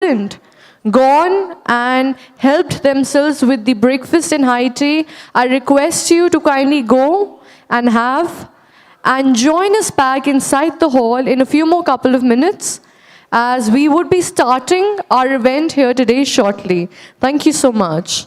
haven't gone and helped themselves with the breakfast and high tea, I request you to kindly go and have and join us back inside the hall in a few more couple of minutes, as we would be starting our event here today shortly. Thank you so much.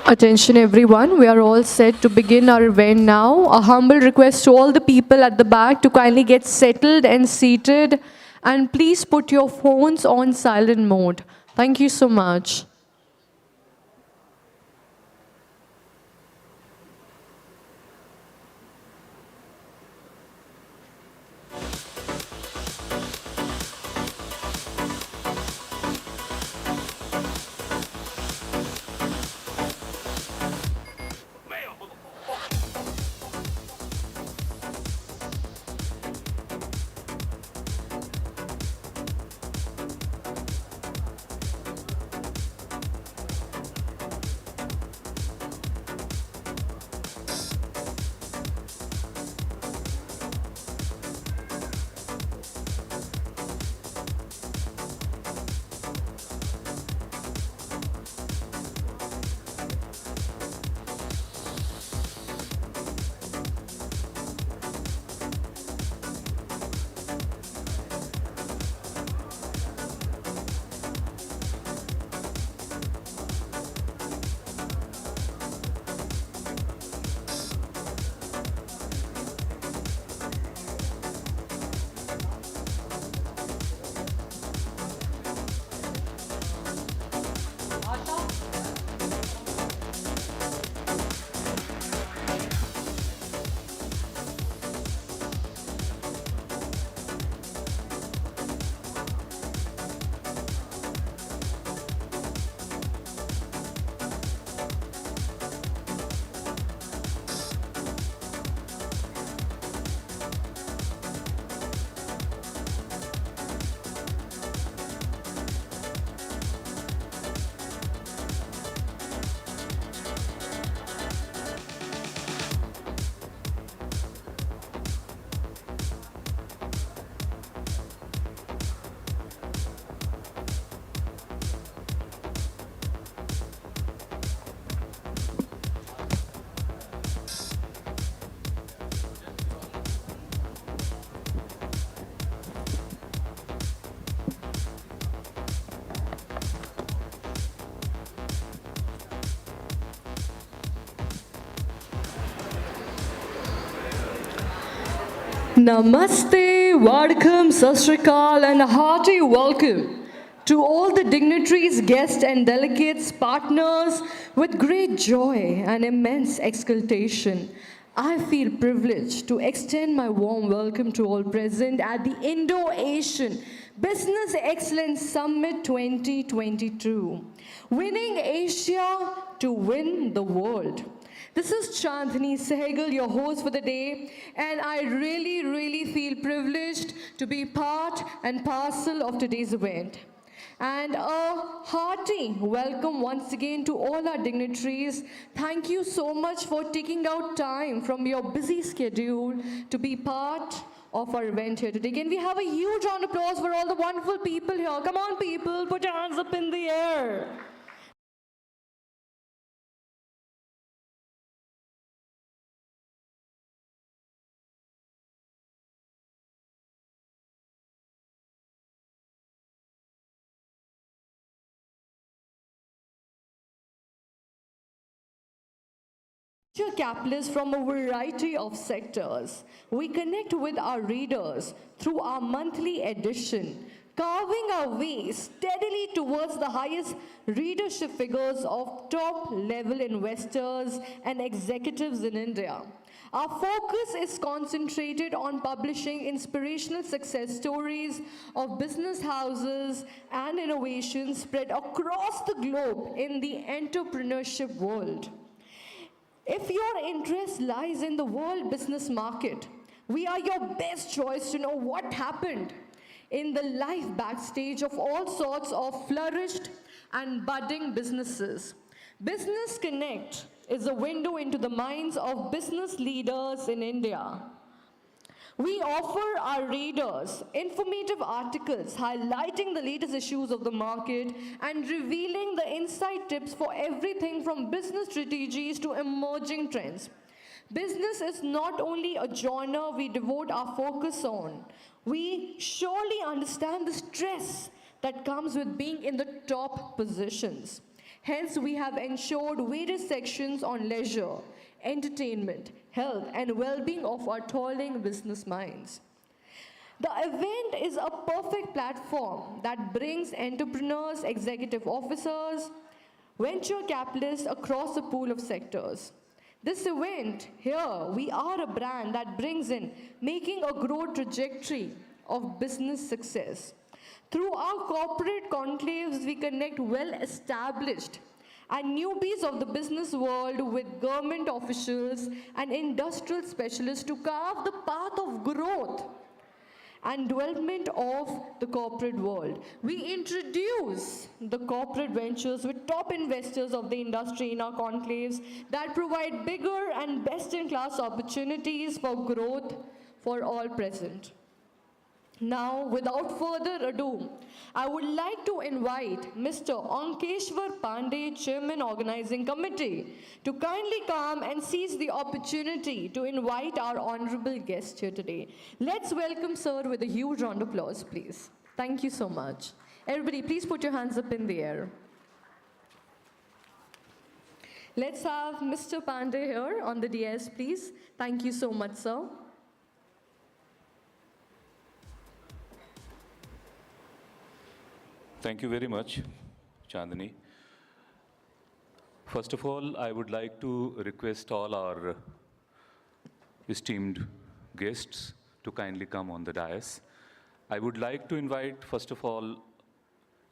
Attention everyone, we are all set to begin our event now. A humble request to all the people at the back to kindly get settled and seated, and please put your phones on silent mode. Thank you so much. Namaste, Vadakam, Sasrikal, and a hearty welcome to all the dignitaries, guests, and delegates, partners. With great joy and immense exultation, I feel privileged to extend my warm welcome to all present at the Indo-Asian Business Excellence Summit 2022, winning Asia to win the world. This is Chandni Sehgal, your host for the day, and I really feel privileged to be part and parcel of today's event. And a hearty welcome once again to all our dignitaries. Thank you so much for taking out time from your busy schedule to be part of our event here today. Can we have a huge round of applause for all the wonderful people here? Come on, people, put your hands up in the air. Capitalists from a variety of sectors. We connect with our readers through our monthly edition, carving our way steadily towards the highest readership figures of top-level investors and executives in India. Our focus is concentrated on publishing inspirational success stories of business houses and innovations spread across the globe in the entrepreneurship world. If your interest lies in the world business market, we are your best choice to know what happened in the life backstage of all sorts of flourished and budding businesses. Business Connect is a window into the minds of business leaders in India. We offer our readers informative articles highlighting the latest issues of the market and revealing the inside tips for everything from business strategies to emerging trends. Business is not only a genre we devote our focus on. We surely understand the stress that comes with being in the top positions. Hence, we have ensured various sections on leisure, entertainment, health, and well-being of our toiling business minds. The event is a perfect platform that brings entrepreneurs, executive officers, venture capitalists across a pool of sectors. This event here, we are a brand that brings in making a growth trajectory of business success. Through our corporate conclaves, we connect well-established and newbies of the business world with government officials and industrial specialists to carve the path of growth and development of the corporate world. We introduce the corporate ventures with top investors of the industry in our conclaves that provide bigger and best-in-class opportunities for growth for all present. Now, without further ado, I would like to invite Mr. Ankeshwar Pandey, Chairman Organizing Committee, to kindly come and seize the opportunity to invite our honorable guest here today. Let's welcome sir with a huge round of applause, please. Thank you so much. Everybody, please put your hands up in the air. Let's have Mr. Pandey here on the dais, please. Thank you so much, sir. Thank you very much, Chandani. First of all, I would like to request all our esteemed guests to kindly come on the dais. I would like to invite, first of all,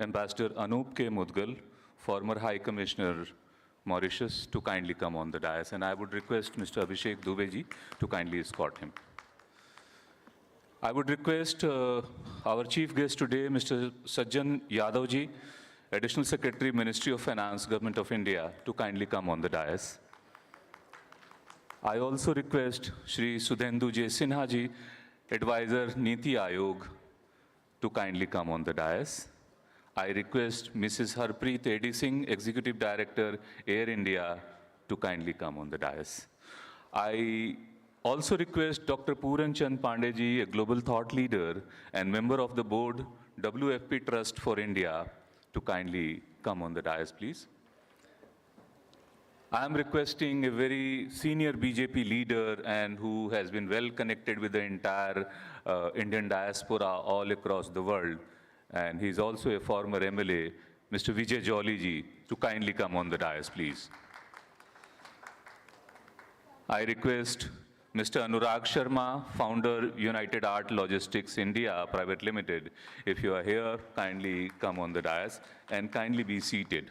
Ambassador Anup K. Mudgal, former High Commissioner, Mauritius, to kindly come on the dais. And I would request Mr. Abhishek Dubey to kindly escort him. I would request our chief guest today, Mr. Sajjan Yadavji, Additional Secretary, Ministry of Finance, Government of India, to kindly come on the dais. I also request Shri Sudhendu J. Sinha ji, Advisor, Niti Ayog, to kindly come on the dais. I request Mrs. Harpreet A.D. Singh, Executive Director, Air India, to kindly come on the dais. I also request Dr. Puran Chand Pandey ji, a global thought leader and member of the board, WFP Trust for India, to kindly come on the dais, please. I am requesting a very senior BJP leader and who has been well connected with the entire Indian diaspora all across the world, and he is also a former MLA, Mr. Vijay Jolly ji, to kindly come on the dais, please. I request Mr. Anurag Sharma, founder, United Art Logistics India Private Limited. If you are here, kindly come on the dais and kindly be seated.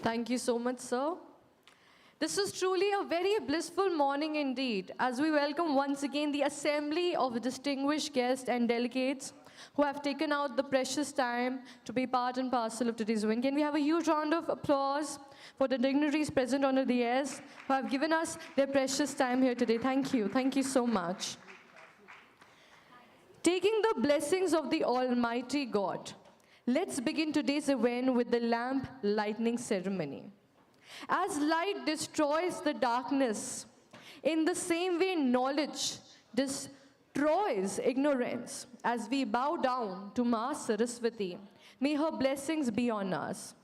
Thank you so much, sir. This is truly a very blissful morning indeed, as we welcome once again the assembly of distinguished guests and delegates who have taken out the precious time to be part and parcel of today's event. Can we have a huge round of applause for the dignitaries present on the dais who have given us their precious time here today. Thank you. Thank you so much. Taking the blessings of the Almighty God, let's begin today's event with the lamp lighting ceremony. As light destroys the darkness, in the same way knowledge destroys ignorance. As we bow down to Ma Saraswati, may her blessings be on us.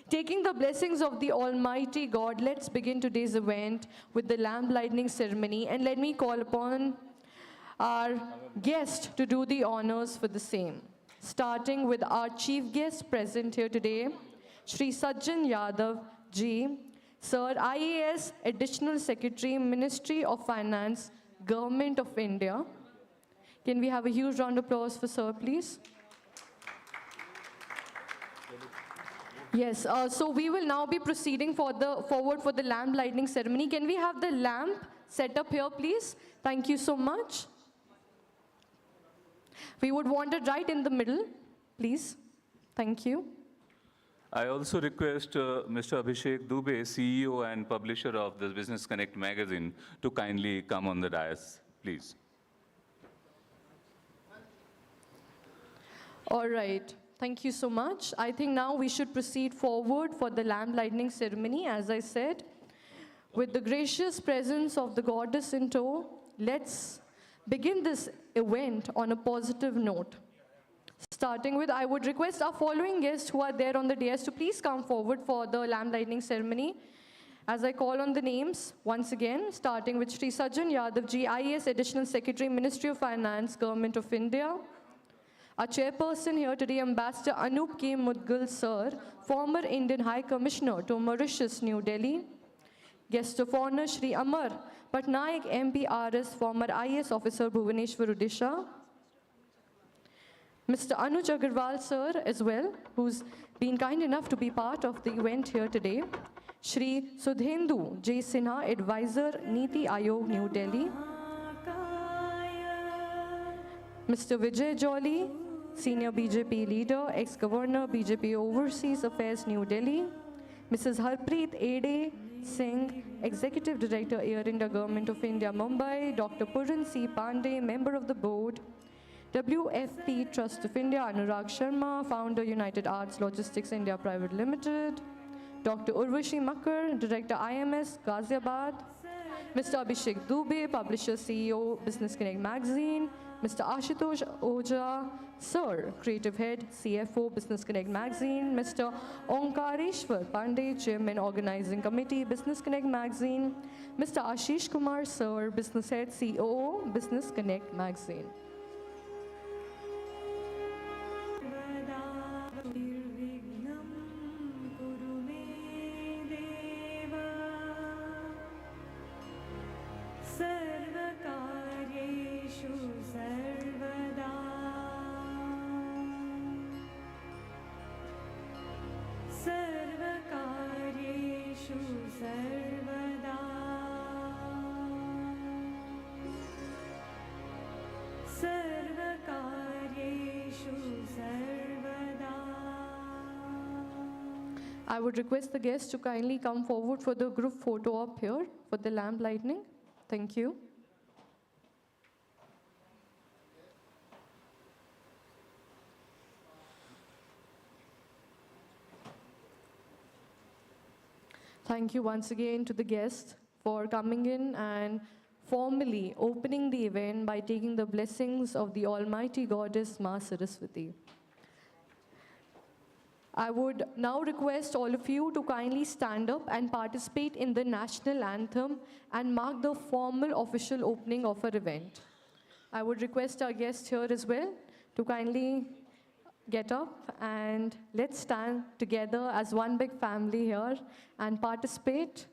Taking the blessings of the Almighty God, let's begin today's event with the lamp lighting ceremony, and let me call upon our guest to do the honors for the same. Starting with our chief guest present here today, Shri Sajjan Yadav Ji, Sir, IAS Additional Secretary, Ministry of Finance, Government of India. Can we have a huge round of applause for Sir, please? Yes, so we will now be proceeding forward for the lamp lighting ceremony. Can we have the lamp set up here, please? Thank you so much. We would want it right in the middle, please. Thank you. I also request Mr. Abhishek Dubey, CEO and publisher of the Business Connect magazine, to kindly come on the dais, please. All right. Thank you so much. I think now we should proceed forward for the lamp lighting ceremony, as I said. With the gracious presence of the goddess in tow, let's begin this event on a positive note. Starting with, I would request our following guests who are there on the dais to please come forward for the lamp lighting ceremony. As I call on the names, once again, starting with Shri Sajjan Yadav Ji, IAS Additional Secretary, Ministry of Finance, Government of India. Our chairperson here today, Ambassador Anup K. Mudgal Sir, former Indian High Commissioner to Mauritius, New Delhi. Guest of honor, Shri Amar Patnaik, MPRS, former IAS officer, Bhubaneswar, Odisha. Mr. Anuj Agarwal Sir as well, who's been kind enough to be part of the event here today. Shri Sudhendu J. Sinha, Advisor, Niti Ayog, New Delhi. Mr. Vijay Jolly, Senior BJP Leader, Ex-Governor, BJP Overseas Affairs, New Delhi. Mrs. Harpreet Ade Singh, Executive Director, Air India, Government of India, Mumbai. Dr. Puran C. Pandey, Member of the Board. WFP Trust of India, Anurag Sharma, Founder, United Arts Logistics India Private Limited. Dr. Urvashi Makkar, Director, IMS, Ghaziabad. Mr. Abhishek Dubey, Publisher, CEO, Business Connect Magazine. Mr. Ashutosh Oja, Sir, Creative Head, CFO, Business Connect Magazine. Mr. Omkareshwar Pandey, Chairman, Organizing Committee, Business Connect Magazine. Mr. Ashish Kumar, Sir, Business Head, COO, Business Connect Magazine. I would request the guests to kindly come forward for the group photo op here for the lamp lighting. Thank you. Thank you once again to the guests for coming in and formally opening the event by taking the blessings of the Almighty Goddess Ma Saraswati. I would now request all of you to kindly stand up and participate in the national anthem and mark the formal official opening of our event. I would request our guests here as well to kindly get up and let's stand together as one big family here and participate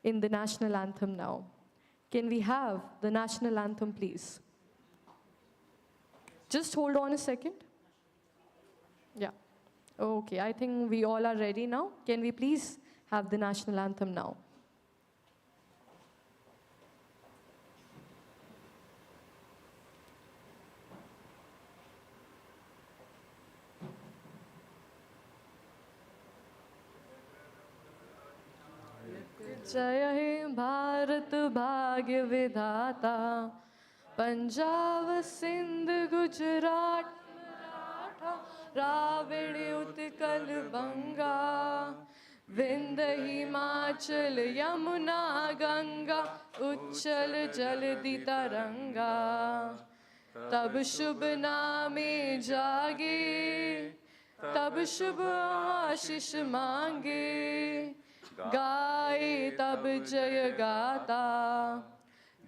in the national anthem now. Can we have the national anthem, please? Just hold on a second. Yeah. Okay, I think we all are ready now. Can we please have the national anthem now? जय हे भारत भाग्य विधाता पंजाब सिंध गुजरात मराठा रावण उत्कल बंगा विंध्य हिमाचल यमुना गंगा उच्चल जलधि तरंगा तब शुभ नामे जागे तब शुभ आशीष मांगे गाए तब जय गाता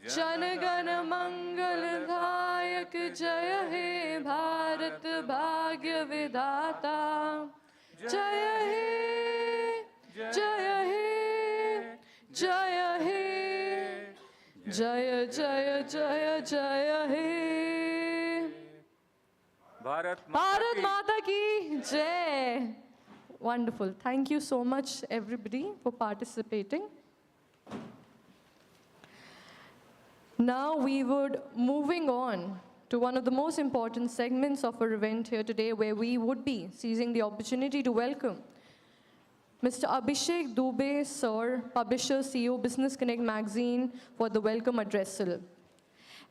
जन गण मंगल दायक जय हे भारत भाग्य विधाता जय हे जय हे जय हे जय जय जय जय हे भारत माता की जय. Wonderful. Thank you so much, everybody, for participating. Now we would moving on to one of the most important segments of our event here today, where we would be seizing the opportunity to welcome Mr. Abhishek Dubey, Sir, Publisher, CEO, Business Connect Magazine, for the welcome address.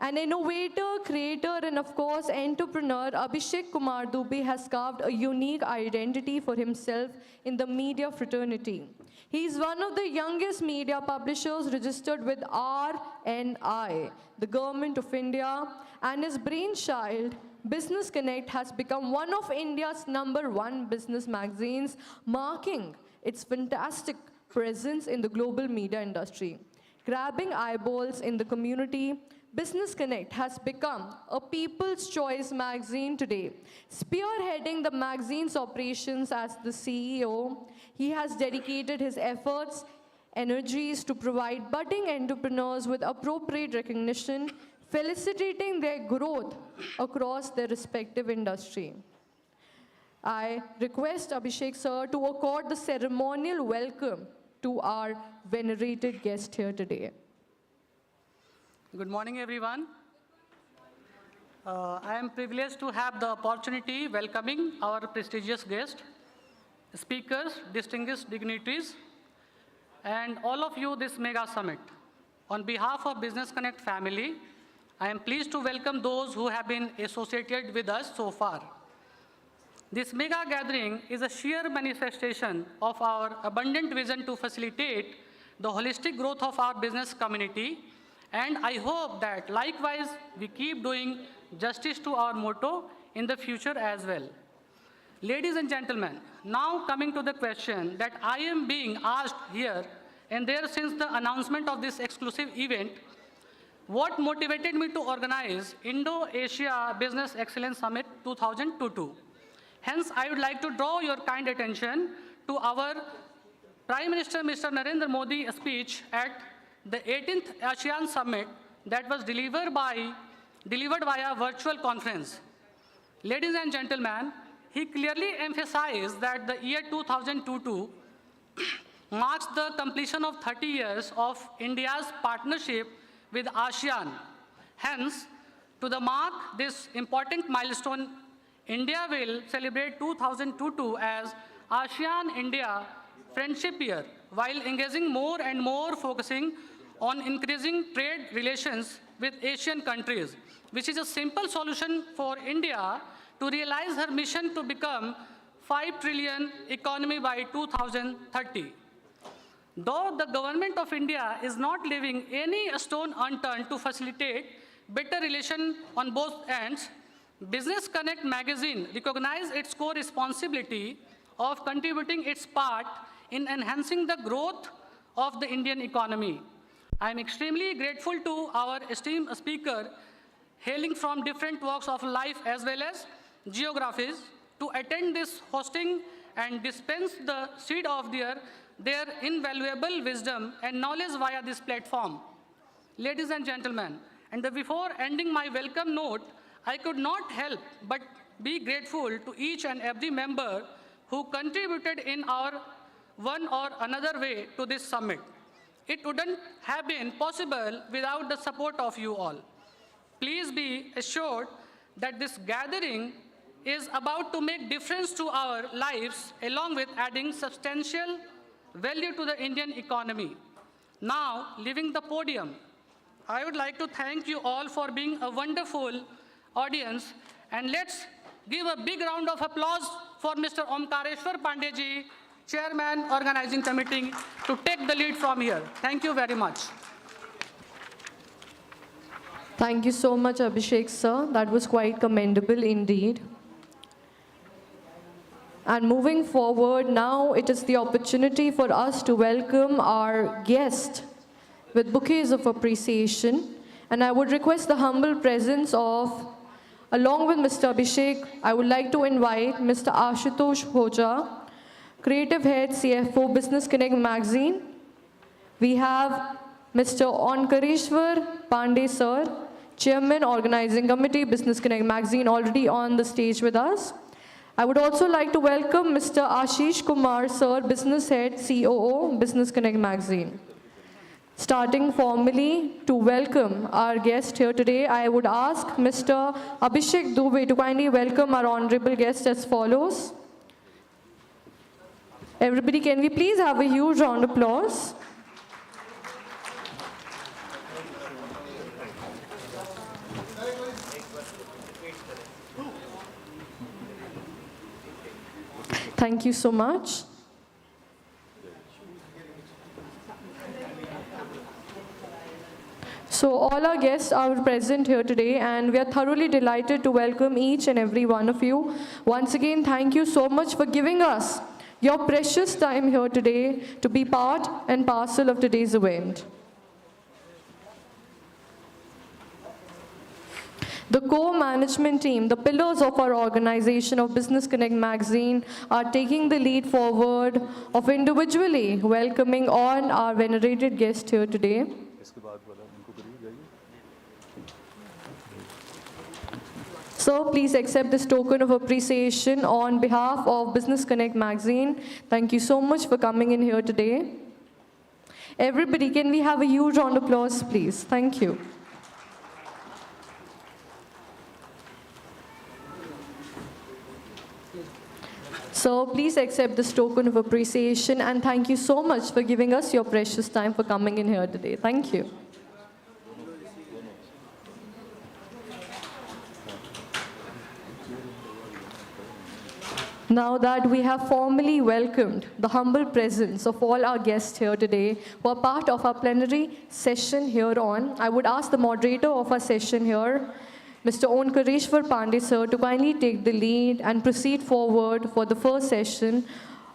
An innovator, creator, and of course, entrepreneur, Abhishek Kumar Dubey has carved a unique identity for himself in the media fraternity. He is one of the youngest media publishers registered with RNI, the Government of India, and his brainchild, Business Connect, has become one of India's #1 business magazines, marking its fantastic presence in the global media industry. Grabbing eyeballs in the community, Business Connect has become a people's choice magazine today. Spearheading the magazine's operations as the CEO, he has dedicated his efforts, energies to provide budding entrepreneurs with appropriate recognition, felicitating their growth across their respective industry. I request Abhishek sir to accord the ceremonial welcome to our venerated guest here today. Good morning, everyone. I am privileged to have the opportunity welcoming our prestigious guests, speakers, distinguished dignitaries, and all of you this mega summit. On behalf of Business Connect family, I am pleased to welcome those who have been associated with us so far. This mega gathering is a sheer manifestation of our abundant vision to facilitate the holistic growth of our business community, and I hope that likewise we keep doing justice to our motto in the future as well. Ladies and gentlemen, now coming to the question that I am being asked here and there since the announcement of this exclusive event, what motivated me to organize Indo-Asia Business Excellence Summit 2022? Hence, I would like to draw your kind attention to our Prime Minister Mr. Narendra Modi's speech at the 18th ASEAN Summit that was delivered via virtual conference. Ladies and gentlemen, he clearly emphasized that the year 2022 marks the completion of 30 years of India's partnership with ASEAN. Hence, to mark this important milestone, India will celebrate 2022 as ASEAN-India Friendship Year, while engaging more and more focusing on increasing trade relations with Asian countries, which is a simple solution for India to realize her mission to become 5 trillion economy by 2030. Though the government of India is not leaving any stone unturned to facilitate better relations on both ends, Business Connect magazine recognizes its core responsibility of contributing its part in enhancing the growth of the Indian economy. I am extremely grateful to our esteemed speaker, hailing from different walks of life as well as geographies, to attend this hosting and dispense the seed of their invaluable wisdom and knowledge via this platform. Ladies and gentlemen, and before ending my welcome note, I could not help but be grateful to each and every member who contributed in our one or another way to this summit. It wouldn't have been possible without the support of you all. Please be assured that this gathering is about to make difference to our lives along with adding substantial value to the Indian economy. Now, leaving the podium, I would like to thank you all for being a wonderful audience, and let's give a big round of applause for Mr. Omkareshwar Pandey, Chairman, Organizing Committee, to take the lead from here. Thank you very much. Thank you so much, Abhishek sir. That was quite commendable indeed. And moving forward, now it is the opportunity for us to welcome our guest with bouquets of appreciation. And I would request the humble presence of, along with Mr. Abhishek, I would like to invite Mr. Ashutosh Hoja, Creative Head, CFO, Business Connect Magazine. We have Mr. Omkareshwar Pandey sir, Chairman, Organizing Committee, Business Connect Magazine, already on the stage with us. I would also like to welcome Mr. Ashish Kumar sir, Business Head, COO, Business Connect Magazine. Starting formally to welcome our guest here today, I would ask Mr. Abhishek Dubey to kindly welcome our honorable guest as follows. Everybody, can we please have a huge round of applause? Thank you so much. So all our guests are present here today, and we are thoroughly delighted to welcome each and every one of you. Once again, thank you so much for giving us your precious time here today to be part and parcel of today's event. The core management team, the pillars of our organization of Business Connect magazine, are taking the lead forward of individually welcoming all our venerated guests here today. So please accept this token of appreciation on behalf of Business Connect magazine. Thank you so much for coming in here today. Everybody, can we have a huge round of applause, please? Thank you. So please accept this token of appreciation, and thank you so much for giving us your precious time for coming in here today. Thank you. Now that we have formally welcomed the humble presence of all our guests here today who are part of our plenary session here on, I would ask the moderator of our session here, Mr. Onkareshwar Pandey sir, to kindly take the lead and proceed forward for the first session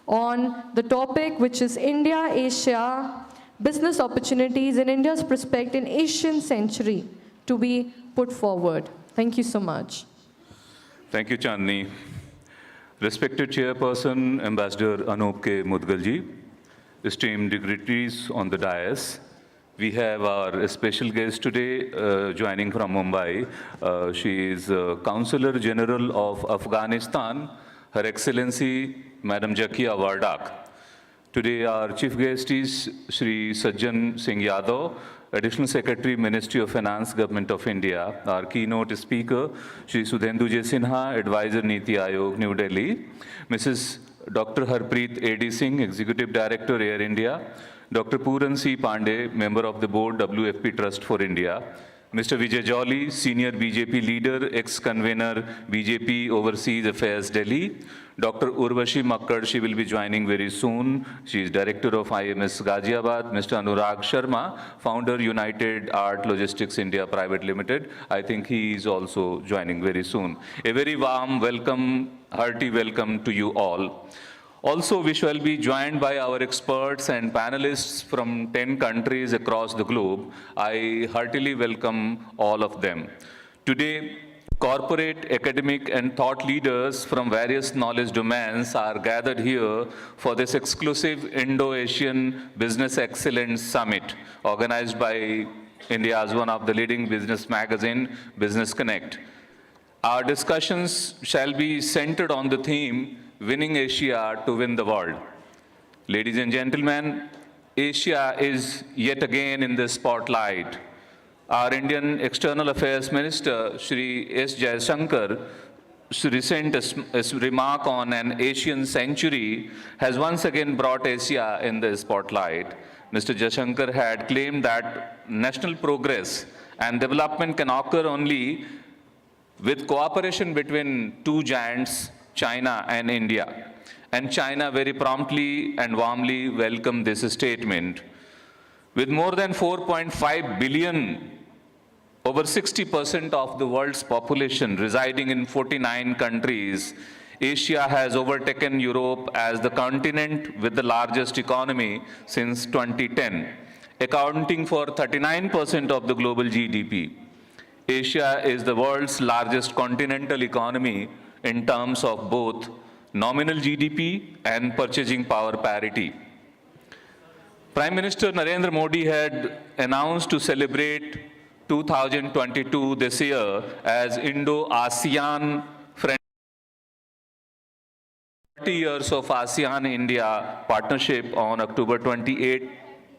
on the topic, which is India-Asia Business Opportunities and India's Prospect in Asian Century, to be put forward. Thank you so much. Thank you, Chandni. Respected Chairperson, Ambassador Anup K. Mudgal ji, esteemed dignitaries on the dais, we have our special guest today joining from Mumbai. She is Consular General of Afghanistan, Her Excellency Madam Jakia Wardak. Today our chief guest is Shri Sajjan Singh Yadav, Additional Secretary, Ministry of Finance, Government of India. Our keynote speaker, Shri Sudhendu J. Sinha, Advisor Niti Ayog, New Delhi. Mrs. Dr. Harpreet A.D. Singh, Executive Director, Air India. Dr. Puran C. Pandey, Member of the Board, WFP Trust for India. Mr. Vijay Jolly, Senior BJP Leader, Ex-Convener, BJP Overseas Affairs, Delhi. Dr. Urvashi Makkad, she will be joining very soon. She is Director of IMS Ghaziabad. Mr. Anurag Sharma, Founder, United Art Logistics India Private Limited. I think he is also joining very soon. A very warm welcome, hearty welcome to you all. Also, we shall be joined by our experts and panelists from 10 countries across the globe. I heartily welcome all of them. Today, corporate, academic, and thought leaders from various knowledge domains are gathered here for this exclusive Indo-Asian Business Excellence Summit, organized by India's one of the leading business magazine, Business Connect. Our discussions shall be centered on the theme, Winning Asia to Win the World. Ladies and gentlemen, Asia is yet again in the spotlight. Our Indian External Affairs Minister, Shri S. Jayashankar's recent remark on an Asian century has once again brought Asia in the spotlight. Mr. Jayashankar had claimed that national progress and development can occur only with cooperation between two giants, China and India. And China very promptly and warmly welcomed this statement. With more than 4.5 billion, over 60% of the world's population residing in 49 countries, Asia has overtaken Europe as the continent with the largest economy since 2010, accounting for 39% of the global GDP. Asia is the world's largest continental economy in terms of both nominal GDP and purchasing power parity. Prime Minister Narendra Modi had announced to celebrate 2022 this year as Indo-ASEAN Friendship, 30 years of ASEAN-India partnership on October 28,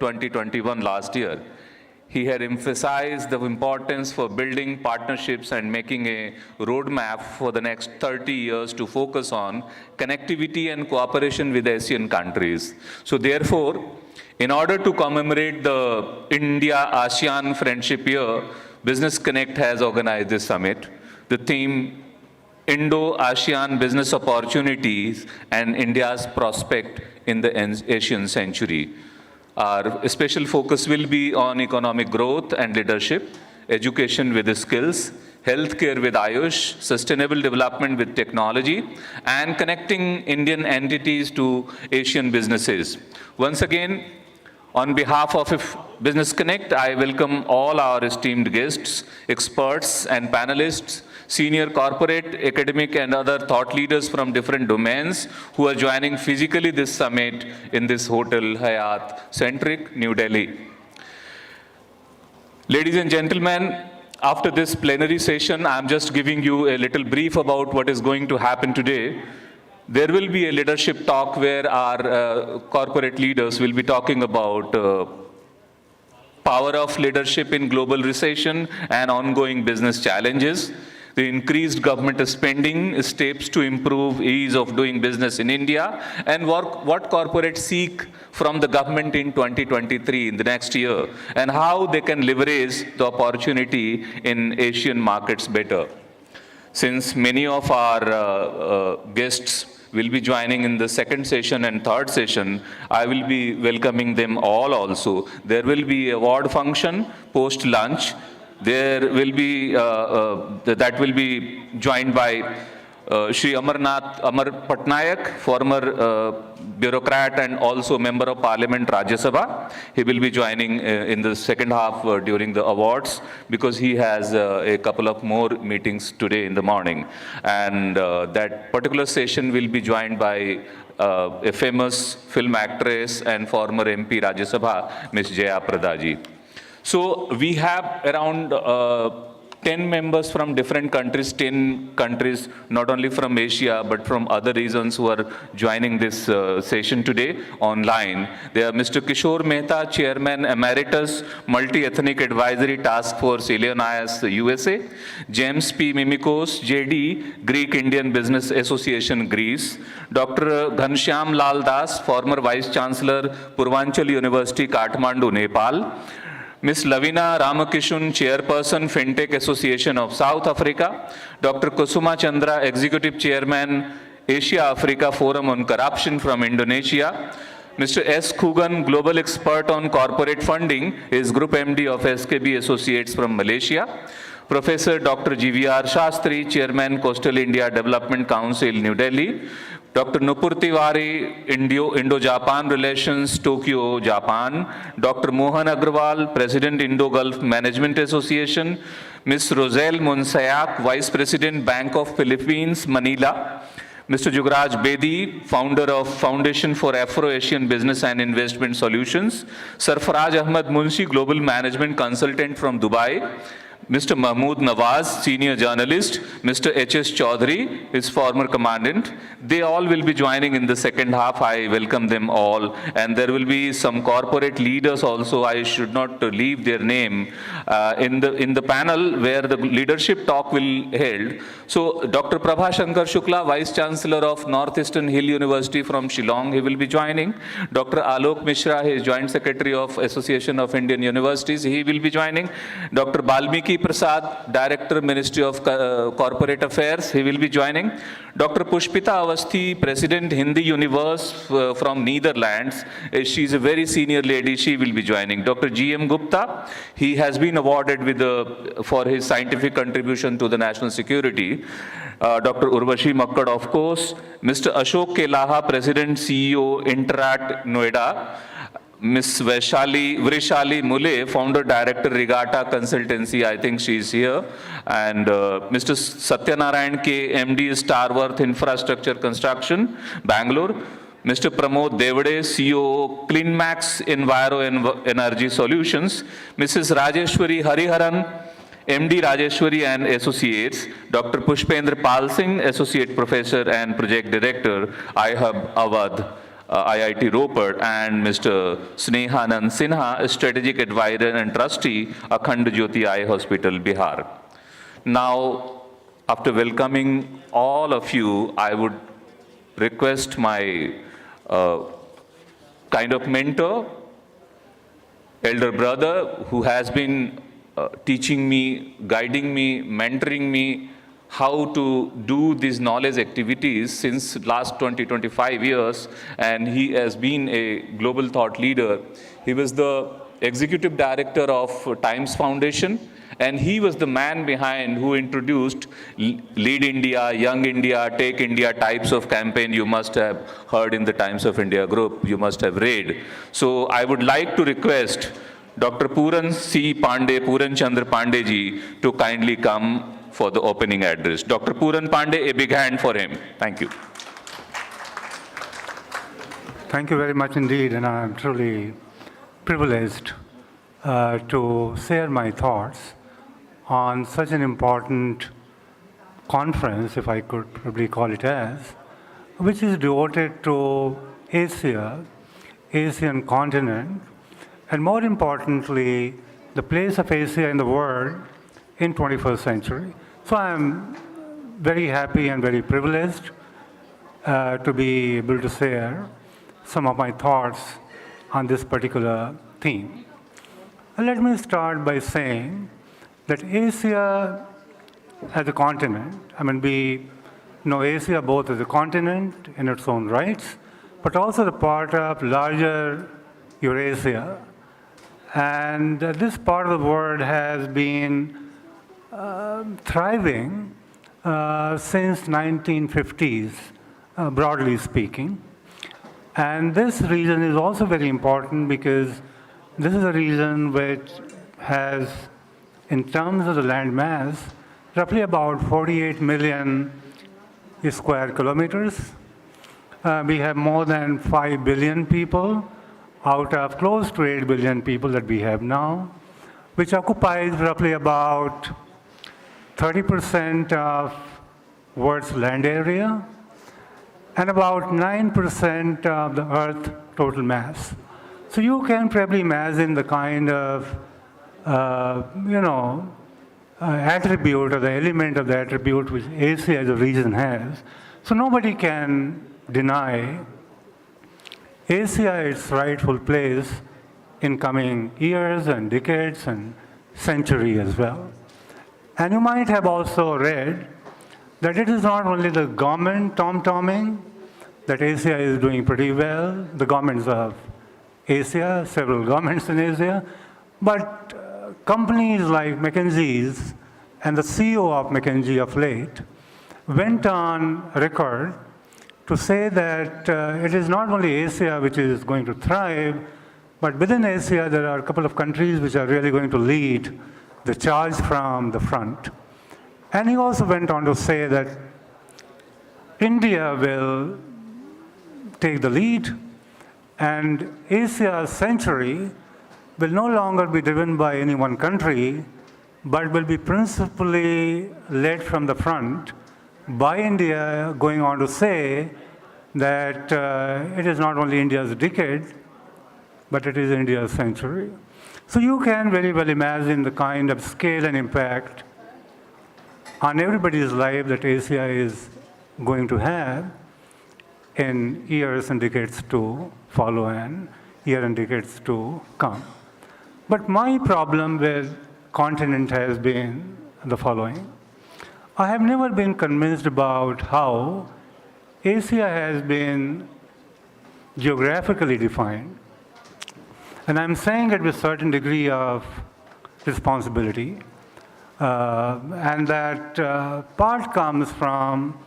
2021 last year. He had emphasized the importance for building partnerships and making a roadmap for the next 30 years to focus on connectivity and cooperation with Asian countries. So therefore, in order to commemorate the India-ASEAN Friendship Year, Business Connect has organized this summit. The theme, Indo-ASEAN business opportunities and India's prospect in the Asian century. Our special focus will be on economic growth and leadership, education with skills, healthcare with Ayush, sustainable development with technology, and connecting Indian entities to Asian businesses. Once again, on behalf of Business Connect, I welcome all our esteemed guests, experts, and panelists, senior corporate, academic, and other thought leaders from different domains who are joining physically this summit in this Hotel Hyatt Centric, New Delhi. Ladies and gentlemen, after this plenary session, I'm just giving you a little brief about what is going to happen today. There will be a leadership talk where our corporate leaders will be talking about power of leadership in global recession and ongoing business challenges, the increased government spending, steps to improve ease of doing business in India, and what corporates seek from the government in 2023, in the next year, and how they can leverage the opportunity in Asian markets better. Since many of our guests will be joining in the second session and third session, I will be welcoming them all also. There will be award function post-lunch. There will be, that will be joined by Shri Amar Patnaik, former bureaucrat and also member of Parliament Rajya Sabha. He will be joining in the second half during the awards because he has a couple of more meetings today in the morning. And that particular session will be joined by a famous film actress and former MP Rajya Sabha, Ms. Jaya Prada ji. So we have around 10 members from different countries, 10 countries, not only from Asia, but from other regions who are joining this session today online. They are Mr. Kishore Mehta, Chairman Emeritus, Multi-Ethnic Advisory Task Force, Illinois, USA. James P. Mimikos, JD, Greek Indian Business Association, Greece. Dr. Ghanshyam Lal Das, former Vice Chancellor, Purvanchal University, Kathmandu, Nepal. Ms. Lavina Ramakishun, Chairperson, FinTech Association of South Africa. Dr. Kusuma Chandra, Executive Chairman, Asia-Africa Forum on Corruption from Indonesia. Mr. S. Khugan, Global Expert on Corporate Funding, is Group MD of SKB Associates from Malaysia. Professor Dr. GVR Shastri, Chairman, Coastal India Development Council, New Delhi. Dr. Nupur Tiwari, Indo-Japan Relations, Tokyo, Japan. Dr. Mohan Agrawal, President, Indo-Gulf Management Association. Ms. Roselle Monsayak, Vice President, Bank of Philippines, Manila. Mr. Jugraj Bedi, founder of Foundation for Afro-Asian Business and Investment Solutions. Sarfaraj Ahmad Munshi, Global Management Consultant from Dubai. Mr. Mahmood Nawaz, senior journalist. Mr. H.S. Chaudhary, his former commandant. They all will be joining in the second half. I welcome them all. And there will be some corporate leaders also. I should not leave their name in the panel where the leadership talk will held. So Dr. Prabha Shankar Shukla, Vice Chancellor of Northeastern Hill University from Shillong, he will be joining. Dr. Alok Mishra, he is Joint Secretary of Association of Indian Universities, he will be joining. Dr. Balmiki Prasad, Director, Ministry of Corporate Affairs, he will be joining. Dr. Pushpita Awasthi, President, Hindi Universe from Netherlands, she is a very senior lady, she will be joining. Dr. G.M. Gupta, he has been awarded with for his scientific contribution to the national security. Dr. Urvashi Makkad, of course. Mr. Ashok Kelaha, President, CEO, Interact, Noida. Ms. Vrishali Mule, Founder Director, Regatta Consultancy, I think she is here. And Mr. Satyanarayan K, MD, Starworth Infrastructure Construction, Bangalore. Mr. Pramod Devade, CEO, CleanMax Enviro Energy Solutions. Mrs. Rajeshwari Hariharan, MD Rajeshwari and Associates. Dr. Pushpendra Pal Singh, Associate Professor and Project Director, iHub Awadh. IIT Ropar, and Mr. Snehanand Sinha, Strategic Advisor and Trustee, Akhand Jyoti Eye Hospital, Bihar. Now, after welcoming all of you, I would request my kind of mentor, elder brother, who has been teaching me, guiding me, mentoring me how to do these knowledge activities since last 25 years, and he has been a global thought leader. He was the executive director of Times Foundation, and he was the man behind who introduced Lead India, Young India, Take India types of campaign you must have heard in the Times of India group, you must have read. So I would like to request Dr. Puran Chandra Pandey ji to kindly come for the opening address. Dr. Puran Pandey, a big hand for him. Thank you. Thank you very much indeed, and I'm truly privileged to share my thoughts on such an important conference, if I could probably call it as, which is devoted to Asia, Asian continent, and more importantly, the place of Asia in the world in 21st century. So I'm very happy and very privileged to be able to share some of my thoughts on this particular theme. Let me start by saying that Asia as a continent, I mean, we know Asia both as a continent in its own rights, but also the part of larger Eurasia. And this part of the world has been thriving since 1950s, broadly speaking. And this region is also very important because this is a region which has, in terms of the land mass, roughly about 48 million square kilometers. We have more than 5 billion people out of close to 8 billion people that we have now, which occupies roughly about 30% of world's land area and about 9% of the Earth's total mass. So you can probably imagine the kind of, attribute or the element of the attribute which Asia as a region has. So nobody can deny Asia its rightful place in coming years and decades and century as well. And you might have also read that it is not only the government tom-tomming, that Asia is doing pretty well, the governments of Asia, several governments in Asia, but companies like McKinsey's and the CEO of McKinsey of late went on record to say that it is not only Asia which is going to thrive, but within Asia there are a couple of countries which are really going to lead the charge from the front. And he also went on to say that India will take the lead, and Asia's century will no longer be driven by any one country, but will be principally led from the front by India, going on to say that it is not only India's decade, but it is India's century. So you can very well imagine the kind of scale and impact on everybody's life that Asia is going to have in years and decades to follow and years and decades to come. But my problem with continent has been the following. I have never been convinced about how Asia has been geographically defined. And I'm saying it with a certain degree of responsibility. And that part comes from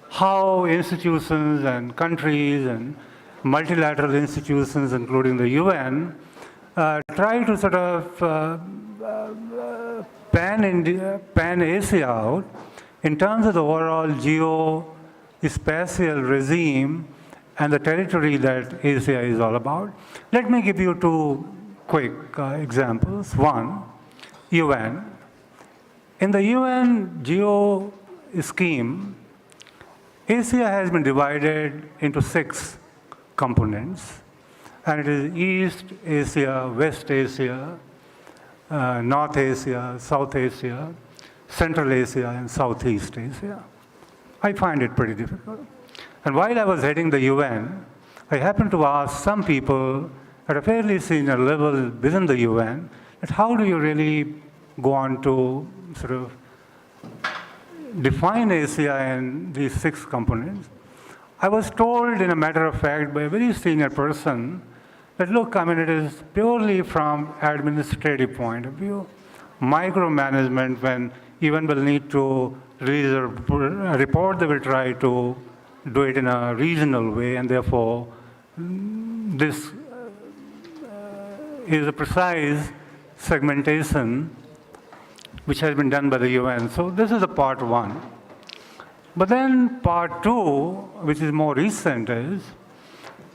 how institutions and countries and multilateral institutions, including the UN, try to sort of pan Asia out in terms of the overall geo-spatial regime and the territory that Asia is all about. Let me give you two quick examples. One, UN. In the UN geo scheme, Asia has been divided into 6 components, and it is East Asia, West Asia, North Asia, South Asia, Central Asia, and Southeast Asia. I find it pretty difficult. And while I was heading the UN, I happened to ask some people at a fairly senior level within the UN that how do you really go on to sort of define Asia in these 6 components, I was told in a matter of fact by a very senior person that, look, I mean, it is purely from administrative point of view, micromanagement, when even will need to release a report, they will try to do it in a regional way, and therefore this is a precise segmentation which has been done by the UN. So this is the part 1. But then part 2, which is more recent, is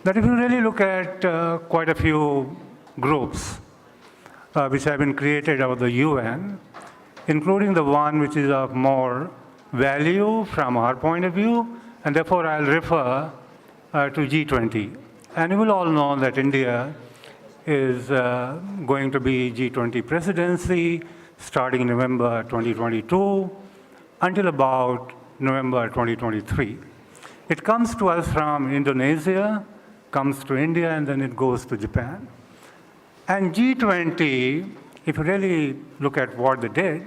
that if you really look at quite a few groups which have been created out of the UN, including the one which is of more value from our point of view, and therefore I'll refer to G20. And you will all know that India is going to be G20 presidency starting in November 2022 until about November 2023. It comes to us from Indonesia, comes to India, and then it goes to Japan. And G20, if you really look at what they did,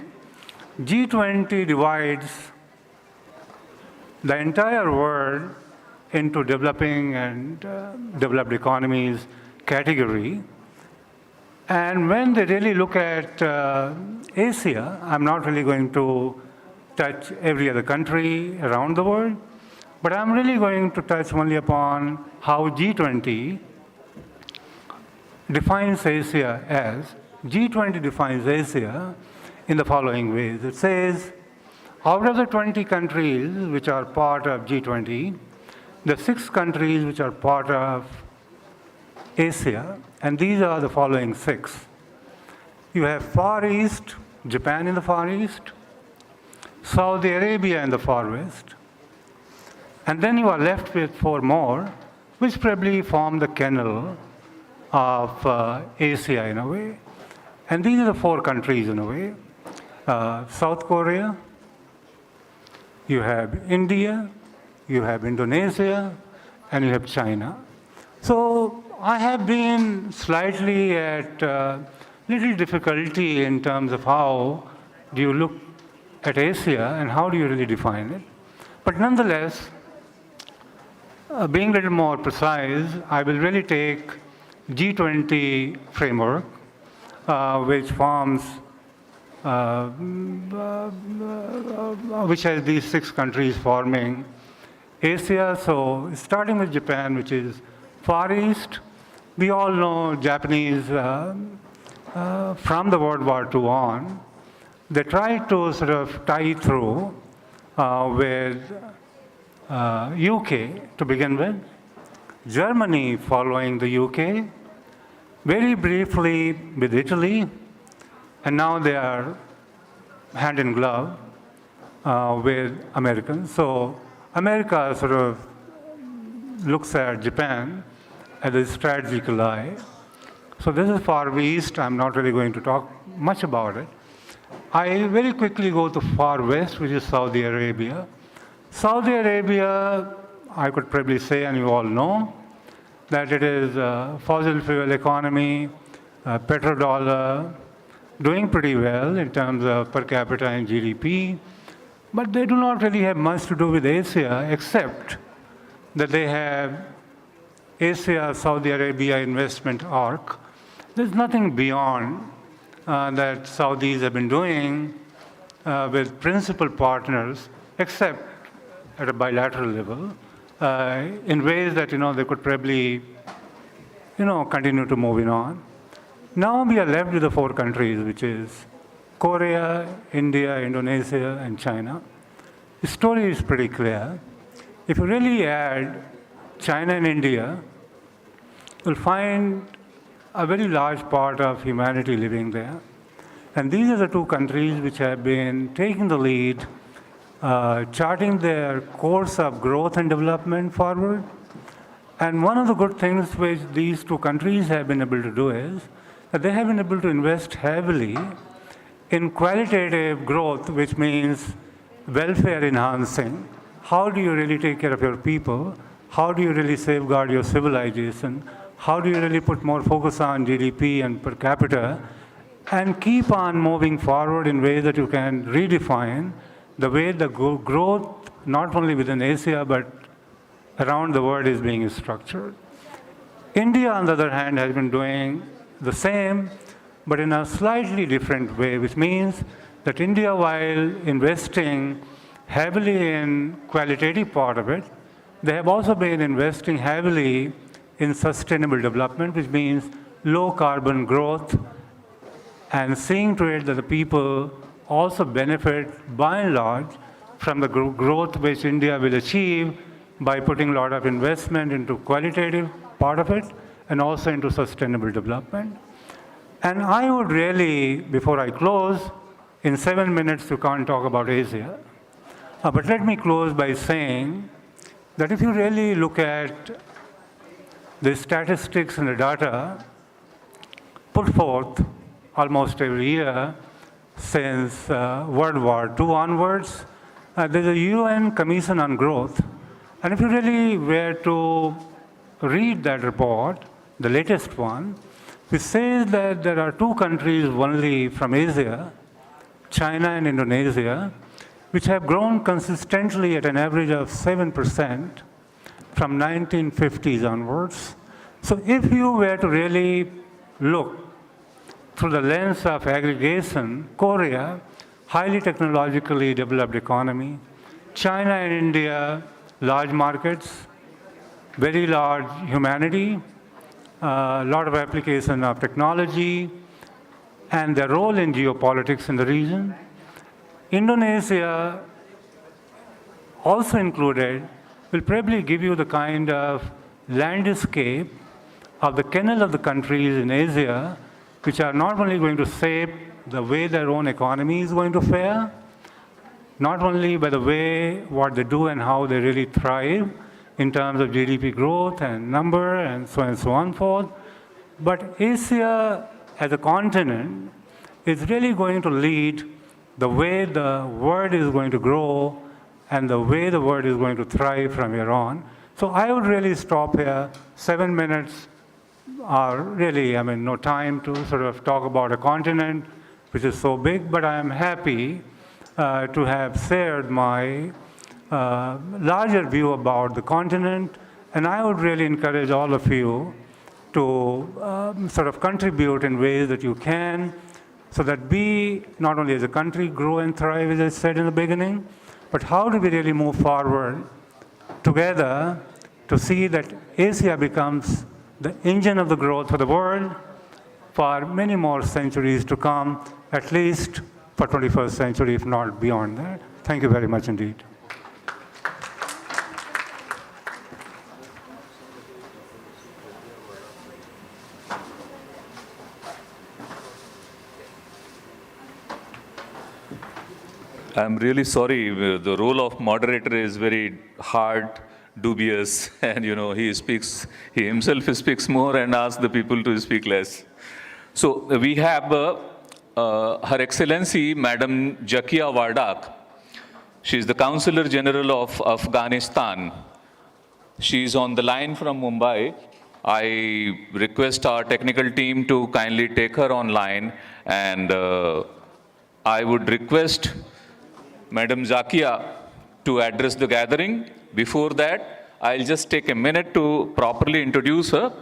G20 divides the entire world into developing and developed economies category. And when they really look at Asia, I'm not really going to touch every other country around the world, but I'm really going to touch only upon how G20 defines Asia as. G20 defines Asia in the following ways. It says, out of the 20 countries which are part of G20, the 6 countries which are part of Asia, and these are the following 6. You have Far East, Japan in the Far East, Saudi Arabia in the Far West, and then you are left with 4 more, which probably form the kernel of Asia in a way. And these are the 4 countries in a way. South Korea, you have India, you have Indonesia, and you have China. So I have been slightly at little difficulty in terms of how do you look at Asia and how do you really define it. But nonetheless, being a little more precise, I will really take G20 framework, which forms, which has these 6 countries forming Asia. So starting with Japan, which is Far East, we all know Japanese from the World War II on, they tried to sort of tie through with UK to begin with, Germany following the UK, very briefly with Italy, and now they are hand in glove with Americans. So America sort of looks at Japan as a strategical eye. So this is Far East. I'm not really going to talk much about it. I very quickly go to Far West, which is Saudi Arabia. Saudi Arabia, I could probably say, and you all know, that it is a fossil fuel economy, petrodollar, doing pretty well in terms of per capita and GDP, but they do not really have much to do with Asia, except that they have Asia-Saudi Arabia investment arc. There's nothing beyond that Saudis have been doing with principal partners, except at a bilateral level, in ways that, they could probably, continue to moving on. Now we are left with the 4 countries, which is Korea, India, Indonesia, and China. The story is pretty clear. If you really add China and India, you'll find a very large part of humanity living there. And these are the 2 countries which have been taking the lead, charting their course of growth and development forward. And one of the good things which these 2 countries have been able to do is that they have been able to invest heavily in qualitative growth, which means welfare enhancing. How do you really take care of your people? How do you really safeguard your civilization? How do you really put more focus on GDP and per capita and keep on moving forward in ways that you can redefine the way the growth, not only within Asia, but around the world is being structured. India, on the other hand, has been doing the same, but in a slightly different way, which means that India, while investing heavily in qualitative part of it, they have also been investing heavily in sustainable development, which means low carbon growth, and seeing to it that the people also benefit, by and large, from the growth which India will achieve by putting a lot of investment into qualitative part of it and also into sustainable development. And I would really, before I close, in 7 minutes you can't talk about Asia. But let me close by saying that if you really look at the statistics and the data put forth almost every year since World War II onwards, there's a UN Commission on Growth. And if you really were to read that report, the latest one, which says that there are two countries only from Asia, China and Indonesia, which have grown consistently at an average of 7% from 1950s onwards. So if you were to really look through the lens of aggregation, Korea, highly technologically developed economy, China and India, large markets, very large humanity, a lot of application of technology, and their role in geopolitics in the region. Indonesia, also included, will probably give you the kind of landscape of the kennel of the countries in Asia, which are not only going to shape the way their own economy is going to fare, not only by the way what they do and how they really thrive in terms of GDP growth and number and so on and so on forth, but Asia as a continent is really going to lead the way the world is going to grow and the way the world is going to thrive from here on. So I would really stop here. 7 minutes are really, no time to sort of talk about a continent which is so big, but I am happy to have shared my larger view about the continent, and I would really encourage all of you to sort of contribute in ways that you can, so that we, not only as a country, grow and thrive, as I said in the beginning, but how do we really move forward together to see that Asia becomes the engine of the growth for the world for many more centuries to come, at least for 21st century, if not beyond that. Thank you very much indeed. I'm really sorry. The role of moderator is very hard, dubious, and he himself speaks more and asks the people to speak less. So we have Her Excellency Madam Jaya Prada. She is the Consular General of Afghanistan. She is on the line from Mumbai. I request our technical team to kindly take her online, and I would request Madam Zakia to address the gathering. Before that, I'll just take a minute to properly introduce her.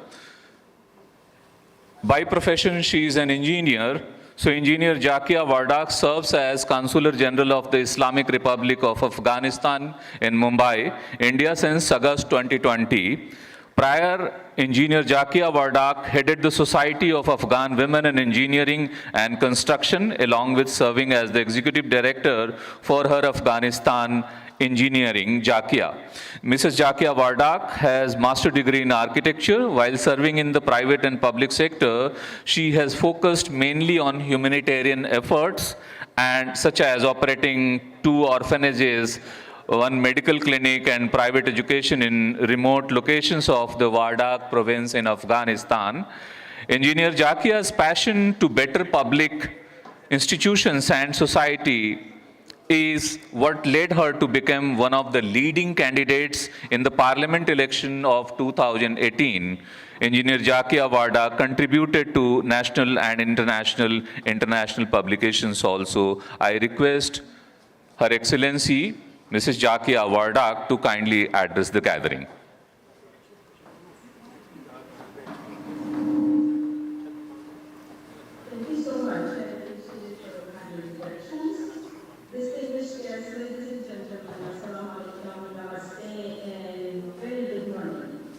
By profession, she is an engineer. So Engineer Jaya Prada serves as Consular General of the Islamic Republic of Afghanistan in Mumbai, India since August 2020. Prior, Engineer Jaya Prada headed the Society of Afghan Women in Engineering and Construction, along with serving as the Executive Director for her Afghanistan Engineering, Jaya. Mrs. Jaya Prada has master's degree in architecture. While serving in the private and public sector, she has focused mainly on humanitarian efforts, and such as operating 2 orphanages, 1 medical clinic, and private education in remote locations of the Wardak province in Afghanistan. Engineer Jaya's passion to better public institutions and society is what led her to become one of the leading candidates in the parliament election of 2018. Engineer Jaya Prada contributed to national and international publications also. I request Her Excellency, Mrs. Jaya Prada, to kindly address the gathering. Thank you so much, and appreciate your kind introductions. Distinguished guests, ladies and gentlemen, assalamu alaikum, namaste, and very good morning.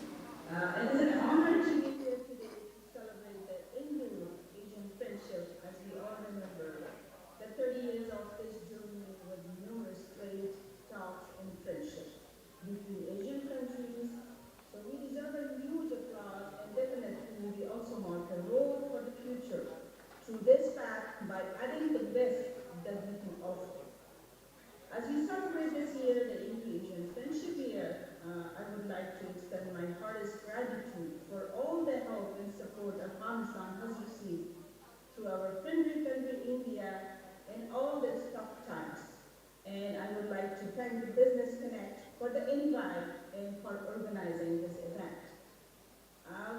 It is an honor to be here today to celebrate the Indo-Asian friendship as we all remember the 30 years of this journey with numerous trade, talks, and friendship between Asian countries. So we deserve a huge applause, and definitely we also mark a road for the future through this path by adding the best that we can offer. As we celebrate this year, the Indo-Asian Friendship Year, I would like to extend my heartiest gratitude for all the help and support Afghanistan has received through our friendly country, India, in all these tough times. And I would like to thank the Business Connect for the invite and for organizing this event.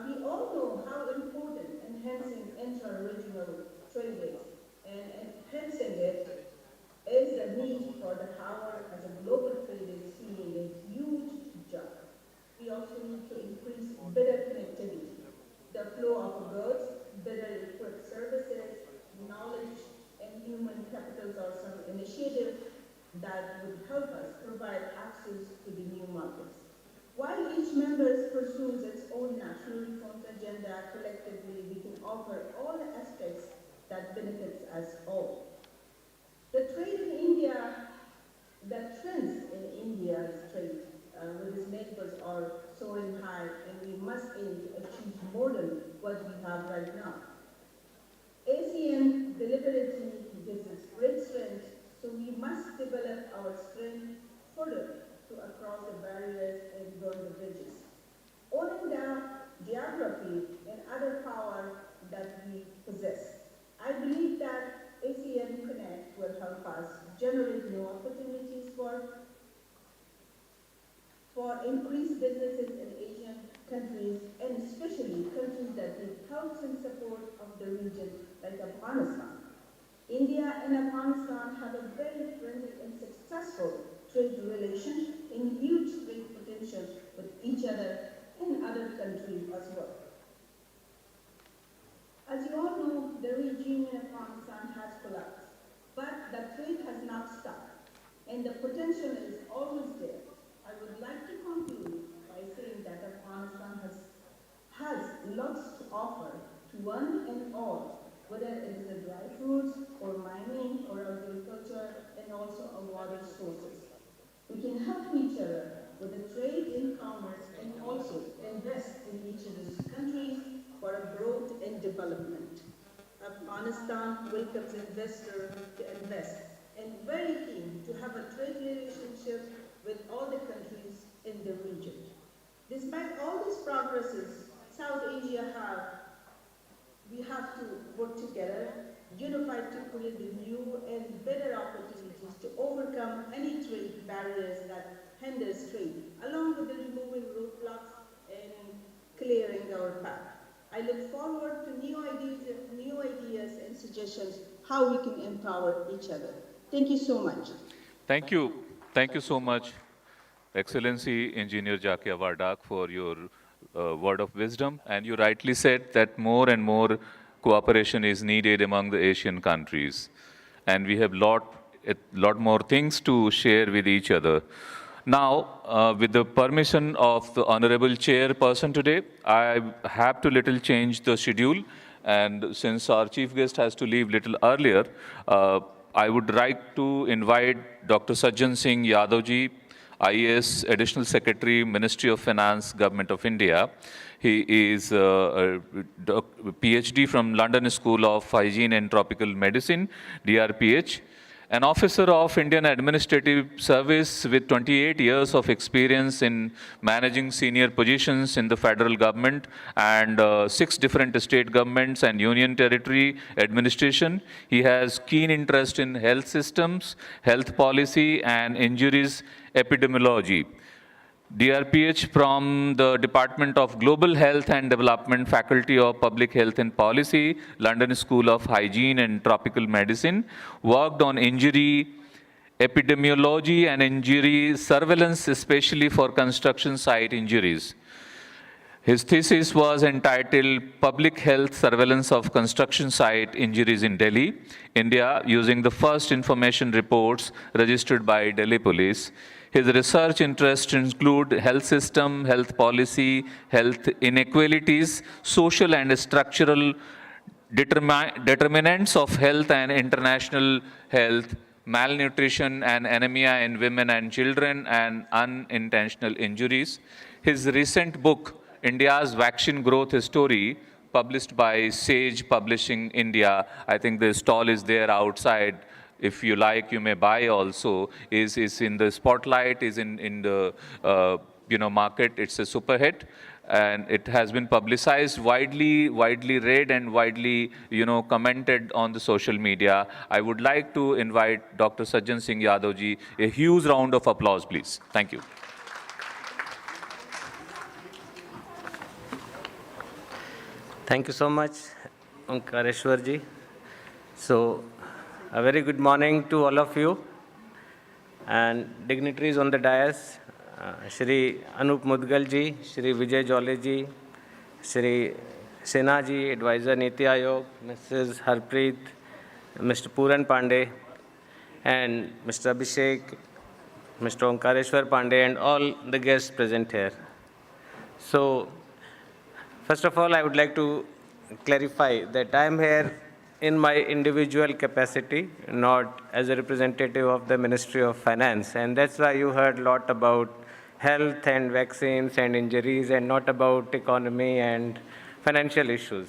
We all know how important enhancing intra-regional trade is, and enhancing it is the need for the power as a global trade is seeing a huge jump. We also need to increase better connectivity, the flow of goods, better equipped services, knowledge, and human capitals are some initiatives that would help us provide access to the new markets. While each member pursues its own national reforms agenda, collectively we can offer all the aspects that benefits us all. The trade in India, the trends in India's trade with its neighbors are soaring high, and we must aim to achieve more than what we have right now. ASEAN deliberately gives us great strength, so we must develop our strength further to across the barriers and burn the bridges. Owning the geography and other power that we possess, I believe that ASEAN Connect will help us generate new opportunities for increased businesses in Asian countries, and especially countries that need help and support of the region, like Afghanistan. India and Afghanistan have a very friendly and successful trade relation and huge trade potential with each other and other countries as well. As you all know, the regime in Afghanistan has collapsed, but the trade has not stopped, and the potential is always there. I would like to conclude by saying that Afghanistan has lots to offer to one and all, whether it is the dry fruits or mining or agriculture and also our water sources. We can help each other with the trade in commerce and also invest in each other's countries for growth and development. Afghanistan welcomes investors to invest and very keen to have a trade relationship with all the countries in the region. Despite all these progresses South Asia we have to work together, unified to create the new and better opportunities to overcome any trade barriers that hinders trade, along with the removing roadblocks and clearing our path. I look forward to new ideas and suggestions how we can empower each other. Thank you so much. Thank you. Thank you so much, Excellency Engineer Jaya Prada, for your word of wisdom. And you rightly said that more and more cooperation is needed among the Asian countries. And we have a lot more things to share with each other. Now, with the permission of the Honorable Chairperson today, I have to little change the schedule. And since our chief guest has to leave little earlier, I would like to invite Dr. Sajjan Singh Yadavji, IAS Additional Secretary, Ministry of Finance, Government of India. He is a PhD from London School of Hygiene and Tropical Medicine, DRPH, an officer of Indian Administrative Service with 28 years of experience in managing senior positions in the federal government and 6 different state governments and union territory administration. He has keen interest in health systems, health policy, and injuries epidemiology. DRPH from the Department of Global Health and Development, Faculty of Public Health and Policy, London School of Hygiene and Tropical Medicine, worked on injury epidemiology and injury surveillance, especially for construction site injuries. His thesis was entitled Public Health Surveillance of Construction Site Injuries in Delhi, India, using the first information reports registered by Delhi Police. His research interests include health system, health policy, health inequalities, social and structural determinants of health and international health, malnutrition and anemia in women and children, and unintentional injuries. His recent book, India's Vaccine Growth Story, published by Sage Publishing India, I think the stall is there outside. If you like, you may buy also, is in the spotlight, is in the market. It's a super hit. And it has been publicized, widely read, and widely, commented on the social media. I would like to invite Dr. Sajjan Singh Yadav ji. A huge round of applause, please. Thank you. Thank you so much, Omkareshwar ji. So, a very good morning to all of you and dignitaries on the dais. Shri Anup Mudgal ji, Shri Vijay Jole ji, Shri Sinha ji, Advisor Niti Ayog, Mrs. Harpreet, Mr. Puran Pandey, and Mr. Abhishek, Mr. Omkareshwar Pandey, and all the guests present here. So, first of all, I would like to clarify that I am here in my individual capacity, not as a representative of the Ministry of Finance. And that's why you heard a lot about health and vaccines and injuries and not about economy and financial issues.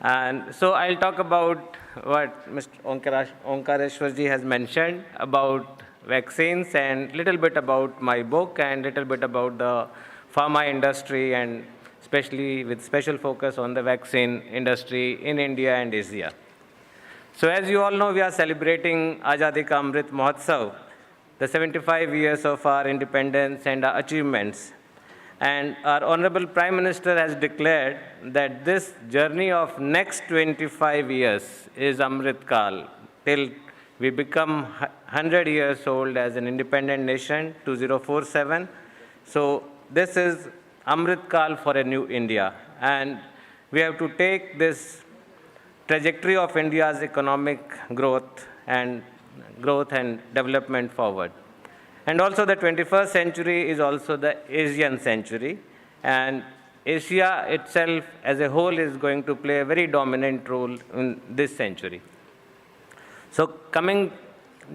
And so I'll talk about what Mr. Omkareshwar ji has mentioned about vaccines and little bit about my book and little bit about the pharma industry, and especially with special focus on the vaccine industry in India and Asia. So as you all know, we are celebrating Azadi Ka Amrit Mahotsav, the 75 years of our independence and our achievements. And our Honorable Prime Minister has declared that this journey of next 25 years is Amrit Kal, till we become 100 years old as an independent nation, 2047. So this is Amrit Kal for a new India. And we have to take this trajectory of India's economic growth and development forward. And also the 21st century is also the Asian century. And Asia itself as a whole is going to play a very dominant role in this century. So coming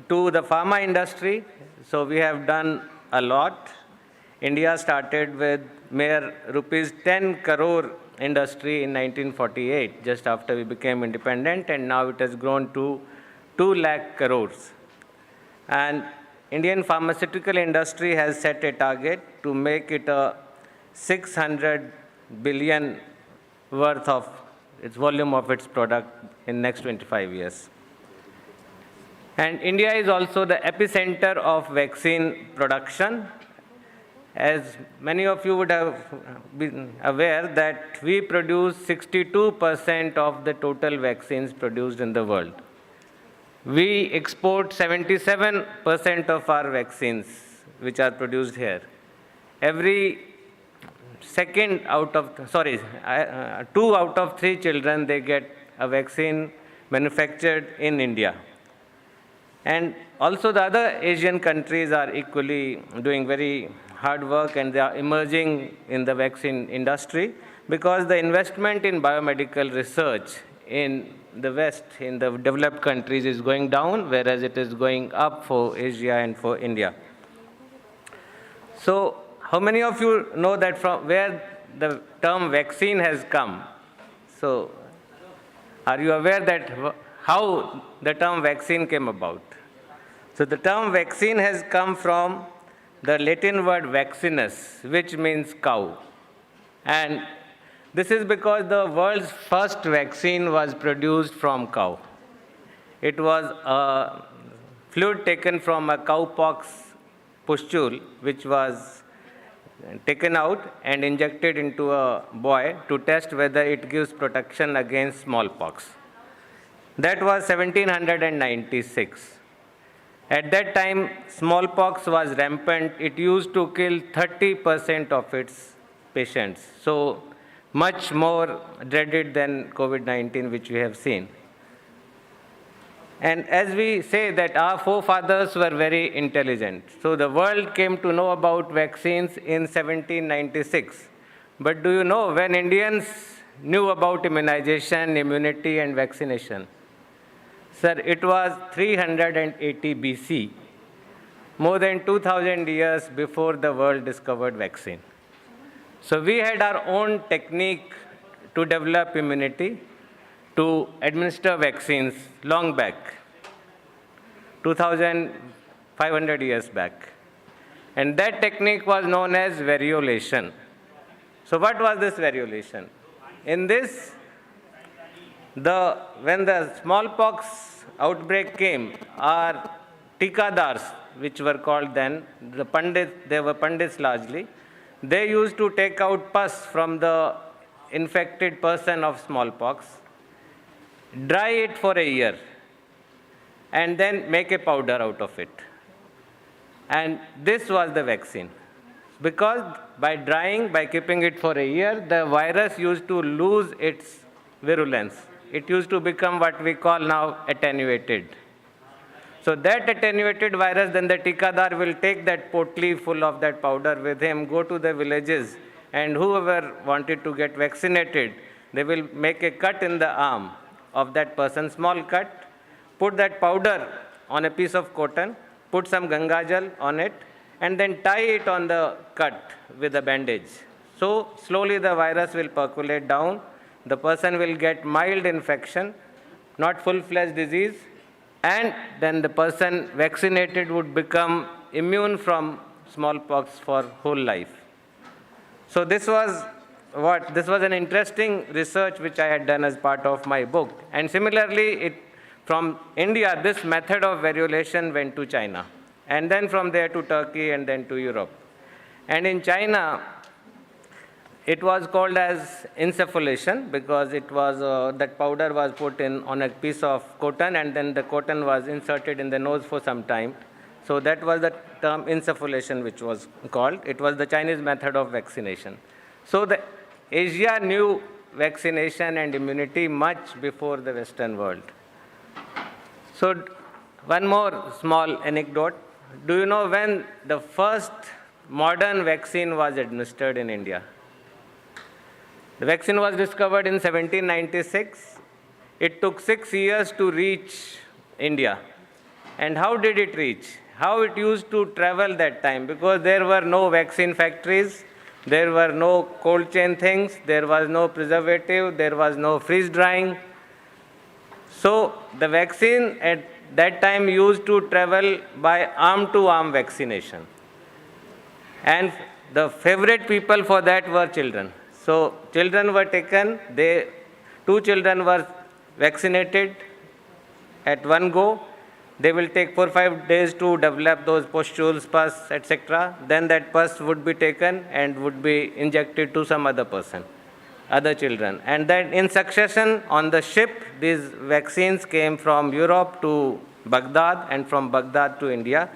to the pharma industry, so we have done a lot. India started with mere rupees 10 crore industry in 1948, just after we became independent, and now it has grown to 2 lakh crores. And Indian pharmaceutical industry has set a target to make it a 600 billion worth of its volume of its product in next 25 years. And India is also the epicenter of vaccine production. As many of you would have been aware that we produce 62% of the total vaccines produced in the world. We export 77% of our vaccines which are produced here. Every second out of, 2 out of 3 children, they get a vaccine manufactured in India. And also the other Asian countries are equally doing very hard work, and they are emerging in the vaccine industry because the investment in biomedical research in the West, in the developed countries, is going down, whereas it is going up for Asia and for India. So how many of you know that from where the term vaccine has come? So are you aware that how the term vaccine came about? So the term vaccine has come from the Latin word vaccinus, which means cow. And this is because the world's first vaccine was produced from cow. It was a fluid taken from a cowpox pustule, which was taken out and injected into a boy to test whether it gives protection against smallpox. That was 1796. At that time, smallpox was rampant. It used to kill 30% of its patients. So much more dreaded than COVID-19, which we have seen. And as we say that our forefathers were very intelligent. So the world came to know about vaccines in 1796. But do you know when Indians knew about immunization, immunity, and vaccination? Sir, it was 380 BC, more than 2,000 years before the world discovered vaccine. So we had our own technique to develop immunity, to administer vaccines long back, 2,500 years back. And that technique was known as variolation. So what was this variolation? In this, when the smallpox outbreak came, our tikadars, which were called then, they were pandits largely, they used to take out pus from the infected person of smallpox, dry it for a year, and then make a powder out of it. And this was the vaccine. Because by drying, by keeping it for a year, the virus used to lose its virulence. It used to become what we call now attenuated. So that attenuated virus, then the tikadar will take that potli full of that powder with him, go to the villages, and whoever wanted to get vaccinated, they will make a cut in the arm of that person, small cut, put that powder on a piece of cotton, put some gangajal on it, and then tie it on the cut with a bandage. So slowly the virus will percolate down. The person will get mild infection, not full-fledged disease, and then the person vaccinated would become immune from smallpox for whole life. So this was an interesting research which I had done as part of my book. And similarly, from India, this method of variolation went to China, and then from there to Turkey, and then to Europe. And in China, it was called as insufflation because it was that powder was put in on a piece of cotton, and then the cotton was inserted in the nose for some time. So that was the term insufflation which was called. It was the Chinese method of vaccination. So the Asia knew vaccination and immunity much before the Western world. So one more small anecdote. Do you know when the first modern vaccine was administered in India? The vaccine was discovered in 1796. It took 6 years to reach India. And how did it reach? How it used to travel that time? Because there were no vaccine factories, there were no cold chain things, there was no preservative, there was no freeze drying. So the vaccine at that time used to travel by arm-to-arm vaccination. And the favorite people for that were children. So children were taken, 2 children were vaccinated at one go. They will take 4 or 5 days to develop those pustules, pus, etc. Then that pus would be taken and would be injected to some other person, other children. And then in succession on the ship, these vaccines came from Europe to Baghdad and from Baghdad to India.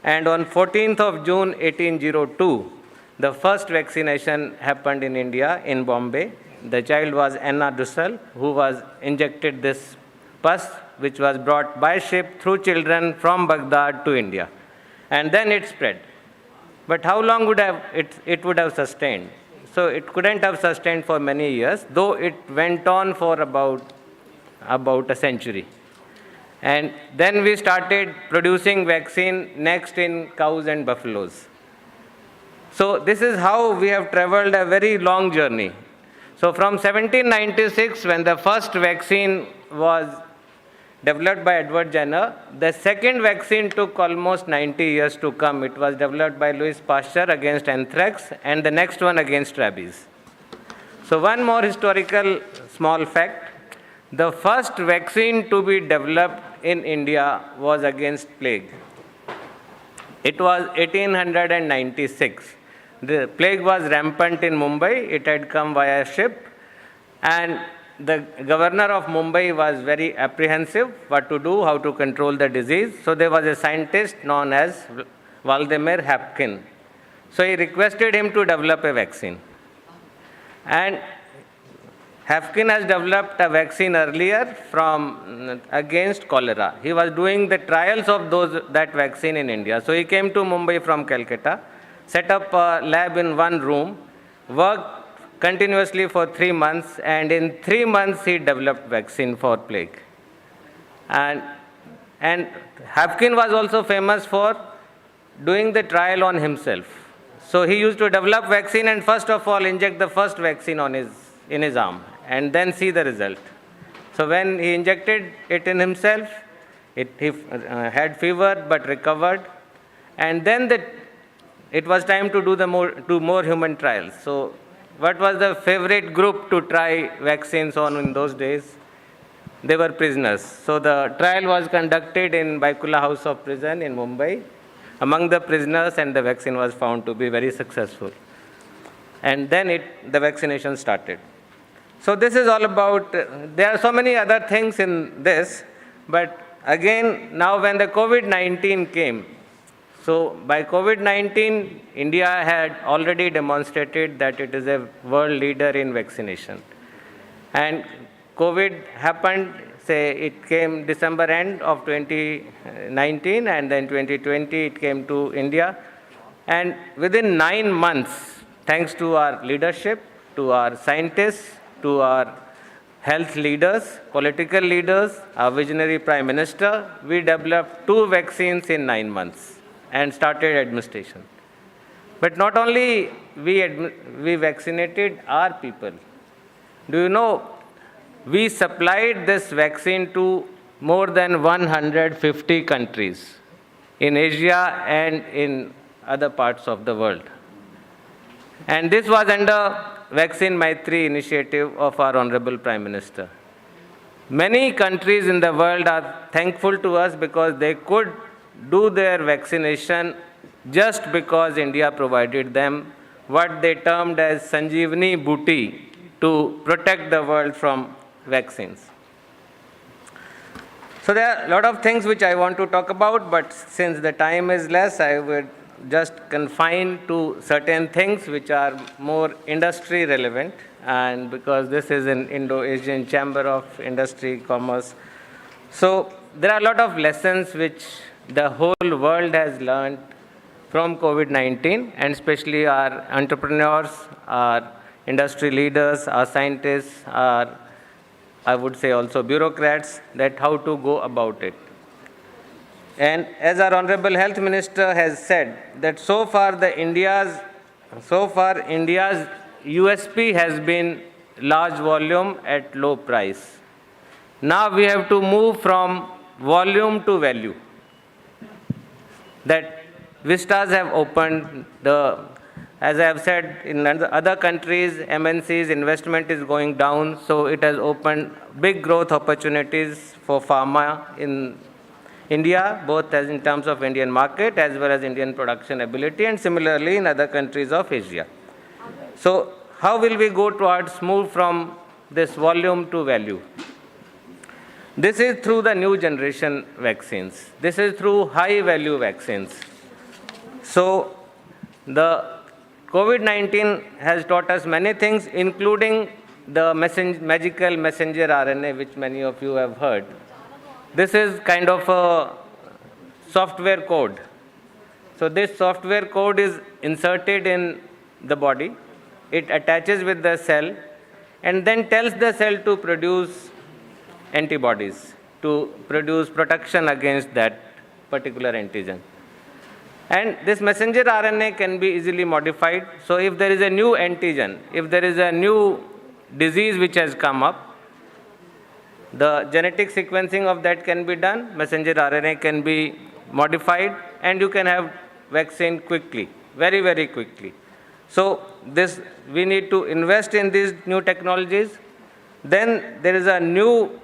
And on 14th of June 1802, the first vaccination happened in India, in Bombay. The child was Anna Dussel, who was injected this pus, which was brought by ship through children from Baghdad to India. And then it spread. But how long would it would have sustained? So it couldn't have sustained for many years, though it went on for about a century. And then we started producing vaccine next in cows and buffaloes. So this is how we have traveled a very long journey. So from 1796, when the first vaccine was developed by Edward Jenner, the second vaccine took almost 90 years to come. It was developed by Louis Pasteur against anthrax, and the next one against rabies. So one more historical small fact. The first vaccine to be developed in India was against plague. It was 1896. The plague was rampant in Mumbai. It had come via ship. And the governor of Mumbai was very apprehensive what to do, how to control the disease. So there was a scientist known as Vladimir Hapkin. So he requested him to develop a vaccine. And Hapkin has developed a vaccine earlier against cholera. He was doing the trials of that vaccine in India. So he came to Mumbai from Calcutta, set up a lab in one room, worked continuously for 3 months, and in 3 months he developed vaccine for plague. And Hapkin was also famous for doing the trial on himself. So he used to develop vaccine and first of all inject the first vaccine in his arm and then see the result. So when he injected it in himself, he had fever but recovered, and then it was time to do more human trials. So what was the favorite group to try vaccines on in those days? They were prisoners. So the trial was conducted in Baikula House of Prison in Mumbai among the prisoners, and the vaccine was found to be very successful. And then the vaccination started. So this is all about, there are so many other things in this, but again, now when the COVID-19 came, so by COVID-19, India had already demonstrated that it is a world leader in vaccination. And COVID happened, say it came December end of 2019, and then 2020 it came to India. And within 9 months, thanks to our leadership, to our scientists, to our health leaders, political leaders, our visionary Prime Minister, we developed 2 vaccines in 9 months and started administration. But not only we vaccinated our people. Do you know, we supplied this vaccine to more than 150 countries in Asia and in other parts of the world. And this was under Vaccine Maitri initiative of our Honorable Prime Minister. Many countries in the world are thankful to us because they could do their vaccination just because India provided them what they termed as Sanjeevani Booty to protect the world from vaccines. So there are a lot of things which I want to talk about, but since the time is less, I would just confine to certain things which are more industry relevant, and because this is an Indo-Asian Chamber of Industry Commerce. So there are a lot of lessons which the whole world has learned from COVID-19, and especially our entrepreneurs, our industry leaders, our scientists, our, I would say also bureaucrats, that how to go about it. And as our Honorable Health Minister has said, that so far India's USP has been large volume at low price. Now we have to move from volume to value. That vistas have opened, as I have said, in other countries, MNCs investment is going down, so it has opened big growth opportunities for pharma in India, both as in terms of Indian market as well as Indian production ability, and similarly in other countries of Asia. So how will we go towards move from this volume to value? This is through the new generation vaccines. This is through high value vaccines. So the COVID-19 has taught us many things, including the magical messenger RNA, which many of you have heard. This is kind of a software code. So this software code is inserted in the body. It attaches with the cell and then tells the cell to produce antibodies, to produce protection against that particular antigen. And this messenger RNA can be easily modified. So if there is a new antigen, if there is a new disease which has come up, the genetic sequencing of that can be done, messenger RNA can be modified, and you can have vaccine quickly, very, very quickly. So we need to invest in these new technologies. Then there is a new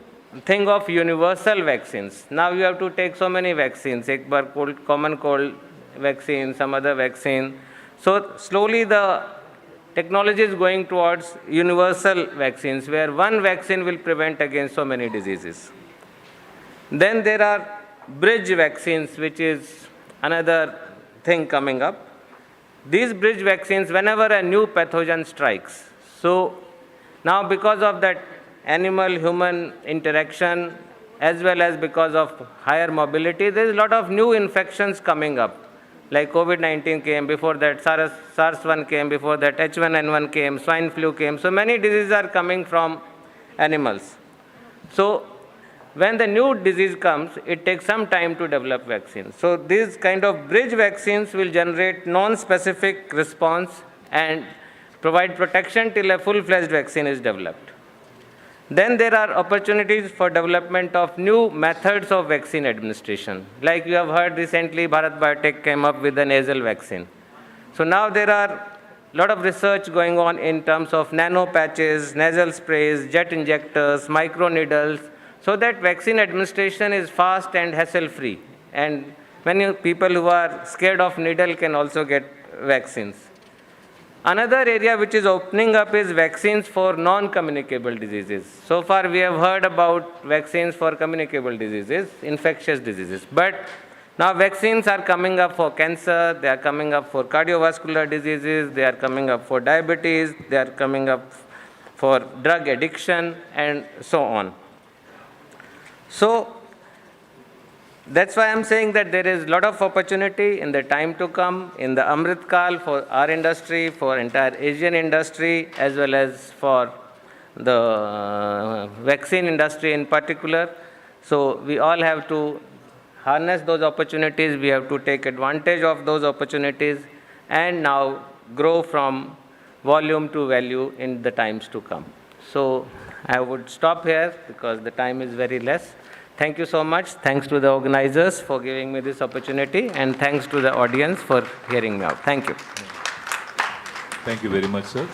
thing of universal vaccines. Now you have to take so many vaccines, common cold vaccine, some other vaccine. So slowly the technology is going towards universal vaccines, where one vaccine will prevent against so many diseases. Then there are bridge vaccines, which is another thing coming up. These bridge vaccines, whenever a new pathogen strikes, so now because of that animal-human interaction, as well as because of higher mobility, there is a lot of new infections coming up. Like COVID-19 came, before that SARS-1 came, before that H1N1 came, swine flu came. So many diseases are coming from animals. So when the new disease comes, it takes some time to develop vaccines. So these kind of bridge vaccines will generate non-specific response and provide protection till a full-fledged vaccine is developed. Then there are opportunities for development of new methods of vaccine administration. Like you have heard recently, Bharat Biotech came up with a nasal vaccine. So now there are a lot of research going on in terms of nano patches, nasal sprays, jet injectors, micro needles, so that vaccine administration is fast and hassle-free. And many people who are scared of needle can also get vaccines. Another area which is opening up is vaccines for non-communicable diseases. So far we have heard about vaccines for communicable diseases, infectious diseases. But now vaccines are coming up for cancer, they are coming up for cardiovascular diseases, they are coming up for diabetes, they are coming up for drug addiction, and so on. So that's why I'm saying that there is a lot of opportunity in the time to come, in the Amrit Kal, for our industry, for entire Asian industry, as well as for the vaccine industry in particular. So we all have to harness those opportunities, we have to take advantage of those opportunities, and now grow from volume to value in the times to come. So I would stop here because the time is very less. Thank you so much. Thanks to the organizers for giving me this opportunity, and thanks to the audience for hearing me out. Thank you. Thank you very much, sir.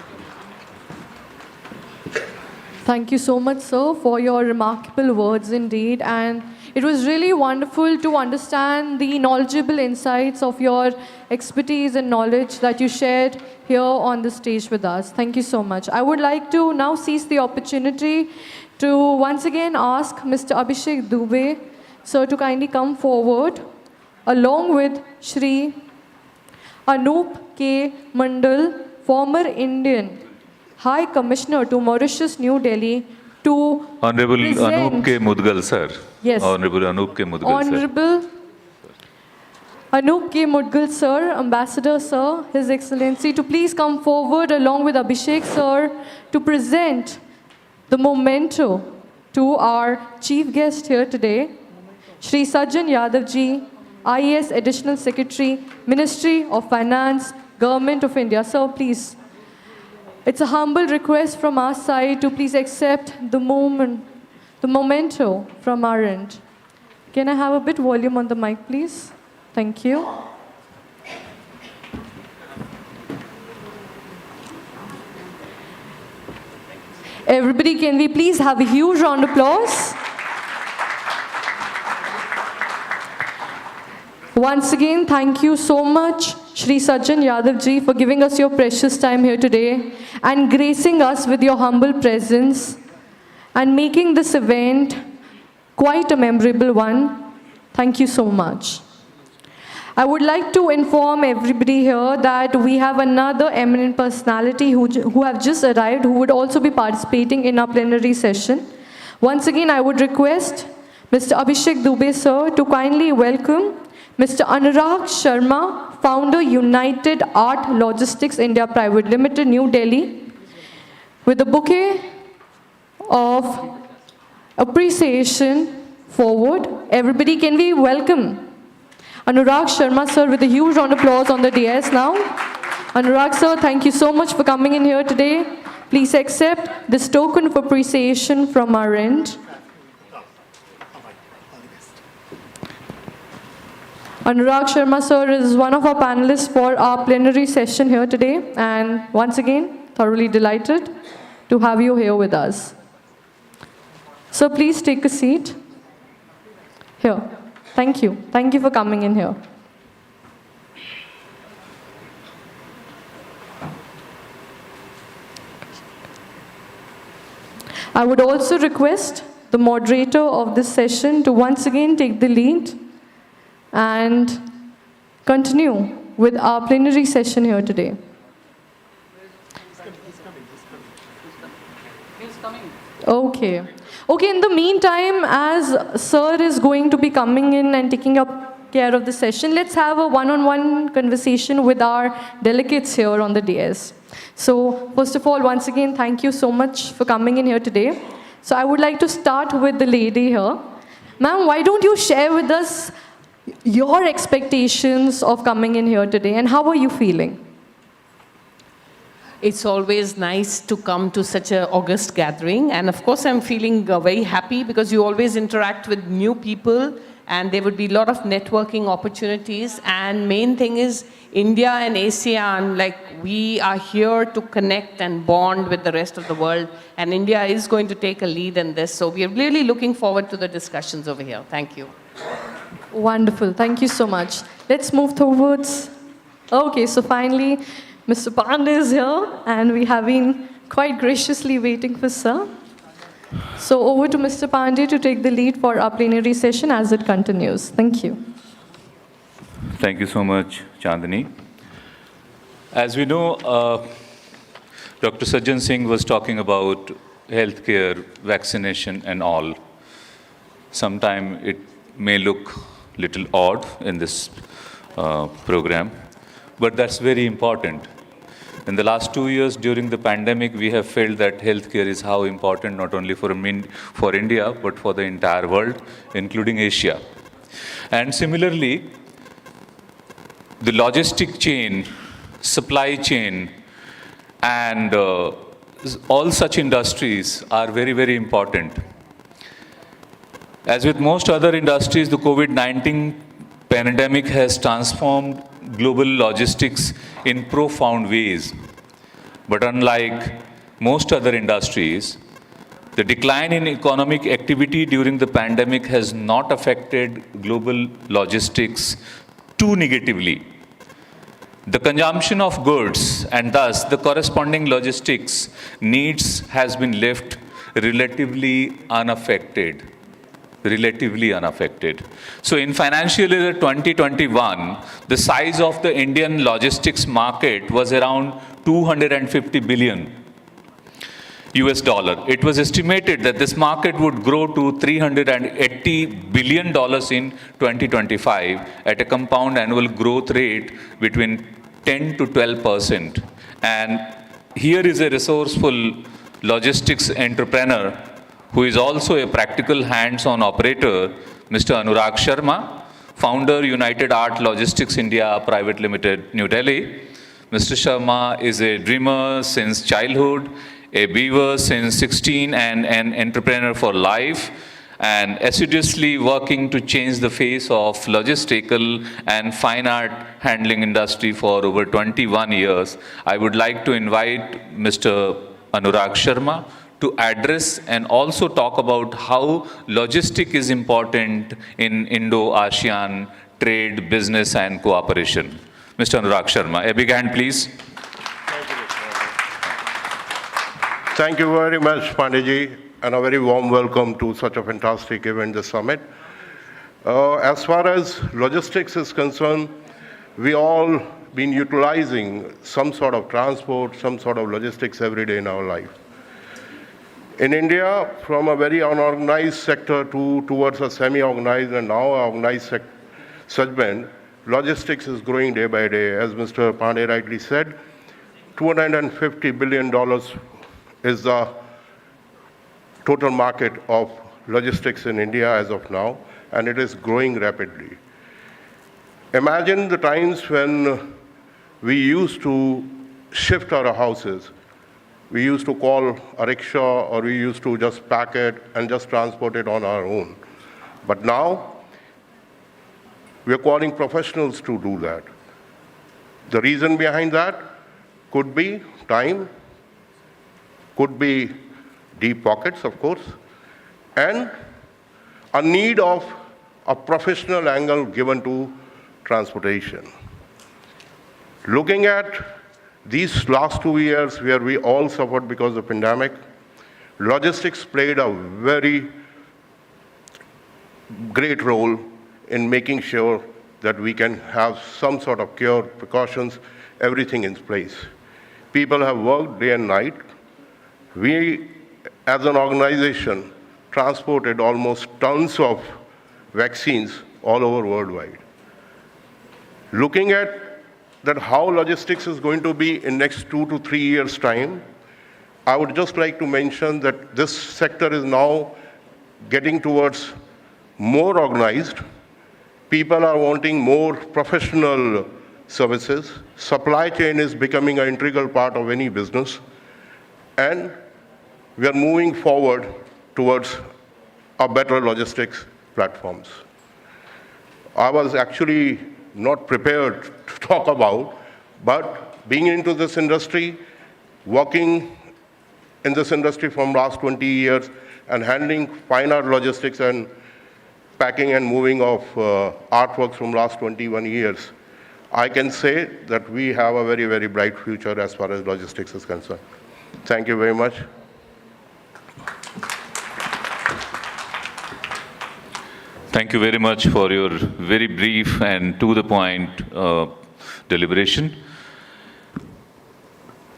Thank you so much, sir, for your remarkable words indeed. And it was really wonderful to understand the knowledgeable insights of your expertise and knowledge that you shared here on the stage with us. Thank you so much. I would like to now seize the opportunity to once again ask Mr. Abhishek Dubey, sir, to kindly come forward, along with Shri Anup K. Mandal, former Indian High Commissioner to Mauritius, New Delhi, to Honorable present. Anup K. Mudgal, sir. Yes. Honorable Anup K. Mudgal, sir. Honorable Anup K. Mudgal, sir, Ambassador, sir, His Excellency, to please come forward along with Abhishek, sir, to present the memento to our chief guest here today, Shri Sajjan Yadav ji, IAS Additional Secretary, Ministry of Finance, Government of India. Sir, please. It's a humble request from our side to please accept the memento from our end. Can I have a bit volume on the mic, please? Thank you. Everybody, can we please have a huge round of applause? Once again, thank you so much, Shri Sajjan Yadav ji, for giving us your precious time here today and gracing us with your humble presence and making this event quite a memorable one. Thank you so much. I would like to inform everybody here that we have another eminent personality who have just arrived, who would also be participating in our plenary session. Once again, I would request Mr. Abhishek Dubey, sir, to kindly welcome Mr. Anurag Sharma, founder, United Art Logistics India Private Limited, New Delhi, with a bouquet of appreciation forward. Everybody, can we welcome Anurag Sharma, sir, with a huge round of applause on the dais now. Anurag, sir, thank you so much for coming in here today. Please accept this token of appreciation from our end. Anurag Sharma, sir, is one of our panelists for our plenary session here today. And once again, thoroughly delighted to have you here with us. So please take a seat. Here. Thank you. Thank you for coming in here. I would also request the moderator of this session to once again take the lead and continue with our plenary session here today. He's coming. Okay. Okay, in the meantime, as Sir is going to be coming in and taking up care of the session, let's have a one-on-one conversation with our delegates here on the dais. So, first of all, once again, thank you so much for coming in here today. So, I would like to start with the lady here. Ma'am, why don't you share with us your expectations of coming in here today and how are you feeling? It's always nice to come to such an august gathering. And of course, I'm feeling very happy because you always interact with new people and there would be a lot of networking opportunities. And main thing is India and ASEAN, like we are here to connect and bond with the rest of the world. And India is going to take a lead in this. So we are really looking forward to the discussions over here. Thank you. Wonderful. Thank you so much. Let's move towards... Okay, so finally, Mr. Pandey is here, and we have been quite graciously waiting for Sir. So over to Mr. Pandey to take the lead for our plenary session as it continues. Thank you. Thank you so much, Chandani. As we know, Dr. Sajjan Singh was talking about healthcare, vaccination and all. Sometimes it may look little odd in this program, but that's very important. In the last 2 years during the pandemic, we have felt that healthcare is how important not only for India, but for the entire world, including Asia. And similarly, the logistic chain, supply chain, and all such industries are very, very important. As with most other industries, the COVID-19 pandemic has transformed global logistics in profound ways. But unlike most other industries, the decline in economic activity during the pandemic has not affected global logistics too negatively. The consumption of goods and thus the corresponding logistics needs has been left relatively unaffected. So in financial year 2021, the size of the Indian logistics market was around 250 billion US dollar. It was estimated that this market would grow to $380 billion in 2025 at a compound annual growth rate between 10 to 12%. And here is a resourceful logistics entrepreneur who is also a practical hands-on operator, Mr. Anurag Sharma, founder, United Art Logistics India Private Limited, New Delhi. Mr. Sharma is a dreamer since childhood, a beaver since 16, and an entrepreneur for life, and assiduously working to change the face of logistical and fine art handling industry for over 21 years. I would like to invite Mr. Anurag Sharma to address and also talk about how logistics is important in Indo-ASEAN trade, business and cooperation. Mr. Anurag Sharma, a big hand please. Thank you very much, Pandeyji, and a very warm welcome to such a fantastic event, the summit. As far as logistics is concerned, we all been utilizing some sort of transport, some sort of logistics every day in our life. In India, from a very unorganized sector towards a semi-organized and now organized segment, logistics is growing day by day. As Mr. Pandey rightly said, $250 billion is the total market of logistics in India as of now, and it is growing rapidly. Imagine the times when we used to shift our houses. We used to call a rickshaw, or we used to just pack it and just transport it on our own. But now, we are calling professionals to do that. The reason behind that could be time, could be deep pockets, of course, and a need of a professional angle given to transportation. Looking at these last 2 years where we all suffered because of the pandemic, logistics played a very great role in making sure that we can have some sort of cure, precautions, everything in place. People have worked day and night. We, as an organization, transported almost tons of vaccines all over worldwide. Looking at that how logistics is going to be in next 2 to 3 years' time, I would just like to mention that this sector is now getting towards more organized. People are wanting more professional services. Supply chain is becoming an integral part of any business. And we are moving forward towards a better logistics platforms. I was actually not prepared to talk about, but being into this industry, working in this industry from last 20 years and handling fine art logistics and packing and moving of artworks from last 21 years, I can say that we have a very, very bright future as far as logistics is concerned. Thank you very much. Thank you very much for your very brief and to the point deliberation.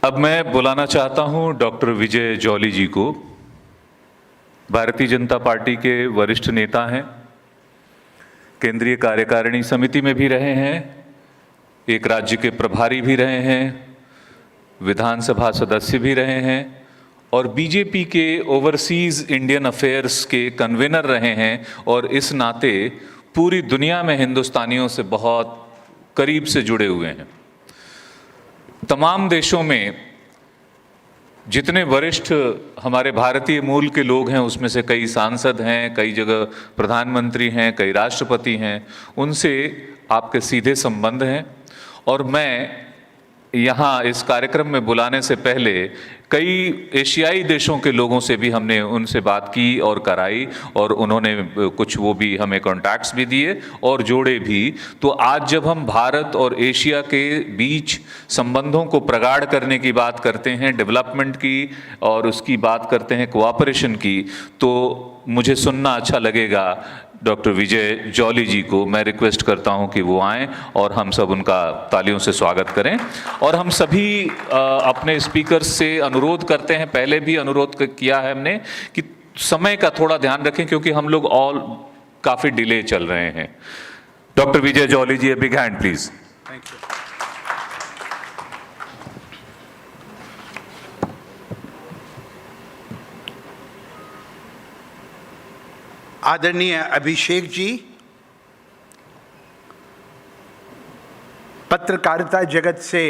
अब मैं बुलाना चाहता हूं doctor Vijay Jolly जी को। Bharatiya Janata party के वरिष्ठ नेता हैं, केंद्रीय कार्यकारिणी समिति में भी रहे हैं, एक राज्य के प्रभारी भी रहे हैं, विधानसभा सदस्य भी रहे हैं और बीजेपी के ओवरसीज इंडियन अफेयर्स के कन्वीनर रहे हैं और इस नाते पूरी दुनिया में हिंदुस्तानियों से बहुत करीब से जुड़े हुए हैं। तमाम देशों में जितने वरिष्ठ हमारे भारतीय मूल के लोग हैं उसमें से कई सांसद हैं, कई जगह प्रधानमंत्री हैं, कई राष्ट्रपति हैं, उनसे आपके सीधे संबंध हैं और मैं यहाँ इस कार्यक्रम में बुलाने से पहले कई एशियाई देशों के लोगों से भी हमने उनसे बात की और कराई और उन्होंने कुछ वो भी हमें कॉन्टैक्ट्स भी दिए और जोड़े भी। तो आज जब हम भारत और एशिया के बीच संबंधों को प्रगाढ़ करने की बात करते हैं, डेवलपमेंट की और उसकी बात करते हैं कोऑपरेशन की, तो मुझे सुनना अच्छा लगेगा डॉक्टर विजय जॉली जी को। मैं रिक्वेस्ट करता हूं कि वो आएं और हम सब उनका तालियों से स्वागत करें और हम सभी अपने स्पीकर्स से अनुरोध करते हैं, पहले भी अनुरोध किया है हमने कि समय का थोड़ा ध्यान रखें क्योंकि हम लोग ऑल काफ़ी डिले चल रहे हैं। Doctor Vijay Jolly ji, a big hand please. Thank you. आदरणीय अभिषेक जी, पत्रकारिता जगत से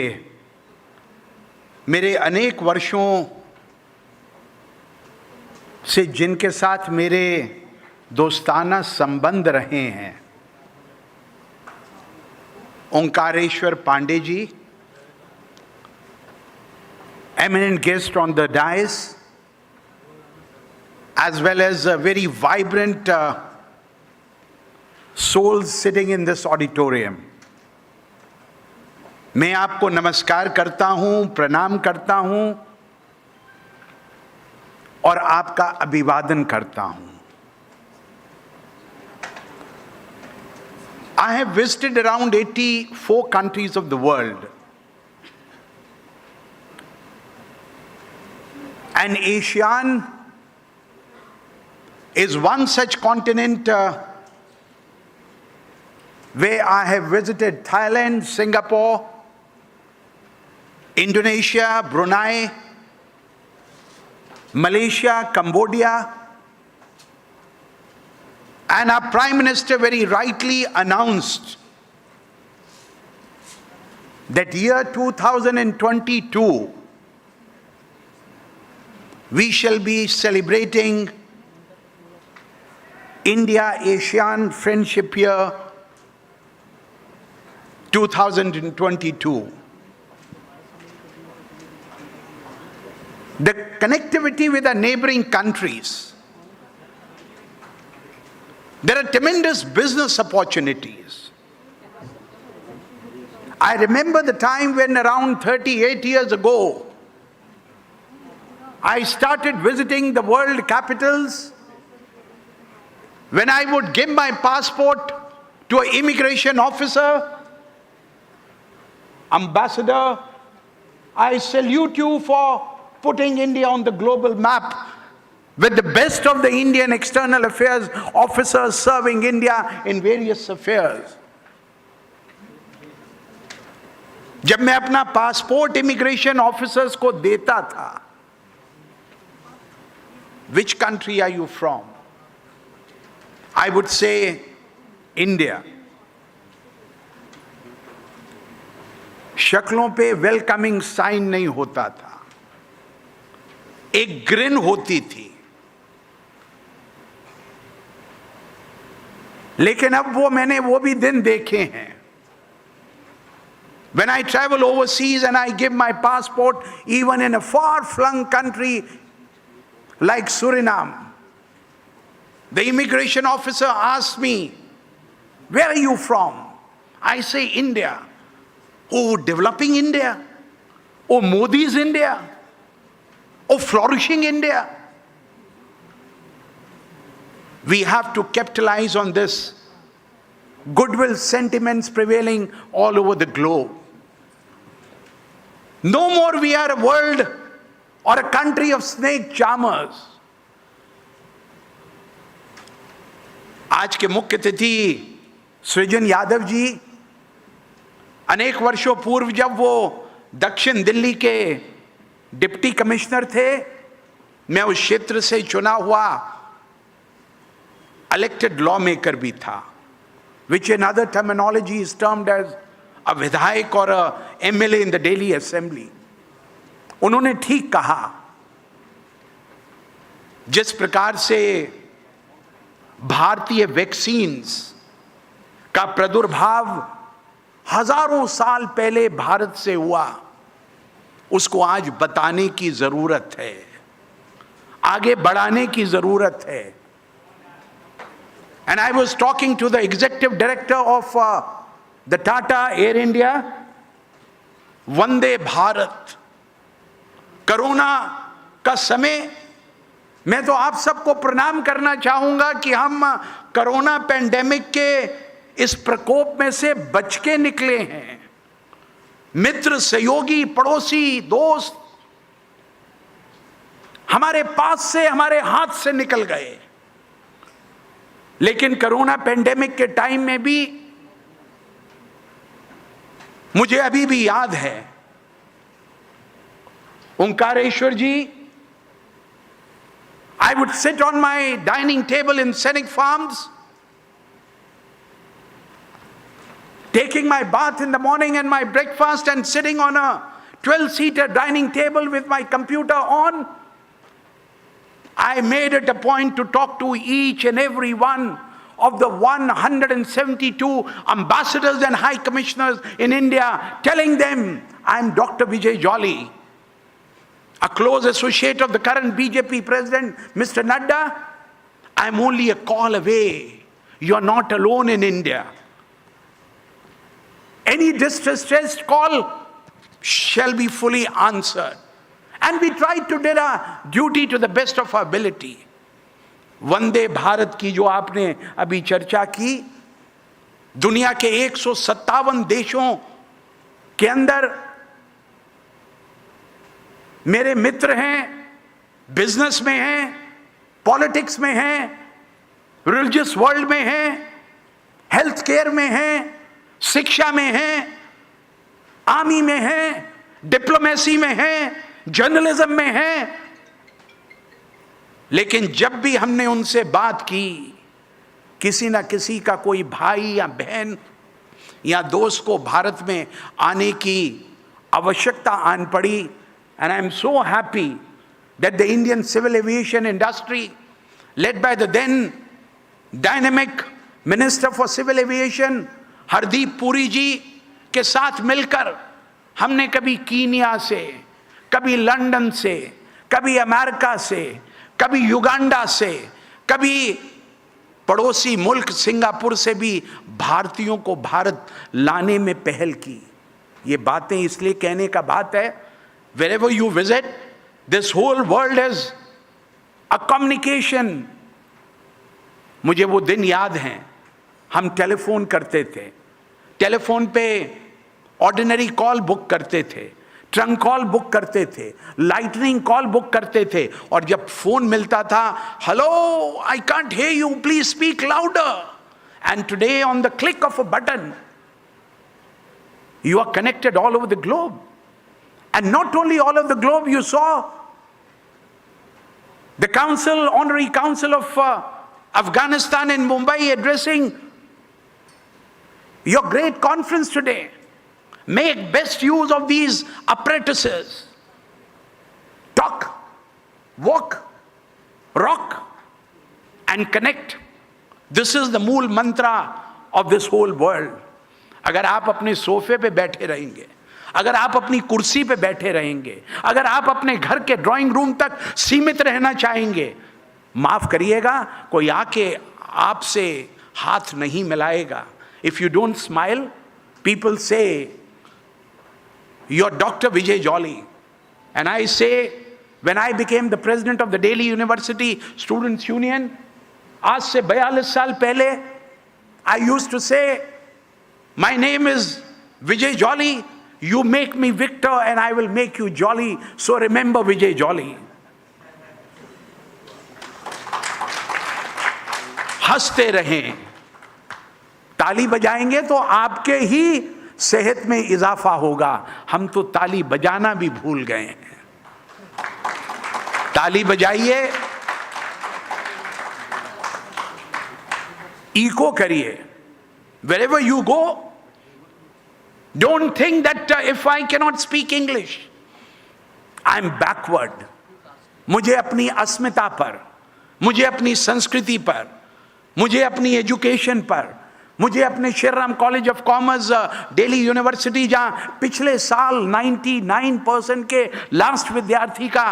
मेरे अनेक वर्षों से जिनके साथ मेरे दोस्ताना संबंध रहे हैं, Omkareshwar Pandey ji, eminent guest on the dais, as well as very vibrant souls sitting in this auditorium. मैं आपको नमस्कार करता हूं, प्रणाम करता हूं और आपका अभिवादन करता हूं। I have visited around 84 countries of the world. And ASEAN is one such continent where I have visited Thailand, Singapore, Indonesia, Brunei, Malaysia, Cambodia, and our Prime Minister very rightly announced that year 2022 we shall be celebrating India-ASEAN Friendship Year 2022. The connectivity with our neighboring countries. There are tremendous business opportunities. I remember the time when around 38 years ago, I started visiting the world capitals. When I would give my passport to an immigration officer, Ambassador, I salute you for putting India on the global map with the best of the Indian external affairs officers serving India in various affairs. जब मैं अपना passport immigration officers को देता था, which country are you from? I would say India. शक्लों पे welcoming sign नहीं होता था, एक ग्रिन होती थी। लेकिन अब मैंने वो भी दिन देखे हैं। When I travel overseas and I give my passport, even in a far-flung country like Suriname, the immigration officer asks me, "Where are you from?" I say, "India." "Oh, developing India? Oh, Modi's India? Oh, flourishing India?" We have to capitalize on this goodwill sentiments prevailing all over the globe. No more we are a world or a country of snake charmers. आज के मुख्य अतिथि सृजन यादव जी, अनेक वर्षों पूर्व जब वो दक्षिण दिल्ली के डिप्टी कमिश्नर थे, मैं उस क्षेत्र से चुना हुआ इलेक्टेड लॉ मेकर भी था, which in other terminology is termed as a विधायक और a MLA in the Delhi Assembly. उन्होंने ठीक कहा, जिस प्रकार से भारतीय वैक्सीन्स का प्रादुर्भाव हजारों साल पहले भारत से हुआ, उसको आज बताने की जरूरत है, आगे बढ़ाने की जरूरत है। And I was talking to the executive director of the Tata Air India, Vande Bharat, corona का समय, मैं तो आप सबको प्रणाम करना चाहूंगा कि हम कोरोना पैंडेमिक के इस प्रकोप में से बच के निकले हैं। मित्र, सहयोगी, पड़ोसी, दोस्त हमारे पास से, हमारे हाथ से निकल गए। लेकिन कोरोना पैंडेमिक के टाइम में भी मुझे अभी भी याद है, ओंकारेश्वर जी, I would sit on my dining table in Scenic Farms, taking my bath in the morning and my breakfast and sitting on a 12-seater dining table with my computer on. I made it a point to talk to each and every one of the 172 ambassadors and high commissioners in India, telling them, I'm Dr. Vijay Jolly, a close associate of the current BJP president, Mr. Nadda. I'm only a call away. You're not alone in India. Any distressed call shall be fully answered. And we tried to do our duty to the best of our ability. Vande Bharat की जो आपने अभी चर्चा की, दुनिया के 157 देशों के अंदर मेरे मित्र हैं, बिजनेस में हैं, पॉलिटिक्स में हैं, रिलीजियस वर्ल्ड में हैं, हेल्थ केयर में हैं, शिक्षा में हैं, आर्मी में हैं, डिप्लोमेसी में हैं, जर्नलिज्म में हैं। लेकिन जब भी हमने उनसे बात की, किसी ना किसी का कोई भाई या बहन या दोस्त को भारत में आने की आवश्यकता आन पड़ी, and I am so happy that the Indian civil aviation industry, led by the then dynamic Minister for Civil Aviation, Hardeep Puri जी के साथ मिलकर हमने कभी कीनिया से, कभी लंदन से, कभी अमेरिका से, कभी युगांडा से, कभी पड़ोसी मुल्क सिंगापुर से भी भारतीयों को भारत लाने में पहल की। ये बातें इसलिए कहने का बात है, wherever you visit, This whole world is a communication. मुझे वो दिन याद हैं, हम टेलीफोन करते थे, टेलीफोन पे ऑर्डिनरी कॉल बुक करते थे, ट्रंक कॉल बुक करते थे, लाइटनिंग कॉल बुक करते थे, और जब फोन मिलता था, hello, I can't hear you, please speak louder. And today, on the click of a button, you are connected all over the globe. And not only all over the globe, you saw the Council, Honorary Council of Afghanistan in Mumbai addressing your great conference today. Make best use of these apparatuses. Talk, walk, rock, and connect. This is the मूल mantra of this whole world. अगर आप अपने सोफे पे बैठे रहेंगे, अगर आप अपनी कुर्सी पे बैठे रहेंगे, अगर आप अपने घर के ड्राइंग रूम तक सीमित रहना चाहेंगे, माफ करिएगा, कोई आके आपसे हाथ नहीं मिलाएगा. If you don't smile, people say, you're Dr. Vijay Jolly. And I say, when I became the president of the Delhi University Students Union, आज से 42 साल पहले, I used to say, my name is Vijay Jolly, you make me Victor and I will make you Jolly, so remember Vijay Jolly. हंसते रहें, ताली बजाएंगे तो आपके ही सेहत में इजाफा होगा. हम तो ताली बजाना भी भूल गए हैं. ताली बजाइए, echo kariye. Wherever you go, don't think that if I cannot speak English, I'm backward. मुझे अपनी अस्मिता पर, मुझे अपनी संस्कृति पर, मुझे अपनी एजुकेशन पर, मुझे अपने Shriram college of commerce Delhi university, जहां पिछले साल 99% के लास्ट विद्यार्थी का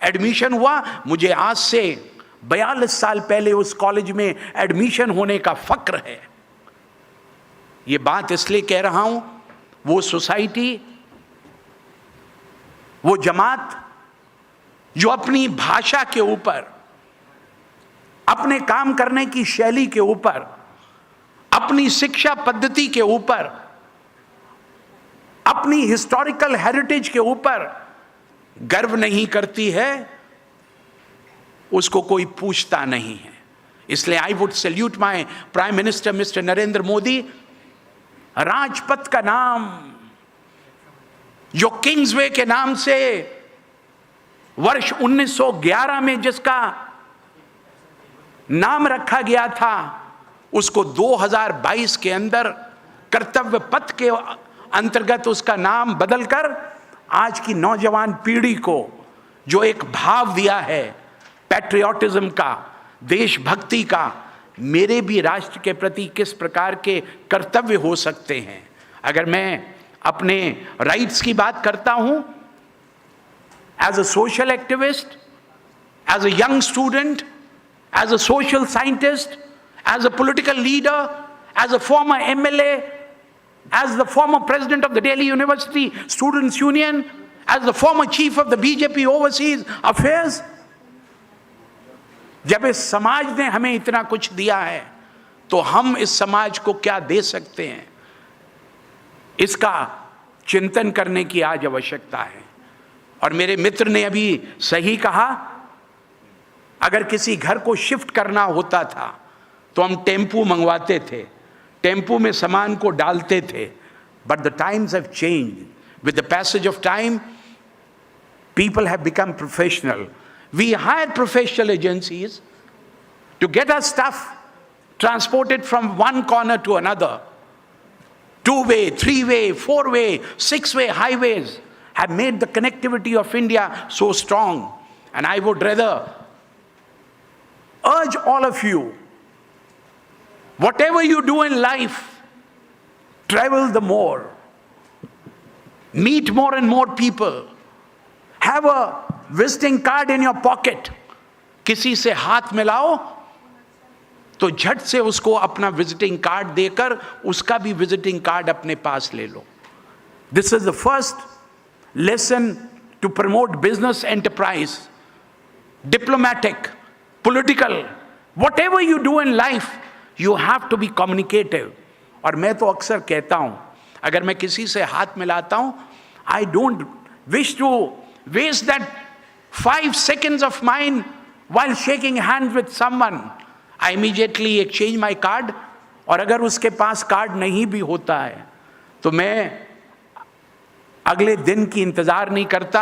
एडमिशन हुआ, मुझे आज से 42 साल पहले उस कॉलेज में एडमिशन होने का फक्र है. ये बात इसलिए कह रहा हूं, वो सोसाइटी, वो जमात जो अपनी भाषा के ऊपर, अपने काम करने की शैली के ऊपर, अपनी शिक्षा पद्धति के ऊपर, अपनी हिस्टोरिकल हेरिटेज के ऊपर गर्व नहीं करती है, उसको कोई पूछता नहीं है. इसलिए I would salute my prime minister mister Narendra Modi. Rajpath का नाम जो किंग्सवे के नाम से वर्ष 1911 में जिसका नाम रखा गया था, उसको 2022 के अंदर कर्तव्य पथ के अंतर्गत उसका नाम बदलकर आज की नौजवान पीढ़ी को जो एक भाव दिया है पैट्रियोटिज्म का, देशभक्ति का, मेरे भी राष्ट्र के प्रति किस प्रकार के कर्तव्य हो सकते हैं. अगर मैं अपने राइट्स की बात करता हूं, as a social activist, as a young student, as a social scientist, as a political leader, as a former MLA, as the former president of the Delhi University Students Union, as the former chief of the BJP Overseas Affairs, जब इस समाज ने हमें इतना कुछ दिया है, तो हम इस समाज को क्या दे सकते हैं, इसका चिंतन करने की आज आवश्यकता है. और मेरे मित्र ने अभी सही कहा, अगर किसी घर को शिफ्ट करना होता था तो हम टेम्पू मंगवाते थे, टेम्पू में सामान को डालते थे. But the times have changed. With the passage of time, people have become professional. We hire professional agencies to get our stuff transported from one corner to another. 2-way, 3-way, 4-way, 6-way highways have made the connectivity of India so strong. And I would rather urge all of you, whatever you do in life, travel the more, meet more and more people, have a visiting card in your pocket. किसी से हाथ मिलाओ तो झट से उसको अपना visiting card देकर उसका भी विजिटिंग कार्ड अपने पास ले लो. This is the first lesson to promote business enterprise, diplomatic, political, whatever you do in life, you have to be communicative. और मैं तो अक्सर कहता हूं, अगर मैं किसी से हाथ मिलाता हूं, I don't wish to waste that 5 seconds of mine while shaking hands with someone. I immediately exchange my card, और अगर उसके पास कार्ड नहीं भी होता है तो मैं अगले दिन की इंतजार नहीं करता,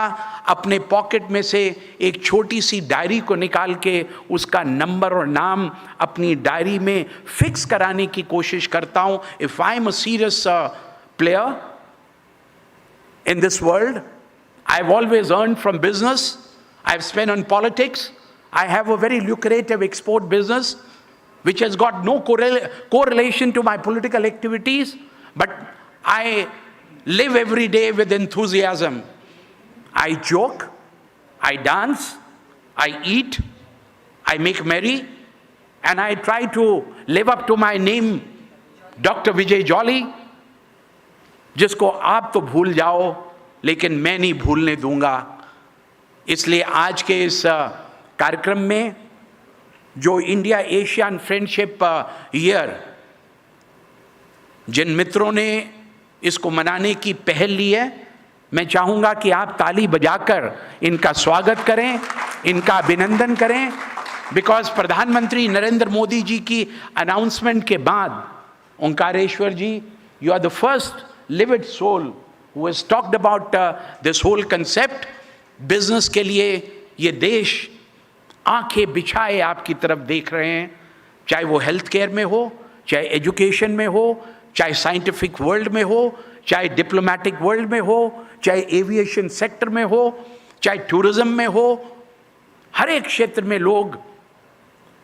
अपने पॉकेट में से एक छोटी सी डायरी को निकाल के उसका नंबर और नाम अपनी डायरी में फिक्स कराने की कोशिश करता हूं. If I am a serious player in this world, I've always earned from business, I've spent on politics, I have a very lucrative export business which has got no correlation to my political activities, but I live every day with enthusiasm. I joke, I dance, I eat, I make merry, and I try to live up to my name, Dr. Vijay Jolly, जिसको आप तो भूल जाओ लेकिन मैं नहीं भूलने दूंगा. इसलिए आज के इस कार्यक्रम में जो इंडिया एशियन फ्रेंडशिप ईयर, जिन मित्रों ने इसको मनाने की पहल ली है, मैं चाहूंगा कि आप ताली बजाकर इनका स्वागत करें, इनका अभिनंदन करें. बिकॉज प्रधानमंत्री नरेंद्र मोदी जी की अनाउंसमेंट के बाद, Omkareshwar ji, you are the first livid soul who has talked about this whole concept. Business के लिए ये देश आंखें बिछाए आपकी तरफ देख रहे हैं, चाहे वो हेल्थ केयर में हो, चाहे एजुकेशन में हो, चाहे साइंटिफिक वर्ल्ड में हो, चाहे डिप्लोमेटिक वर्ल्ड में हो, चाहे एविएशन सेक्टर में हो, चाहे टूरिज्म में हो. हर एक क्षेत्र में लोग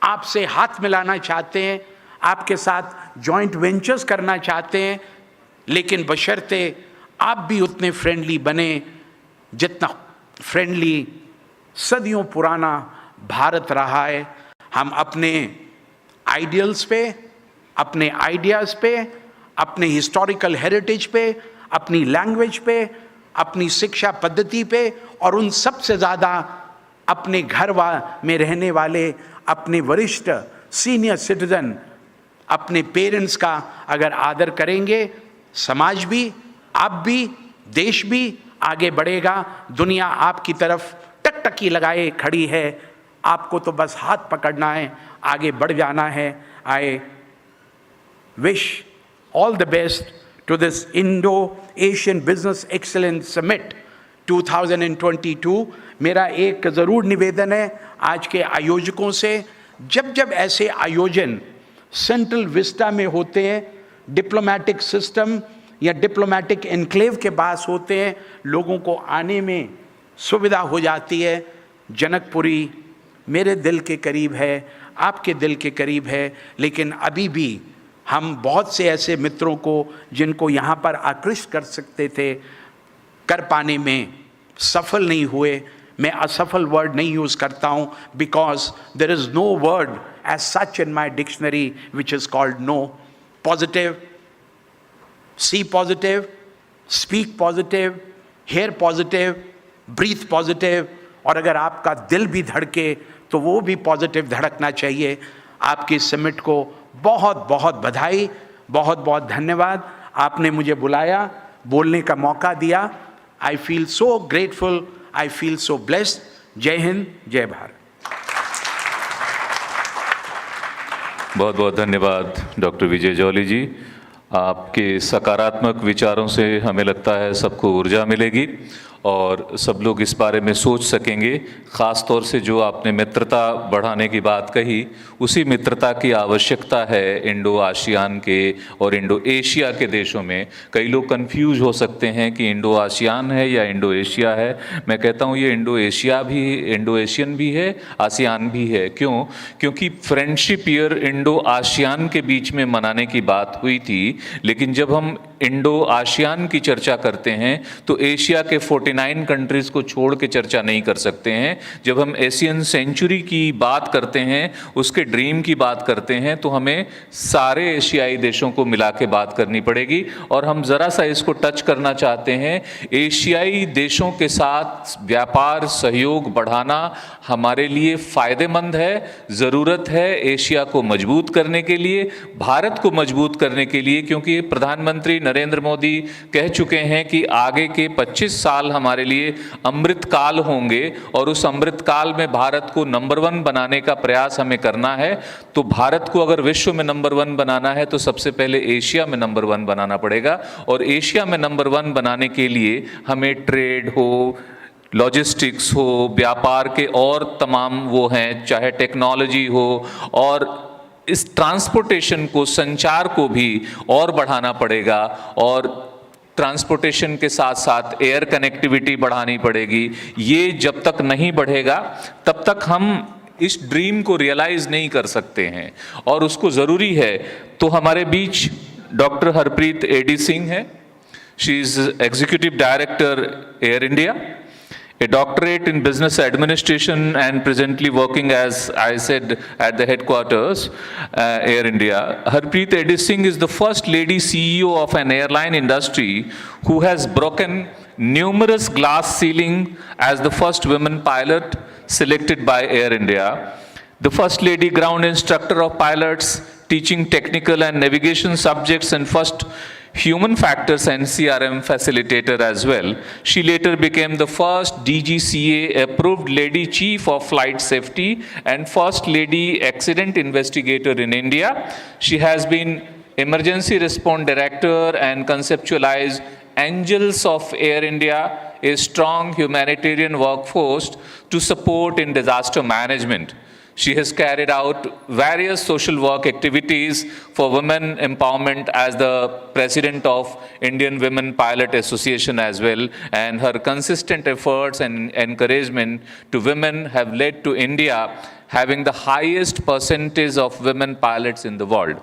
आपसे हाथ मिलाना चाहते हैं, आपके साथ जॉइंट वेंचर्स करना चाहते हैं, लेकिन बशर्ते आप भी उतने फ्रेंडली बने जितना फ्रेंडली सदियों पुराना भारत रहा है. हम अपने आइडियल्स पे, अपने आइडियाज़ पे, अपने हिस्टोरिकल हेरिटेज पे, अपनी लैंग्वेज पे, अपनी शिक्षा पद्धति पे, और उन सब से ज़्यादा अपने घर में रहने वाले अपने वरिष्ठ सीनियर सिटीजन, अपने पेरेंट्स का अगर आदर करेंगे, समाज भी, आप भी, देश भी आगे बढ़ेगा. दुनिया आपकी तरफ टकटकी लगाए खड़ी है, आपको तो बस हाथ पकड़ना है, आगे बढ़ जाना है. I wish all the best to this Indo Asian business excellence summit 2022. मेरा एक ज़रूर निवेदन है आज के आयोजकों से, जब जब ऐसे आयोजन सेंट्रल विस्टा में होते हैं, डिप्लोमेटिक सिस्टम या डिप्लोमेटिक एनक्लेव के पास होते हैं, लोगों को आने में सुविधा हो जाती है. जनकपुरी मेरे दिल के करीब है, आपके दिल के करीब है, लेकिन अभी भी हम बहुत से ऐसे मित्रों को जिनको यहाँ पर आकृष्ट कर सकते थे, कर पाने में सफल नहीं हुए. मैं असफल वर्ड नहीं यूज़ करता हूँ, because there is no word as such in my dictionary which is called no. Positive, see positive, speak positive, hear positive, breathe positive, और अगर आपका दिल भी धड़के तो वो भी पॉजिटिव धड़कना चाहिए. आपकी समिट को बहुत बहुत बधाई, बहुत बहुत धन्यवाद. आपने मुझे बुलाया, बोलने का मौका दिया. I feel so grateful, I feel so blessed. जय हिंद, जय भारत. बहुत बहुत धन्यवाद डॉक्टर विजय जॉली जी. आपके सकारात्मक विचारों से हमें लगता है सबको ऊर्जा मिलेगी और सब लोग इस बारे में सोच सकेंगे. ख़ास तौर से जो आपने मित्रता बढ़ाने की बात कही, उसी मित्रता की आवश्यकता है इंडो आशियान के और इंडो एशिया के देशों में. कई लोग कंफ्यूज हो सकते हैं कि इंडो आशियान है या इंडो एशिया है. मैं कहता हूँ ये इंडो एशिया भी, इंडो एशियन भी है, आसियान भी है. क्यों? क्योंकि फ्रेंडशिप ईयर इंडो आशियान के बीच में मनाने की बात हुई थी, लेकिन जब हम इंडो आशियान की चर्चा करते हैं तो एशिया के 49 कंट्रीज़ को छोड़ के चर्चा नहीं कर सकते हैं। जब हम एशियन सेंचुरी की बात करते हैं, उसके ड्रीम की बात करते हैं, तो हमें सारे एशियाई देशों को मिला के बात करनी पड़ेगी। और हम ज़रा सा इसको टच करना चाहते हैं, एशियाई देशों के साथ व्यापार सहयोग बढ़ाना हमारे लिए फ़ायदेमंद है, ज़रूरत है एशिया को मजबूत करने के लिए, भारत को मजबूत करने के लिए, क्योंकि प्रधानमंत्री नरेंद्र मोदी कह चुके हैं कि आगे के 25 साल हमारे लिए अमृत काल होंगे और उस अमृत काल में भारत को नंबर 1 बनाने का प्रयास हमें करना है। तो भारत को अगर विश्व में नंबर 1 बनाना है तो सबसे पहले एशिया में नंबर 1 बनाना पड़ेगा। और एशिया में नंबर 1 बनाने के लिए हमें ट्रेड हो, लॉजिस्टिक्स हो, व्यापार के और तमाम वो हैं, चाहे टेक्नोलॉजी हो, और इस ट्रांसपोर्टेशन को, संचार को भी और बढ़ाना पड़ेगा। और ट्रांसपोर्टेशन के साथ साथ एयर कनेक्टिविटी बढ़ानी पड़ेगी। ये जब तक नहीं बढ़ेगा तब तक हम इस ड्रीम को रियलाइज नहीं कर सकते हैं, और उसको ज़रूरी है। तो हमारे बीच डॉक्टर हरप्रीत एडी सिंह है। She is executive director air India, a doctorate in business administration, and presently working, as I said, at the headquarters, Air India. Harpreet Eddy Singh is the first lady CEO of an airline industry who has broken numerous glass ceiling as the first women pilot selected by Air India, the first lady ground instructor of pilots teaching technical and navigation subjects, and first human factors and CRM facilitator as well. She later became the first DGCA approved lady chief of flight safety and first lady accident investigator in India. She has been emergency response director and conceptualized Angels of Air India, a strong humanitarian workforce to support in disaster management. She has carried out various social work activities for women empowerment as the president of Indian Women Pilot Association as well, and her consistent efforts and encouragement to women have led to India having the highest percentage of women pilots in the world.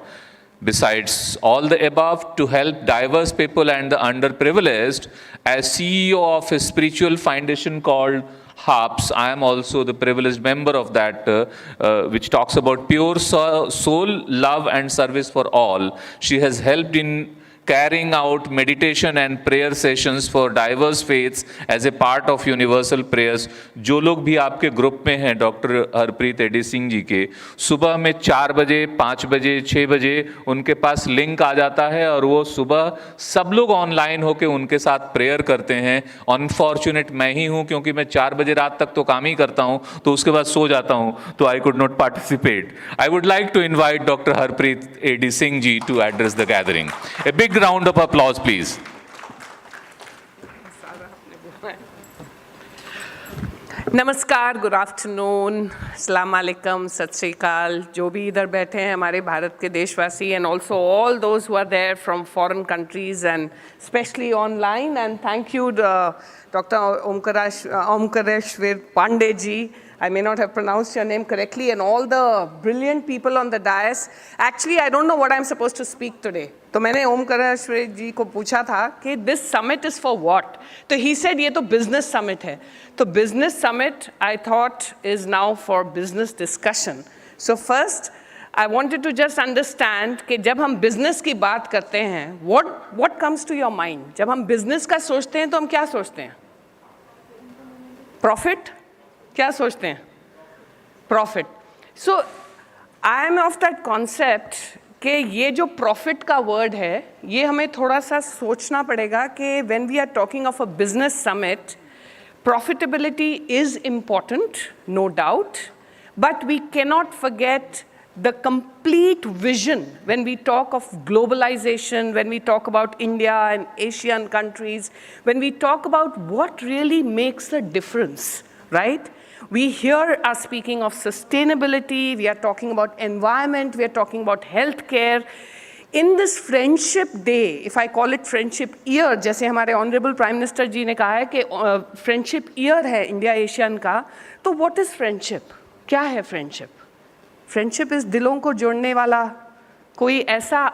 Besides all the above, to help diverse people and the underprivileged, as CEO of a spiritual foundation called HAPS, I am also the privileged member of that, which talks about pure soul, love and service for all. She has helped in carrying out meditation and prayer sessions for diverse faiths as a part of universal prayers. जो लोग भी आपके group में हैं doctor Harpreet AD Singh जी के, सुबह में 4 बजे, 5 बजे, 6 बजे उनके पास लिंक आ जाता है और वो सुबह सब लोग ऑनलाइन होकर उनके साथ प्रेयर करते हैं। अनफॉर्चुनेट मैं ही हूँ, क्योंकि मैं 4 बजे रात तक तो काम ही करता हूँ, तो उसके बाद सो जाता हूँ, तो I could not participate. I would like to invite doctor Harpreet AD Singh ji to address the gathering. A big round of applause please. नमस्कार, गुड आफ्टरनून, अस्सलाम वालेकुम, सत श्री अकाल, जो भी इधर बैठे हैं हमारे भारत के देशवासी, and also all those who are there from foreign countries and specially online, and thank you doctor Omkareshwar Pande ji. I may not have pronounced your name correctly, and all the brilliant people on the dais. Actually, I don't know what I'm supposed to speak today. तो मैंने ओमकारेश्वर जी को पूछा था कि this summit is for what? तो he said ये तो business summit है. तो business summit I thought is now for business discussion. So first, I wanted to just understand कि जब हम business की बात करते हैं, what comes to your mind? जब हम business का सोचते हैं तो हम क्या सोचते हैं? Profit? क्या सोचते हैं? Profit. So I am of that concept कि ये जो प्रॉफिट का वर्ड है, ये हमें थोड़ा सा सोचना पड़ेगा कि when we are talking of a business summit, profitability is important, no doubt, but we cannot forget the complete vision when we talk of globalization, when we talk about India and Asian countries, when we talk about what really makes a difference, right? We here are speaking of sustainability, we are talking about environment, we are talking about healthcare. In this friendship day, if I call it friendship year, जैसे हमारे honourable prime minister जी ने कहा है कि friendship year है India Asian का, तो what is friendship? क्या है फ्रेंडशिप? फ्रेंडशिप इज दिलों को जोड़ने वाला कोई ऐसा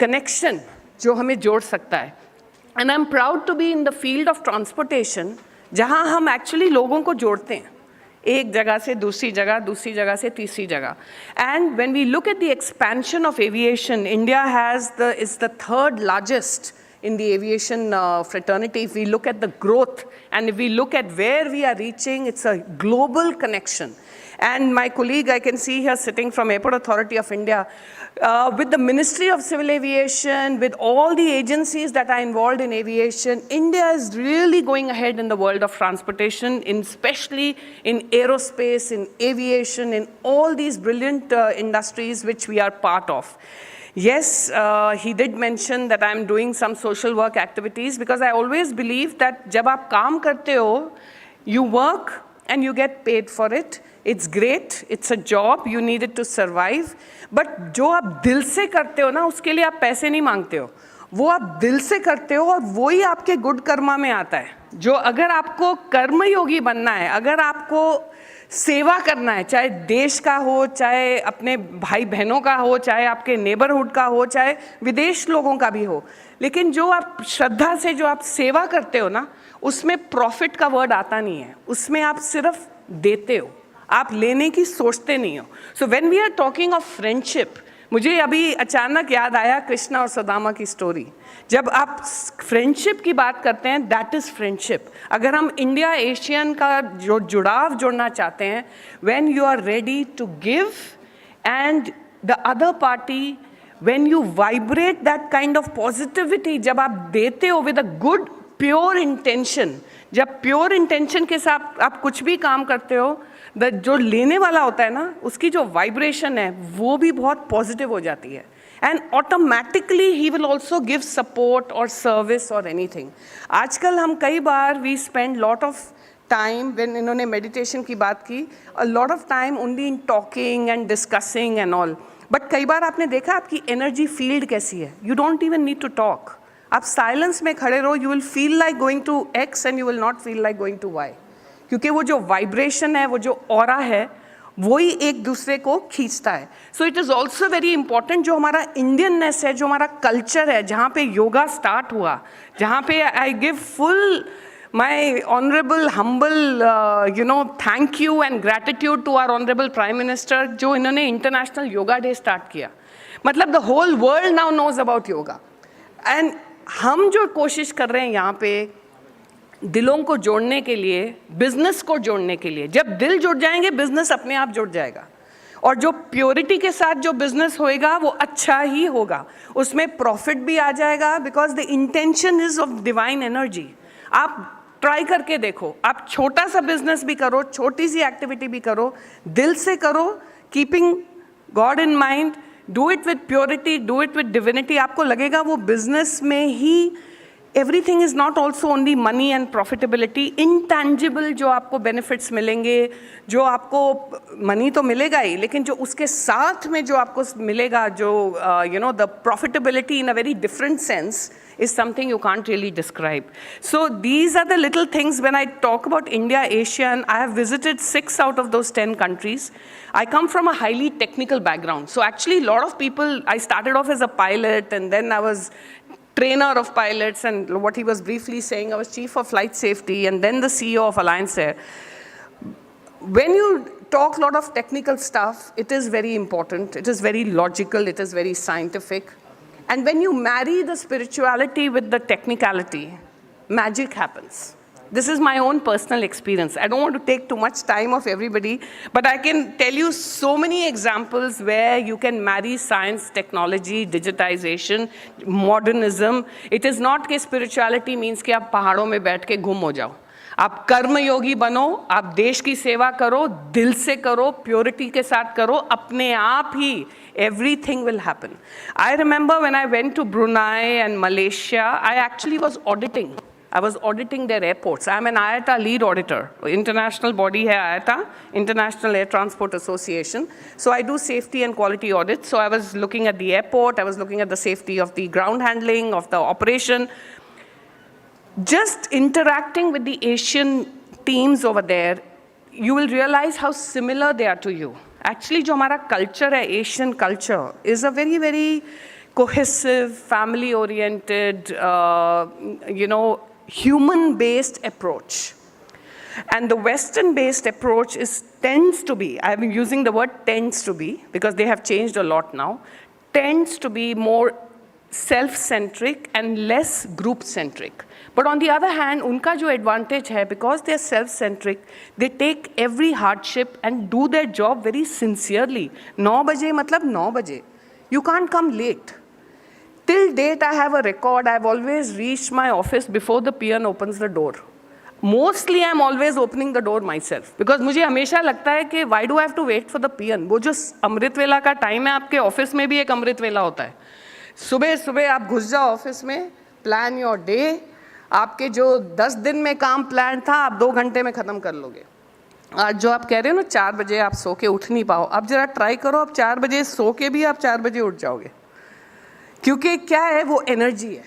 कनेक्शन जो हमें जोड़ सकता है. And I'm proud to be in the field of transportation, जहाँ हम actually लोगों को जोड़ते हैं, एक जगह से दूसरी जगह से तीसरी जगह. And when we look at the expansion of aviation, India is the third largest in the aviation fraternity. If we look at the growth and if we look at where we are reaching, it's a global connection. And my colleague, I can see here sitting from Airport Authority of India, with the Ministry of Civil Aviation, with all the agencies that are involved in aviation, India is really going ahead in the world of transportation, especially in aerospace, in aviation, in all these brilliant industries which we are part of. Yes, he did mention that I'm doing some social work activities, because I always believe that जब आप काम करते हो, you work and you get paid for it. It's great, it's a job, you need it to survive. But जो आप दिल से करते हो ना, उसके लिए आप पैसे नहीं मांगते हो. वो आप दिल से करते हो और वही आपके गुड कर्मा में आता है. जो अगर आपको कर्मयोगी बनना है, अगर आपको सेवा करना है, चाहे देश का हो, चाहे अपने भाई बहनों का हो, चाहे आपके नेबरहुड का हो, चाहे विदेश लोगों का भी हो, लेकिन जो आप श्रद्धा से जो आप सेवा करते हो ना, उसमें प्रॉफिट का वर्ड आता नहीं है. उसमें आप सिर्फ देते हो, आप लेने की सोचते नहीं हो. So when we are talking of friendship, मुझे अभी अचानक याद आया कृष्णा और सुदामा की स्टोरी. जब आप फ्रेंडशिप की बात करते हैं, दैट इज़ फ्रेंडशिप. अगर हम इंडिया एशियन का जो जुड़ाव जोड़ना चाहते हैं, when you are ready to give and the other party, when you vibrate that kind of positivity, जब आप देते हो with a good pure intention, जब प्योर इंटेंशन के साथ आप कुछ भी काम करते हो, जो लेने वाला होता है ना, उसकी जो वाइब्रेशन है वो भी बहुत पॉजिटिव हो जाती है. एंड ऑटोमेटिकली ही विल ऑल्सो गिव सपोर्ट और सर्विस और एनीथिंग. आजकल हम कई बार we spend lot of time, when इन्होंने मेडिटेशन की बात की, a lot of time only in talking and discussing and all. But कई बार आपने देखा आपकी एनर्जी फील्ड कैसी है. You don't even need to talk. आप साइलेंस में खड़े रहो, you will feel like going to X and you will not feel like going to why. क्योंकि वो जो वाइब्रेशन है, वो जो ऑरा है, वही एक दूसरे को खींचता है. So it is also very important, जो हमारा इंडियननेस है, जो हमारा कल्चर है, जहाँ पे योगा स्टार्ट हुआ, जहाँ पे I give full my honourable humble thank you and gratitude to our honourable prime minister, जो इन्होंने इंटरनेशनल योगा डे स्टार्ट किया. मतलब the whole world now knows about yoga. And हम जो कोशिश कर रहे हैं यहाँ पे दिलों को जोड़ने के लिए, बिजनेस को जोड़ने के लिए, जब दिल जुड़ जाएंगे बिजनेस अपने आप जुड़ जाएगा. और जो प्योरिटी के साथ जो बिजनेस होएगा वो अच्छा ही होगा, उसमें प्रॉफिट भी आ जाएगा, because the intention is of divine energy. आप ट्राई करके देखो, आप छोटा सा बिजनेस भी करो, छोटी सी एक्टिविटी भी करो, दिल से करो, keeping God in mind, do it with purity, do it with divinity. आपको लगेगा वो बिजनेस में ही everything is not also only money and profitability. Intangible जो आपको benefits मिलेंगे, जो आपको money तो मिलेगा ही, लेकिन जो उसके साथ में जो आपको मिलेगा, जो the profitability in a very different sense is something you can't really describe. So these are the little things. When I talk about India, Asia, and I have visited 6 out of those 10 countries. I come from a highly technical background. So actually a lot of people, I started off as a pilot and then I was trainer of pilots, and what he was briefly saying, I was chief of flight safety and then the CEO of Alliance Air. When you talk a lot of technical stuff, it is very important, it is very logical, it is very scientific. And when you marry the spirituality with the technicality, magic happens. This is my own personal experience. I don't want to take too much time of everybody, but I can tell you so many examples where you can marry science, technology, digitization, modernism. It is not कि spirituality means कि आप पहाड़ों में बैठ के गुम हो जाओ. आप कर्मयोगी बनो, आप देश की सेवा करो, दिल से करो, प्योरिटी के साथ करो, अपने आप ही everything will happen. I remember when I went to Brunei and Malaysia, I actually was auditing. I was auditing their airports. I'm an IATA lead auditor. International body है IATA, International Air Transport Association. So I do safety and quality audits. So I was looking at the airport, I was looking at the safety of the ground handling, of the operation. Just interacting with the Asian teams over there, you will realize how similar they are to you. Actually, जो हमारा culture है, Asian culture, is a very, very cohesive, family-oriented, human-based approach. And the Western-based approach tends to be, I'm using the word tends to be, because they have changed a lot now, tends to be more self-centric and less group-centric. But on the other hand, unka jo advantage hai, because they're self-centric, they take every hardship and do their job very sincerely. 9 baje matlab 9 baje. You can't come late. Till date, I have a record. I've always reached my office before the peon opens the door. Mostly, I'm always opening the door myself. Because मुझे हमेशा लगता है कि why do I have to wait for the peon? वो जो अमृत वेला का time है, आपके ऑफिस में भी एक अमृत वेला होता है. सुबह सुबह आप घुस जाओ ऑफिस में, प्लान योर डे, आपके जो 10 दिन में काम प्लान था, आप 2 घंटे में ख़त्म कर लोगे. आज जो आप कह रहे हो ना 4 बजे आप सो के उठ नहीं पाओ, आप जरा ट्राई करो, आप 4 बजे सो के भी आप 4 बजे उठ जाओगे. क्योंकि क्या है, वो एनर्जी है.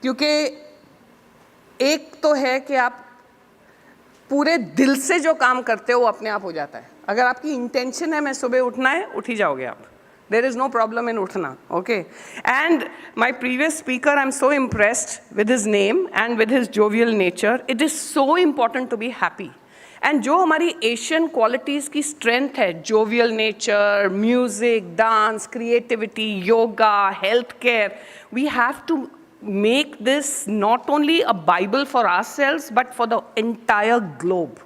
क्योंकि एक तो है कि आप पूरे दिल से जो काम करते हो वो अपने आप हो जाता है. अगर आपकी इंटेंशन है मैं सुबह उठना है, उठ ही जाओगे आप. There is no problem in उठना, okay? And my previous speaker, I'm so impressed with his name and with his jovial nature. It is so important to be happy. And जो हमारी Asian qualities की strength है, jovial nature, music, dance, creativity, yoga, healthcare, we have to make this not only a Bible for ourselves, but for the entire globe.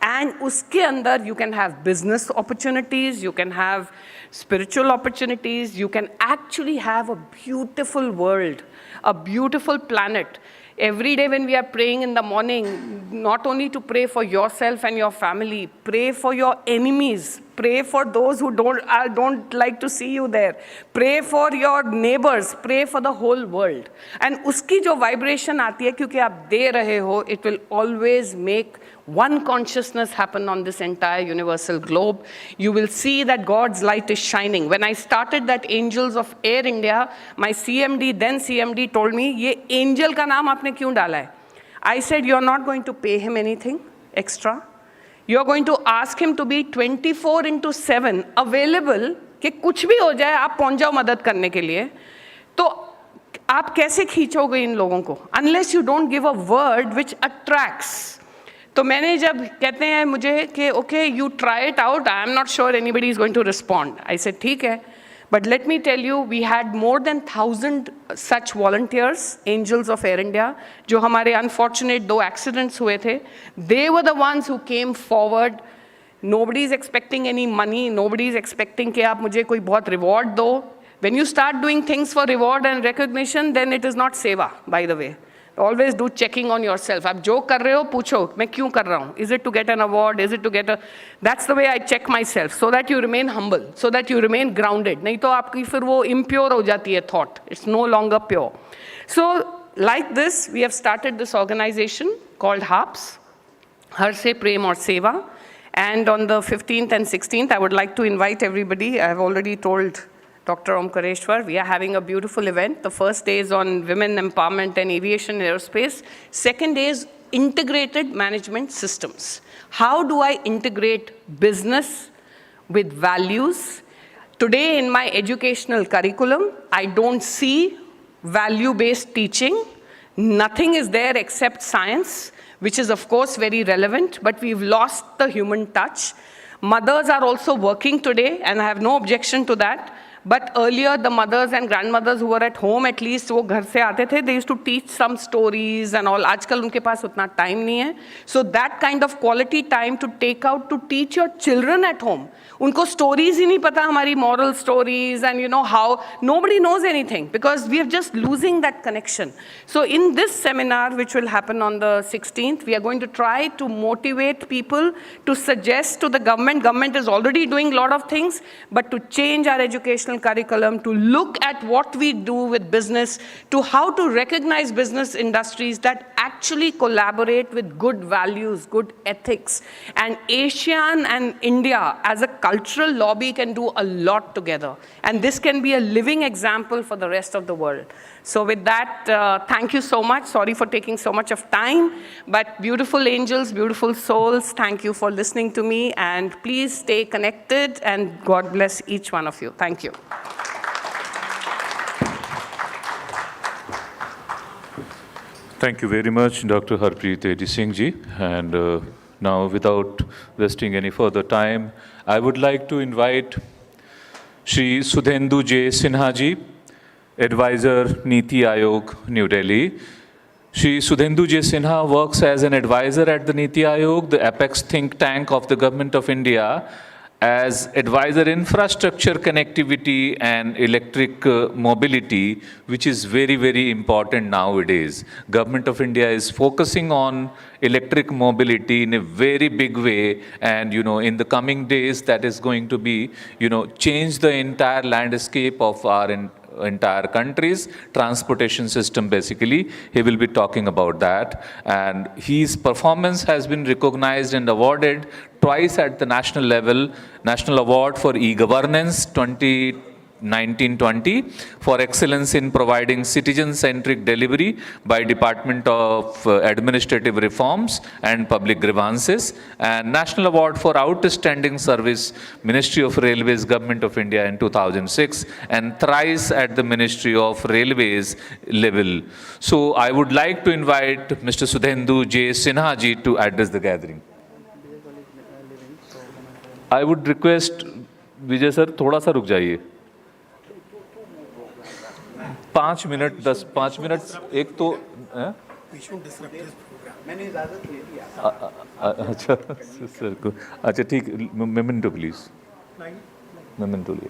And uske andar you can have business opportunities, you can have spiritual opportunities, you can actually have a beautiful world, a beautiful planet. Every day when we are praying in the morning, not only to pray for yourself and your family, pray for your enemies, pray for those who don't like to see you there, pray for your neighbors, pray for the whole world. And uski jo vibration aati hai, kyunki aap de rahe ho, it will always make one consciousness happen on this entire universal globe. You will see that God's light is shining. When I started that Angels of Air India, my CMD, then CMD, told me, ye angel ka naam aapne kyun dala hai? I said, you're not going to pay him anything extra. You're going to ask him to be 24/7 available, कि कुछ भी हो जाए आप पहुंच जाओ मदद करने के लिए. तो आप कैसे खींचोगे इन लोगों को? Unless you don't give a word which attracts. तो मैंने जब कहते हैं मुझे कि okay, you try it out, I am not sure anybody is going to respond. I said ठीक है. But let me tell you, we had more than 1,000 such volunteers, Angels of Air India, जो हमारे unfortunate 2 accidents हुए थे. They were the ones who came forward. Nobody is expecting any money. Nobody is expecting कि आप मुझे कोई बहुत reward दो. When you start doing things for reward and recognition, then it is not seva, by the way. Always do checking on yourself. आप जो कर रहे हो पूछो मैं क्यों कर रहा हूँ? Is it to get an award? Is it to get a? That's the way I check myself, so that you remain humble, so that you remain grounded. नहीं तो आपकी फिर वो impure हो जाती है thought. It's no longer pure. So like this, we have started this organization called HAPS, Har Se Prem Aur Seva. And on the 15th and 16th, I would like to invite everybody. I have already told Dr. Omkareshwar, we are having a beautiful event. The first day is on women empowerment and aviation and aerospace. Second day is integrated management systems. How do I integrate business with values? Today in my educational curriculum, I don't see value-based teaching. Nothing is there except science, which is of course very relevant, but we've lost the human touch. Mothers are also working today, and I have no objection to that. But earlier, the mothers and grandmothers who were at home, at least वो घर से आते थे, they used to teach some stories and all. आजकल उनके पास उतना time नहीं है. So that kind of quality time to take out to teach your children at home. उनको stories ही नहीं पता, हमारी moral stories, and you know how nobody knows anything because we are just losing that connection. So in this seminar, which will happen on the 16th, we are going to try to motivate people to suggest to the government. Government is already doing a lot of things, but to change our educational curriculum, to look at what we do with business, to how to recognize business industries that actually collaborate with good values, good ethics. And ASEAN and India as a cultural lobby can do a lot together. And this can be a living example for the rest of the world. So with that, thank you so much. Sorry for taking so much of time, but beautiful angels, beautiful souls, thank you for listening to me, and please stay connected, and God bless each one of you. Thank you. Thank you very much, Dr. Harpreet Edi Singh ji. And now, without wasting any further time, I would like to invite Shri Sudhendu J. Sinha ji, Advisor, Niti Aayog, New Delhi. Shri Sudhendu J. Sinha works as an advisor at the Niti Aayog, the apex think tank of the Government of India, as advisor infrastructure connectivity and electric mobility, which is very, very important nowadays. Government of India is focusing on electric mobility in a very big way, and in the coming days that is going to be change the entire landscape of our entire country's transportation system. Basically, he will be talking about that, and his performance has been recognized and awarded twice at the national level. National Award for E-Governance 2019-20 for excellence in providing citizen-centric delivery by Department of Administrative Reforms and Public Grievances, and National Award for Outstanding Service, Ministry of Railways, Government of India in 2006, and thrice at the Ministry of Railways level. So I would like to invite Mr. Sudhendu J. Sinha ji to address the gathering. I would request Vijay sir थोड़ा सा रुक जाइए, 5 minute 5 minute एक तो अच्छा sir को अच्छा ठीक मेमेंटो प्लीज मेमेंटो लिए.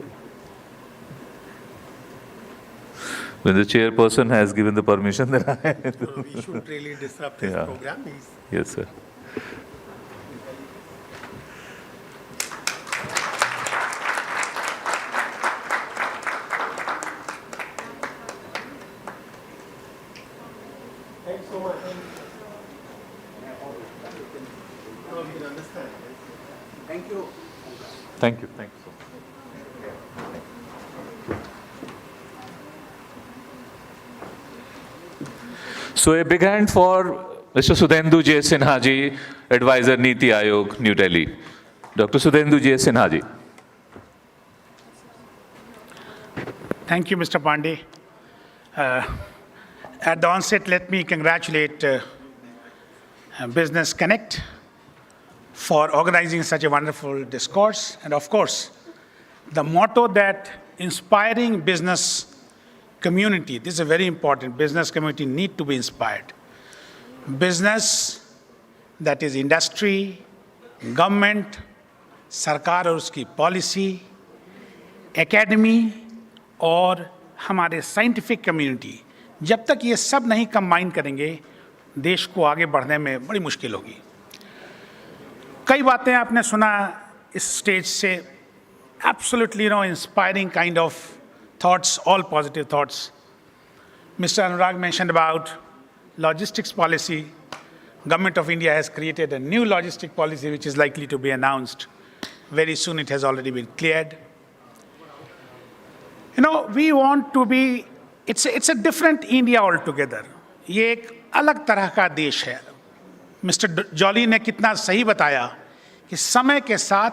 When the chairperson has given the permission, then we should really disrupt his program. Yes, sir. Thanks so much. No, we can understand. Thank you. Thank you. Thank you so much. So a big hand for Mr. Sudhendu J. Sinha ji, Advisor Niti Aayog, New Delhi. Dr. Sudhendu J. Sinha ji. Thank you, Mr. Pandey. At the onset, let me congratulate Business Connect for organizing such a wonderful discourse. And of course, the motto that inspiring business community, this is a very important, business community need to be inspired. Business, that is industry, government, सरकार और उसकी policy, academy और हमारे scientific community, जब तक ये सब नहीं कंबाइन करेंगे देश को आगे बढ़ने में बड़ी मुश्किल होगी. कई बातें आपने सुना इस स्टेज से, absolutely inspiring kind of thoughts, all positive thoughts. Mr. Anurag mentioned about logistics policy. Government of India has created a new logistic policy which is likely to be announced very soon. It has already been cleared. We want to be, it's a different India altogether. ये एक अलग तरह का देश है. Mister jolly ने कितना सही बताया कि समय के साथ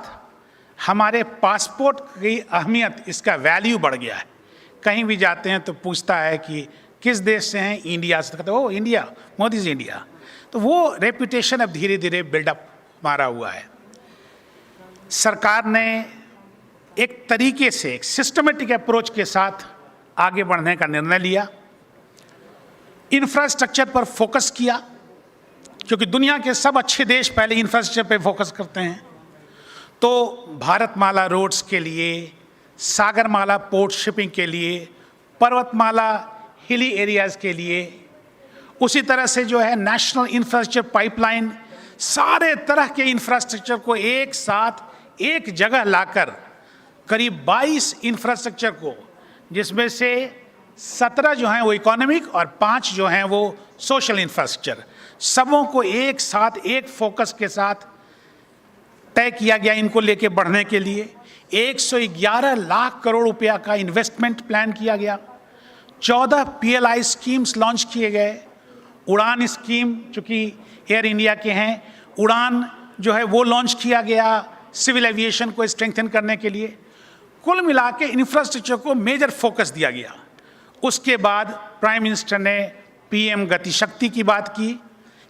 हमारे पासपोर्ट की अहमियत, इसका वैल्यू बढ़ गया है. कहीं भी जाते हैं तो पूछता है कि किस देश से हैं, इंडिया से, कहते हो इंडिया, मोदी जी इंडिया. तो वो रेपुटेशन अब धीरे धीरे बिल्डअप मारा हुआ है. सरकार ने एक तरीके से एक सिस्टमेटिक अप्रोच के साथ आगे बढ़ने का निर्णय लिया. इंफ्रास्ट्रक्चर पर फोकस किया, क्योंकि दुनिया के सब अच्छे देश पहले इंफ्रास्ट्रक्चर पर फोकस करते हैं. तो भारतमाला रोड्स के लिए, सागरमाला पोर्ट शिपिंग के लिए, पर्वतमाला हिली एरियाज़ के लिए, उसी तरह से जो है नेशनल इंफ्रास्ट्रक्चर पाइपलाइन, सारे तरह के इंफ्रास्ट्रक्चर को एक साथ एक जगह लाकर करीब 22 इंफ्रास्ट्रक्चर को, जिसमें से 17 जो हैं वो इकोनॉमिक और 5 जो हैं वो सोशल इंफ्रास्ट्रक्चर, सबों को एक साथ एक फोकस के साथ तय किया गया. इनको लेके बढ़ने के लिए 111 लाख करोड़ रुपया का इन्वेस्टमेंट प्लान किया गया. 14 PLI स्कीम्स लॉन्च किए गए. उड़ान स्कीम, चूँकि एयर इंडिया के हैं, उड़ान जो है वो लॉन्च किया गया सिविल एविएशन को स्ट्रेंथन करने के लिए. कुल मिला के इंफ्रास्ट्रक्चर को मेजर फोकस दिया गया. उसके बाद प्राइम मिनिस्टर ने पीएम गति शक्ति की बात की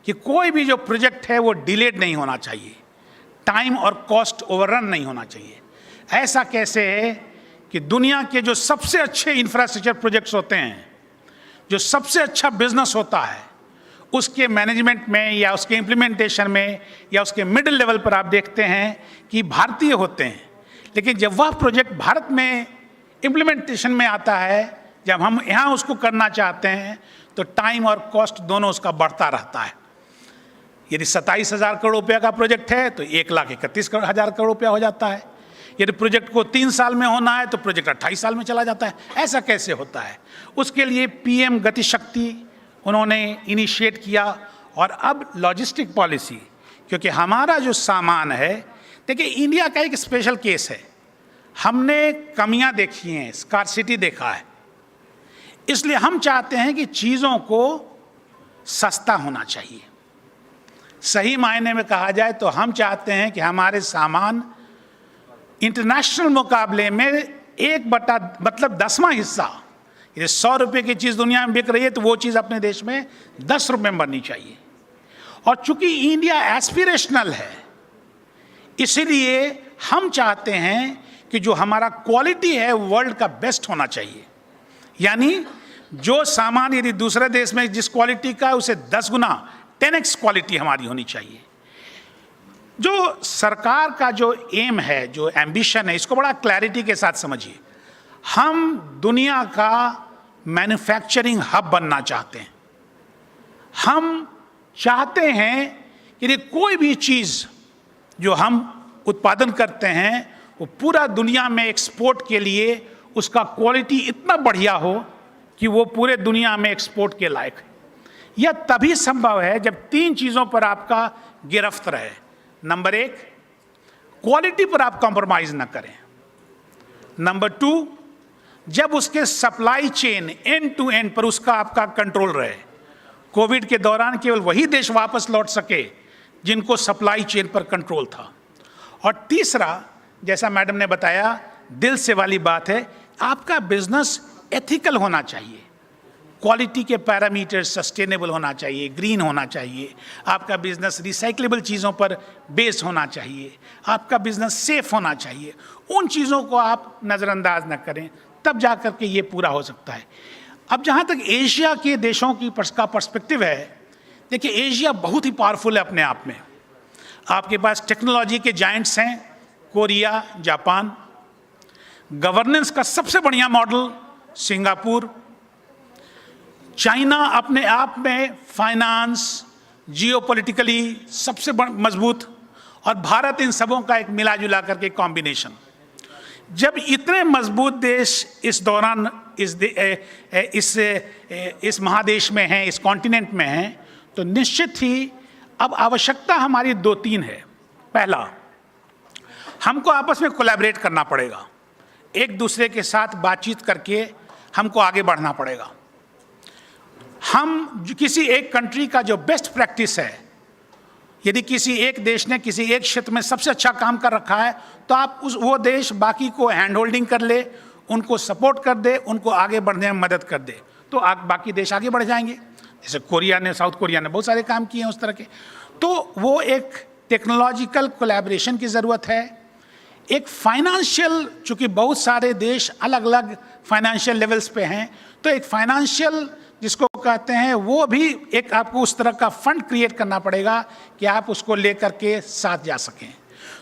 कि कोई भी जो प्रोजेक्ट है वो डिलेड नहीं होना चाहिए, टाइम और कॉस्ट ओवररन नहीं होना चाहिए। ऐसा कैसे है कि दुनिया के जो सबसे अच्छे इंफ्रास्ट्रक्चर प्रोजेक्ट्स होते हैं, जो सबसे अच्छा बिजनेस होता है, उसके मैनेजमेंट में या उसके इम्प्लीमेंटेशन में या उसके मिडिल लेवल पर आप देखते हैं कि भारतीय होते हैं। लेकिन जब वह प्रोजेक्ट भारत में इम्प्लीमेंटेशन में आता है, जब हम यहाँ उसको करना चाहते हैं, तो टाइम और कॉस्ट दोनों उसका बढ़ता रहता है। यदि 27,000 करोड़ रुपया का प्रोजेक्ट है तो 1,31,000 करोड़ रुपया हो जाता है। यदि प्रोजेक्ट को 3 साल में होना है तो प्रोजेक्ट 28 साल में चला जाता है। ऐसा कैसे होता है? उसके लिए पीएम गति शक्ति उन्होंने इनिशिएट किया। और अब लॉजिस्टिक पॉलिसी, क्योंकि हमारा जो सामान है, देखिए इंडिया का एक स्पेशल केस है, हमने कमियां देखी हैं, स्कार्सिटी देखा है, इसलिए हम चाहते हैं कि चीज़ों को सस्ता होना चाहिए। सही मायने में कहा जाए तो हम चाहते हैं कि हमारे सामान इंटरनेशनल मुकाबले में 10वां हिस्सा, यदि 100 रुपये की चीज़ दुनिया में बिक रही है तो वो चीज़ अपने देश में 10 रुपये में बननी चाहिए। और चूंकि इंडिया एस्पिरेशनल है, इसलिए हम चाहते हैं कि जो हमारा क्वालिटी है वर्ल्ड का बेस्ट होना चाहिए। यानी जो सामान यदि दूसरे देश में जिस क्वालिटी का है उसे 10 गुना 10x क्वालिटी हमारी होनी चाहिए। जो सरकार का जो एम है, जो एम्बिशन है, इसको बड़ा क्लैरिटी के साथ समझिए। हम दुनिया का मैन्युफैक्चरिंग हब बनना चाहते हैं। हम चाहते हैं कि कोई भी चीज़ जो हम उत्पादन करते हैं वो पूरा दुनिया में एक्सपोर्ट के लिए उसका क्वालिटी इतना बढ़िया हो कि वो पूरे दुनिया में एक्सपोर्ट के लायक है। यह तभी संभव है जब 3 चीज़ों पर आपका गिरफ्त रहे। नंबर 1, क्वालिटी पर आप कॉम्प्रोमाइज़ ना करें। नंबर 2, जब उसके supply chain end to end पर उसका आपका कंट्रोल रहे। कोविड के दौरान केवल वही देश वापस लौट सके जिनको सप्लाई चेन पर कंट्रोल था। और तीसरा, जैसा मैडम ने बताया, दिल से वाली बात है, आपका बिजनेस एथिकल होना चाहिए। क्वालिटी के पैरामीटर सस्टेनेबल होना चाहिए, ग्रीन होना चाहिए, आपका बिजनेस रिसाइक्लेबल चीज़ों पर बेस्ड होना चाहिए, आपका बिजनेस सेफ होना चाहिए। उन चीज़ों को आप नज़रअंदाज न करें, तब जा कर के ये पूरा हो सकता है। अब जहाँ तक एशिया के देशों की का पर्सपेक्टिव है, देखिए एशिया बहुत ही पावरफुल है अपने आप में। आपके पास टेक्नोलॉजी के जायंट्स हैं, कोरिया, जापान। गवर्नेंस का सबसे बढ़िया मॉडल सिंगापुर। चाइना अपने आप में फाइनेंस, जियोपॉलिटिकली सबसे मजबूत, और भारत इन सबों का एक मिला जुला करके कॉम्बिनेशन। जब इतने मजबूत देश इस दौरान इस महादेश में हैं, इस कॉन्टिनेंट में हैं, तो निश्चित ही अब आवश्यकता हमारी 2-3 है। पहला, हमको आपस में कोलैबोरेट करना पड़ेगा, एक दूसरे के साथ बातचीत करके हमको आगे बढ़ना पड़ेगा। हम किसी एक कंट्री का जो बेस्ट प्रैक्टिस है, यदि किसी एक देश ने किसी एक क्षेत्र में सबसे अच्छा काम कर रखा है, तो आप वो देश बाकी को हैंड होल्डिंग कर ले, उनको सपोर्ट कर दे, उनको आगे बढ़ने में मदद कर दे, तो बाकी देश आगे बढ़ जाएंगे। जैसे कोरिया ने, साउथ कोरिया ने बहुत सारे काम किए हैं उस तरह के। तो वो एक टेक्नोलॉजिकल कोलैबोरेशन की ज़रूरत है। एक फाइनेंशियल, चूँकि बहुत सारे देश अलग अलग फाइनेंशियल लेवल्स पे हैं, तो एक फाइनेंशियल जिसको कहते हैं, वो भी एक आपको उस तरह का फंड क्रिएट करना पड़ेगा कि आप उसको लेकर के साथ जा सकें।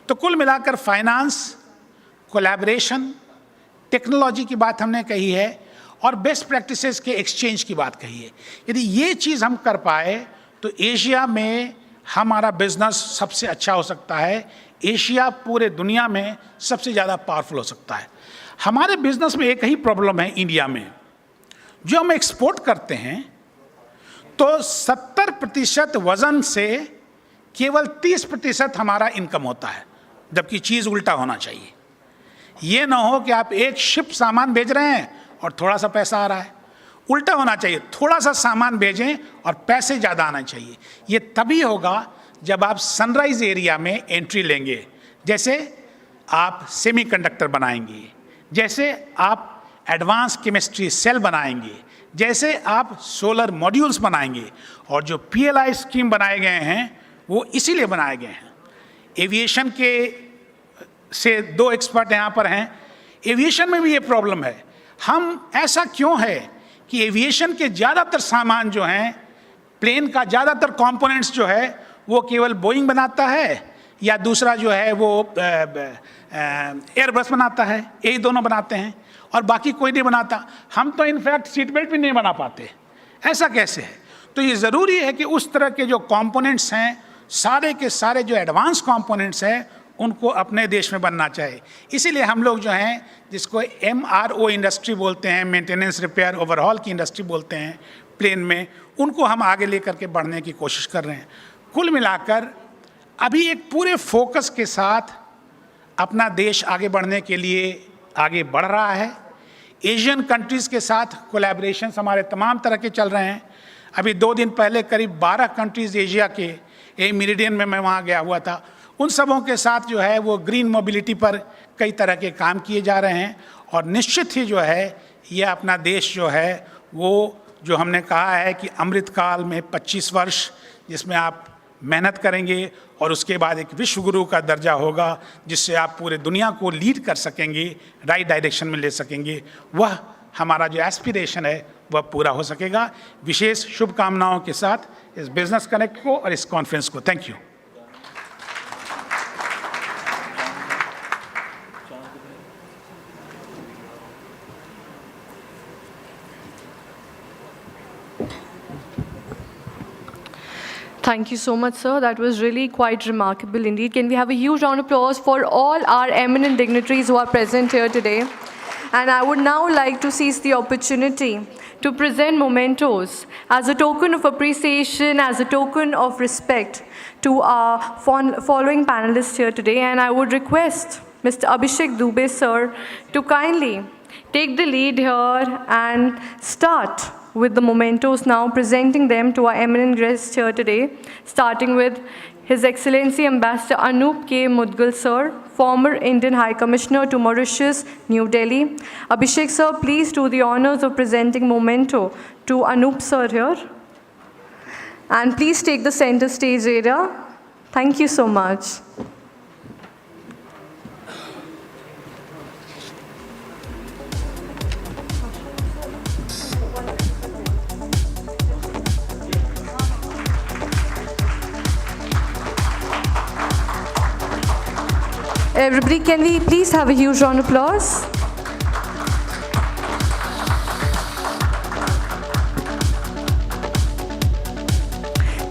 तो कुल मिलाकर फाइनेंस, कोलैबोरेशन, टेक्नोलॉजी की बात हमने कही है, और बेस्ट प्रैक्टिसेस के एक्सचेंज की बात कही है। यदि ये चीज़ हम कर पाए तो एशिया में हमारा बिजनेस सबसे अच्छा हो सकता है। एशिया पूरे दुनिया में सबसे ज़्यादा पावरफुल हो सकता है। हमारे बिजनेस में एक ही प्रॉब्लम है इंडिया में, जो हम एक्सपोर्ट करते हैं तो 70% वजन से केवल 30% हमारा इनकम होता है, जबकि चीज़ उल्टा होना चाहिए। ये ना हो कि आप एक शिप सामान भेज रहे हैं और थोड़ा सा पैसा आ रहा है, उल्टा होना चाहिए, थोड़ा सा सामान भेजें और पैसे ज़्यादा आना चाहिए। ये तभी होगा जब आप सनराइज एरिया में एंट्री लेंगे, जैसे आप सेमीकंडक्टर बनाएंगे, जैसे आप एडवांस केमिस्ट्री सेल बनाएंगे, जैसे आप सोलर मॉड्यूल्स बनाएंगे, और जो PLI स्कीम बनाए गए हैं वो इसीलिए बनाए गए हैं। एविएशन के से 2 एक्सपर्ट यहाँ पर हैं। एविएशन में भी ये प्रॉब्लम है। हम ऐसा क्यों है कि एविएशन के ज़्यादातर सामान जो हैं, प्लेन का ज़्यादातर कंपोनेंट्स जो है वो केवल बोइंग बनाता है, या दूसरा जो है वो एयरबस बनाता है, यही दोनों बनाते हैं और बाकी कोई नहीं बनाता। हम तो इनफैक्ट सीट बेल्ट भी नहीं बना पाते। ऐसा कैसे है? तो ये ज़रूरी है कि उस तरह के जो कंपोनेंट्स हैं, सारे के सारे जो एडवांस कंपोनेंट्स हैं, उनको अपने देश में बनना चाहिए। इसीलिए हम लोग जो हैं, जिसको MRO इंडस्ट्री बोलते हैं, मेंटेनेंस रिपेयर ओवरहॉल की इंडस्ट्री बोलते हैं प्लेन में, उनको हम आगे लेकर के बढ़ने की कोशिश कर रहे हैं। कुल मिलाकर अभी एक पूरे फोकस के साथ अपना देश आगे बढ़ने के लिए आगे बढ़ रहा है। एशियन कंट्रीज़ के साथ कोलैबोरेशन हमारे तमाम तरह के चल रहे हैं। अभी 2 दिन पहले करीब 12 कंट्रीज़ एशिया के मेरिडियन में मैं वहाँ गया हुआ था। उन सबों के साथ जो है वो ग्रीन मोबिलिटी पर कई तरह के काम किए जा रहे हैं, और निश्चित ही जो है ये अपना देश जो है वो जो हमने कहा है कि अमृतकाल में 25 वर्ष जिसमें आप मेहनत करेंगे और उसके बाद एक विश्व गुरु का दर्जा होगा, जिससे आप पूरे दुनिया को लीड कर सकेंगे, राइट डायरेक्शन में ले सकेंगे, वह हमारा जो एस्पिरेशन है वह पूरा हो सकेगा। विशेष शुभकामनाओं के साथ इस बिजनेस कनेक्ट को और इस कॉन्फ्रेंस को thank you. Thank you so much, sir. That was really quite remarkable indeed. Can we have a huge round of applause for all our eminent dignitaries who are present here today? And I would now like to seize the opportunity to present mementos as a token of appreciation, as a token of respect to our following panelists here today. And I would request Mr. Abhishek Dubey, sir, to kindly take the lead here and start with the mementos now, presenting them to our eminent guests here today, starting with His Excellency Ambassador Anup K. Mudgal, sir, former Indian High Commissioner to Mauritius, New Delhi. Abhishek, sir, please do the honors of presenting memento to Anup, sir, here. And please take the center stage area. Thank you so much. Everybody, can we please have a huge round of applause?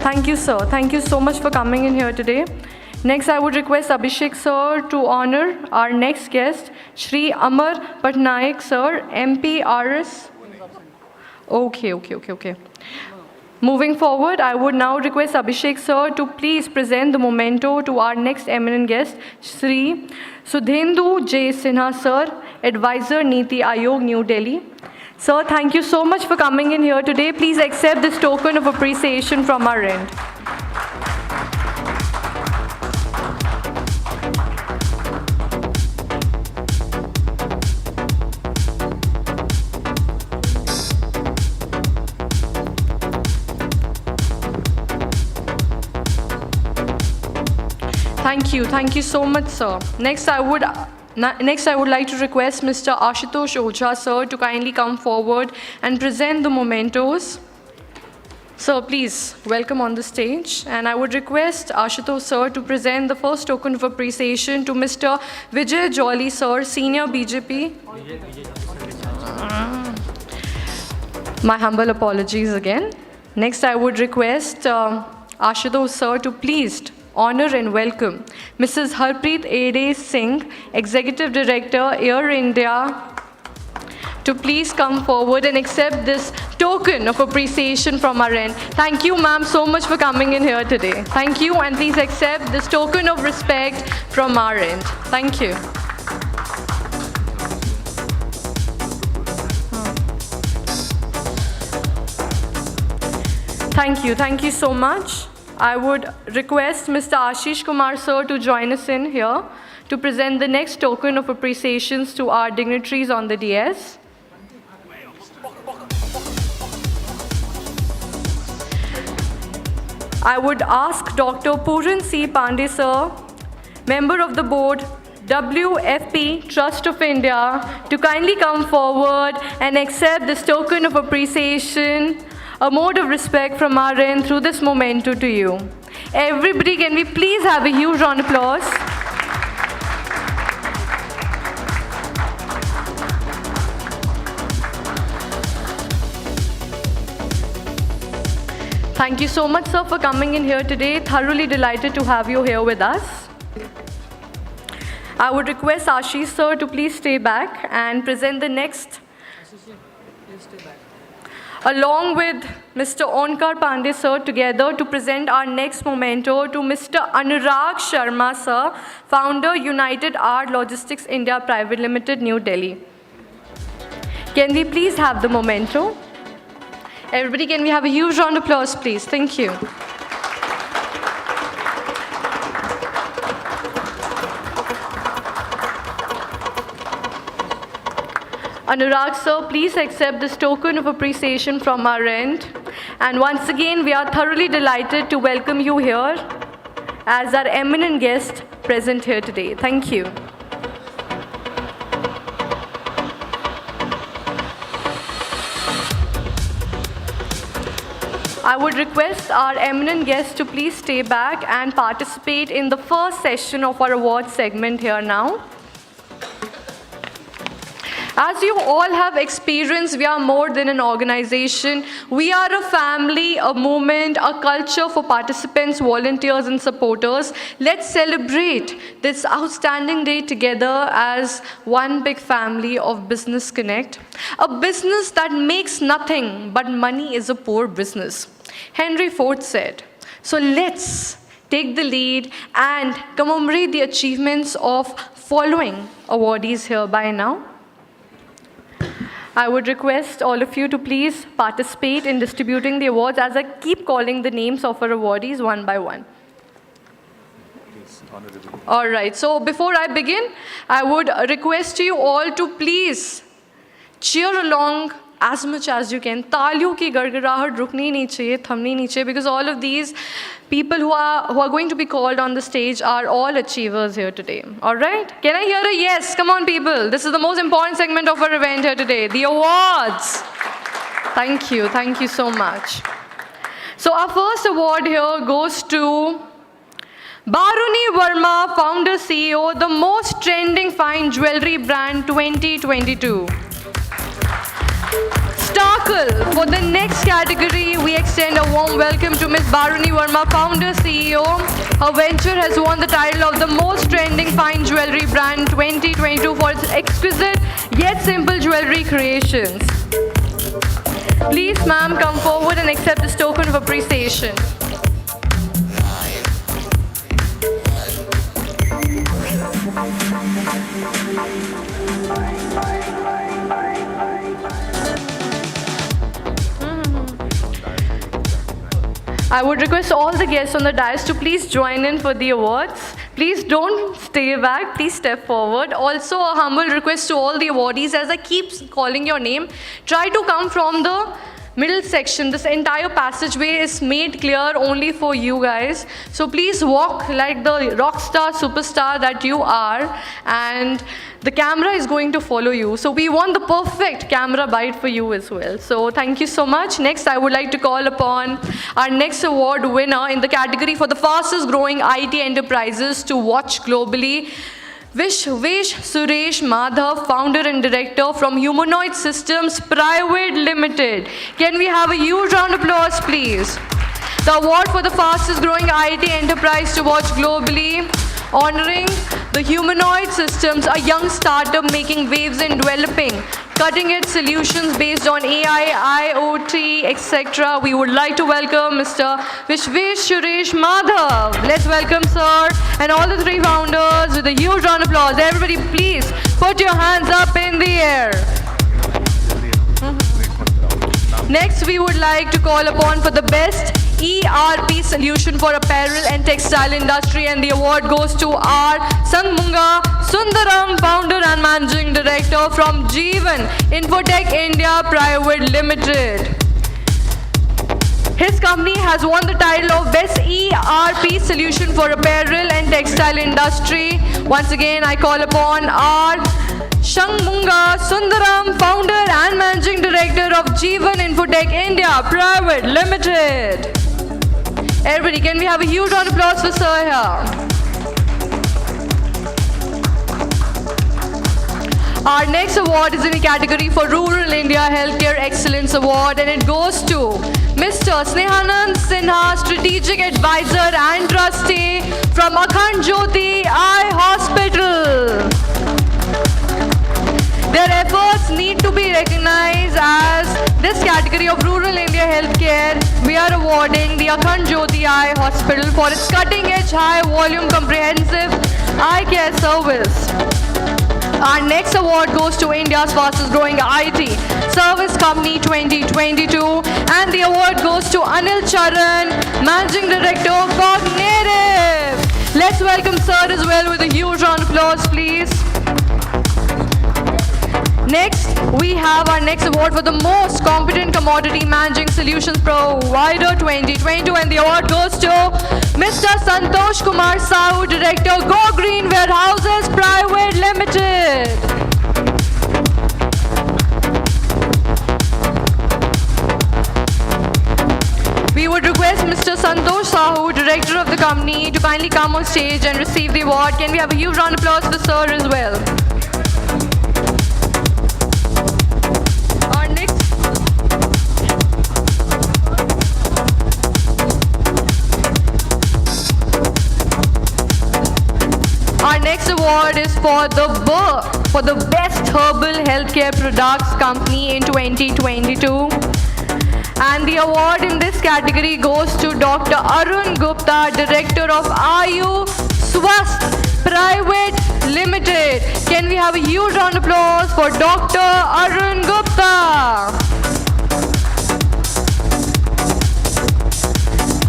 Thank you, sir. Thank you so much for coming in here today. Next, I would request Abhishek, sir, to honor our next guest, Shri Amar Patnaik, sir, MP RS. Okay. Moving forward, I would now request Abhishek, sir, to please present the memento to our next eminent guest, Shri Sudhendu J. Sinha, sir, Advisor, Niti Ayog, New Delhi. Sir, thank you so much for coming in here today. Please accept this token of appreciation from our end. Thank you so much, sir. Next, I would like to request Mr. Ashutosh Oja, sir, to kindly come forward and present the mementos. Sir, please welcome on the stage. And I would request Ashutosh, sir, to present the first token of appreciation to Mr. Vijay Jolly, sir, Senior BJP. My humble apologies again. Next, I would request Ashutosh, sir, to please honor and welcome Mrs. Harpreet Ade Singh, Executive Director, Air India, to please come forward and accept this token of appreciation from our end. Thank you, ma'am, so much for coming in here today. Thank you, and please accept this token of respect from our end. Thank you. Thank you so much. I would request Mr. Ashish Kumar, sir, to join us in here to present the next token of appreciations to our dignitaries on the dais. I would ask Dr. Puran C. Pandey, sir, member of the board, WFP Trust of India, to kindly come forward and accept this token of appreciation, a mode of respect from our end through this memento to you. Everybody, can we please have a huge round of applause? Thank you so much, sir, for coming in here today. Thoroughly delighted to have you here with us. I would request Ashish, sir, to please stay back and present the next. Along with Mr. Onkar Pandey, sir, together to present our next memento to Mr. Anurag Sharma, sir, founder, United Art Logistics India Private Limited, New Delhi. Can we please have the memento? Everybody, can we have a huge round of applause, please? Thank you. Anurag, sir, please accept this token of appreciation from our end. And once again, we are thoroughly delighted to welcome you here as our eminent guest present here today. Thank you. I would request our eminent guests to please stay back and participate in the first session of our award segment here now. As you all have experienced, we are more than an organization. We are a family, a movement, a culture for participants, volunteers, and supporters. Let's celebrate this outstanding day together as one big family of Business Connect. A business that makes nothing but money is a poor business. Henry Ford said. So let's take the lead and commemorate the achievements of following awardees here by now. I would request all of you to please participate in distributing the awards as I keep calling the names of our awardees one by one. All right, so before I begin, I would request you all to please cheer along as much as you can. तालियों की गड़गड़ाहट रुकनी नहीं चाहिए, थमनी नहीं चाहिए, because all of these people who are going to be called on the stage are all achievers here today. All right? Can I hear a yes? Come on, people. This is the most important segment of our event here today, the awards. Thank you so much. So our first award here goes to Baruni Verma, founder CEO, the most trending fine jewelry brand 2022. Starkle. For the next category, we extend a warm welcome to Ms. Baruni Verma, founder, CEO. Her venture has won the title of the most trending fine jewelry brand 2022 for its exquisite yet simple jewelry creations. Please, ma'am, come forward and accept this token of appreciation. I would request all the guests on the dais to please join in for the awards. Please don't stay back, please step forward. Also, a humble request to all the awardees, as I keep calling your name, try to come from the middle section. This entire passageway is made clear only for you guys. So please walk like the rock star, superstar that you are, and the camera is going to follow you. So we want the perfect camera bite for you as well. So thank you so much. Next, I would like to call upon our next award winner in the category for the fastest growing IT enterprises to watch globally. Vishvesh Suresh Madhav, founder and director from Humanoid Systems Private Limited. Can we have a huge round of applause, please? The award for the fastest growing IT enterprise to watch globally, honoring the Humanoid Systems, a young startup making waves in developing cutting-edge solutions based on AI, IoT, etc. We would like to welcome Mr. Vishvesh Suresh Madhav. Let's welcome sir and all the three founders with a huge round of applause. Everybody please put your hands up in the air. Next, we would like to call upon for the best ERP solution for apparel and textile industry, and the award goes to R. Sangmunga Sundaram, founder and managing director from Jeevan Infotech India Private Limited. His company has won the title of Best ERP Solution for Apparel and Textile Industry. Once again, I call upon our Shangmunga Sundaram, founder and managing director of Jeevan Infotech India Private Limited. Everybody, can we have a huge round of applause for Sir here? Our next award is in the category for Rural India Healthcare Excellence Award, and it goes to Mr. Snehanand Sinha, Strategic Advisor and Trustee from Akhand Jyoti Eye Hospital. Their efforts need to be recognized as this category of Rural India Healthcare. We are awarding the Akhand Jyoti Eye Hospital for its cutting-edge, high-volume, comprehensive eye care service. Our next award goes to India's fastest growing IT Service Company 2022, and the award goes to Anil Charan, Managing Director of Conclave. Let's welcome Sir as well with a huge round of applause, please. Next, we have our next award for the most competent commodity managing solutions provider 2022, and the award goes to Mr. Santosh Kumar Sahu, Director, Go Green Warehouses Private Limited. We would request Mr. Santosh Sahu, Director of the company, to kindly come on stage and receive the award. Can we have a huge round of applause for Sir as well? Our next award is for the Best Herbal Healthcare Products Company in 2022. And the award in this category goes to Dr. Arun Gupta, Director of Ayu Swasth Private Limited. Can we have a huge round of applause for Dr. Arun Gupta?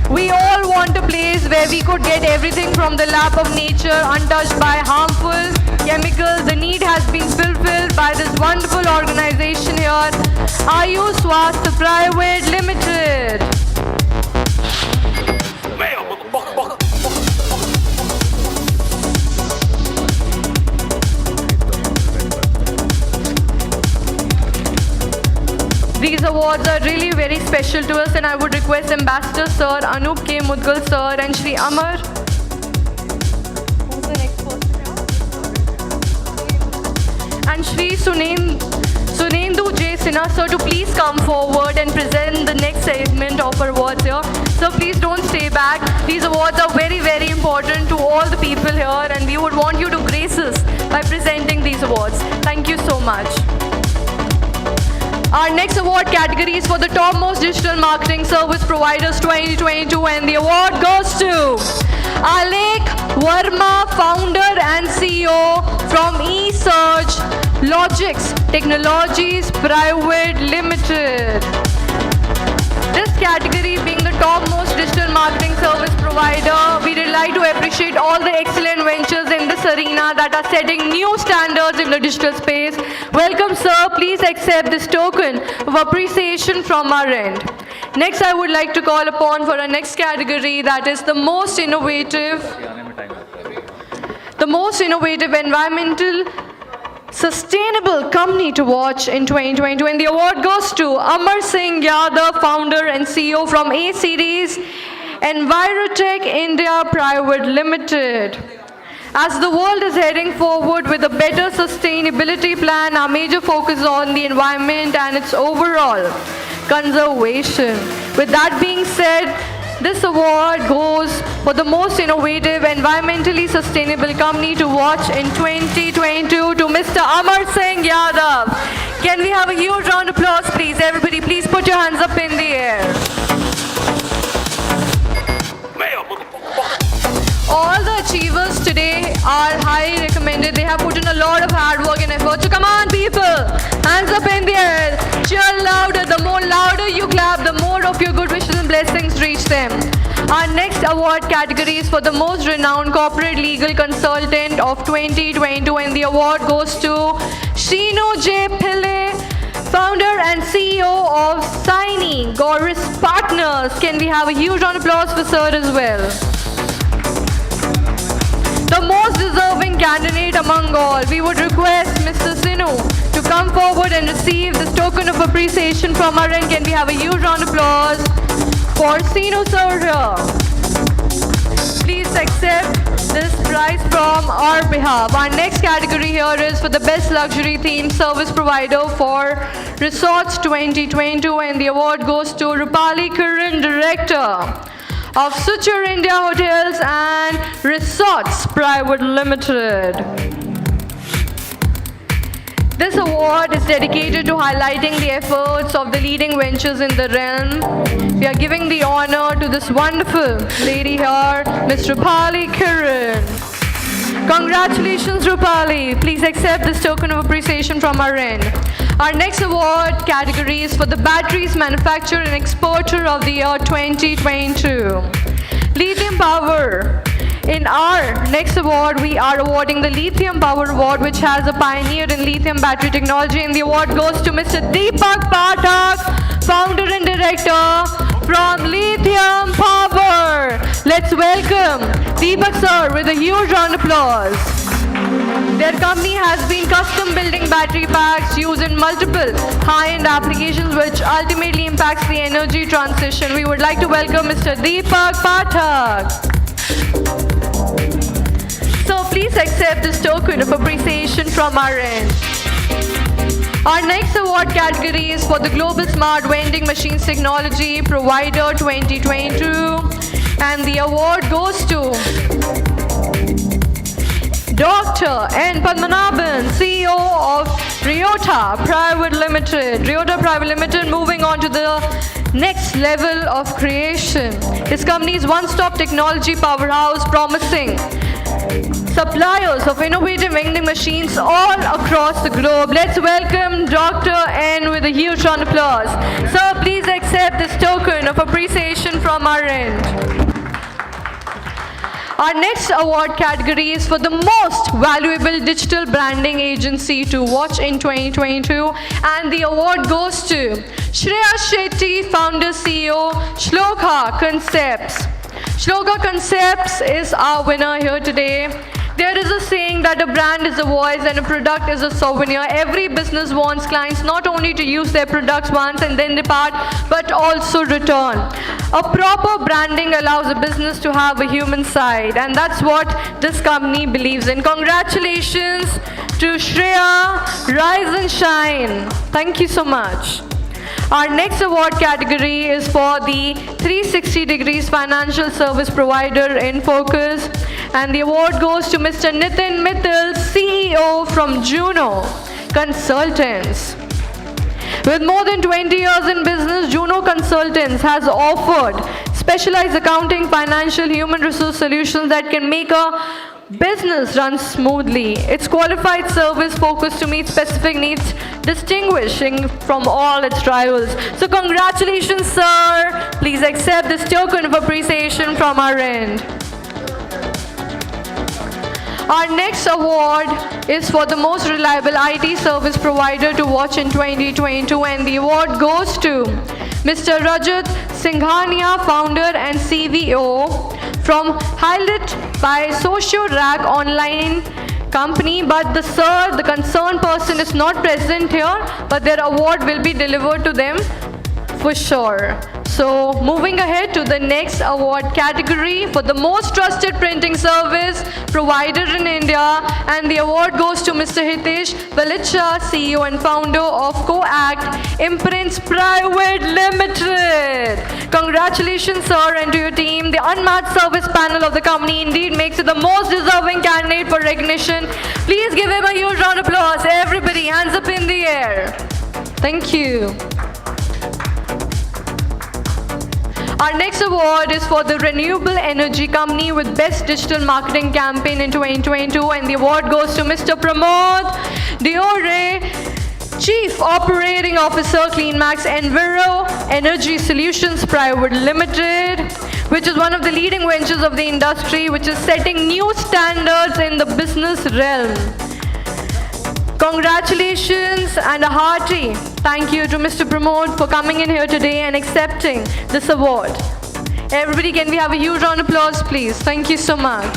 We all want a place where we could get everything from the lap of nature, untouched by harmful chemicals. The need has been fulfilled by this wonderful organization here, Ayu Swasth Private Limited. These awards are really very special to us, and I would request Ambassador Sir Anup K. Mudgal Sir and Shri Amar. Who's the next person here? And Shri Sunendu J. Sinha Sir to please come forward and present the next segment of our awards here. So please don't stay back. These awards are very, very important to all the people here, and we would want you to grace us by presenting these awards. Thank you so much. Our next award category is for the topmost digital marketing service providers 2022, and the award goes to Alek Verma, founder and CEO from eSearch Logics Technologies Private Limited. This category being the topmost digital marketing service provider, we would like to appreciate all the excellent ventures in this arena that are setting new standards in the digital space. Welcome, sir. Please accept this token of appreciation from our end. Next, I would like to call upon for our next category, that is the most innovative environmental sustainable company to watch in 2022, and the award goes to Amar Singh Yadav, founder and CEO from A Series Envirotech India Private Limited. As the world is heading forward with a better sustainability plan, our major focus on the environment and its overall conservation. With that being said, this award goes for the most innovative, environmentally sustainable company to watch in 2022 to Mr. Amar Singh Yadav. Can we have a huge round of applause, please? Everybody, please put your hands up in the air. All the achievers today are highly recommended. They have put in a lot of hard work and effort. So come on, people, hands up in the air. Cheer louder. The more louder you clap, the more of your good wishes and blessings reach them. Our next award category is for the most renowned corporate legal consultant of 2022, and the award goes to Shino J. Pillai, founder and CEO of Saini Goris Partners. Can we have a huge round of applause for Sir as well? The most deserving candidate among all, we would request Mr. Sinu to come forward and receive this token of appreciation from our end. Can we have a huge round of applause for Sinu Sir here? Please accept this prize from our behalf. Our next category here is for the best luxury themed service provider for Resorts 2022, and the award goes to Rupali Kiran, Director of Suture India Hotels and Resorts Private Limited. This award is dedicated to highlighting the efforts of the leading ventures in the realm. We are giving the honor to this wonderful lady here, Ms. Rupali Kiran. Congratulations, Rupali. Please accept this token of appreciation from our end. Our next award category is for the batteries manufacturer and exporter of the year 2022. Lithium Power. In our next award, we are awarding the Lithium Power Award, which has a pioneer in lithium battery technology, and the award goes to Mr. Deepak Pathak, founder and director from Lithium Power. Let's welcome Deepak sir with a huge round of applause. Their company has been custom building battery packs used in multiple high-end applications, which ultimately impacts the energy transition. We would like to welcome Mr. Deepak Pathak. So please accept this token of appreciation from our end. Our next award category is for the Global Smart Vending Machines Technology Provider 2022, and the award goes to Dr. N. Padmanabhan, CEO of Ryota Private Limited. Ryota Private Limited moving on to the next level of creation. His company is one-stop technology powerhouse, promising suppliers of innovative vending machines all across the globe. Let's welcome Dr. N with a huge round of applause. Sir, please accept this token of appreciation from our end. Our next award category is for the most valuable digital branding agency to watch in 2022, and the award goes to Shreya Shetty, founder CEO, Shloka Concepts. Shloka Concepts is our winner here today. There is a saying that a brand is a voice and a product is a souvenir. Every business wants clients not only to use their products once and then depart, but also return. A proper branding allows a business to have a human side, and that's what this company believes in. Congratulations to Shreya. Rise and shine. Thank you so much. Our next award category is for the 360 Degrees Financial Service Provider in Focus, and the award goes to Mr. Nitin Mittal, CEO from Juno Consultants. With more than 20 years in business, Juno Consultants has offered specialized accounting, financial, human resource solutions that can make a business runs smoothly. Its qualified service focused to meet specific needs, distinguishing from all its rivals. So congratulations, sir. Please accept this token of appreciation from our end. Our next award is for the most reliable IT service provider to watch in 2022, and the award goes to Mr. Rajat Singhania, founder and CVO from Highlight by Socio-Rack online company, but the concerned person is not present here, but their award will be delivered to them for sure. So moving ahead to the next award category for the most trusted printing service provider in India, and the award goes to Mr. Hitesh Valicha, CEO and founder of Co-Act Imprints Private Limited. Congratulations, sir, and to your team. The unmatched service panel of the company indeed makes it the most deserving candidate for recognition. Please give him a huge round of applause. Everybody, hands up in the air. Thank you. Our next award is for the Renewable Energy Company with Best Digital Marketing Campaign in 2022, and the award goes to Mr. Pramod Diore, Chief Operating Officer, CleanMax Enviro Energy Solutions Private Limited, which is one of the leading ventures of the industry, which is setting new standards in the business realm. Congratulations and a hearty thank you to Mr. Pramod for coming in here today and accepting this award. Everybody, can we have a huge round of applause, please? Thank you so much.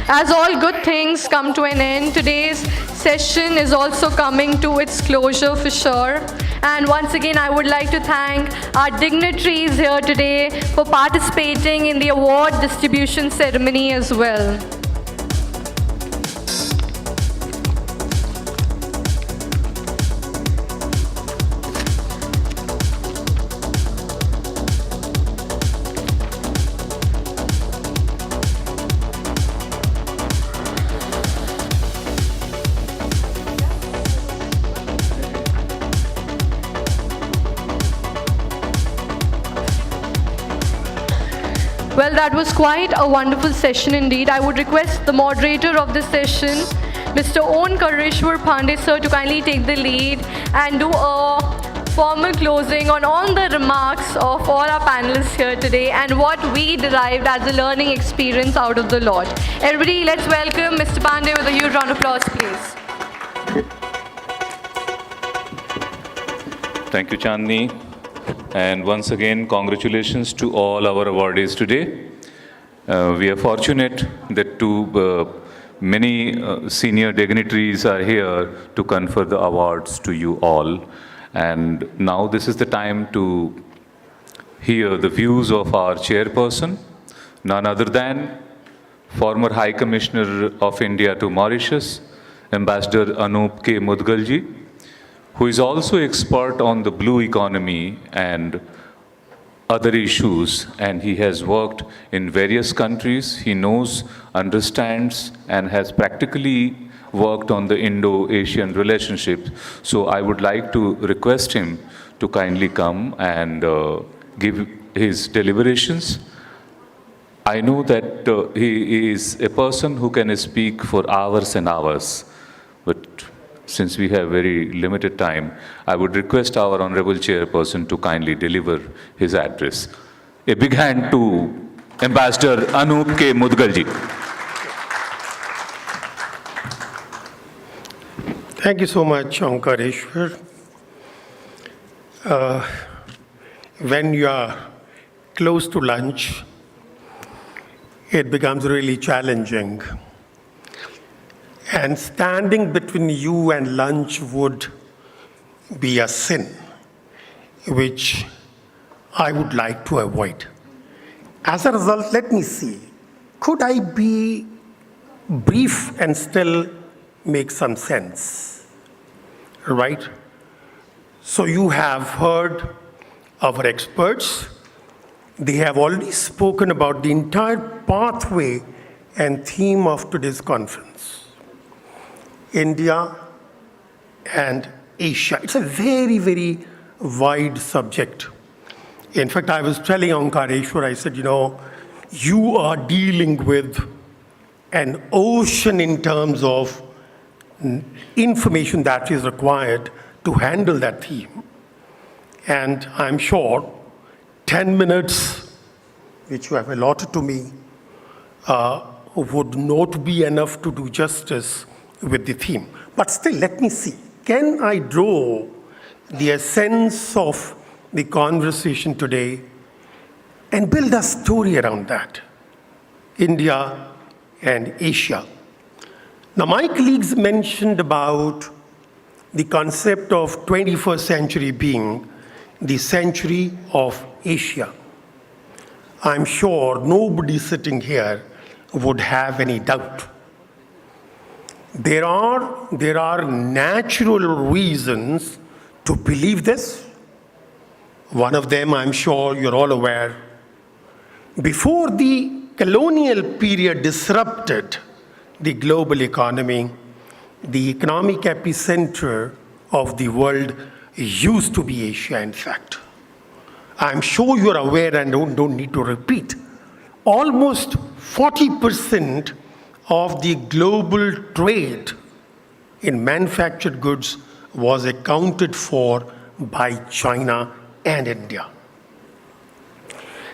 As all good things come to an end, today's session is also coming to its closure for sure. And once again, I would like to thank our dignitaries here today for participating in the award distribution ceremony as well. Well, that was quite a wonderful session indeed. I would request the moderator of this session, Mr. Kareshwar Pandey sir, to kindly take the lead and do a formal closing on all the remarks of all our panelists here today and what we derived as a learning experience out of the lot. Everybody, let's welcome Mr. Pandey with a huge round of applause, please. Thank you, Chandni. And once again, congratulations to all our awardees today. We are fortunate that many senior dignitaries are here to confer the awards to you all. And now this is the time to hear the views of our chairperson, none other than former High Commissioner of India to Mauritius, Ambassador Anup K. Mudgal ji, who is also expert on the blue economy and other issues, and he has worked in various countries. He knows, understands, and has practically worked on the Indo-Asian relationship. So I would like to request him to kindly come and give his deliberations. I know that he is a person who can speak for hours and hours, but since we have very limited time, I would request our Honorable Chairperson to kindly deliver his address. A big hand to Ambassador Anup K. Mudgal ji. Thank you so much, Kareshwar. When you are close to lunch, it becomes really challenging. And standing between you and lunch would be a sin, which I would like to avoid. As a result, let me see, could I be brief and still make some sense, right? So you have heard our experts. They have already spoken about the entire pathway and theme of today's conference. India and Asia. It's a very, very wide subject. In fact, I was telling Kareshwar, I said, you are dealing with an ocean in terms of information that is required to handle that theme. And I'm sure 10 minutes, which you have allotted to me, would not be enough to do justice with the theme. But still, let me see. Can I draw the essence of the conversation today and build a story around that? India and Asia. Now, my colleagues mentioned about the concept of 21st century being the century of Asia. I'm sure nobody sitting here would have any doubt. There are natural reasons to believe this. One of them, I'm sure you're all aware. Before the colonial period disrupted the global economy, the economic epicenter of the world used to be Asia, in fact. I'm sure you're aware and don't need to repeat. Almost 40% of the global trade in manufactured goods was accounted for by China and India.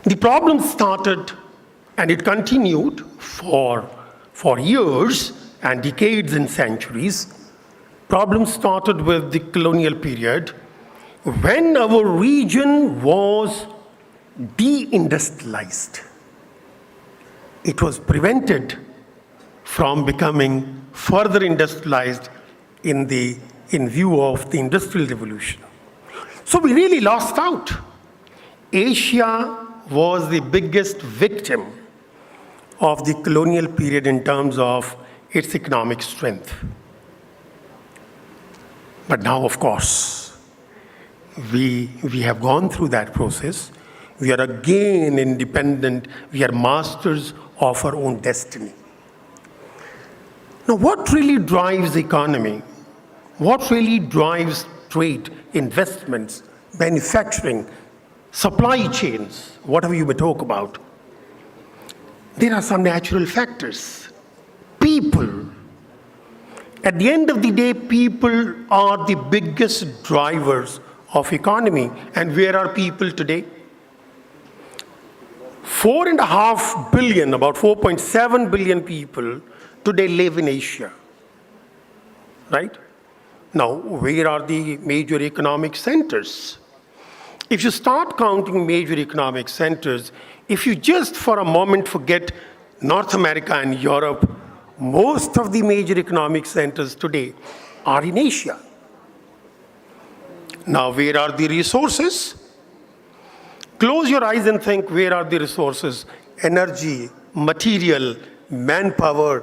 The problem started and it continued for years and decades and centuries. Problems started with the colonial period, when our region was deindustrialized. It was prevented from becoming further industrialized in view of the Industrial Revolution. So we really lost out. Asia was the biggest victim of the colonial period in terms of its economic strength. But now, of course, we have gone through that process. We are again independent. We are masters of our own destiny. Now, what really drives the economy? What really drives trade, investments, manufacturing, supply chains, whatever you may talk about? There are some natural factors. People. At the end of the day, people are the biggest drivers of economy. And where are people today? 4.5 billion, about 4.7 billion people today live in Asia, right? Now, where are the major economic centers? If you start counting major economic centers, if you just for a moment forget North America and Europe, most of the major economic centers today are in Asia. Now, where are the resources? Close your eyes and think, where are the resources? Energy, material, manpower.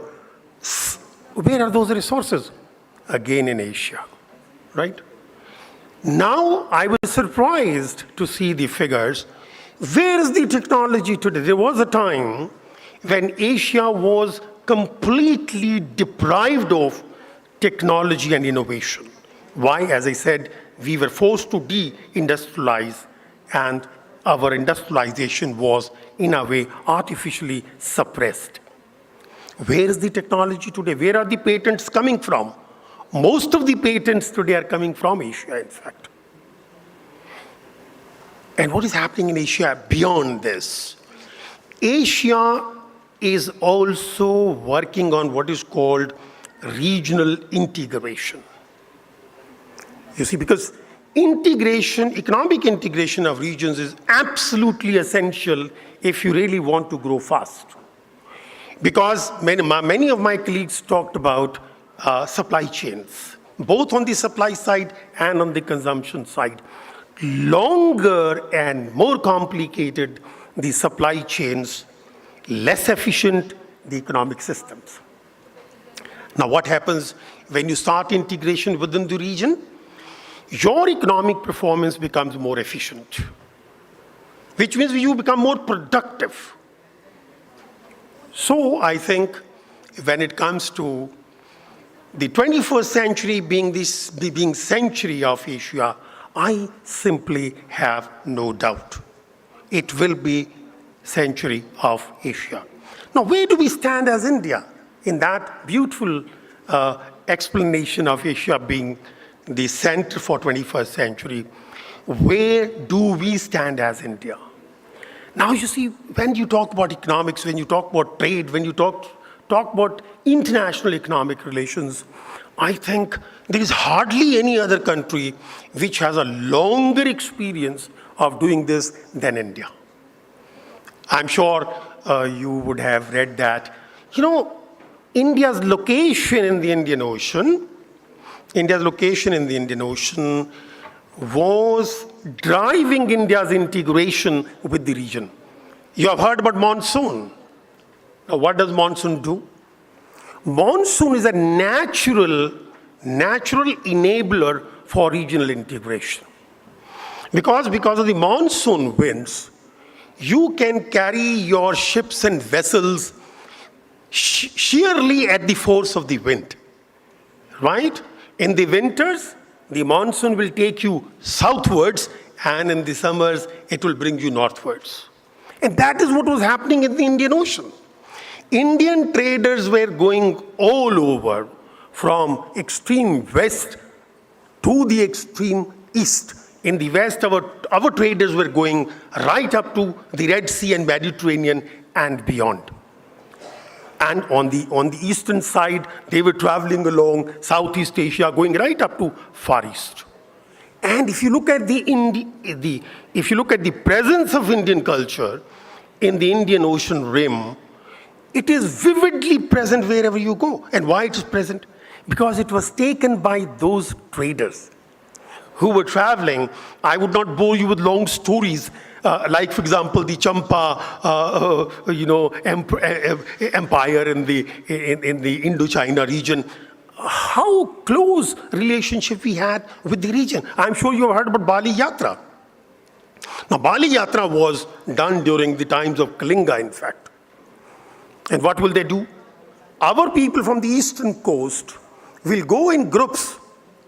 Where are those resources? Again in Asia, right? Now, I was surprised to see the figures. Where is the technology today? There was a time when Asia was completely deprived of technology and innovation. Why? As I said, we were forced to de-industrialize, and our industrialization was, in a way, artificially suppressed. Where is the technology today? Where are the patents coming from? Most of the patents today are coming from Asia, in fact. And what is happening in Asia beyond this? Asia is also working on what is called regional integration. You see, because integration, economic integration of regions is absolutely essential if you really want to grow fast. Because many of my colleagues talked about supply chains, both on the supply side and on the consumption side. Longer and more complicated the supply chains, less efficient the economic systems. Now, what happens when you start integration within the region? Your economic performance becomes more efficient, which means you become more productive. So I think when it comes to the 21st century being century of Asia, I simply have no doubt. It will be century of Asia. Now, where do we stand as India in that beautiful explanation of Asia being the center for 21st century? Where do we stand as India? Now, you see, when you talk about economics, when you talk about trade, when you talk about international economic relations, I think there is hardly any other country which has a longer experience of doing this than India. I'm sure you would have read that. You know, India's location in the Indian Ocean was driving India's integration with the region. You have heard about monsoon. Now, what does monsoon do? Monsoon is a natural enabler for regional integration. Because of the monsoon winds, you can carry your ships and vessels sheerly at the force of the wind, right? In the winters, the monsoon will take you southwards, and in the summers, it will bring you northwards. And that is what was happening in the Indian Ocean. Indian traders were going all over, from extreme west to the extreme east. In the west, our traders were going right up to the Red Sea and Mediterranean and beyond. And on the eastern side, they were traveling along Southeast Asia, going right up to Far East. And if you look at the presence of Indian culture in the Indian Ocean rim, it is vividly present wherever you go. And why it is present? Because it was taken by those traders who were traveling. I would not bore you with long stories, like, for example, the Champa, empire in the Indo-China region. How close relationship we had with the region. I'm sure you have heard about Bali Yatra. Now, Bali Yatra was done during the times of Kalinga, in fact. And what will they do? Our people from the eastern coast will go in groups,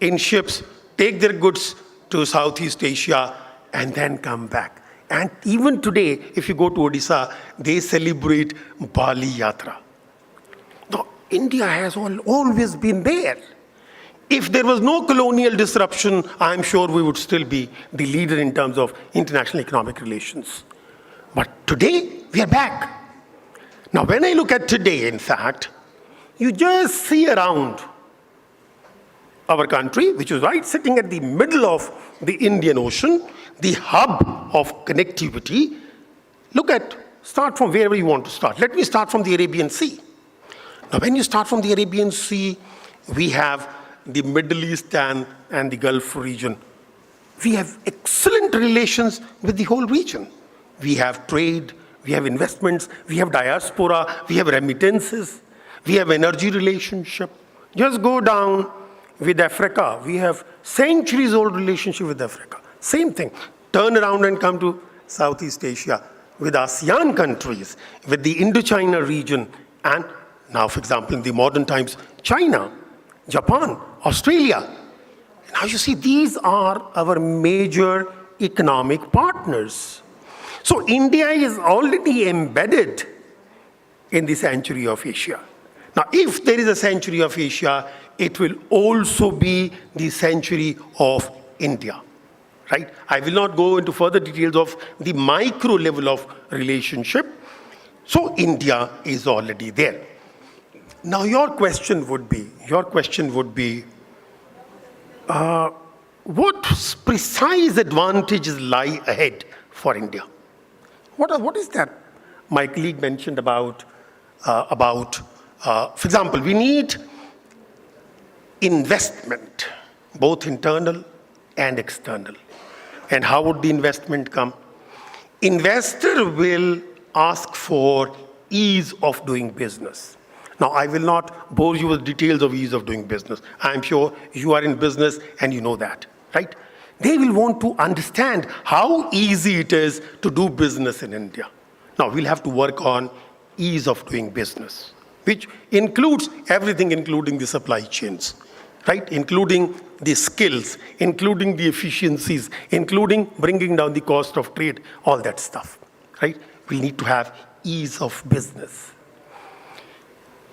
in ships, take their goods to Southeast Asia, and then come back. And even today, if you go to Odisha, they celebrate Bali Yatra. Now, India has always been there. If there was no colonial disruption, I'm sure we would still be the leader in terms of international economic relations. But today, we are back. Now, when I look at today, in fact, you just see around our country, which is right sitting at the middle of the Indian Ocean, the hub of connectivity. Start from wherever you want to start. Let me start from the Arabian Sea. Now, when you start from the Arabian Sea, we have the Middle East and the Gulf region. We have excellent relations with the whole region. We have trade, we have investments, we have diaspora, we have remittances, we have energy relationship. Just go down with Africa. We have centuries-old relationship with Africa. Same thing. Turn around and come to Southeast Asia with ASEAN countries, with the Indo-China region, and now, for example, in the modern times, China, Japan, Australia. Now you see, these are our major economic partners. So India is already embedded in the century of Asia. Now, if there is a century of Asia, it will also be the century of India, right? I will not go into further details of the micro level of relationship. So India is already there. Now, your question would be, what precise advantages lie ahead for India? What is that? My colleague mentioned about, for example, we need investment, both internal and external. And how would the investment come? Investor will ask for ease of doing business. Now, I will not bore you with details of ease of doing business. I'm sure you are in business and you know that, right? They will want to understand how easy it is to do business in India. Now, we'll have to work on ease of doing business, which includes everything, including the supply chains, right? Including the skills, including the efficiencies, including bringing down the cost of trade, all that stuff, right? We need to have ease of business.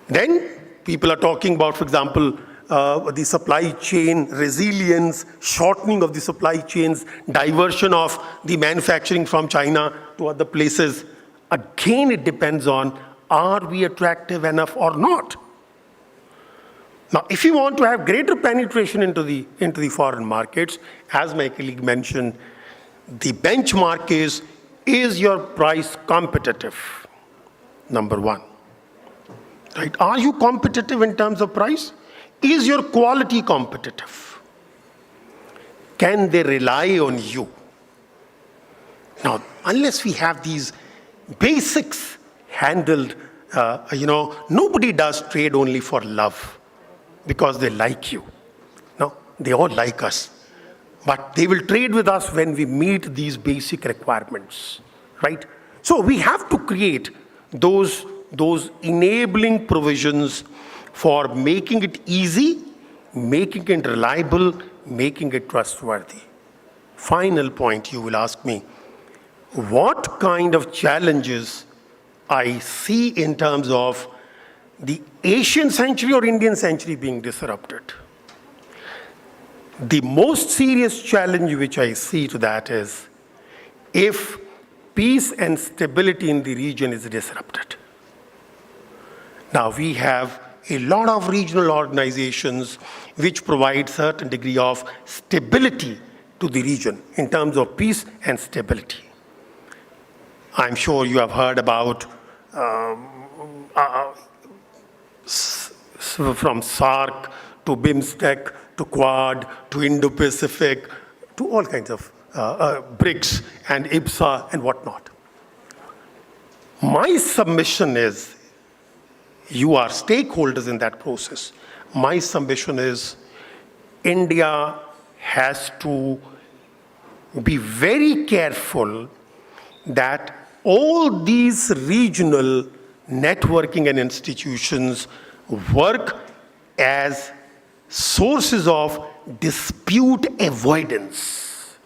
Then people are talking about, for example, the supply chain resilience, shortening of the supply chains, diversion of the manufacturing from China to other places. Again, it depends on, are we attractive enough or not? Now, if you want to have greater penetration into the foreign markets, as my colleague mentioned, the benchmark is your price competitive? Number one. Right? Are you competitive in terms of price? Is your quality competitive? Can they rely on you? Now, unless we have these basics handled, nobody does trade only for love because they like you. No, they all like us. But they will trade with us when we meet these basic requirements, right? So we have to create those enabling provisions for making it easy, making it reliable, making it trustworthy. Final point, you will ask me, what kind of challenges I see in terms of the Asian century or Indian century being disrupted? The most serious challenge which I see to that is if peace and stability in the region is disrupted. Now, we have a lot of regional organizations which provide certain degree of stability to the region in terms of peace and stability. I'm sure you have heard about from SARC to BIMSTEC to Quad to Indo-Pacific to all kinds of BRICS and IBSA and whatnot. My submission is, you are stakeholders in that process. My submission is, India has to be very careful that all these regional networking and institutions work as sources of dispute avoidance.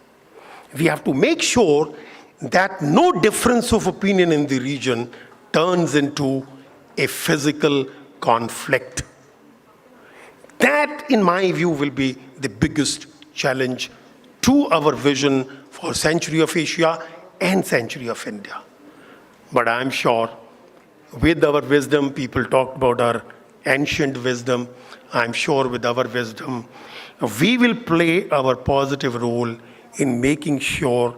We have to make sure that no difference of opinion in the region turns into a physical conflict. That, in my view, will be the biggest challenge to our vision for Century of Asia and Century of India. But I'm sure with our wisdom, people talked about our ancient wisdom, I'm sure with our wisdom, we will play our positive role in making sure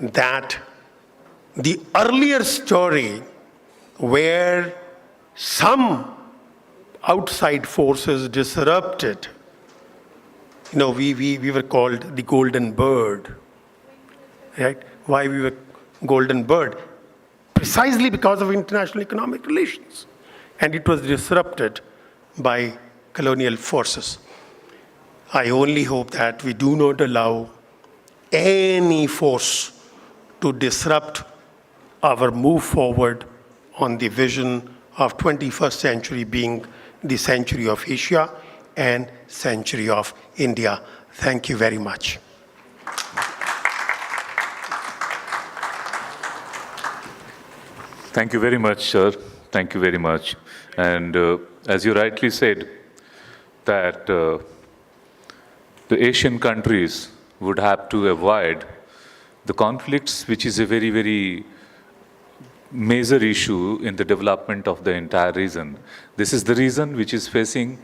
that the earlier story where some outside forces disrupted, we were called the golden bird, right? Why we were golden bird? Precisely because of international economic relations. And it was disrupted by colonial forces. I only hope that we do not allow any force to disrupt our move forward on the vision of 21st century being the Century of Asia and Century of India. Thank you very much. Thank you very much, sir. Thank you very much. And as you rightly said, that the Asian countries would have to avoid the conflicts, which is a very, very major issue in the development of the entire region. This is the region which is facing,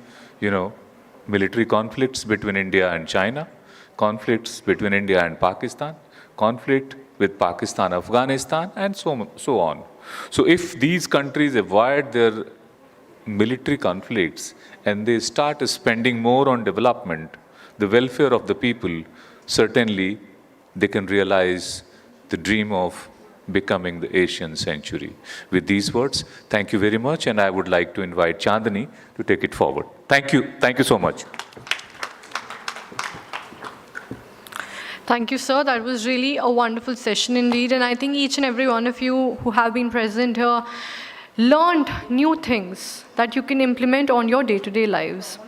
military conflicts between India and China, conflicts between India and Pakistan, conflict with Pakistan, Afghanistan, and so on. So if these countries avoid their military conflicts and they start spending more on development, the welfare of the people, certainly they can realize the dream of becoming the Asian century. With these words, thank you very much, and I would like to invite Chandani to take it forward. Thank you. Thank you so much. Thank you, sir. That was really a wonderful session indeed. And I think each and every one of you who have been present here learned new things that you can implement on your day-to-day lives.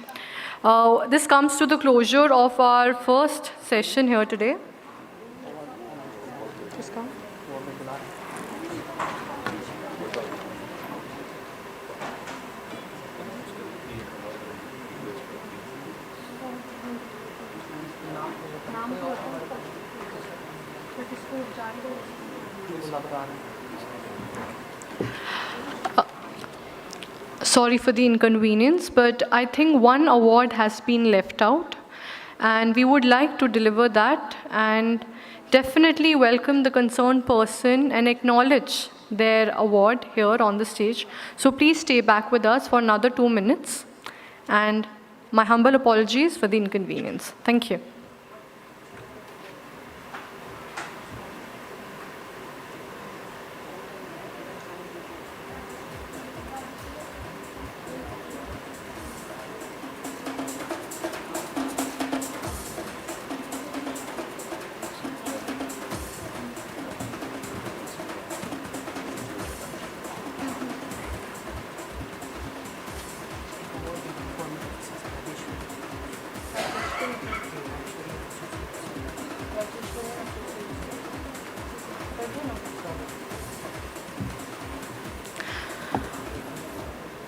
This comes to the closure of our first session here today. Just come. Sorry for the inconvenience, but I think one award has been left out, and we would like to deliver that and definitely welcome the concerned person and acknowledge their award here on the stage. So please stay back with us for another 2 minutes, and my humble apologies for the inconvenience. Thank you.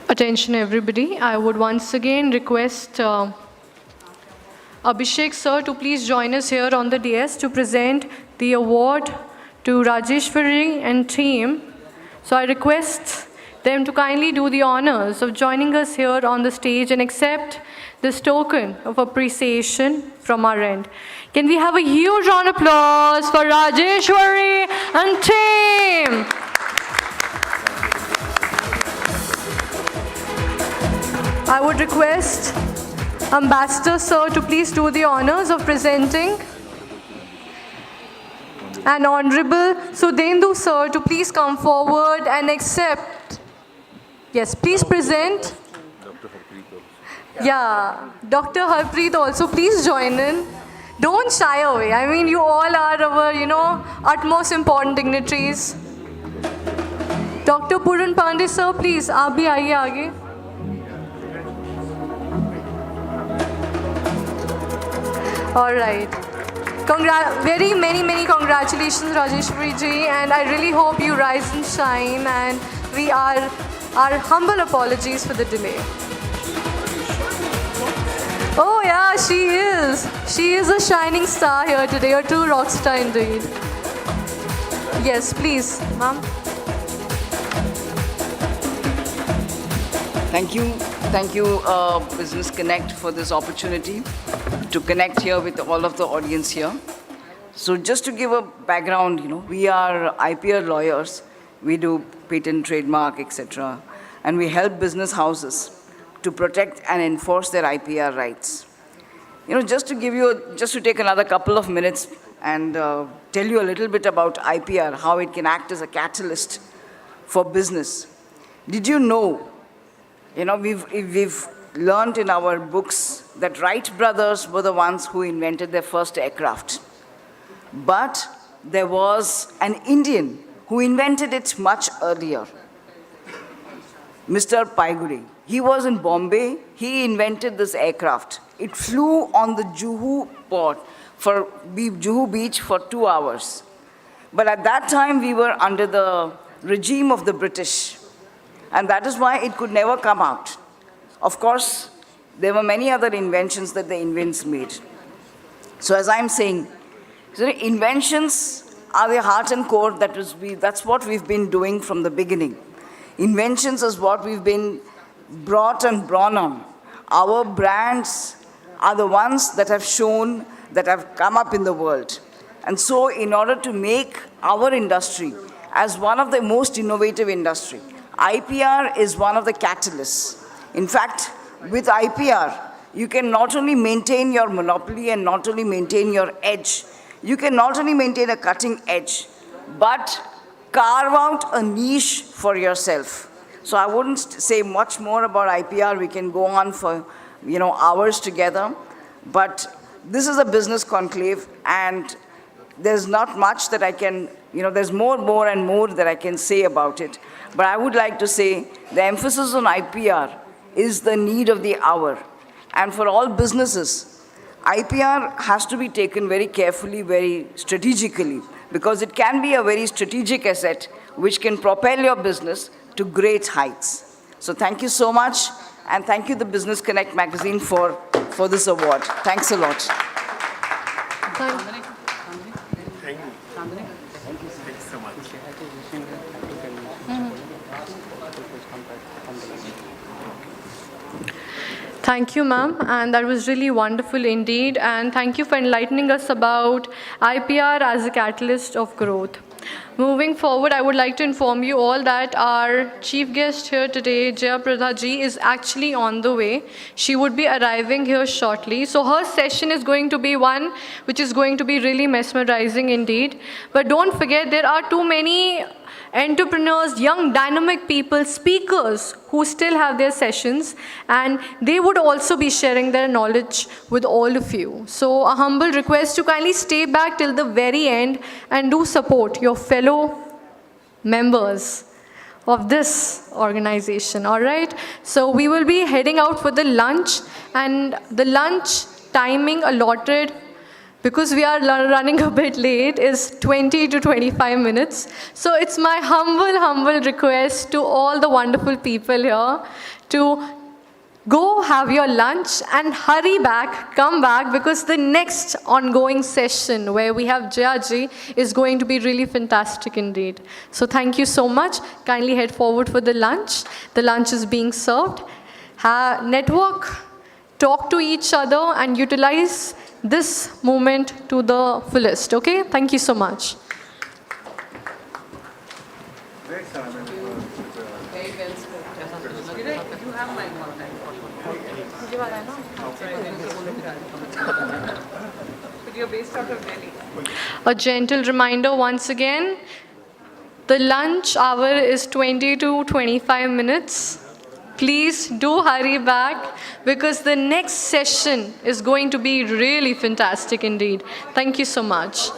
Attention everybody, I would once again request Abhishek sir to please join us here on the dais to present the award to Rajeshwari and team. So I request them to kindly do the honors of joining us here on the stage and accept this token of appreciation from our end. Can we have a huge round of applause for Rajeshwari and team? I would request Ambassador Sir to please do the honors of presenting, and Honorable Sudhendu Sir to please come forward and accept. Yes, please present. Yeah, Dr. Harpreet also, please join in. Don't shy away. I mean, you all are our, utmost important dignitaries. Dr. Puran Pandey sir, please, aap bhi aaiye aage. All right. Very many congratulations, Rajeshwari ji, and I really hope you rise and shine, and our humble apologies for the delay. Oh yeah, she is. She is a shining star here today, a true rock star indeed. Yes, please, ma'am. Thank you, Business Connect, for this opportunity to connect here with all of the audience here. So just to give a background, we are IPR lawyers. We do patent, trademark, etc. And we help business houses to protect and enforce their IPR rights. Just to take another couple of minutes and tell you a little bit about IPR, how it can act as a catalyst for business. Did you know, we've learned in our books that Wright brothers were the ones who invented their first aircraft. But there was an Indian who invented it much earlier, Mr. Paiguri. He was in Bombay. He invented this aircraft. It flew on the Juhu beach for 2 hours. But at that time, we were under the regime of the British. And that is why it could never come out. Of course, there were many other inventions that the Indians made. So as I'm saying, inventions are the heart and core. That's what we've been doing from the beginning. Inventions is what we've been brought and born on. Our brands are the ones that have shown, that have come up in the world. And so in order to make our industry as one of the most innovative industry, IPR is one of the catalysts. In fact, with IPR, you can not only maintain your monopoly and not only maintain your edge, you can not only maintain a cutting edge, but carve out a niche for yourself. So I wouldn't say much more about IPR. We can go on for hours together. But this is a business conclave, and there's not much that I can, there's more and more that I can say about it. But I would like to say the emphasis on IPR is the need of the hour. And for all businesses, IPR has to be taken very carefully, very strategically, because it can be a very strategic asset which can propel your business to great heights. So thank you so much, and thank you, the Business Connect magazine, for this award. Thanks a lot. Thank you, ma'am, and that was really wonderful indeed, and thank you for enlightening us about IPR as a catalyst of growth. Moving forward, I would like to inform you all that our chief guest here today, Jaya Prada ji, is actually on the way. She would be arriving here shortly. So her session is going to be one which is going to be really mesmerizing indeed. But don't forget, there are too many entrepreneurs, young dynamic people, speakers who still have their sessions, and they would also be sharing their knowledge with all of you. So a humble request to kindly stay back till the very end and do support your fellow members of this organization, all right? So we will be heading out for the lunch, and the lunch timing allotted, because we are running a bit late, is 20 to 25 minutes. So it's my humble request to all the wonderful people here to Go have your lunch and hurry back, come back, because the next ongoing session where we have Jayaji is going to be really fantastic indeed. So thank you so much. Kindly head forward for the lunch. The lunch is being served. Network, talk to each other and utilize this moment to the fullest, okay? Thank you so much. A gentle reminder once again, the lunch hour is 20 to 25 minutes. Please do hurry back because the next session is going to be really fantastic indeed. Thank you so much.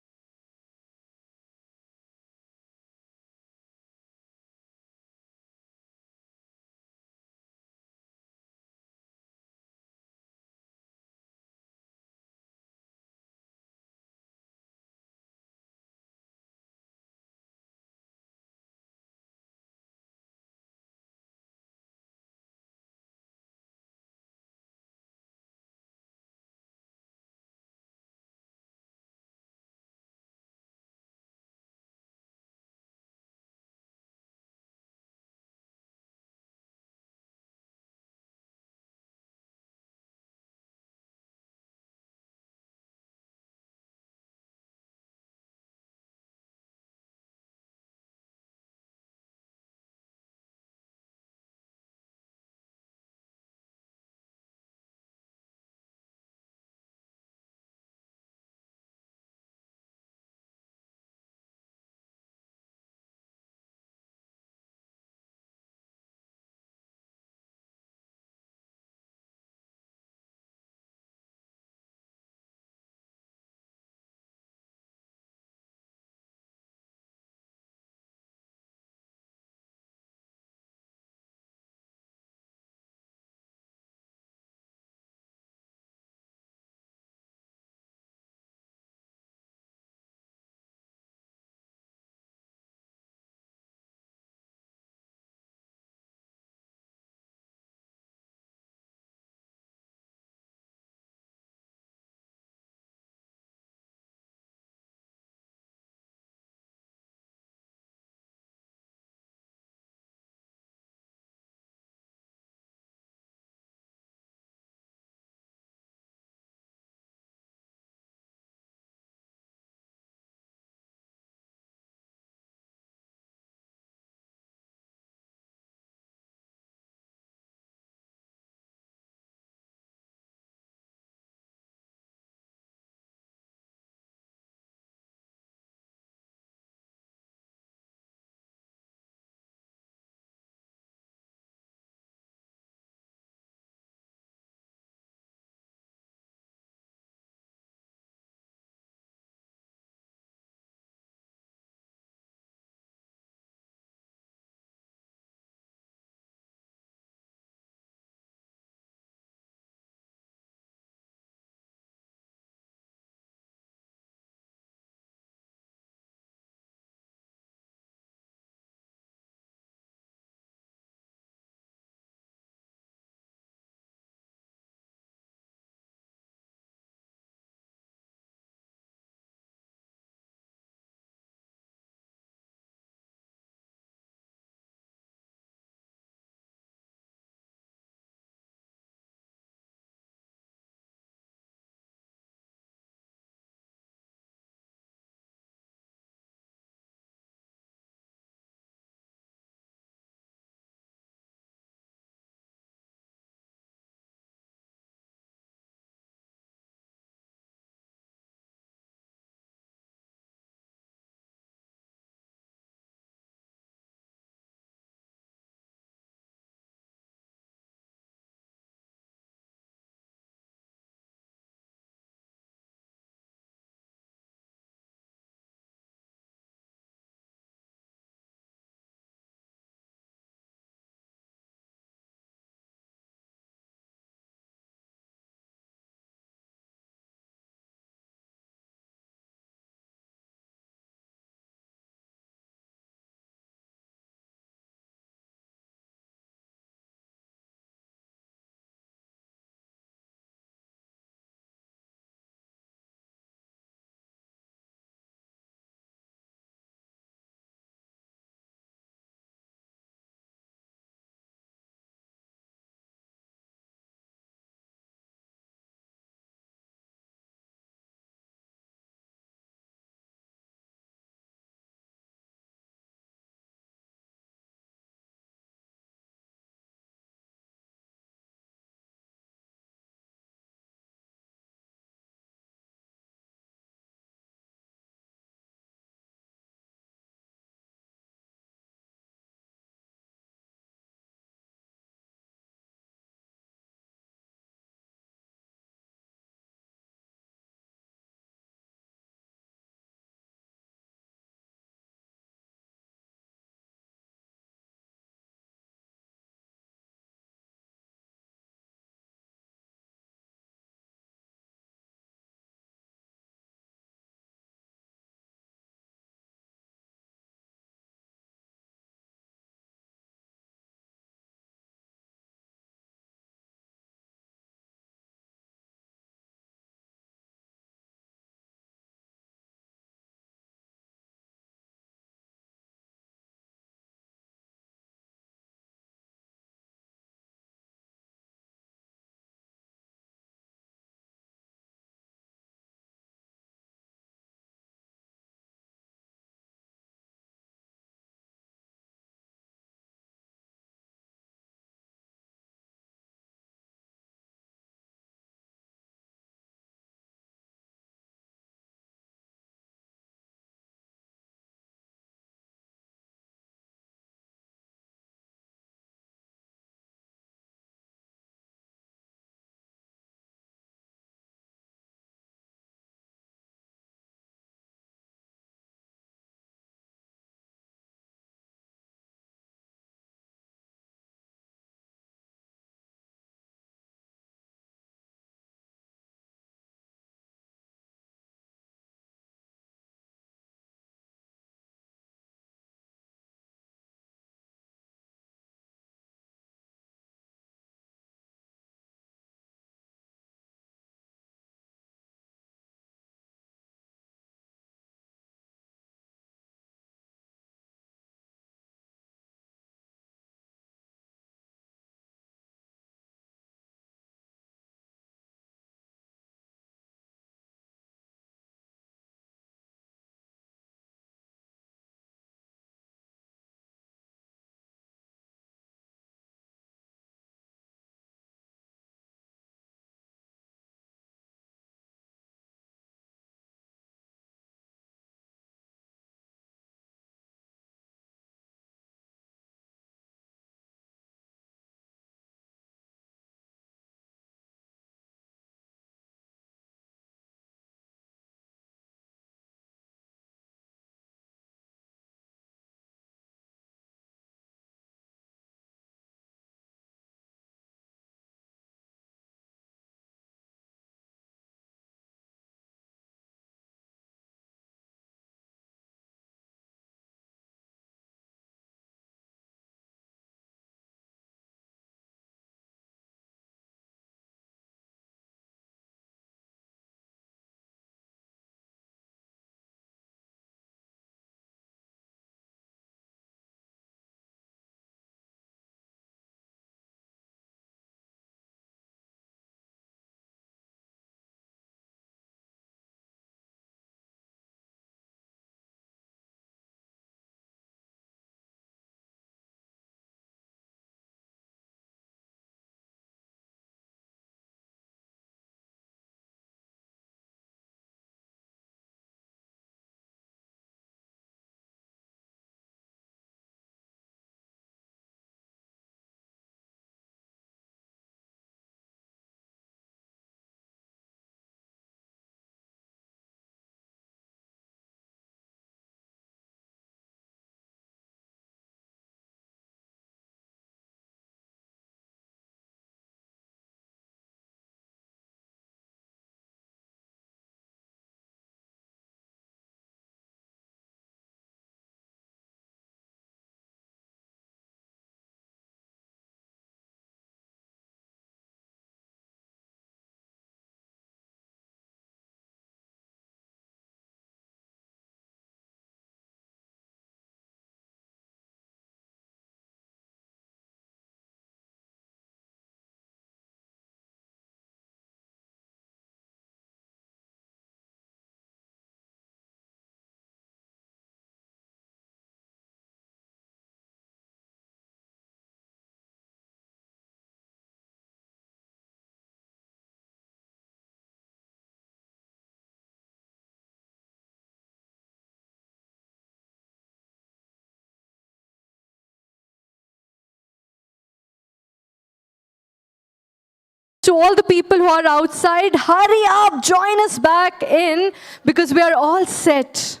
to all the people who are outside, hurry up, join us back in, because we are all set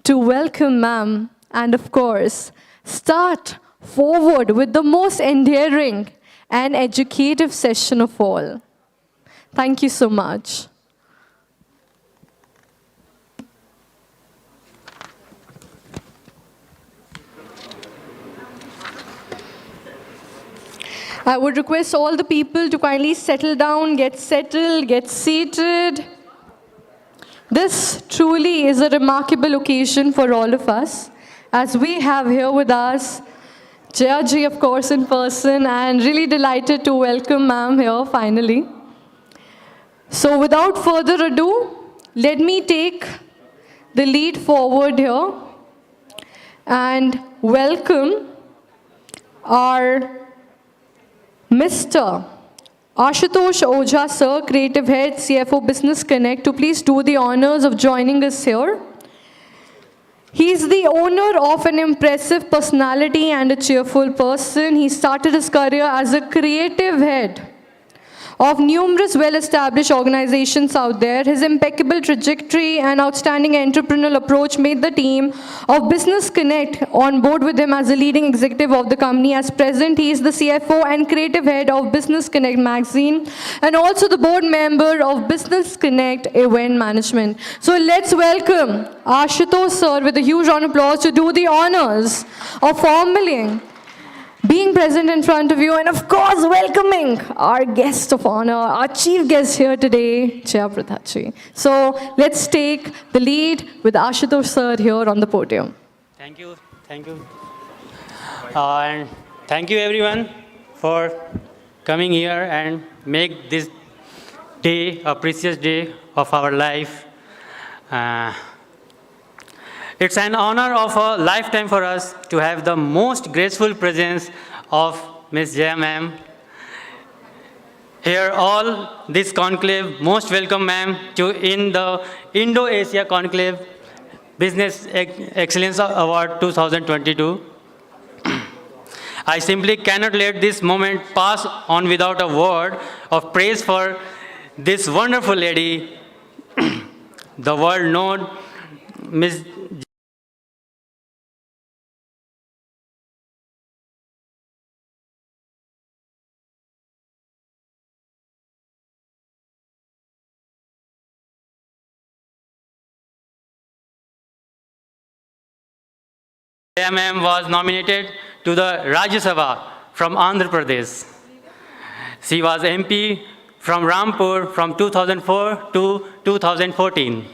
to welcome ma'am and, of course, start forward with the most endearing and educative session of all. Thank you so much. I would request all the people to kindly settle down, get settled, get seated. This truly is a remarkable occasion for all of us, as we have here with us Jaya ji, of course, in person, and really delighted to welcome ma'am here finally. So without further ado, let me take the lead forward here and welcome our Mr. Ashutosh Ojha, Sir, Creative Head, CFO, Business Connect, to please do the honors of joining us here. He is the owner of an impressive personality and a cheerful person. He started his career as a creative head of numerous well-established organizations out there. His impeccable trajectory and outstanding entrepreneurial approach made the team of Business Connect on board with him as a leading executive of the company. As present, he is the CFO and creative head of Business Connect magazine and also the board member of Business Connect Event Management. So let's welcome Ashutosh sir with a huge round of applause to do the honors of formally being present in front of you, and of course welcoming our guest of honor, our chief guest here today, Jaya Prada ji. So let's take the lead with Ashutosh sir here on the podium. Thank you, and thank you everyone for coming here and make this day a precious day of our life. It's an honor of a lifetime for us to have the most graceful presence of Ms. Jaya ma'am. Here all this conclave, most welcome ma'am to in the Indo-Asia Conclave Business Excellence Award 2022. I simply cannot let this moment pass on without a word of praise for this wonderful lady, the world known Ms. Jaya ma'am was nominated to the Rajya Sabha from Andhra Pradesh. She was MP from Rampur from 2004 to 2014.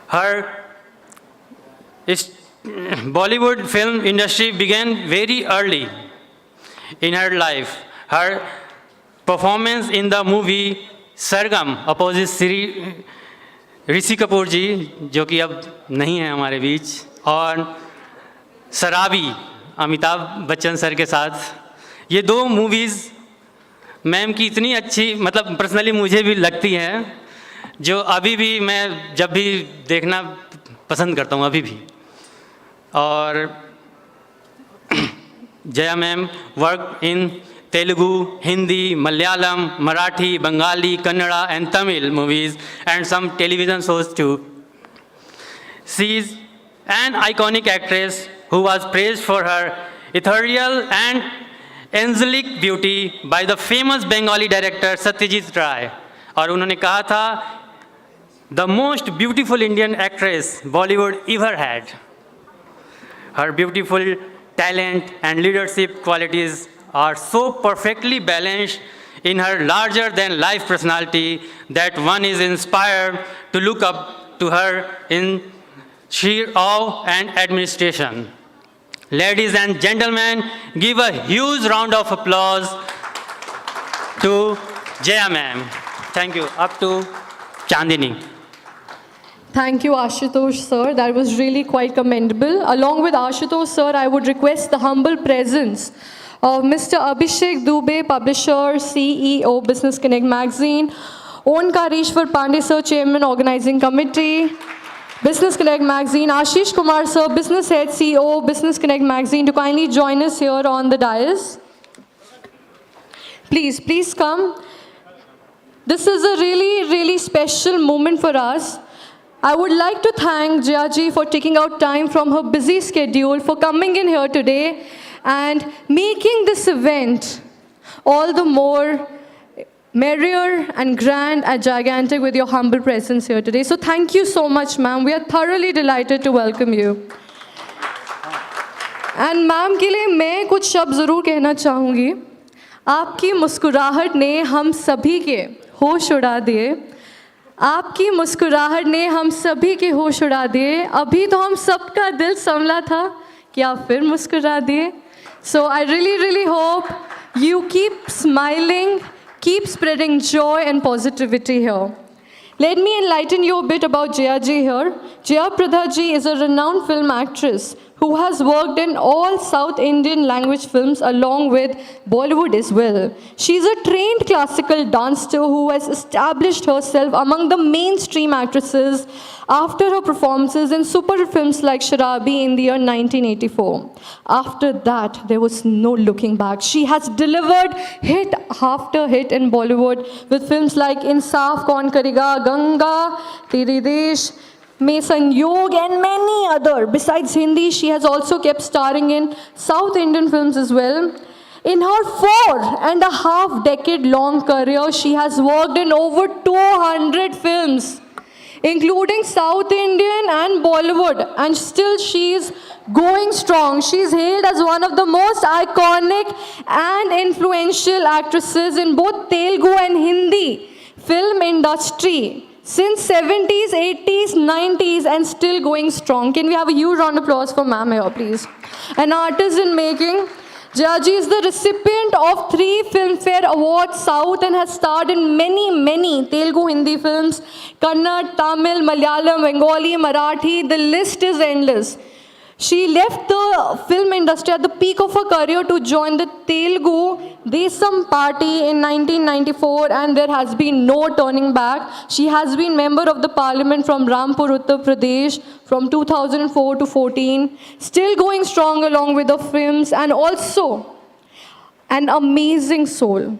Her Bollywood film industry began very early in her life. Her performance in the movie Sargam opposite Sri Rishi Kapoor जी, जो कि अब नहीं है हमारे बीच, और शराबी Amitabh Bachchan sir के साथ, ये दो मूवीज़ मैम की इतनी अच्छी, मतलब पर्सनली मुझे भी लगती हैं, जो अभी भी मैं जब भी देखना पसंद करता हूँ अभी भी. और Jaya ma'am work in Telugu, Hindi, Malayalam, Marathi, Bengali, Kannada and Tamil movies and some television shows too. She is an iconic actress who was praised for her ethereal and angelic beauty by the famous Bengali director Satyajit Ray. और उन्होंने कहा था, the most beautiful Indian actress Bollywood ever had. Her beautiful talent and leadership qualities are so perfectly balanced in her larger-than-life personality that one is inspired to look up to her in sheer awe and admiration. Ladies and gentlemen, give a huge round of applause to Jaya ma'am. Thank you. Up to Chandini. Thank you, Ashutosh sir. That was really quite commendable. Along with Ashutosh sir, I would request the humble presence of Mr. Abhishek Dubey, publisher, CEO, Business Connect magazine, Onkarishwar Pandey sir, Chairman, Organizing Committee, Business Connect magazine, Ashish Kumar sir, Business Head, CEO, Business Connect magazine, to kindly join us here on the dais. Please, please come. This is a really, really special moment for us. I would like to thank Jaya ji for taking out time from her busy schedule for coming in here today and making this event all the more merrier and grand and gigantic with your humble presence here today. So thank you so much, ma'am. We are thoroughly delighted to welcome you. And ma'am के लिए मैं कुछ शब्द ज़रूर कहना चाहूँगी. आपकी मुस्कुराहट ने हम सभी के होश उड़ा दिए. आपकी मुस्कुराहट ने हम सभी के होश उड़ा दिए. अभी तो हम सबका दिल संभला था कि आप फिर मुस्कुरा दिए. So I really, really hope you keep smiling, keep spreading joy and positivity here. Let me enlighten you a bit about Jaya ji here. Jaya Prada ji is a renowned film actress who has worked in all South Indian language films along with Bollywood as well. She's a trained classical dancer who has established herself among the mainstream actresses after her performances in super hit films like Sharabi in the year 1984. After that, there was no looking back. She has delivered hit after hit in Bollywood with films like Insaf Kaun Karega, Ganga, Tere Desh, Mein Sanjog, and many other. Besides Hindi, she has also kept starring in South Indian films as well. In her 4.5 decade long career, she has worked in over 200 films, including South Indian and Bollywood, and still she's going strong. She's hailed as one of the most iconic and influential actresses in both Telugu and Hindi film industry since 70s, 80s, 90s, and still going strong. Can we have a huge round of applause for ma'am here, please? An artist in making. Jaya ji is the recipient of 3 Filmfare Awards South and has starred in many Telugu Hindi films, Kannada, Tamil, Malayalam, Bengali, Marathi. The list is endless. She left the film industry at the peak of her career to join the Telugu Desam Party in 1994, and there has been no turning back. She has been member of the parliament from Rampur, Uttar Pradesh from 2004 to 14, still going strong along with the films, and also an amazing soul,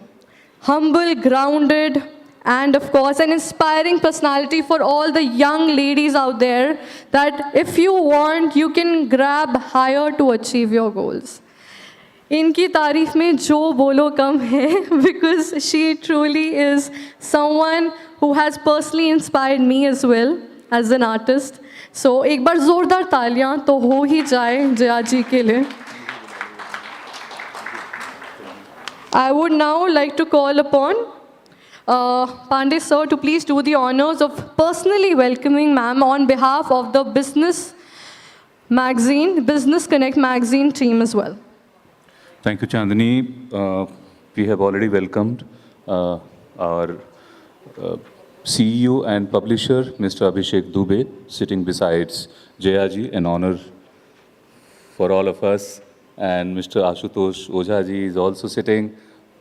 humble, grounded, and of course an inspiring personality for all the young ladies out there that if you want, you can grab higher to achieve your goals. इनकी तारीफ में जो बोलो कम है, because she truly is someone who has personally inspired me as well as an artist. So एक बार जोरदार तालियां तो हो ही जाए जया जी के लिए. I would now like to call upon Pandey sir to please do the honors of personally welcoming ma'am on behalf of the Business Connect magazine team as well. Thank you, Chandani. We have already welcomed our CEO and publisher, Mr. Abhishek Dubey, sitting besides Jaya ji, an honor for all of us. And Mr. Ashutosh Ojha ji is also sitting.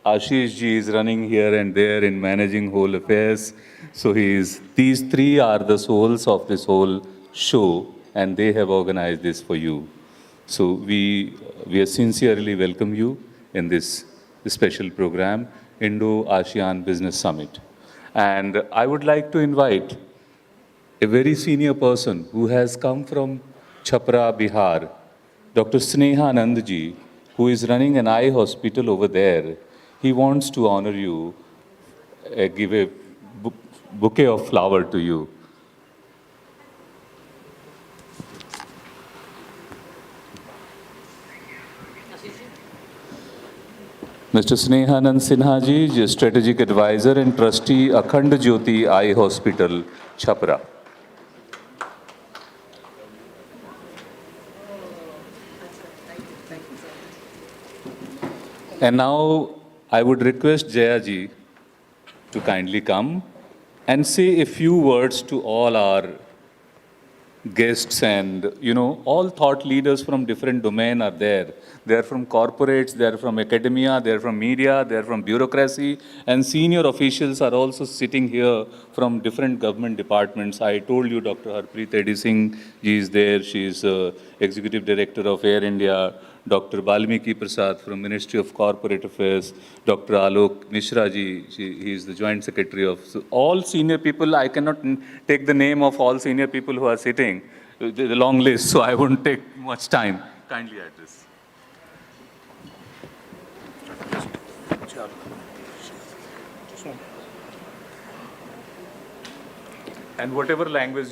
Ashish ji is running here and there in managing whole affairs. So these 3 are the souls of this whole show, and they have organized this for you. So we sincerely welcome you in this special program, Indo-Asia Business Summit. And I would like to invite a very senior person who has come from Chhapra, Bihar, Dr. Sneha Anand ji, who is running an eye hospital over there. He wants to honor you, give a bouquet of flower to you. Mr. Snehanand Sinha ji, Strategic Advisor and Trustee, Akhand Jyoti Eye Hospital, Chhapra. And now I would request Jaya ji to kindly come and say a few words to all our guests and, all thought leaders from different domain are there. They are from corporates, they are from academia, they are from media, they are from bureaucracy, and senior officials are also sitting here from different government departments. I told you Dr. Harpreet Eddy Singh ji is there. She is Executive Director of Air India. Dr. Balmiki Prasad from Ministry of Corporate Affairs, Dr. Alok Mishra ji, he is the Joint Secretary of, so all senior people. I cannot take the name of all senior people who are sitting, the long list, so I won't take much time. Kindly address. And whatever language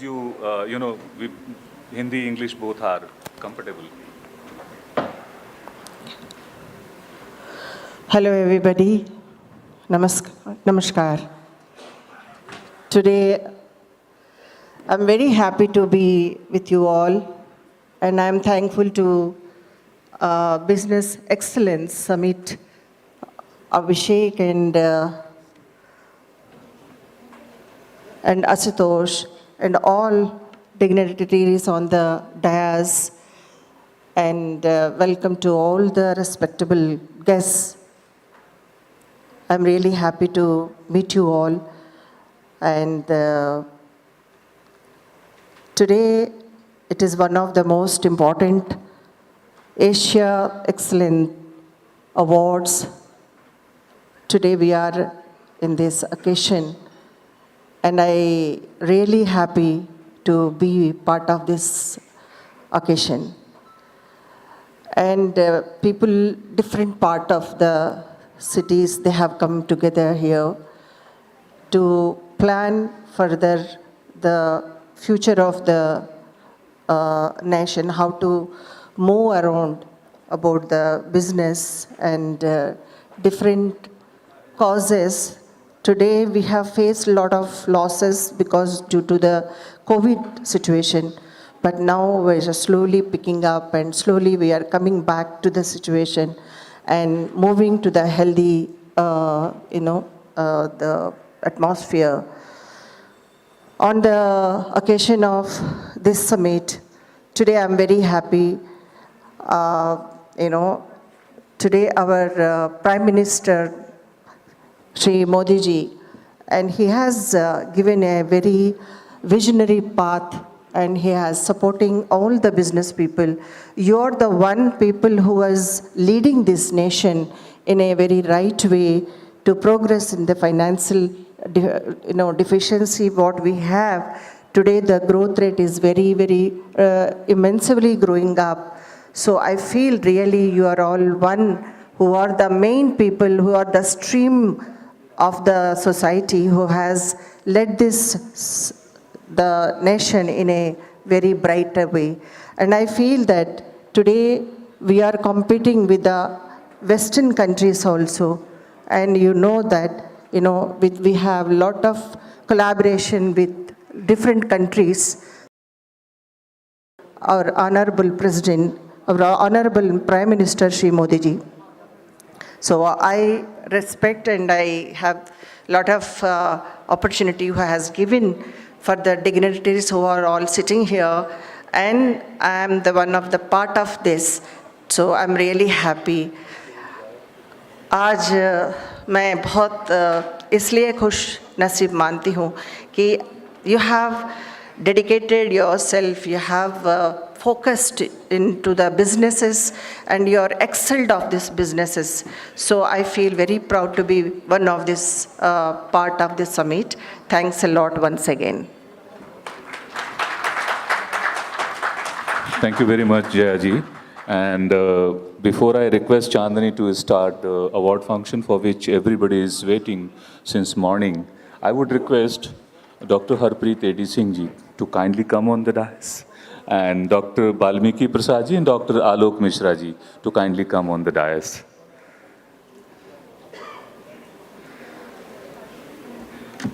Hindi, English, both are comfortable. Hello everybody, Namaskar. Today, I'm very happy to be with you all, and I'm thankful to Business Excellence Summit, Abhishek and Ashutosh, and all dignitaries on the dais, and welcome to all the respectable guests. I'm really happy to meet you all. And today, it is one of the most important Asia Excellence Awards. Today we are in this occasion, and I really happy to be part of this occasion. And people, different part of the cities, they have come together here to plan further the future of the nation, how to move around about the business and different causes. Today we have faced a lot of losses because due to the COVID situation, but now we're just slowly picking up and slowly we are coming back to the situation and moving to the healthy, the atmosphere. On the occasion of this summit, today I'm very happy. Today our Prime Minister, Shri Modi ji, and he has given a very visionary path, and he has supporting all the business people. You're the one people who is leading this nation in a very right way to progress in the financial deficiency what we have. Today the growth rate is very, very immensely growing up. So I feel really you are all one who are the main people, who are the stream of the society, who has led the nation in a very brighter way. And I feel that today we are competing with the Western countries also. And you know that, we have a lot of collaboration with different countries. Our Honorable President, our Honorable Prime Minister Shri Modi ji. So I respect and I have a lot of opportunity who has given for the dignitaries who are all sitting here, and I am the one of the part of this, so I'm really happy. आज मैं बहुत इसलिए खुश नसीब मानती हूँ कि you have dedicated yourself, you have focused into the businesses and you are excelled of these businesses. So I feel very proud to be one of this part of this summit. Thanks a lot once again. Thank you very much, Jaya ji. And before I request Chandani to start the award function for which everybody is waiting since morning, I would request Dr. Harpreet Edi Singh ji to kindly come on the dais, and Dr. Balmiki Prasad ji and Dr. Alok Mishra ji to kindly come on the dais.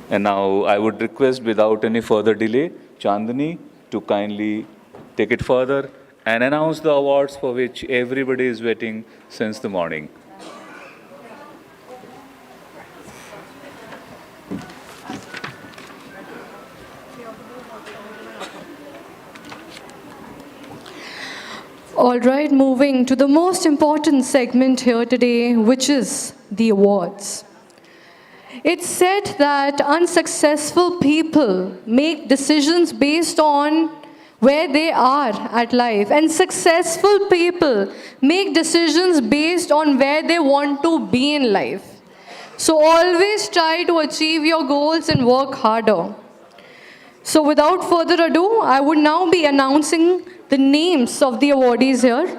And now I would request, without any further delay, Chandani to kindly take it further and announce the awards for which everybody is waiting since the morning. All right, moving to the most important segment here today, which is the awards. It's said that unsuccessful people make decisions based on where they are at life. And successful people make decisions based on where they want to be in life. So always try to achieve your goals and work harder. So without further ado, I would now be announcing the names of the awardees here.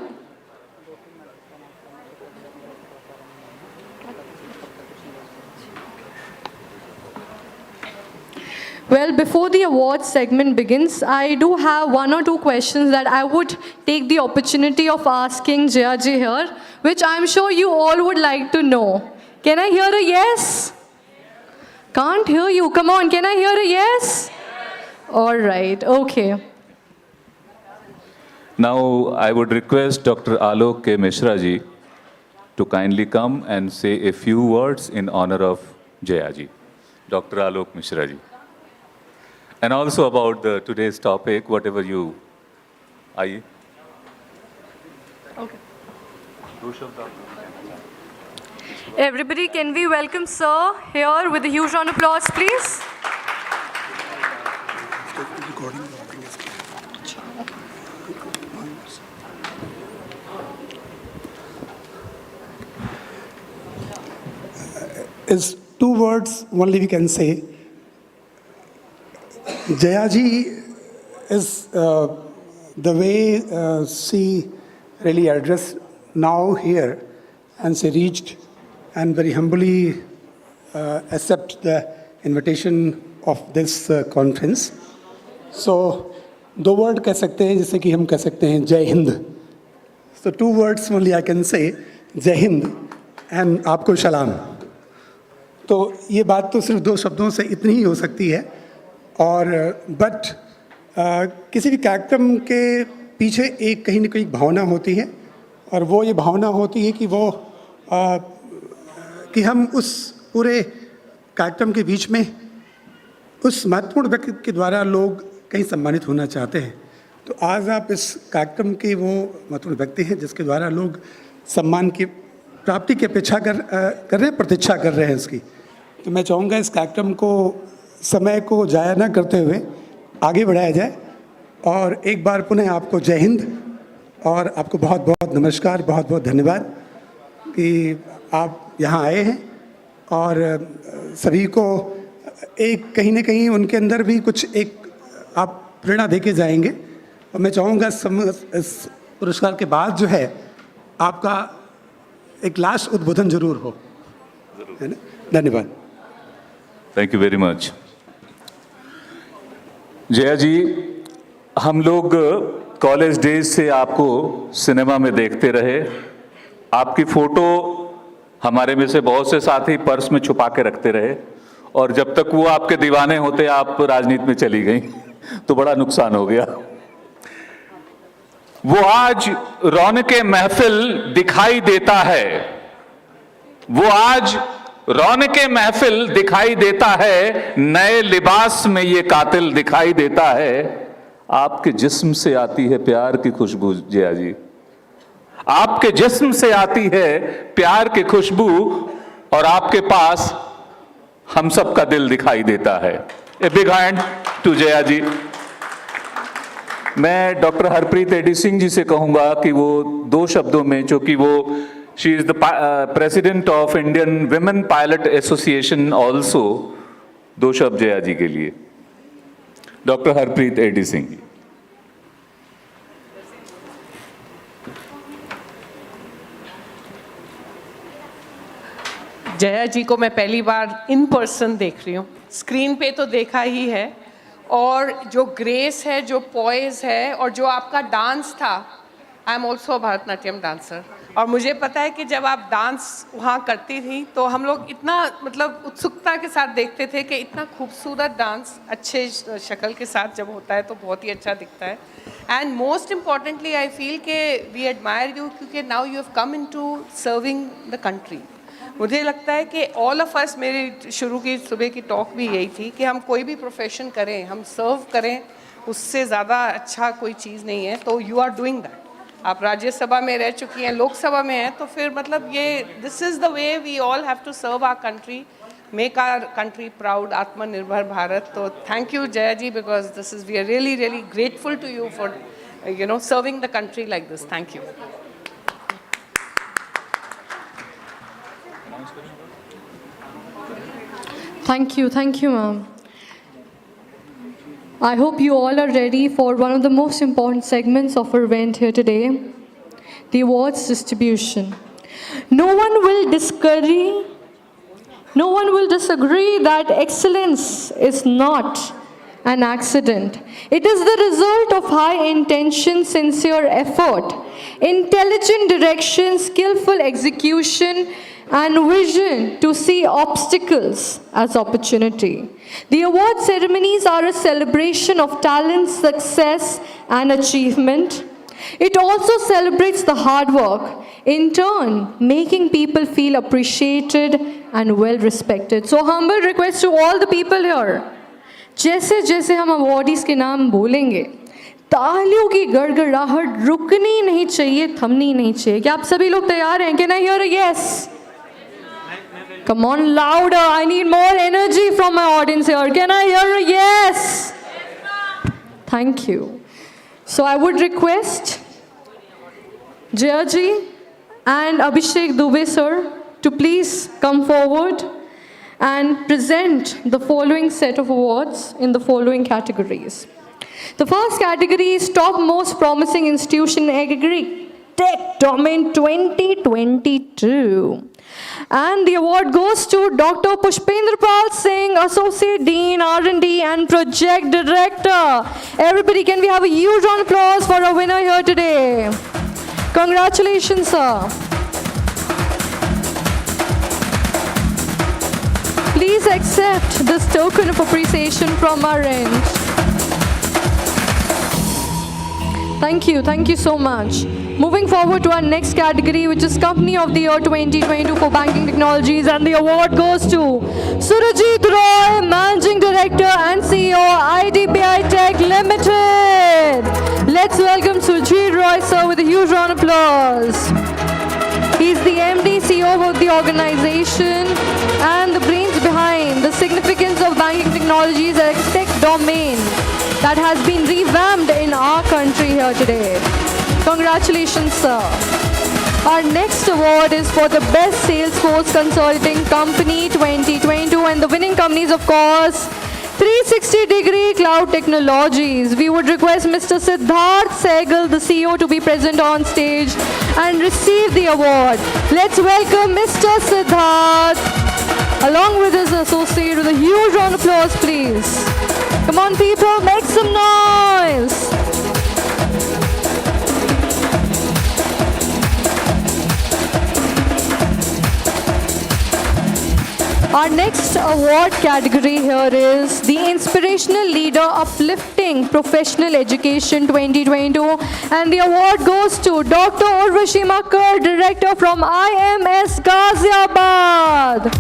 Well, before the awards segment begins, I do have one or two questions that I would take the opportunity of asking Jaya ji here, which I'm sure you all would like to know. Can I hear a yes? Can't hear you. Come on, can I hear a yes? All right, okay. Now, I would request Dr. Alok K. Mishra ji to kindly come and say a few words in honor of Jaya ji. Dr. Alok Mishra ji. And also about today's topic, whatever you... Aye. Okay. Everybody, can we welcome Sir here with a huge round of applause, please? Is two words only we can say. Jaya ji is the way she really addressed now here, and she reached and very humbly accept the invitation of this conference. So, दो word कह सकते हैं जैसे कि हम कह सकते हैं जय Hind. So 2 words only I can say, जय हिंद and आपको सलाम. तो ये बात तो सिर्फ 2 शब्दों से इतनी ही हो सकती है. और बट किसी भी कार्यक्रम के पीछे एक कहीं न कहीं भावना होती है, और वो ये भावना होती है कि वो कि हम उस पूरे कार्यक्रम के बीच में उस महत्वपूर्ण व्यक्ति के द्वारा लोग कहीं सम्मानित होना चाहते हैं. तो आज आप इस कार्यक्रम के वो महत्वपूर्ण व्यक्ति हैं जिसके द्वारा लोग सम्मान की प्राप्ति की अपेक्षा कर रहे हैं, प्रतीक्षा कर रहे हैं इसकी. तो मैं चाहूँगा इस कार्यक्रम को समय को जाया न करते हुए आगे बढ़ाया जाए. और एक बार पुनः आपको जय हिंद और आपको बहुत बहुत नमस्कार, बहुत बहुत धन्यवाद कि आप यहाँ आए हैं. और सभी को एक कहीं न कहीं उनके अंदर भी कुछ एक आप प्रेरणा देके जाएंगे. और मैं चाहूँगा इस पुरस्कार के बाद जो है आपका एक लास्ट उद्बोधन जरूर हो. है ना? धन्यवाद. Thank you very much. Jaya ji, हम लोग कॉलेज डेज से आपको सिनेमा में देखते रहे. आपकी फ़ोटो हमारे में से बहुत से साथी पर्स में छुपा के रखते रहे, और जब तक वो आपके दीवाने होते आप राजनीति में चली गई तो बड़ा नुकसान हो गया. वो आज रौनके महफिल दिखाई देता है, वो आज रौनके महफिल दिखाई देता है, नए लिबास में ये कातिल दिखाई देता है. आपके जिस्म से आती है प्यार की खुशबू जया जी, आपके जिस्म से आती है प्यार की खुशबू, और आपके पास हम सब का दिल दिखाई देता है. A big hand to Jaya ji. मैं डॉक्टर हरप्रीत एडी सिंह जी से कहूंगा कि वो 2 शब्दों में, चूंकि वो she is the president of Indian women pilot association also, 2 शब्द जया जी के लिए. Doctor Harpreet AD Singh ji. जया जी को मैं पहली बार इन पर्सन देख रही हूँ. स्क्रीन पे तो देखा ही है, और जो ग्रेस है, जो पॉइज है, और जो आपका डांस था. I am also Bharatanatyam dancer, और मुझे पता है कि जब आप डांस वहाँ करती थी तो हम लोग इतना मतलब उत्सुकता के साथ देखते थे कि इतना खूबसूरत डांस अच्छे शक्ल के साथ जब होता है तो बहुत ही अच्छा दिखता है. And most importantly I feel कि वी एडमायर यू, क्योंकि now you have come into serving the country. मुझे लगता है कि ऑल ऑफ अस, मेरी शुरू की सुबह की टॉक भी यही थी कि हम कोई भी प्रोफेशन करें, हम सर्व करें, उससे ज़्यादा अच्छा कोई चीज़ नहीं है. तो यू आर डूइंग दैट. आप राज्यसभा में रह चुकी हैं, लोकसभा में हैं, तो फिर मतलब ये this is the way we all have to serve our country. make our country proud, Atmanirbhar Bharat. So thank you, Jaya ji, because we are really, really grateful to you for, serving the country like this. Thank you. Thank you, ma'am. I hope you all are ready for one of the most important segments of our event here today, the awards distribution. No one will disagree that excellence is not an accident. It is the result of high intention, sincere effort, intelligent direction, skillful execution, and vision to see obstacles as opportunity. The award ceremonies are a celebration of talent, success, and achievement. It also celebrates the hard work, in turn, making people feel appreciated and well respected. So humble request to all the people here. जैसे जैसे हम awardees के नाम बोलेंगे, तालियों की गड़गड़ाहट रुकनी नहीं चाहिए, थमनी नहीं चाहिए. क्या आप सभी लोग तैयार हैं? Can I hear a yes? Come on, louder. I need more energy from my audience here. Can I hear a yes? Thank you. So I would request Jaya ji and Abhishek Dubey sir to please come forward and present the following set of awards in the following categories. The first category is Top Most Promising Institution Agri Tech Domain 2022. And the award goes to Dr. Pushpendra Pal Singh, Associate Dean, R&D and Project Director. Everybody, can we have a huge round of applause for our winner here today? Congratulations, sir. Please accept this token of appreciation from our end. Thank you so much. Moving forward to our next category, which is Company of the Year 2022 for Banking Technologies, and the award goes to Surajit Roy, Managing Director and CEO, IDBI Tech Limited. Let's welcome Surajit Roy, sir, with a huge round of applause. He's the MD, CEO of the organization and the brains behind the significance of banking technologies as a tech domain that has been revamped in our country here today. Congratulations, sir. Our next award is for the Best Salesforce Consulting Company 2022, and the winning companies, of course, 360-degree Cloud Technologies. We would request Mr. Siddharth Sehgal, the CEO, to be present on stage and receive the award. Let's welcome Mr. Siddharth, along with his associate, with a huge round of applause, please. Come on, people, make some noise. Our next award category here is the Inspirational Leader Uplifting Professional Education 2022, and the award goes to Dr. Urvashi Makkar, Director from IMS Ghaziabad.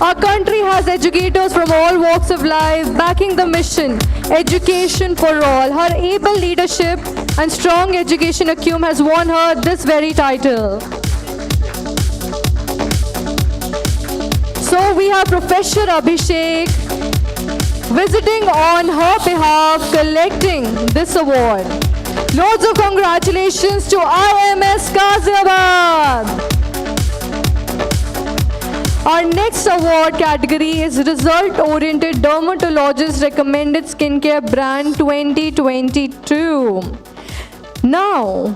Our country has educators from all walks of life backing the mission, education for all. Her able leadership and strong education acumen has won her this very title. So we have Professor Abhishek visiting on her behalf, collecting this award. Loads of congratulations to IMS Ghaziabad. Our next award category is Result-Oriented Dermatologist Recommended Skincare Brand 2022. Now,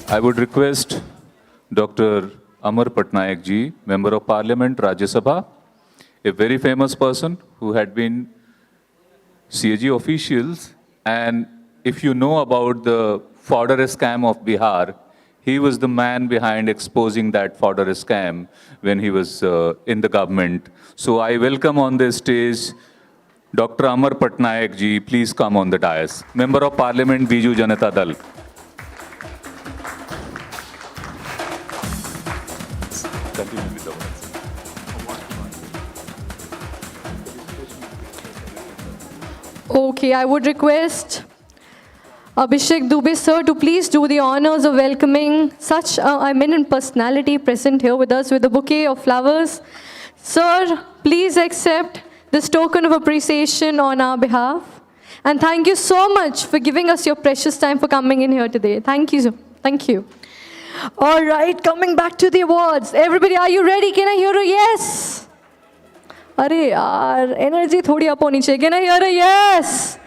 I would request Dr. Amar Patnaik ji, Member of Parliament, Rajya Sabha, a very famous person who had been CAG officials, and if you know about the fodder scam of Bihar, he was the man behind exposing that fodder scam when he was in the government. So I welcome on the stage Dr. Amar Patnaik ji, please come on the dais. Member of Parliament, Biju Janata Dal. Continue with the words. okay, I would request Abhishek Dubey, sir, to please do the honors of welcoming such an eminent personality present here with us with a bouquet of flowers. Sir, please accept this token of appreciation on our behalf. And thank you so much for giving us your precious time for coming in here today. Thank you, sir. Thank you. All right, coming back to the awards. Everybody, are you ready? Can I hear a yes? Arey yaar, energy thodi up honi chahiye. Can I hear a yes?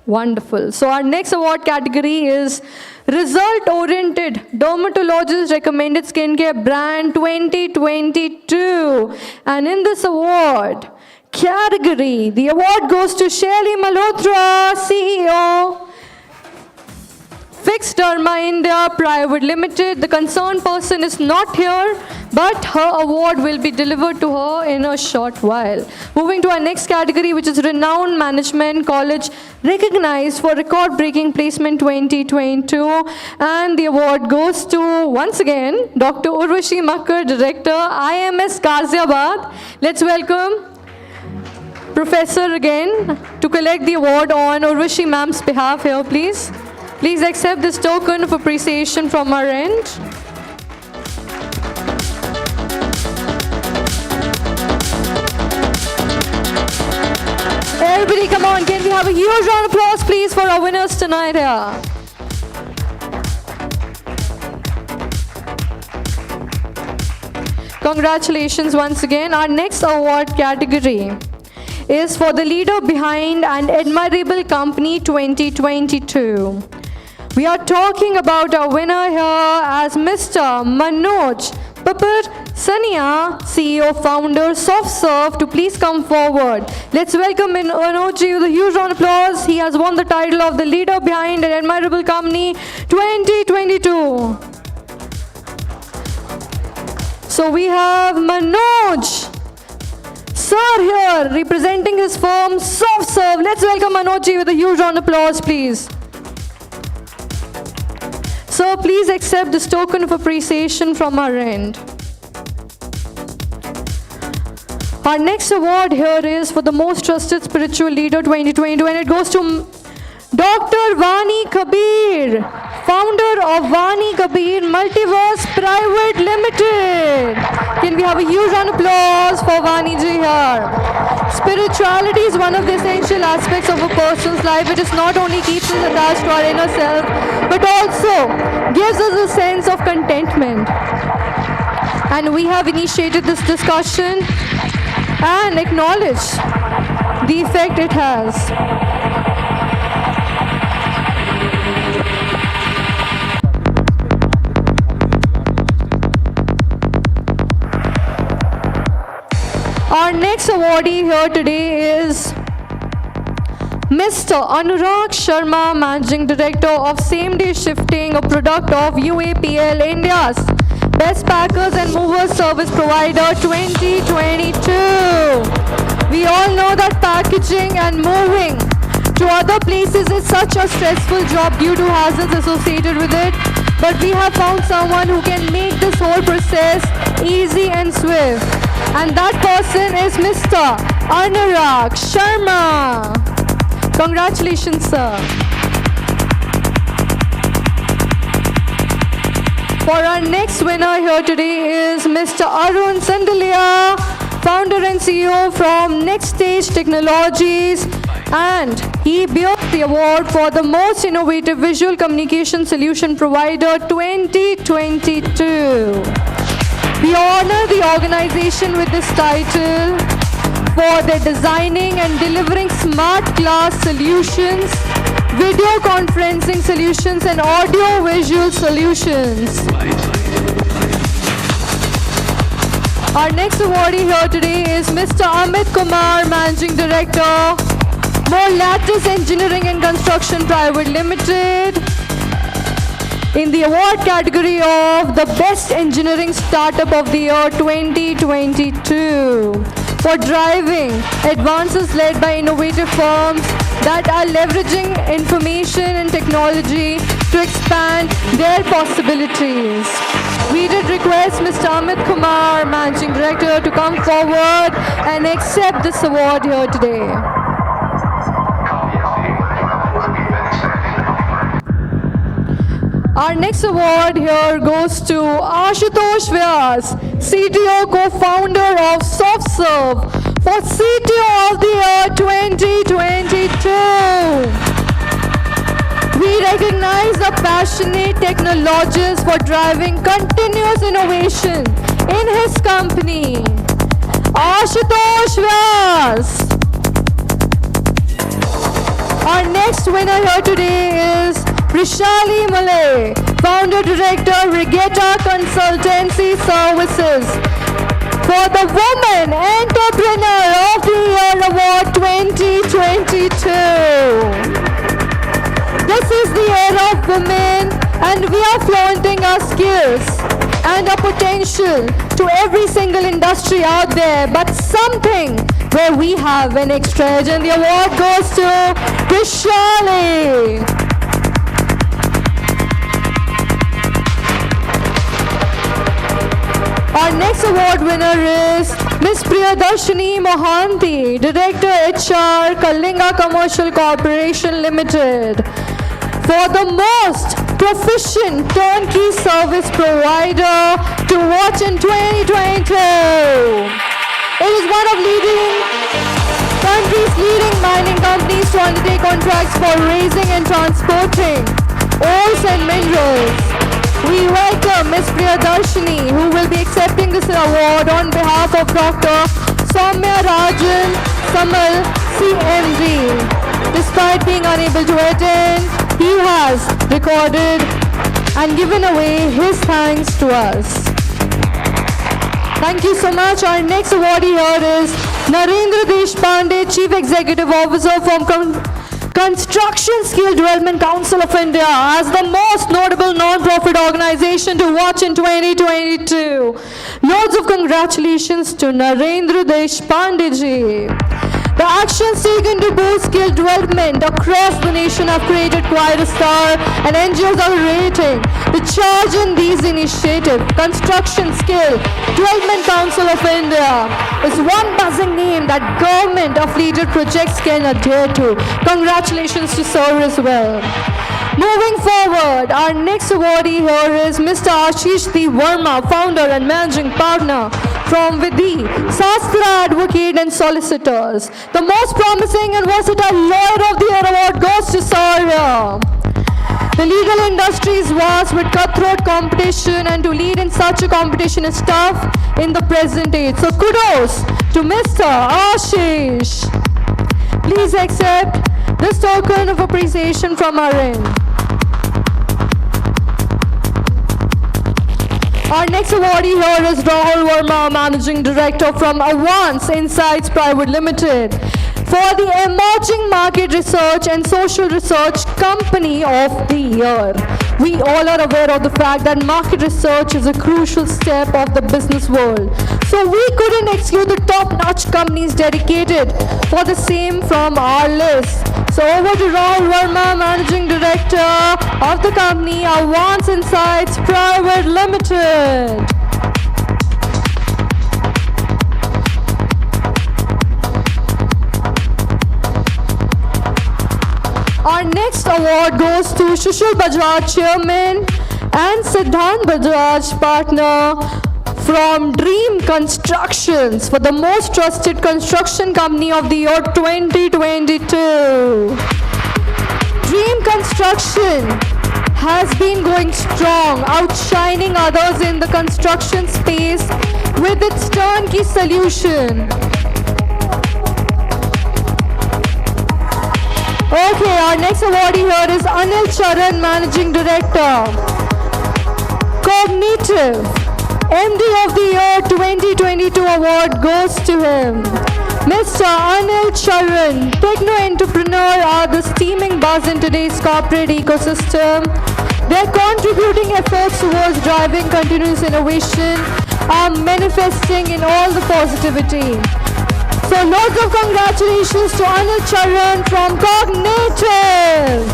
Wonderful. So our next award category is Result-Oriented Dermatologist Recommended Skincare Brand 2022. And in this award category, the award goes to Shelly Malhotra, CEO, Fix Derma India Private Limited. The concerned person is not here, but her award will be delivered to her in a short while. Moving to our next category, which is Renowned Management College Recognized for Record-Breaking Placement 2022. And the award goes to, once again, Dr. Urvashi Makkar, Director, IMS Ghaziabad. Let's welcome Professor again to collect the award on Urvashi ma'am's behalf here, please. Please accept this token of appreciation from our end. Everybody, come on, can we have a huge round of applause, please, for our winners tonight here? Congratulations once again. Our next award category is for the leader behind an admirable company 2022. We are talking about our winner here as Mr. Manoj Papar Sania, CEO, founder, SoftServe, to please come forward. Let's welcome Manoj with a huge round of applause. He has won the title of the leader behind an admirable company 2022. So we have Manoj Sir here representing his firm SoftServe. Let's welcome Manoj with a huge round of applause, please. Sir, please accept this token of appreciation from our end. Our next award here is for the Most Trusted Spiritual Leader 2022, and it goes to Dr. Vani Kabir, founder of Vani Kabir Multiverse Private Limited. Can we have a huge round of applause for Vani ji here? Spirituality is one of the essential aspects of a person's life. It is not only keeps us attached to our inner self, but also gives us a sense of contentment. And we have initiated this discussion and acknowledge the effect it has. Our next awardee here today is Mr. Anurag Sharma, Managing Director of Same Day Shifting, a product of UAPL, India's Best Packers and Movers Service Provider 2022. We all know that packaging and moving to other places is such a stressful job due to hazards associated with it. But we have found someone who can make this whole process easy and swift. And that person is Mr. Anurag Sharma. Congratulations, sir. For our next winner here today is Mr. Arun Sandalia, founder and CEO from Next Stage Technologies, and he bears the award for the Most Innovative Visual Communication Solution Provider 2022. We honor the organization with this title for their designing and delivering smart class solutions, video conferencing solutions, and audio-visual solutions. Our next awardee here today is Mr. Amit Kumar, Managing Director, More Lattice Engineering and Construction Private Limited, in the award category of the Best Engineering Startup of the Year 2022 for driving advances led by innovative firms that are leveraging information and technology to expand their possibilities. We did request Mr. Amit Kumar, Managing Director, to come forward and accept this award here today. Our next award here goes to Ashutosh Vyas, CTO co-founder of SoftServe for CTO of the Year 2022. We recognize the passionate technologist for driving continuous innovation in his company, Ashutosh Vyas. Our next winner here today is Rishali Malay, Founder Director, Regatta Consultancy Services for the Woman Entrepreneur of the Year Award 2022. This is the year of women, and we are flaunting our skills and our potential to every single industry out there, but something where we have an extra edge, and the award goes to Rishali. Our next award winner is Ms. Priyadarshini Mohanty, Director HR, Kalinga Commercial Corporation Limited, for the most proficient turnkey service provider to watch in 2022. It is one of country's leading mining companies to undertake contracts for raising and transporting ores and minerals. We welcome Ms. Priyadarshini, who will be accepting this award on behalf of Dr. Soumya Rajan Samal, CMD. Despite being unable to attend, he has recorded and given away his thanks to us. Thank you so much. Our next awardee here is Narendra Deshpande, Chief Executive Officer from Construction Skill Development Council of India, as the most notable non-profit organization to watch in 2022. Loads of congratulations to Narendra Deshpande ji. The actions taken to boost skill development across the nation have created quite a star, and NGOs are rating the charge in these initiatives. Construction Skill Development Council of India is one buzzing name that government-affiliated projects can adhere to. Congratulations to sir as well. Moving forward, our next awardee here is Mr. Ashish D. Verma, Founder and Managing Partner from Vidhi, Sastra Advocate and Solicitors. The most promising and versatile Lawyer of the Year award goes to Saurya. The legal industry is vast with cutthroat competition, and to lead in such a competition is tough in the present age. So kudos to Mr. Ashish. Please accept this token of appreciation from our end. Our next awardee here is Rahul Verma, Managing Director from Avance Insights Private Limited, for the Emerging Market Research and Social Research Company of the Year. We all are aware of the fact that market research is a crucial step of the business world. So we couldn't exclude the top-notch companies dedicated for the same from our list. So over to Rahul Verma, Managing Director of the company Avance Insights Private Limited. Our next award goes to Sushil Bajaj, Chairman, and Siddhant Bajaj, Partner from Dream Constructions for the most trusted construction company of the year 2022. Dream Construction has been going strong, outshining others in the construction space with its turnkey solution. Okay, our next awardee here is Anil Charan, Managing Director, Cognitive. MD of the Year 2022 award goes to him. Mr. Anil Charan, techno-entrepreneur are the steaming buzz in today's corporate ecosystem. Their contributing efforts towards driving continuous innovation are manifesting in all the positivity. So lots of congratulations to Anil Charan from Cognitive.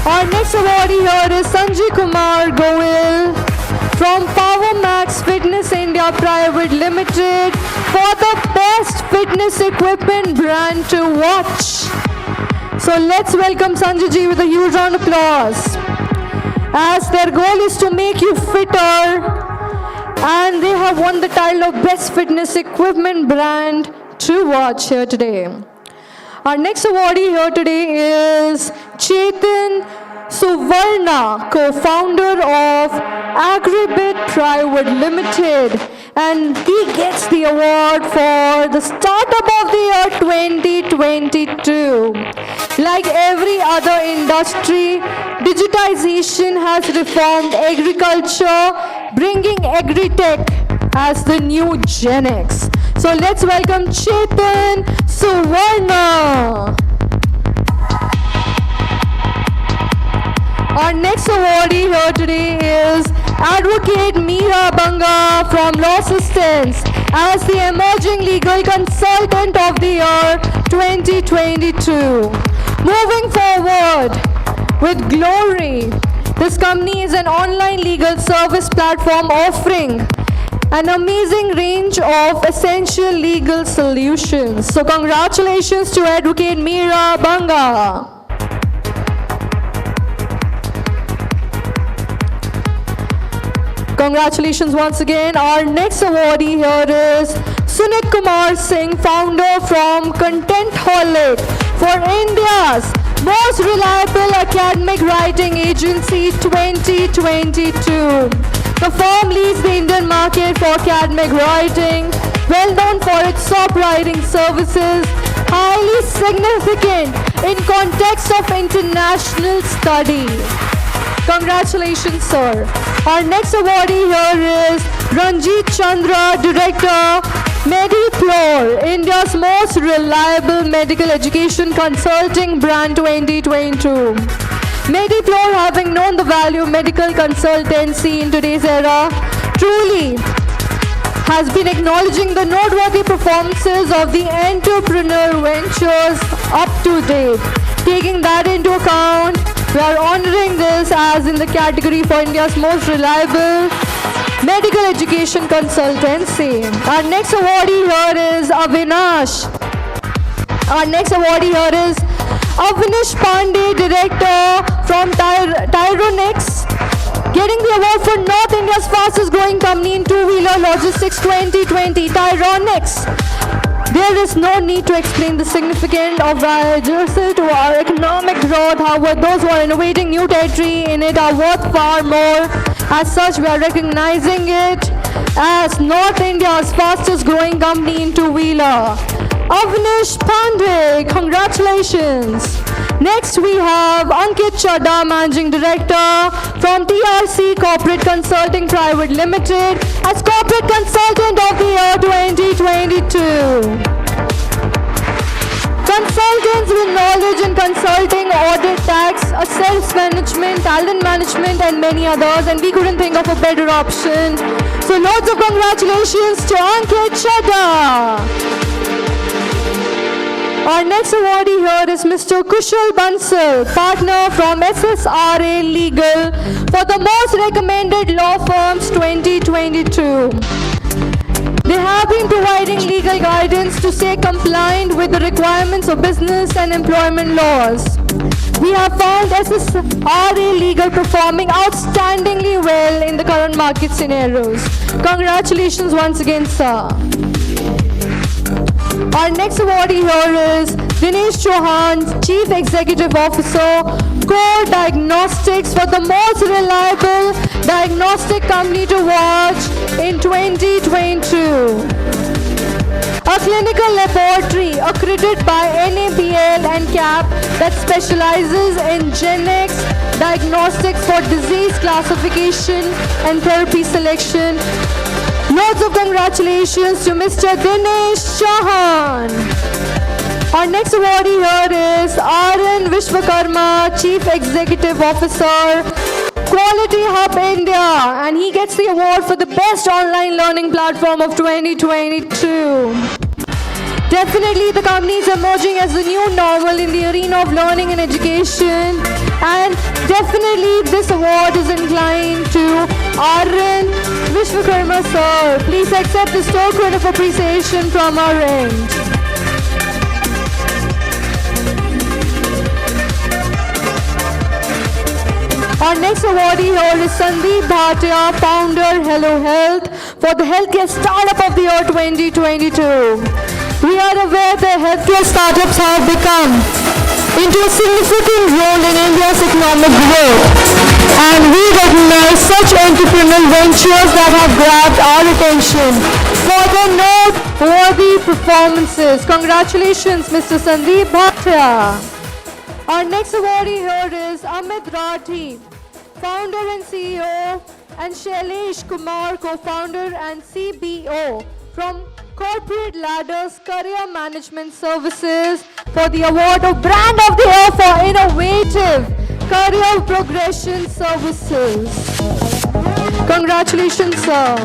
Our next awardee here is Sanjay Kumar Goel from PowerMax Fitness India Private Limited for the best fitness equipment brand to watch. So let's welcome Sanjay ji with a huge round of applause. As their goal is to make you fitter, and they have won the title of Best Fitness Equipment Brand to watch here today. Our next awardee here today is Chetan Suvarna, co-founder of Agribit Private Limited, and he gets the award for the Startup of the Year 2022. Like every other industry, digitization has reformed agriculture, bringing agri-tech as the new Gen X. So let's welcome Chetan Suvarna. Our next awardee here today is Advocate Meera Banga from Law Assistance as the Emerging Legal Consultant of the Year 2022. Moving forward with glory, this company is an online legal service platform offering an amazing range of essential legal solutions. So congratulations to Advocate Meera Banga. Congratulations once again. Our next awardee here is Sunit Kumar Singh, founder from Contentaholic, for India's most reliable academic writing agency 2022. The firm leads the Indian market for academic writing, well known for its top writing services, highly significant in context of international study. Congratulations, sir. Our next awardee here is Ranjit Chandra, Director, Mediflor, India's most reliable medical education consulting brand 2022. Mediflor, having known the value of medical consultancy in today's era, truly has been acknowledging the noteworthy performances of the entrepreneur ventures up to date. Taking that into account, we are honoring this as in the category for India's most reliable medical education consultancy. Our next awardee here is Avinash. Avinash Pandey, Director from Tyronix, getting the award for North India's fastest growing company in two-wheeler logistics 2020, Tyronix. There is no need to explain the significance of Jersey to our economic growth. However, those who are innovating new territory in it are worth far more. As such, we are recognizing it as North India's fastest growing company in two-wheeler. Avnish Pandey, congratulations. Next, we have Ankit Chadha, Managing Director from TRC Corporate Consulting Private Limited as Corporate Consultant of the Year 2022. Consultants with knowledge in consulting, audit, tax, sales management, talent management, and many others, and we couldn't think of a better option. So lots of congratulations to Ankit Chadha. Our next awardee here is Mr. Kushal Bansal, partner from SSRA Legal for the Most Recommended Law Firms 2022. They have been providing legal guidance to stay compliant with the requirements of business and employment laws. We have found SSRA Legal performing outstandingly well in the current market scenarios. Congratulations once again, sir. Our next awardee here is Dinesh Chauhan, Chief Executive Officer, Core Diagnostics for the most reliable diagnostic company to watch in 2022. A clinical laboratory accredited by NABL and CAP that specializes in genetics, diagnostics for disease classification and therapy selection. Lots of congratulations to Mr. Dinesh Chauhan. Our next awardee here is R.N. Vishwakarma, Chief Executive Officer, Quality Hub India, and he gets the award for the best online learning platform of 2022. Definitely the company is emerging as the new normal in the arena of learning and education, and definitely this award is inclined to R.N. Vishwakarma sir. Please accept this token of appreciation from our end. next awardee here is Sandeep Bhatia, founder, Hello Health, for the Healthcare Startup of the Year 2022. We are aware that healthcare startups have become into a significant role in India's economic growth, and we recognize such entrepreneurial ventures that have grabbed our attention for their noteworthy performances. Congratulations, Mr. Sandeep Bhatia. Our next awardee here is Amit Rathi, founder and CEO, and Shailesh Kumar, co-founder and CBO from Corporate Ladders Career Management Services for the award of Brand of the Year for Innovative Career Progression Services. Congratulations, sir.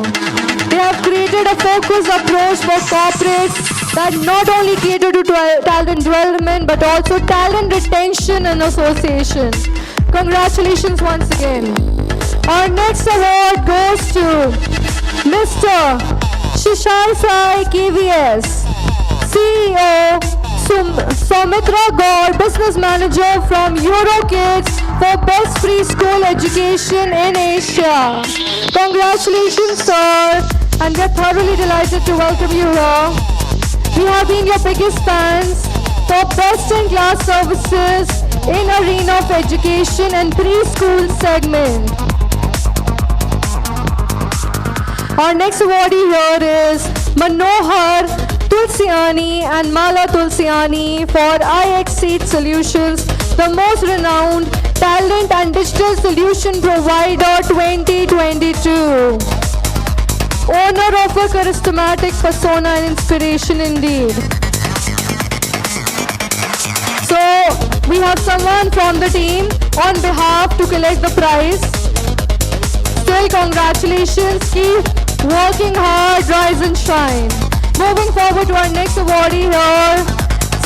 They have created a focused approach for corporates that not only cater to talent development but also talent retention and association. Congratulations once again. Our next award goes to Mr. Shishai Sai KVS, CEO, Soumitra Gaur, Business Manager from EuroKids for Best Preschool Education in Asia. Congratulations, sir, and we're thoroughly delighted to welcome you here. We have been your biggest fans for best-in-class services in arena of education and preschool segment. Our next awardee here is Manohar Tulsiani and Mala Tulsiani for iXseed Solutions, the most renowned talent and digital solution provider 2022. Owner of a charismatic persona and inspiration indeed. So, we have someone from the team on behalf to collect the prize. Still, congratulations. Keep working hard, rise and shine. Moving forward to our next awardee here,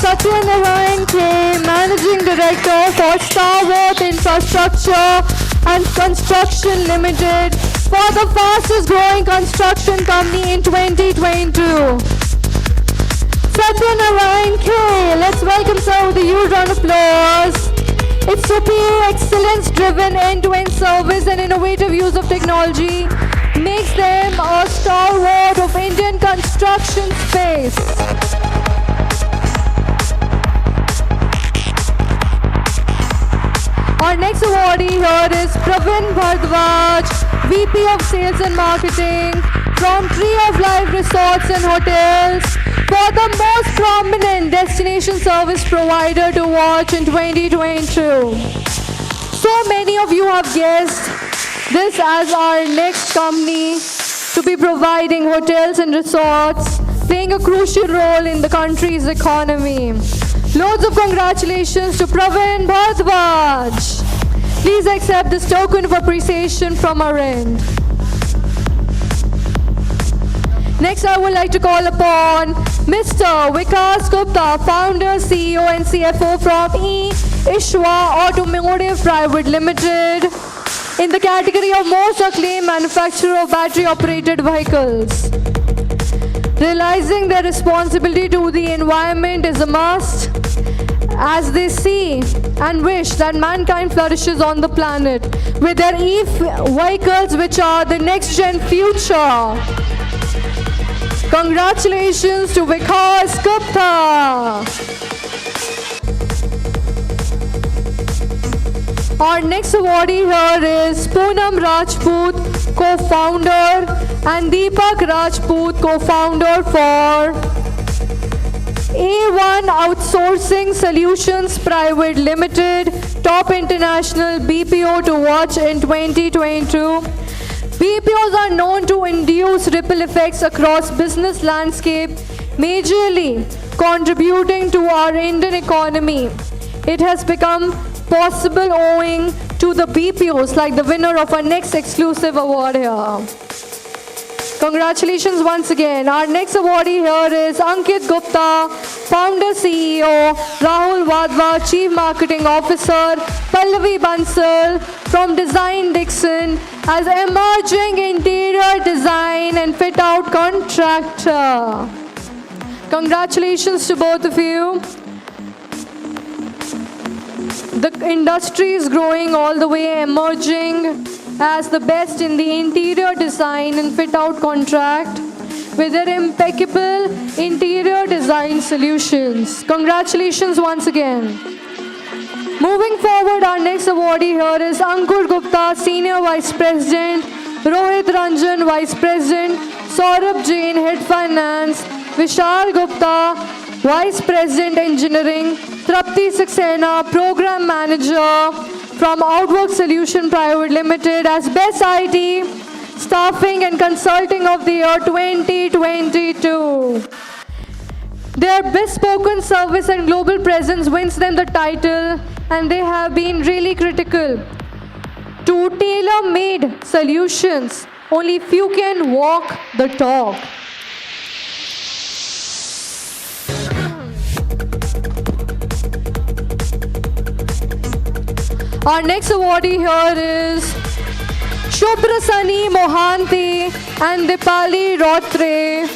Satyanarayan K, Managing Director for Starworth Infrastructure and Construction Limited, for the fastest growing construction company in 2022. Satyanarayan K, let's welcome sir with a huge round of applause. Its superior excellence-driven end-to-end service and innovative use of technology makes them a stalwart of Indian construction space. Our next awardee here is Pravin Bhardwaj, VP of Sales and Marketing from Tree of Life Resorts and Hotels, for the most prominent destination service provider to watch in 2022. So many of you have guessed this as our next company to be providing hotels and resorts, playing a crucial role in the country's economy. Loads of congratulations to Pravin Bhardwaj. Please accept this token of appreciation from our end. Next, I would like to call upon Mr. Vikas Gupta, founder, CEO and CFO from E-Ishwa Automotive Private Limited, in the category of most acclaimed manufacturer of battery-operated vehicles. Realizing their responsibility to the environment is a must, as they see and wish that mankind flourishes on the planet with their e-vehicles, which are the next-gen future. Congratulations to Vikas Gupta. Our next awardee here is Poonam Rajput, co-founder, and Deepak Rajput, co-founder for A1 Outsourcing Solutions Private Limited, top international BPO to watch in 2022. BPOs are known to induce ripple effects across business landscape, majorly contributing to our Indian economy. It has become possible owing to the BPOs, like the winner of our next exclusive award here. Congratulations once again. Our next awardee here is Ankit Gupta, founder, CEO, Rahul Wadhwa, Chief Marketing Officer, Pallavi Bansal from Design Dixon as emerging interior design and fit out contractor. Congratulations to both of you. The industry is growing all the way, emerging as the best in the interior design and fit-out contract with their impeccable interior design solutions. Congratulations once again. Moving forward, our next awardee here is Ankur Gupta, Senior Vice President, Rohit Ranjan, Vice President, Saurabh Jain, Head Finance, Vishal Gupta, Vice President Engineering, Trapti Saxena, Program Manager from Outwork Solution Private Limited as Best IT, Staffing and Consulting of the Year 2022. Their bespoken service and global presence wins them the title, and they have been really critical to tailor-made solutions. Only few can walk the talk. Our next awardee here is Shubhrasani Mohanty and Dipali Rotre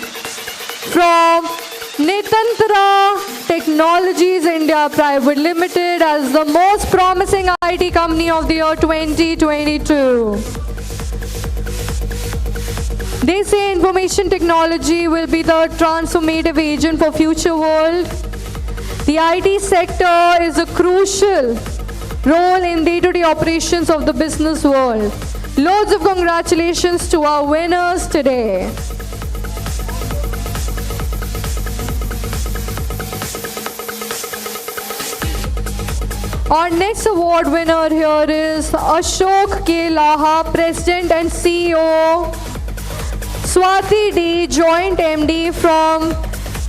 from Netantra Technologies India Private Limited as the most promising IT company of the year 2022. They say information technology will be the transformative agent for future world. The IT sector is a crucial role in day-to-day operations of the business world. Loads of congratulations to our winners today. Our next award winner here is Ashok K. Laha, President and CEO. Swati D, Joint MD from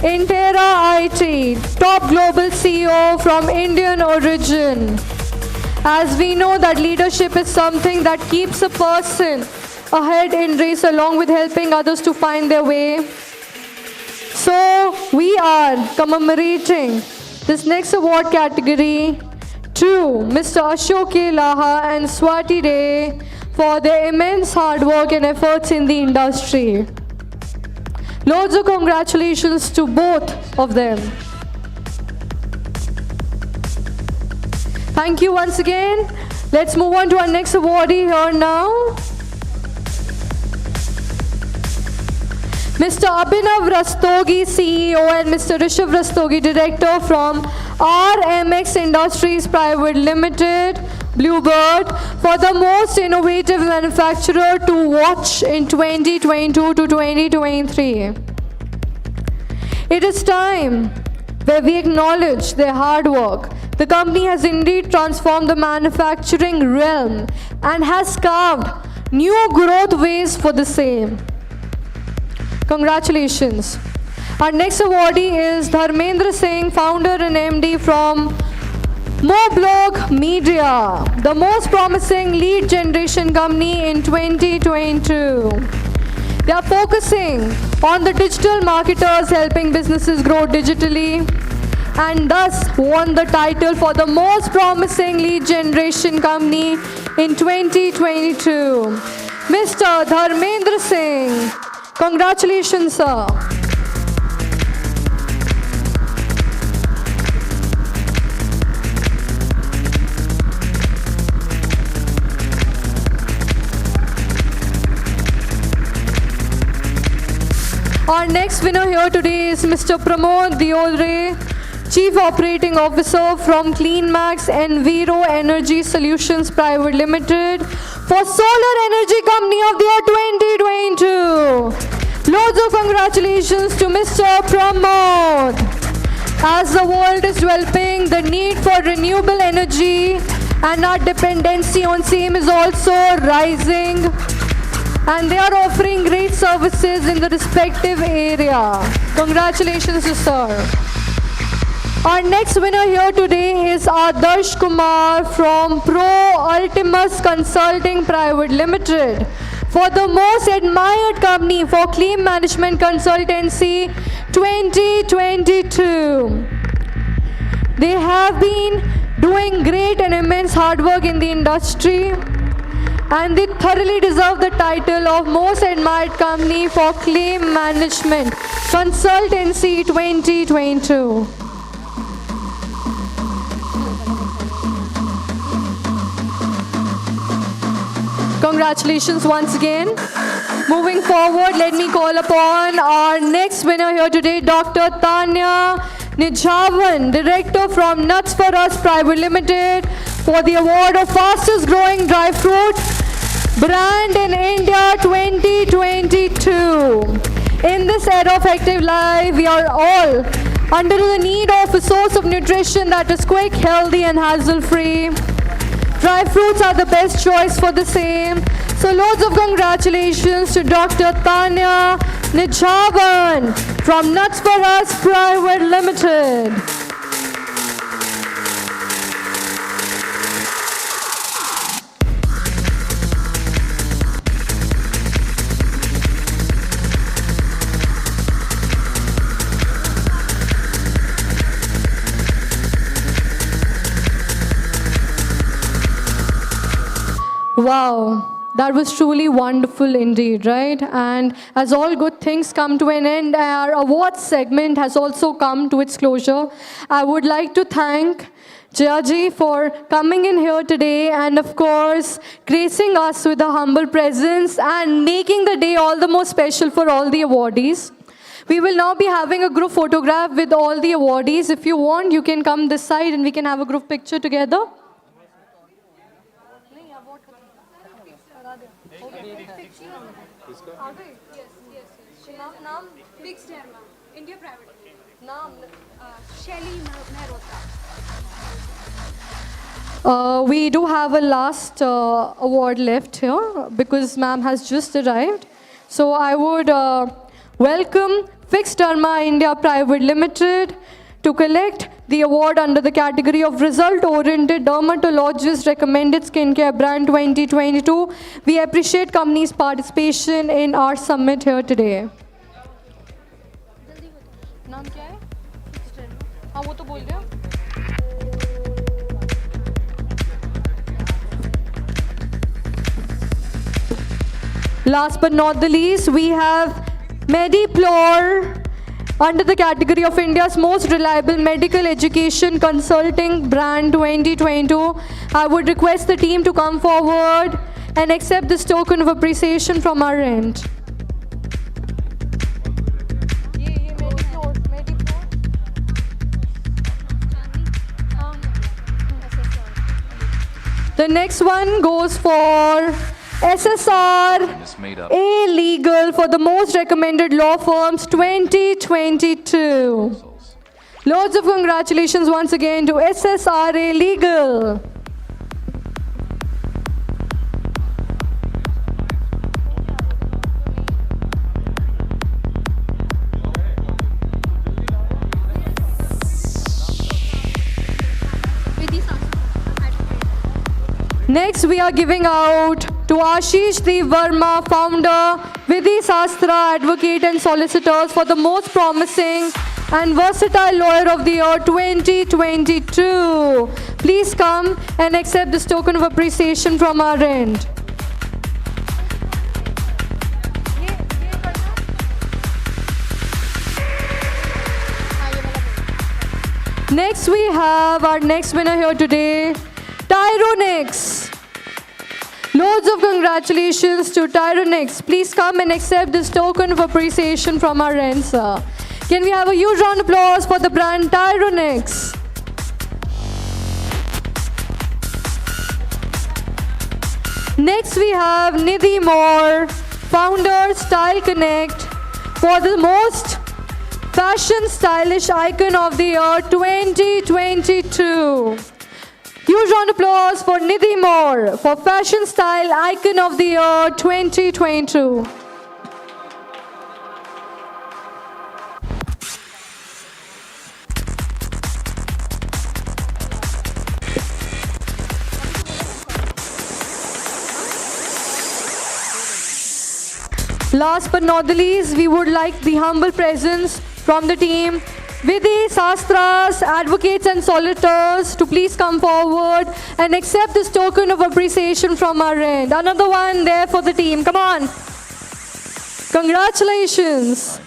Intera IT, top global CEO from Indian origin. As we know that leadership is something that keeps a person ahead in race along with helping others to find their way. So we are commemorating this next award category to Mr. Ashok K. Laha and Swati Day for their immense hard work and efforts in the industry. Loads of congratulations to both of them. Thank you once again. Let's move on to our next awardee here now. Mr. Abhinav Rastogi, CEO, and Mr. Rishabh Rastogi, Director from RMX Industries Private Limited, Bluebird, for the most innovative manufacturer to watch in 2022 to 2023. It is time where we acknowledge their hard work. The company has indeed transformed the manufacturing realm and has carved new growth ways for the same. Congratulations. Our next awardee is Dharmendra Singh, founder and MD from Moblog Media, the most promising lead generation company in 2022. They are focusing on the digital marketers, helping businesses grow digitally, and thus won the title for the most promising lead generation company in 2022. Mr. Dharmendra Singh, congratulations, sir. Our next winner here today is Mr. Pramod Diodre, Chief Operating Officer from CleanMax Enviro Energy Solutions Private Limited for Solar Energy Company of the Year 2022. Loads of congratulations to Mr. Pramod. As the world is developing, the need for renewable energy and our dependency on same is also rising. And they are offering great services in the respective area. Congratulations, sir. Our next winner here today is Adarsh Kumar from Pro Ultimus Consulting Private Limited for the most admired company for claim management consultancy 2022. They have been doing great and immense hard work in the industry, and they thoroughly deserve the title of Most Admired Company for Claim Management Consultancy 2022. congratulations once again. Moving forward, let me call upon our next winner here today, Dr. Tanya Nijavan, Director from Nuts for Us Private Limited, for the award of Fastest Growing Dry Fruit Brand in India 2022. In this era of active life, we are all under the need of a source of nutrition that is quick, healthy, and hassle-free. Dry fruits are the best choice for the same. So loads of congratulations to Dr. Tanya Nijavan from Nuts for Us Private Limited. Wow, that was truly wonderful indeed, right? And as all good things come to an end, our awards segment has also come to its closure. I would like to thank Jayaji for coming in here today and, of course, gracing us with a humble presence and making the day all the more special for all the awardees. We will now be having a group photograph with all the awardees. If you want, you can come this side and we can have a group picture together. नाम fixed है ma'am India private नाम शैली Mehrotra We do have a last award left here because ma'am has just arrived. So I would welcome Fixed Derma India Private Limited to collect the award under the category of Result-Oriented Dermatologist Recommended Skincare Brand 2022. We appreciate company's participation in our summit here today. नाम क्या है हाँ वो तो बोल रहे हो Last but not the least, we have Mediplore under the category of India's most reliable medical education consulting brand 2022. I would request the team to come forward and accept this token of appreciation from our end. The next one goes for SSR A Legal for the most recommended law firms 2022. Loads of congratulations once again to SSR A Legal. Next, we are giving out to Ashish Dev Verma, founder, Vidhi Sastra, advocate and solicitors for the most promising and versatile lawyer of the year 2022. Please come and accept this token of appreciation from our end. Next, we have our next winner here today, Tyronix. Loads of congratulations to Tyronix. Please come and accept this token of appreciation from our end, sir. Can we have a huge round of applause for the brand Tyronix? Next, we have Nidhi Moore, founder, Style Connect, for the most fashion stylish icon of the year 2022. Huge round of applause for Nidhi Moore for Fashion Style Icon of the Year 2022. Last but not the least, we would like the humble presence from the team, Vidhi Sastras, advocates and solicitors, to please come forward and accept this token of appreciation from our end. Another one there for the team. Come on. Congratulations.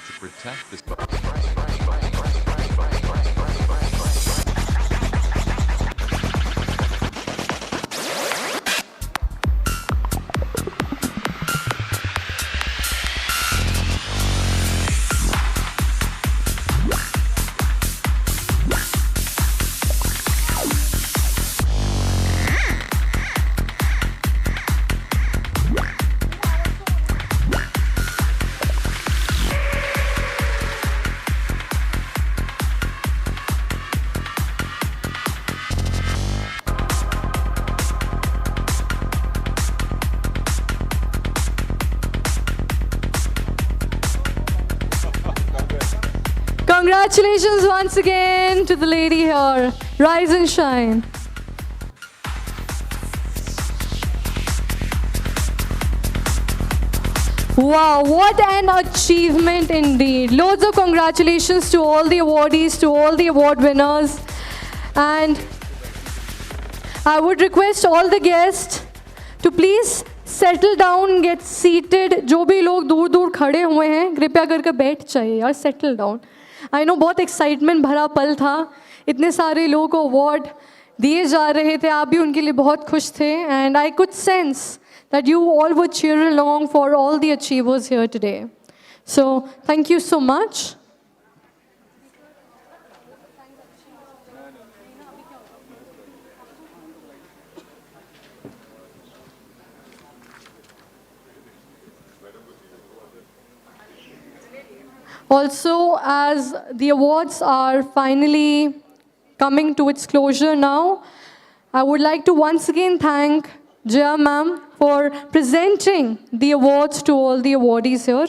Congratulations once again to the lady here. Rise and shine. Wow, what an achievement indeed. Loads of congratulations to all the awardees, to all the award winners. And I would request all the guests to please settle down, get seated. जो भी लोग दूर दूर खड़े हुए हैं, कृपया करके बैठ जाइए यार, settle down. I know बहुत excitement भरा पल था. इतने सारे लोगों को award दिए जा रहे थे. आप भी उनके लिए बहुत खुश थे. And I could sense that you all would cheer along for all the achievers here today. So, thank you so much. Also, as the awards are finally coming to its closure now, I would like to once again thank Jaya ma'am for presenting the awards to all the awardees here.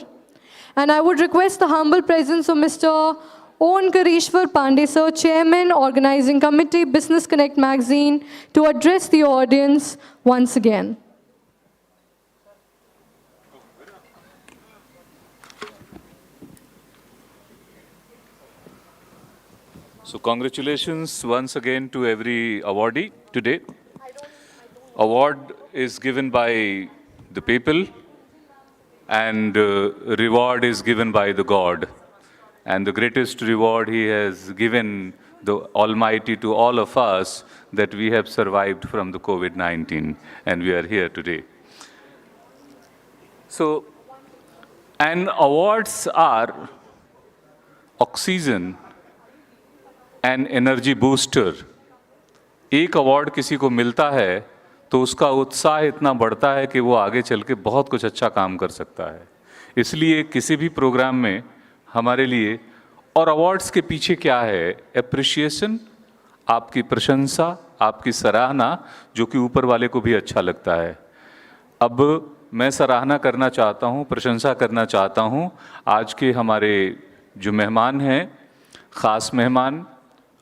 And I would request the humble presence of Mr. Onkarishwar Pandey sir, Chairman, Organizing Committee, Business Connect magazine, to address the audience once again. So congratulations once again to every awardee today. Award is given by the people and reward is given by the God. And the greatest reward He has given the Almighty to all of us, that we have survived from the COVID-19 and we are here today. So, and awards are oxygen and energy booster. एक award किसी को मिलता है तो उसका उत्साह इतना बढ़ता है कि वो आगे चल के बहुत कुछ अच्छा काम कर सकता है. इसलिए किसी भी प्रोग्राम में हमारे लिए, और अवार्ड्स के पीछे क्या है, एप्रिशिएशन, आपकी प्रशंसा, आपकी सराहना, जो कि ऊपर वाले को भी अच्छा लगता है. अब मैं सराहना करना चाहता हूँ, प्रशंसा करना चाहता हूँ आज के हमारे जो मेहमान हैं, ख़ास मेहमान.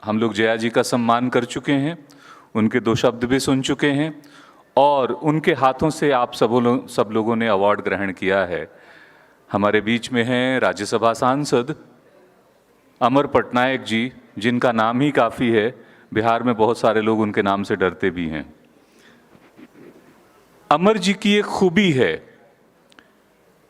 हम लोग जया जी का सम्मान कर चुके हैं, उनके 2 शब्द भी सुन चुके हैं और उनके हाथों से आप सब लोगों ने अवार्ड ग्रहण किया है. हमारे बीच में हैं राज्यसभा सांसद अमर पटनायक जी, जिनका नाम ही काफ़ी है. बिहार में बहुत सारे लोग उनके नाम से डरते भी हैं. अमर जी की एक खूबी है,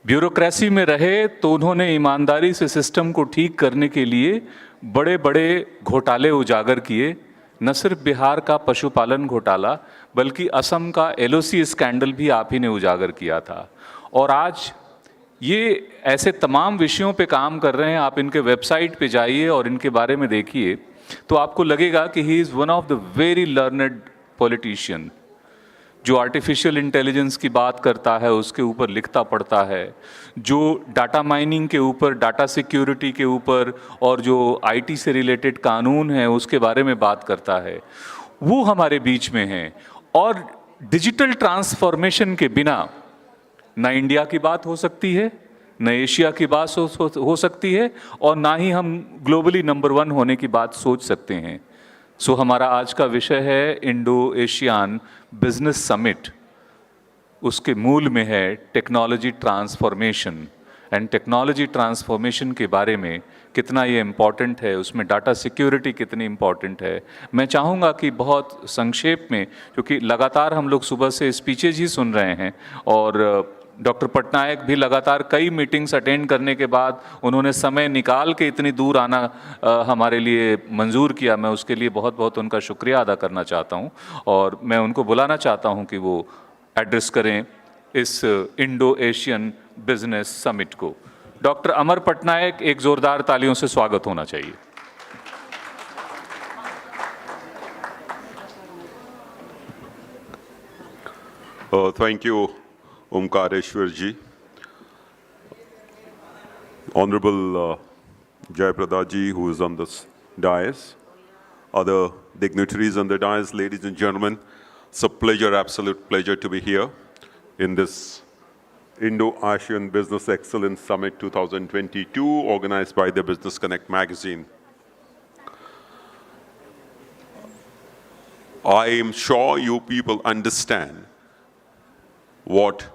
ब्यूरोक्रेसी में रहे तो उन्होंने ईमानदारी से सिस्टम को ठीक करने के लिए बड़े बड़े घोटाले उजागर किए. न सिर्फ बिहार का पशुपालन घोटाला, बल्कि असम का LOC स्कैंडल भी आप ही ने उजागर किया था. और आज ये ऐसे तमाम विषयों पे काम कर रहे हैं. आप इनके वेबसाइट पे जाइए और इनके बारे में देखिए तो आपको लगेगा कि he is one of the very learned politician. जो आर्टिफिशियल इंटेलिजेंस की बात करता है उसके ऊपर लिखता पढ़ता है, जो डाटा माइनिंग के ऊपर, डाटा सिक्योरिटी के ऊपर और जो IT से रिलेटेड कानून है उसके बारे में बात करता है, वो हमारे बीच में हैं. और डिजिटल ट्रांसफॉर्मेशन के बिना ना इंडिया की बात हो सकती है, न एशिया की बात हो सकती है, और ना ही हम ग्लोबली नंबर 1 होने की बात सोच सकते हैं. सो हमारा आज का विषय है इंडो-एशियन बिजनेस समिट. उसके मूल में है technology transformation. And technology transformation के बारे में कितना ये इम्पॉर्टेंट है, उसमें डाटा सिक्योरिटी कितनी इम्पॉर्टेंट है. मैं चाहूँगा कि बहुत संक्षेप में, क्योंकि लगातार हम लोग सुबह से स्पीचेज ही सुन रहे हैं और डॉक्टर पटनायक भी लगातार कई मीटिंग्स अटेंड करने के बाद उन्होंने समय निकाल के इतनी दूर आना हमारे लिए मंजूर किया. मैं उसके लिए बहुत बहुत उनका शुक्रिया अदा करना चाहता हूं और मैं उनको बुलाना चाहता हूं कि वो एड्रेस करें इस इंडो एशियन बिजनेस समिट को. डॉक्टर अमर पटनायक, एक ज़ोरदार तालियों से स्वागत होना चाहिए. Thank you, Omkareshwar ji. Honorable Jaya Prada ji, who is on this dais, other dignitaries on the dais, ladies and gentlemen, it's a pleasure, absolute pleasure to be here in this Indo-Asian Business Excellence Summit 2022, organized by the Business Connect magazine. I am sure you people understand what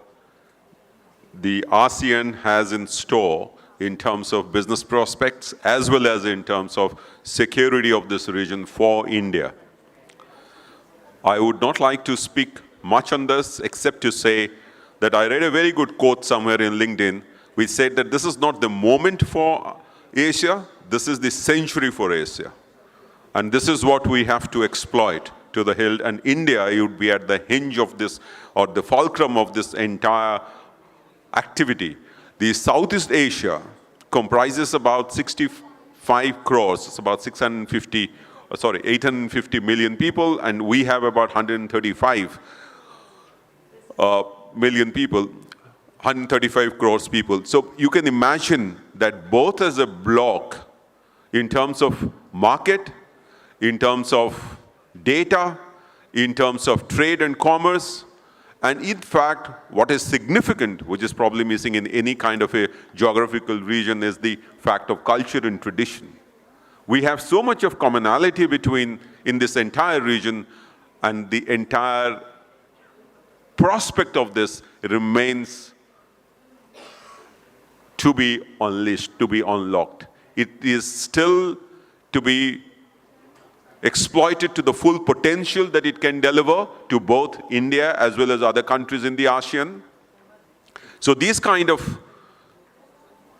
the ASEAN has in store in terms of business prospects as well as in terms of security of this region for India. I would not like to speak much on this except to say that I read a very good quote somewhere in LinkedIn which said that this is not the moment for Asia, this is the century for Asia. And this is what we have to exploit to the hilt, and India would be at the hinge of this, or the fulcrum of this entire activity. The Southeast Asia comprises about 65 crores, it's about 850 million people, and we have about 135 million people, 135 crores people. So you can imagine that both as a block, in terms of market, in terms of data, in terms of trade and commerce, and in fact, what is significant, which is probably missing in any kind of a geographical region, is the fact of culture and tradition. We have so much of commonality in this entire region, and the entire prospect of this remains to be unleashed, to be unlocked. It is still to be exploited to the full potential that it can deliver to both India as well as other countries in the ASEAN. So these kind of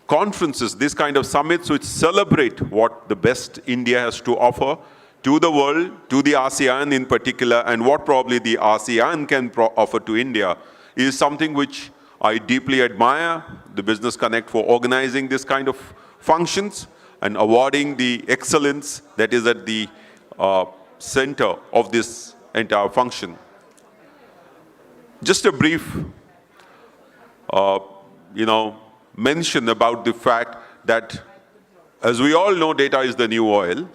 conferences, these kind of summits which celebrate what the best India has to offer to the world, to the ASEAN in particular, and what probably the ASEAN can offer to India, is something which I deeply admire the Business Connect for organizing this kind of functions and awarding the excellence that is at the center of this entire function. Just a brief, mention about the fact that, as we all know, data is the new oil,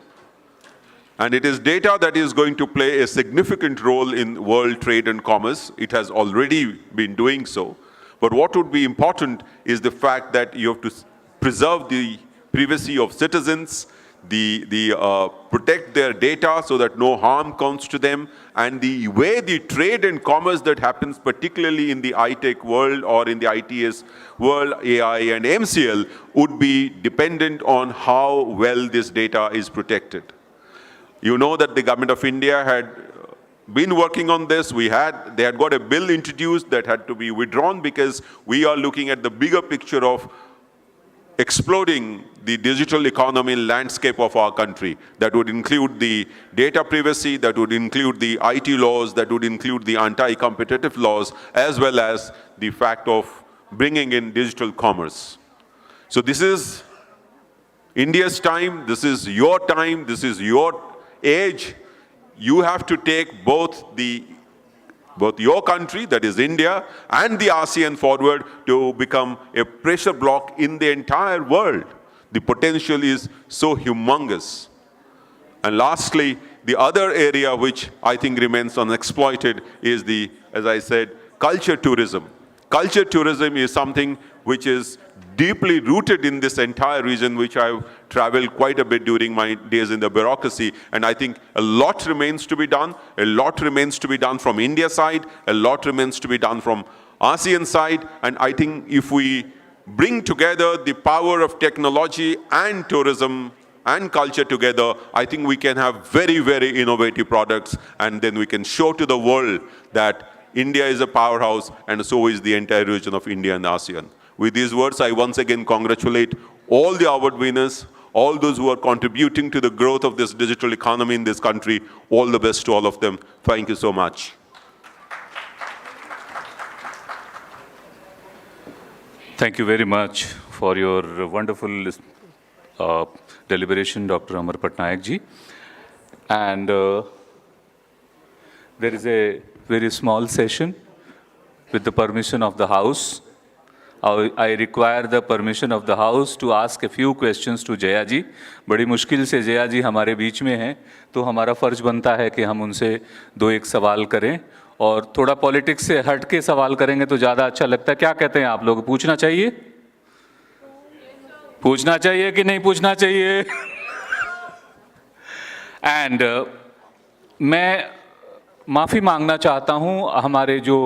and it is data that is going to play a significant role in world trade and commerce. It has already been doing so. But what would be important is the fact that you have to preserve the privacy of citizens, protect their data so that no harm comes to them, and the way the trade and commerce that happens, particularly in the I-Tech world or in the ITS world, AI and MCL, would be dependent on how well this data is protected. You know that the government of India had been working on this. They had got a bill introduced that had to be withdrawn because we are looking at the bigger picture of exploding the digital economy landscape of our country. That would include the data privacy, that would include the IT laws, that would include the anti-competitive laws, as well as the fact of bringing in digital commerce. So this is India's time, this is your time, this is your age. You have to take both your country, that is India, and the ASEAN forward to become a pressure block in the entire world. The potential is so humongous. And lastly, the other area which I think remains unexploited is the, as I said, culture tourism. Culture tourism is something which is deeply rooted in this entire region, which I've traveled quite a bit during my days in the bureaucracy. And I think a lot remains to be done. A lot remains to be done from India side. A lot remains to be done from ASEAN side. And I think if we bring together the power of technology and tourism and culture together, I think we can have very, very innovative products. And then we can show to the world that India is a powerhouse, and so is the entire region of India and ASEAN. With these words, I once again congratulate all the award winners, all those who are contributing to the growth of this digital economy in this country. All the best to all of them. Thank you so much. Thank you very much for your wonderful deliberation, Dr. Amar Patnaik ji. And there is a very small session with the permission of the House. I require the permission of the House to ask a few questions to Jaya ji. बड़ी मुश्किल से जया जी हमारे बीच में हैं, तो हमारा फर्ज बनता है कि हम उनसे 2-1 सवाल करें, और थोड़ा पॉलिटिक्स से हट के सवाल करेंगे तो ज़्यादा अच्छा लगता है. क्या कहते हैं आप लोग? पूछना चाहिए? पूछना चाहिए कि नहीं पूछना चाहिए? And मैं माफ़ी मांगना चाहता हूं, हमारे जो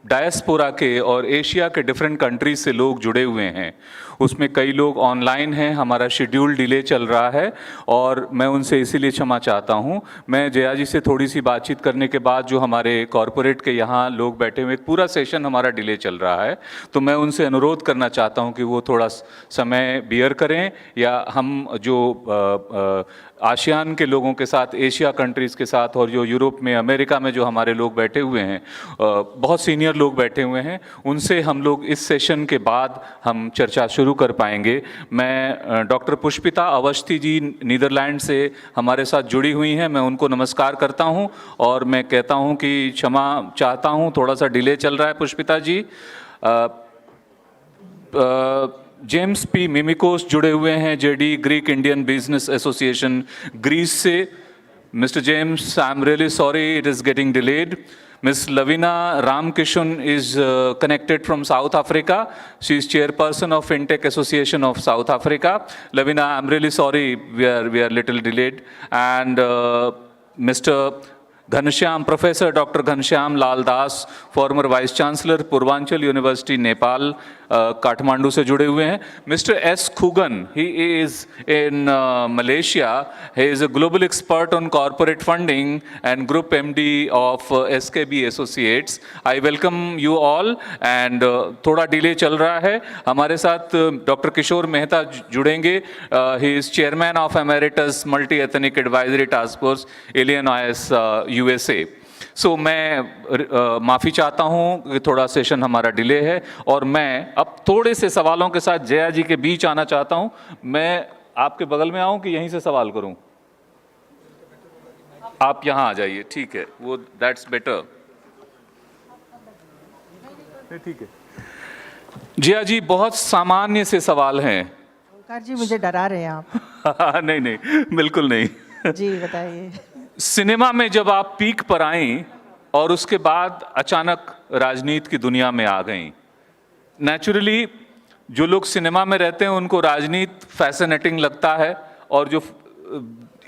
डायस्पोरा के और एशिया के डिफरेंट कंट्रीज से लोग जुड़े हुए हैं, उसमें कई लोग ऑनलाइन हैं, हमारा शेड्यूल डिले चल रहा है और मैं उनसे इसीलिए क्षमा चाहता हूं। मैं जया जी से थोड़ी सी बातचीत करने के बाद जो हमारे कॉरपोरेट के यहाँ लोग बैठे हुए, पूरा सेशन हमारा डिले चल रहा है, तो मैं उनसे अनुरोध करना चाहता हूं कि वो थोड़ा समय बियर करें, या हम जो आसियान के लोगों के साथ, एशिया कंट्रीज़ के साथ और जो यूरोप में, अमेरिका में जो हमारे लोग बैठे हुए हैं, बहुत सीनियर लोग बैठे हुए हैं, उनसे हम लोग इस सेशन के बाद हम चर्चा शुरू कर पाएंगे। मैं डॉक्टर पुष्पिता अवस्थी जी नीदरलैंड से हमारे साथ जुड़ी हुई हैं, मैं उनको नमस्कार करता हूं और मैं कहता हूं कि क्षमा चाहता हूं, थोड़ा सा डिले चल रहा है Pushpita ji. James P Mimikos जुड़े हुए हैं, JD Greek Indian business association Greece से। Mister James, I am really sorry, it is getting delayed. Ms. Lavina Ramkishan is connected from South Africa. She is chairperson of FinTech Association of South Africa. Lavina, I'm really sorry, we are little delayed. And Mr. Ghanshyam, Professor Dr. Ghanshyam Lal Das, former Vice Chancellor, Purvanchal University, Nepal, Kathmandu से जुड़े हुए हैं। Mister S Khugan, he is in Malaysia, he is a global expert on corporate funding and group MD of SKB associates. I welcome you all and थोड़ा delay चल रहा है। हमारे साथ डॉक्टर किशोर मेहता जुड़ेंगे, he is chairman of emeritus multi ethnic advisory task force Illinois USA. So मैं माफ़ी चाहता हूँ कि थोड़ा सेशन हमारा डिले है और मैं अब थोड़े से सवालों के साथ जया जी के बीच आना चाहता हूँ। मैं आपके बगल में आऊँ कि यहीं से सवाल करूँ? आप यहाँ आ जाइए, ठीक है, वो दैट्स बेटर। ठीक है जया जी, बहुत सामान्य से सवाल हैं। ओंकार जी, मुझे डरा रहे हैं आप। नहीं नहीं, बिल्कुल नहीं। जी बताइए। सिनेमा में जब आप पीक पर आईं और उसके बाद अचानक राजनीति की दुनिया में आ गईं, नेचुरली जो लोग सिनेमा में रहते हैं उनको राजनीति फैसिनेटिंग लगता है और जो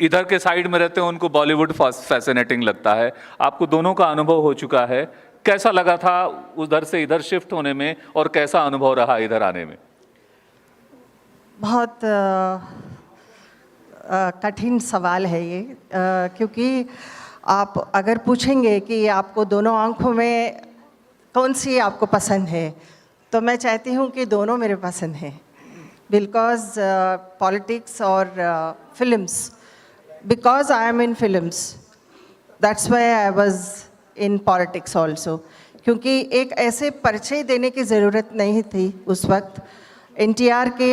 इधर के साइड में रहते हैं उनको बॉलीवुड फैसिनेटिंग लगता है। आपको दोनों का अनुभव हो चुका है, कैसा लगा था उधर से इधर शिफ्ट होने में और कैसा अनुभव रहा इधर आने में? बहुत कठिन सवाल है ये, क्योंकि आप अगर पूछेंगे कि आपको दोनों आंखों में कौन सी आपको पसंद है, तो मैं चाहती हूँ कि दोनों मेरे पसंद हैं, बिकॉज पॉलिटिक्स और films, because I am in films, that's why I was in politics also, क्योंकि एक ऐसे परिचय देने की ज़रूरत नहीं थी उस वक्त। एनटीआर के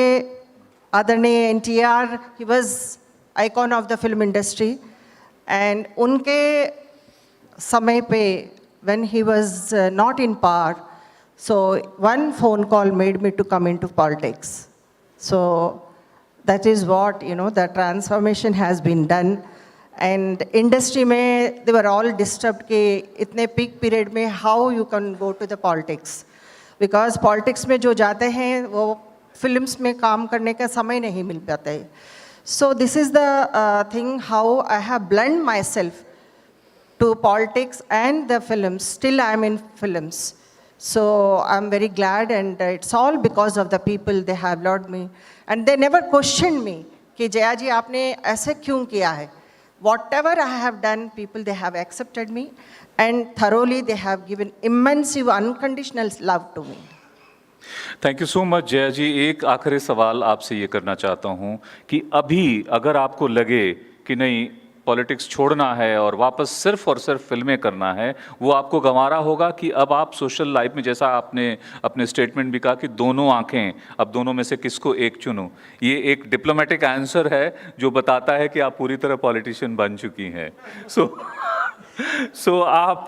आदरणीय NTR, he was icon of the film industry, and उनके समय पे when he was not in power, so one phone call made me to come into politics. So that is what, you know, the transformation has been done. And industry में they were all disturbed कि इतने peak period में how you can go to the politics, because politics में जो जाते हैं वो films में काम करने का समय नहीं मिल पाता है. So this is the thing how I have blended myself to politics and the films. Still I am in films. So I'm very glad, and it's all because of the people. They have loved me and they never questioned me कि जया जी आपने ऐसे क्यों किया है. Whatever I have done, people, they have accepted me and thoroughly they have given immense unconditional love to me. Thank you so much Jaya ji. एक आखिरी सवाल आपसे ये करना चाहता हूँ कि अभी अगर आपको लगे कि नहीं पॉलिटिक्स छोड़ना है और वापस सिर्फ और सिर्फ फिल्में करना है, वो आपको गंवारा होगा कि अब आप सोशल लाइफ में, जैसा आपने अपने स्टेटमेंट भी कहा कि दोनों आंखें, अब दोनों में से किसको एक चुनूं, ये एक डिप्लोमेटिक आंसर है जो बताता है कि आप पूरी तरह पॉलिटिशियन बन चुकी हैं। सो आप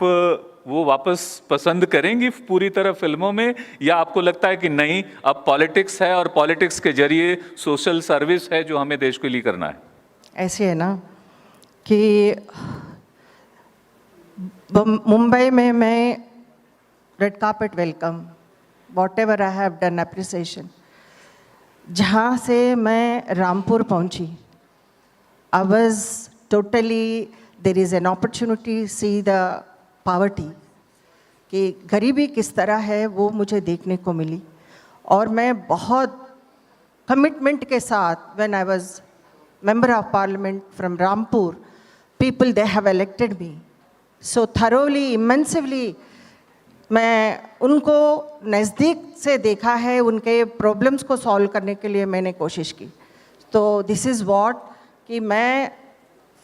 वो वापस पसंद करेंगी पूरी तरह फिल्मों में, या आपको लगता है कि नहीं अब पॉलिटिक्स है और पॉलिटिक्स के जरिए सोशल सर्विस है जो हमें देश के लिए करना है? ऐसे है ना कि मुंबई में मैं red carpet welcome, what ever I have done appreciation, जहाँ से मैं रामपुर पहुँची, I was totally, there is an opportunity see the poverty, कि गरीबी किस तरह है वो मुझे देखने को मिली। और मैं बहुत कमिटमेंट के साथ, when I was member of parliament from Rampur, people, they have elected me. So thoroughly, immensely, मैं उनको नज़दीक से देखा है, उनके प्रॉब्लम्स को सॉल्व करने के लिए मैंने कोशिश की। तो दिस इज़ व्हाट कि मैं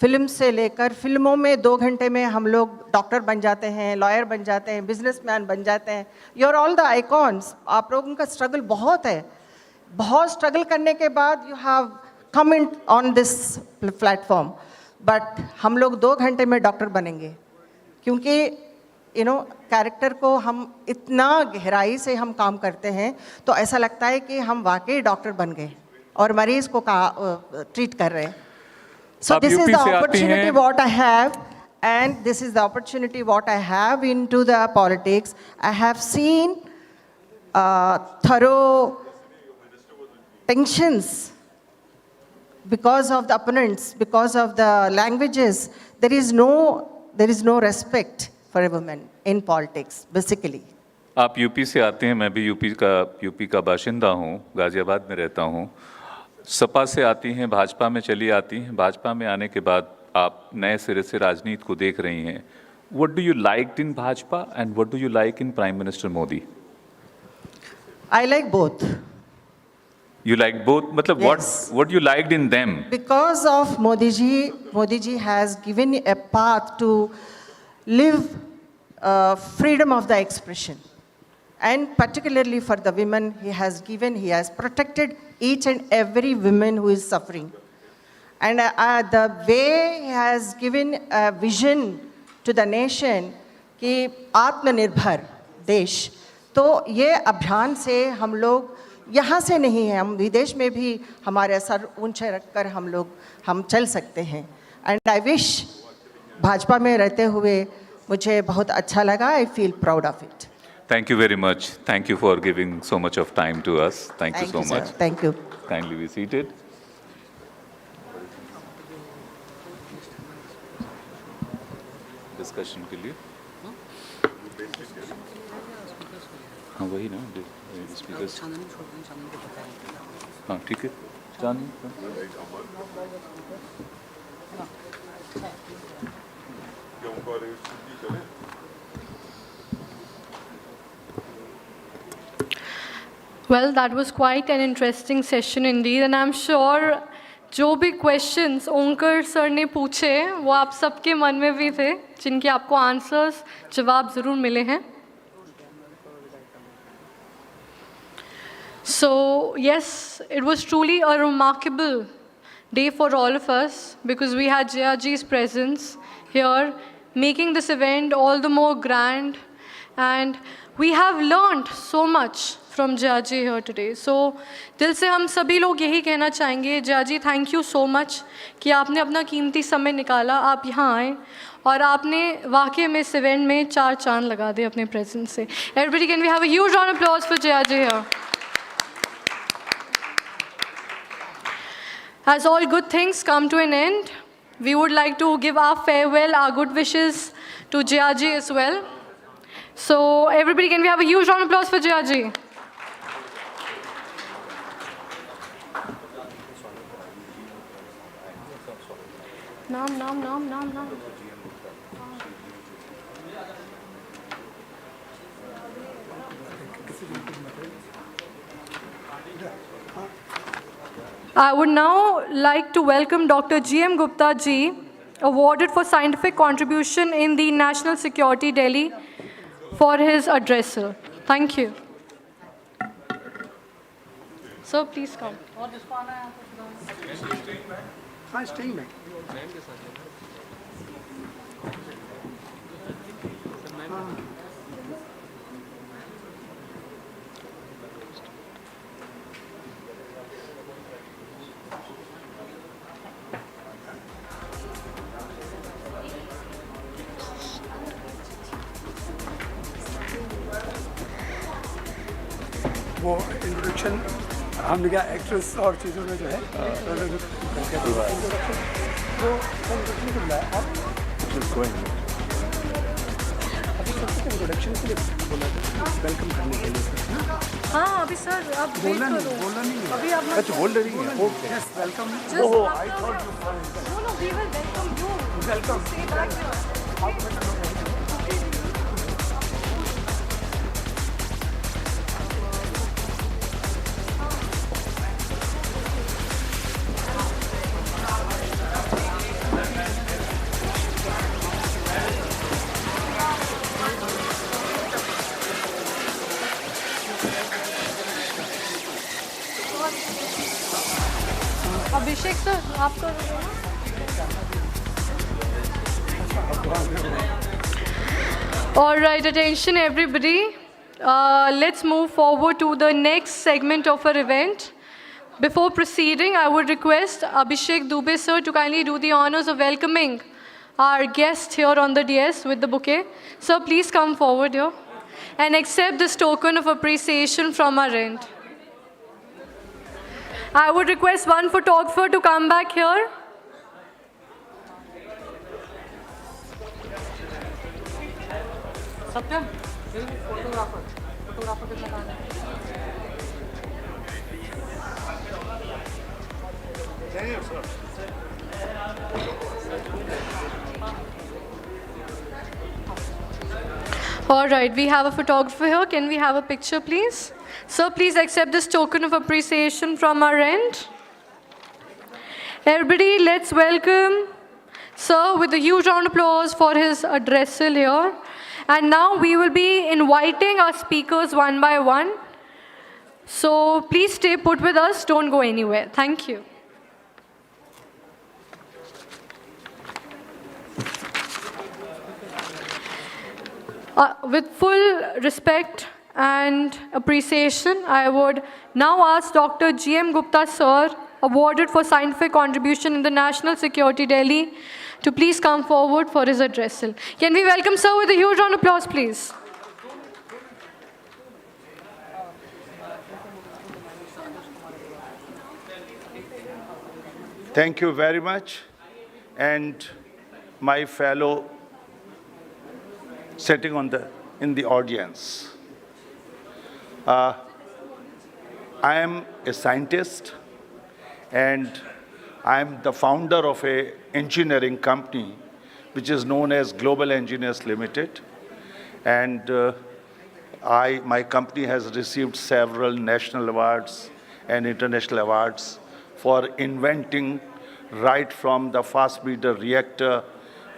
फिल्म से लेकर, फिल्मों में 2 घंटे में हम लोग डॉक्टर बन जाते हैं, लॉयर बन जाते हैं, बिजनेसमैन बन जाते हैं। You are all the icons. आप लोगों का स्ट्रगल बहुत है, बहुत स्ट्रगल करने के बाद you have come in on this platform, but हम लोग 2 घंटे में डॉक्टर बनेंगे, क्योंकि कैरेक्टर को हम इतना गहराई से हम काम करते हैं तो ऐसा लगता है कि हम वाकई डॉक्टर बन गए और मरीज को ट्रीट कर रहे हैं। So this is the opportunity what I have, and this is the opportunity what I have into the politics. I have seen thorough tensions because of the opponents, because of the languages. There is no respect for a woman in politics, basically. आप UP से आते हैं, मैं भी UP का बाशिंदा हूँ, गाजियाबाद में रहता हूँ। सपा से आती हैं, भाजपा में चली आती हैं, भाजपा में आने के बाद आप नए सिरे से राजनीति को देख रही हैं। What do you liked in Bhajpa and what do you like in Prime Minister Modi? I like both. You like both? मतलब Yes. what you liked in them? Because of Modi ji has given a path to live freedom of the expression. And particularly for the women, he has protected each and every woman who is suffering. And the way he has given a vision to the nation कि आत्मनिर्भर देश, तो ये अभियान से हम लोग यहाँ से नहीं है, हम विदेश में भी हमारे सर ऊंचे रखकर हम चल सकते हैं। एंड आई विश, भाजपा में रहते हुए मुझे बहुत अच्छा लगा। I feel proud of it. Thank you very much. Thank you for giving so much of time to us. Thank you so much. Thank you. Kindly be seated. Discussion के लिए हाँ वही ना स्पीकर्स हाँ ठीक है चांदनी Well, that was quite an interesting session indeed, and I'm sure जो भी questions ओंकर सर ने पूछे वो आप सबके मन में भी थे, जिनके आपको आंसर्स जवाब ज़रूर मिले हैं। So yes, it was truly a remarkable day for all of us because we had Jaya ji's presence here, making this event all the more grand, and we have learned so much from Jaya ji here today. So दिल से हम सभी लोग यही कहना चाहेंगे, Jaya ji, thank you so much कि आपने अपना कीमती समय निकाला, आप यहाँ आए और आपने वाकई में इस इवेंट में 4 चांद लगा दिए अपने प्रेजेंस से। Everybody, can we have a huge round of applause for Jaya ji here? As all good things come to an end, we would like to give our farewell, our good wishes to Jaya ji as well. So everybody, can we have a huge round of applause for Jaya ji? Naam. I would now like to welcome Dr. G.M. Gupta ji, awarded for scientific contribution in the National Security, Delhi, for his address, sir. Thank you. Sir, please come. वो introduction हमने क्या actress और चीज़ों में जो है वो welcome करने के लिए हाँ अभी सर आप वेट करो अभी आप मत अच्छा बोल रही हैं okay yes welcome oh I thought you No, no, we will welcome you. Welcome Stay back here. Abhishek sir आप करोगे All right, attention everybody. Let's move forward to the next segment of our event. Before proceeding, I would request Abhishek Dubey sir to kindly do the honors of welcoming our guest here on the dais with the bouquet. Sir, please come forward here and accept this token of appreciation from our end. I would request one photographer to come back here. Satyam, photographer. Photographer कितना कहाँ है? All right, we have a photographer here. Can we have a picture, please? Sir, please accept this token of appreciation from our end. Everybody, let's welcome Sir with a huge round of applause for his addressal here. And now we will be inviting our speakers one by one. So please stay put with us. Don't go anywhere. Thank you. With full respect and appreciation, I would now ask Dr. G.M. Gupta sir, awarded for scientific contribution in the National Security Delhi, to please come forward for his addressal. Can we welcome sir with a huge round of applause, please? Thank you very much, and my fellow sitting in the audience. I am a scientist, and I am the founder of an engineering company which is known as Global Engineers Limited, and my company has received several national awards and international awards for inventing right from the fast breeder reactor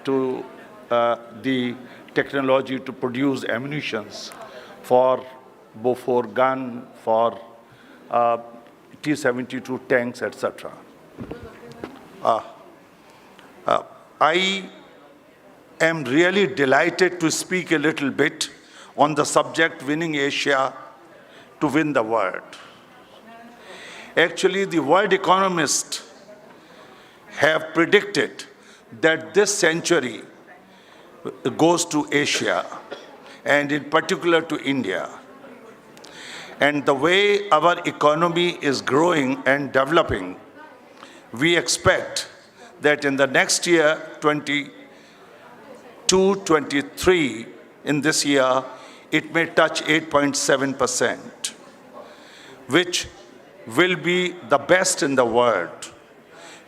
to the technology to produce ammunitions for Bofors gun, for T-72 tanks, etc. I am really delighted to speak a little bit on the subject winning Asia to win the world. Actually, the world economists have predicted that this century goes to Asia, and in particular to India. And the way our economy is growing and developing, we expect that in the next year, 22-23, in this year, it may touch 8.7%, which will be the best in the world.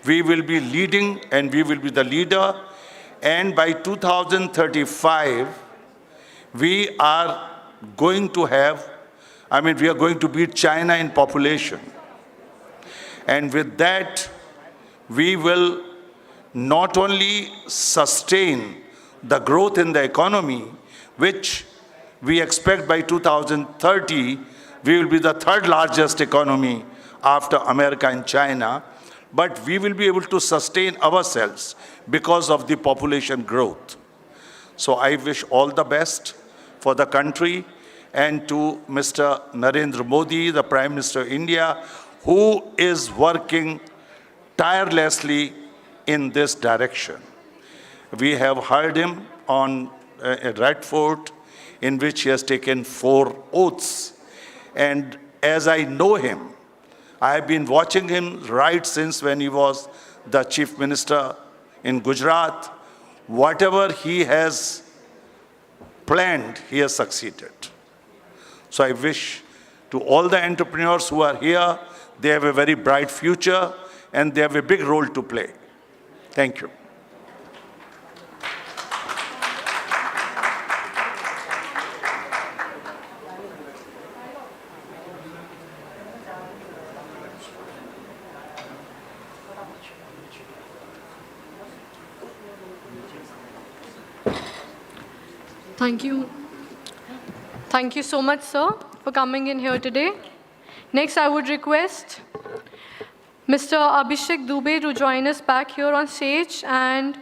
We will be leading, and we will be the leader, and by 2035, we are going to we are going to beat China in population. And with that, we will not only sustain the growth in the economy, which we expect by 2030, we will be the third largest economy after America and China, but we will be able to sustain ourselves because of the population growth. So I wish all the best for the country, and to Mr. Narendra Modi, the Prime Minister of India, who is working tirelessly in this direction. We have heard him on a Red Fort, in which he has taken 4 oaths. And as I know him, I have been watching him right since when he was the Chief Minister in Gujarat. Whatever he has planned, he has succeeded. So I wish to all the entrepreneurs who are here, they have a very bright future and they have a big role to play. Thank you. Thank you. Thank you so much, sir, for coming in here today. Next, I would request Mr. Abhishek Dubey to join us back here on stage and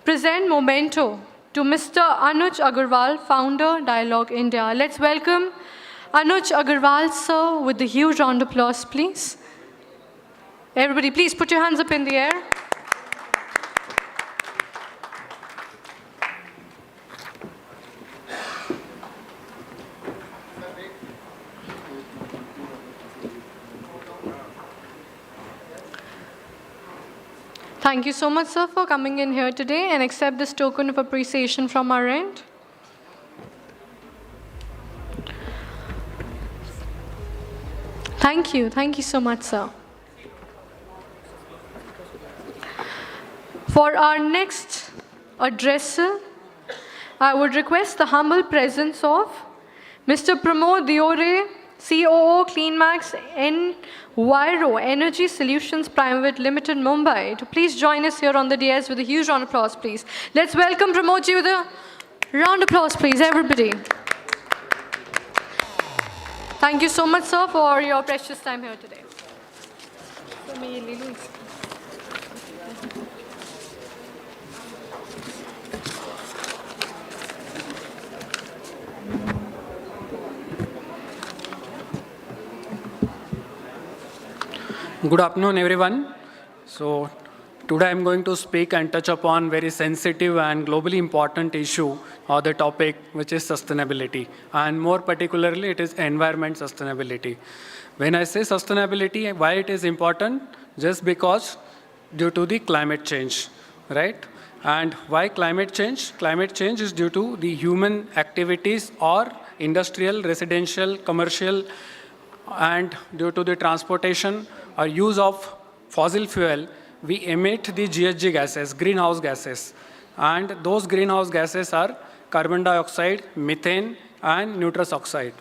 present memento to Mr. Anuj Agarwal, founder, Dialogue India. Let's welcome Anuj Agarwal, sir, with a huge round of applause, please. Everybody, please put your hands up in the air. Thank you so much, sir, for coming in here today and accept this token of appreciation from our end. Thank you so much, sir. For our next addresser, I would request the humble presence of Mr. Pramod Diore, COO CleanMax Enviro Energy Solutions Private Limited, Mumbai, to please join us here on the dais with a huge round of applause, please. Let's welcome Pramodji with a round of applause, please, everybody. Thank you so much, sir, for your precious time here today. Good afternoon, everyone. So today I'm going to speak and touch upon very sensitive and globally important issue or the topic, which is sustainability. And more particularly, it is environment sustainability. When I say sustainability, why it is important? Just because due to the climate change, right? And why climate change? Climate change is due to the human activities or industrial, residential, commercial, and due to the transportation or use of fossil fuel, we emit the GHG gases, greenhouse gases. And those greenhouse gases are carbon dioxide, methane, and nitrous oxide.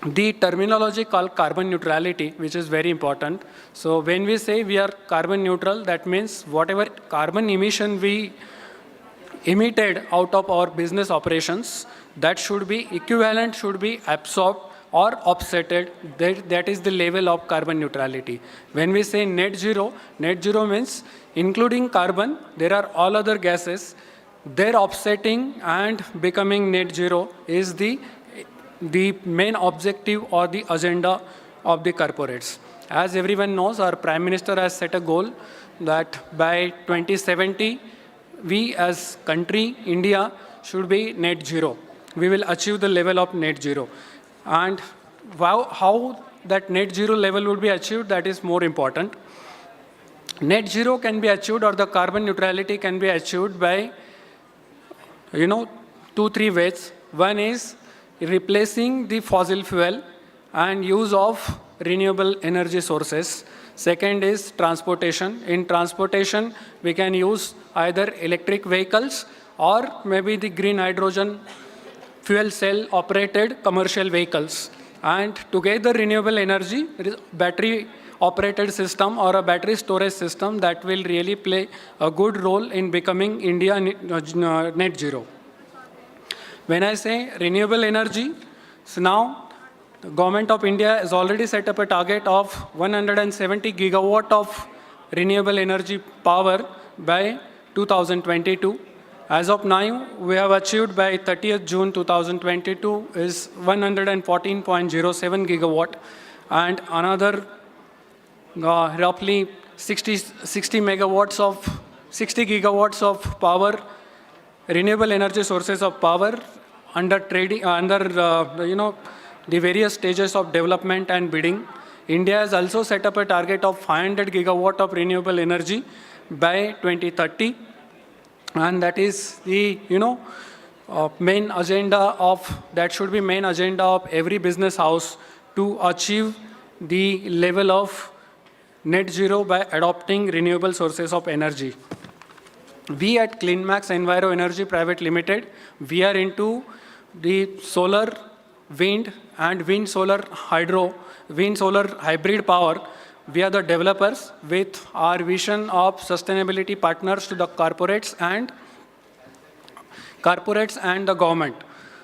The terminology called carbon neutrality, which is very important. So when we say we are carbon neutral, that means whatever carbon emission we emitted out of our business operations, that should be equivalent, should be absorbed or offsetted. That is the level of carbon neutrality. When we say net zero means including carbon, there are all other gases. Their offsetting and becoming net zero is the main objective or the agenda of the corporates. As everyone knows, our Prime Minister has set a goal that by 2070, we as country, India, should be net zero. We will achieve the level of net zero. And how that net zero level would be achieved, that is more important. Net zero can be achieved, or the carbon neutrality can be achieved by, 2-3 ways. One is replacing the fossil fuel and use of renewable energy sources. Second is transportation. In transportation, we can use either electric vehicles or maybe the green hydrogen fuel cell operated commercial vehicles. And together renewable energy, battery operated system or a battery storage system, that will really play a good role in becoming India net zero. When I say renewable energy, so now the government of India has already set up a target of 170 gigawatt of renewable energy power by 2022. As of now, we have achieved by 30th June 2022 is 114.07 gigawatt, and another roughly 60 gigawatts of power, renewable energy sources of power under trading, the various stages of development and bidding. India has also set up a target of 500 gigawatt of renewable energy by 2030. And that is the, main agenda of every business house to achieve the level of net zero by adopting renewable sources of energy. We at CleanMax Enviro Energy Private Limited, we are into the solar, wind and wind solar hybrid power. We are the developers with our vision of sustainability partners to the corporates and the government.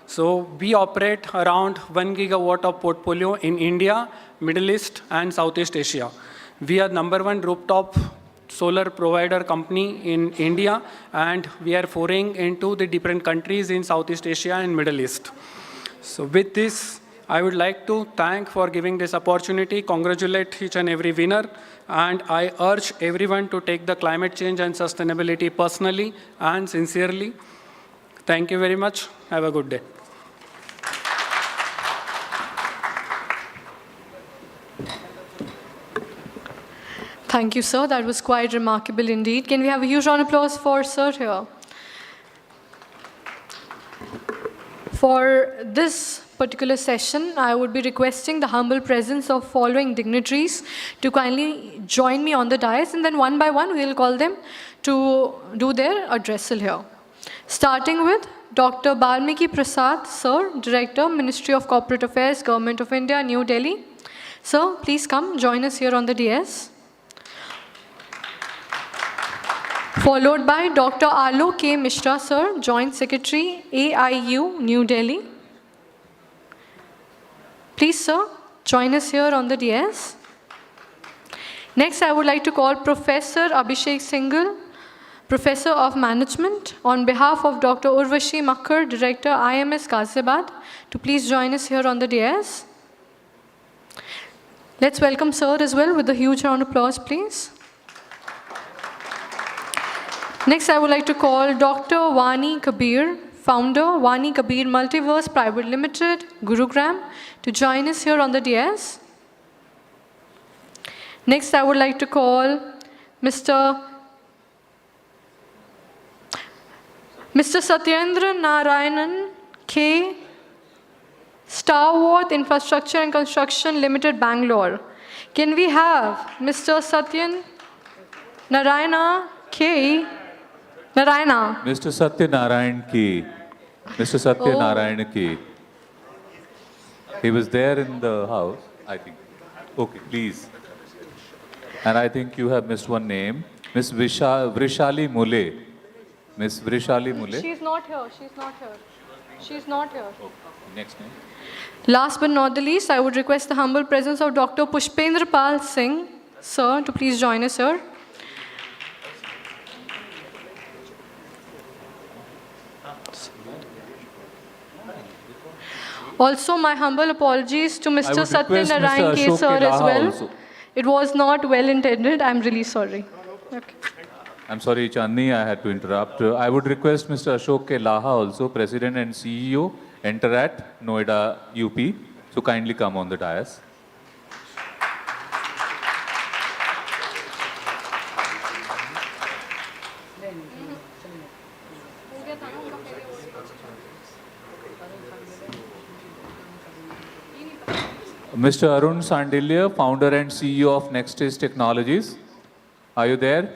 So we operate around 1 gigawatt of portfolio in India, Middle East and Southeast Asia. We are #1 rooftop solar provider company in India, and we are foraying into the different countries in Southeast Asia and Middle East. So with this, I would like to thank for giving this opportunity, congratulate each and every winner, and I urge everyone to take the climate change and sustainability personally and sincerely. Thank you very much. Have a good day. Thank you, sir. That was quite remarkable indeed. Can we have a huge round of applause for sir here? For this particular session, I would be requesting the humble presence of following dignitaries to kindly join me on the dais, and then one by one we will call them to do their addressal here. Starting with Dr. Balmiki Prasad, sir, Director, Ministry of Corporate Affairs, Government of India, New Delhi. Sir, please come join us here on the dais. Followed by Dr. Alok K. Mishra, sir, Joint Secretary, AIU, New Delhi. Please, sir, join us here on the dais. Next, I would like to call Professor Abhishek Singhal, Professor of Management, on behalf of Dr. Urvashi Makkar, Director, IMS Ghaziabad, to please join us here on the dais. Let's welcome sir as well with a huge round of applause, please. Next, I would like to call Dr. Wani Kabir, Founder, Wani Kabir Multiverse Private Limited, Gurugram, to join us here on the dais. Next, I would like to call Mr. Satyendra Narayanan K, Starworth Infrastructure and Construction Limited, Bangalore. Can we have Mr. Satyan Narayana K? Narayana. Mr. Satyanarayan Ki. Mr. Satyanarayan Ki. He was there in the house, I think. Okay, please. And I think you have missed one name. Miss Vrishali Mule. Miss Vrishali Mule. She's not here. She's not here. She's not here. Okay. Next name. Last but not the least, I would request the humble presence of Dr. Pushpendra Pal Singh, sir, to please join us, sir. Also, my humble apologies to Mr. Satyanarayan K, sir, as well. Also. It was not well intended. I'm really sorry. Okay. I'm sorry, Chandni, I had to interrupt. I would request Mr. Ashok K. Laha, also President and CEO, Enter-at Noida, UP, to kindly come on the dais. Mr. Arun Sandilya, Founder and CEO of Nextage Technologies. Are you there?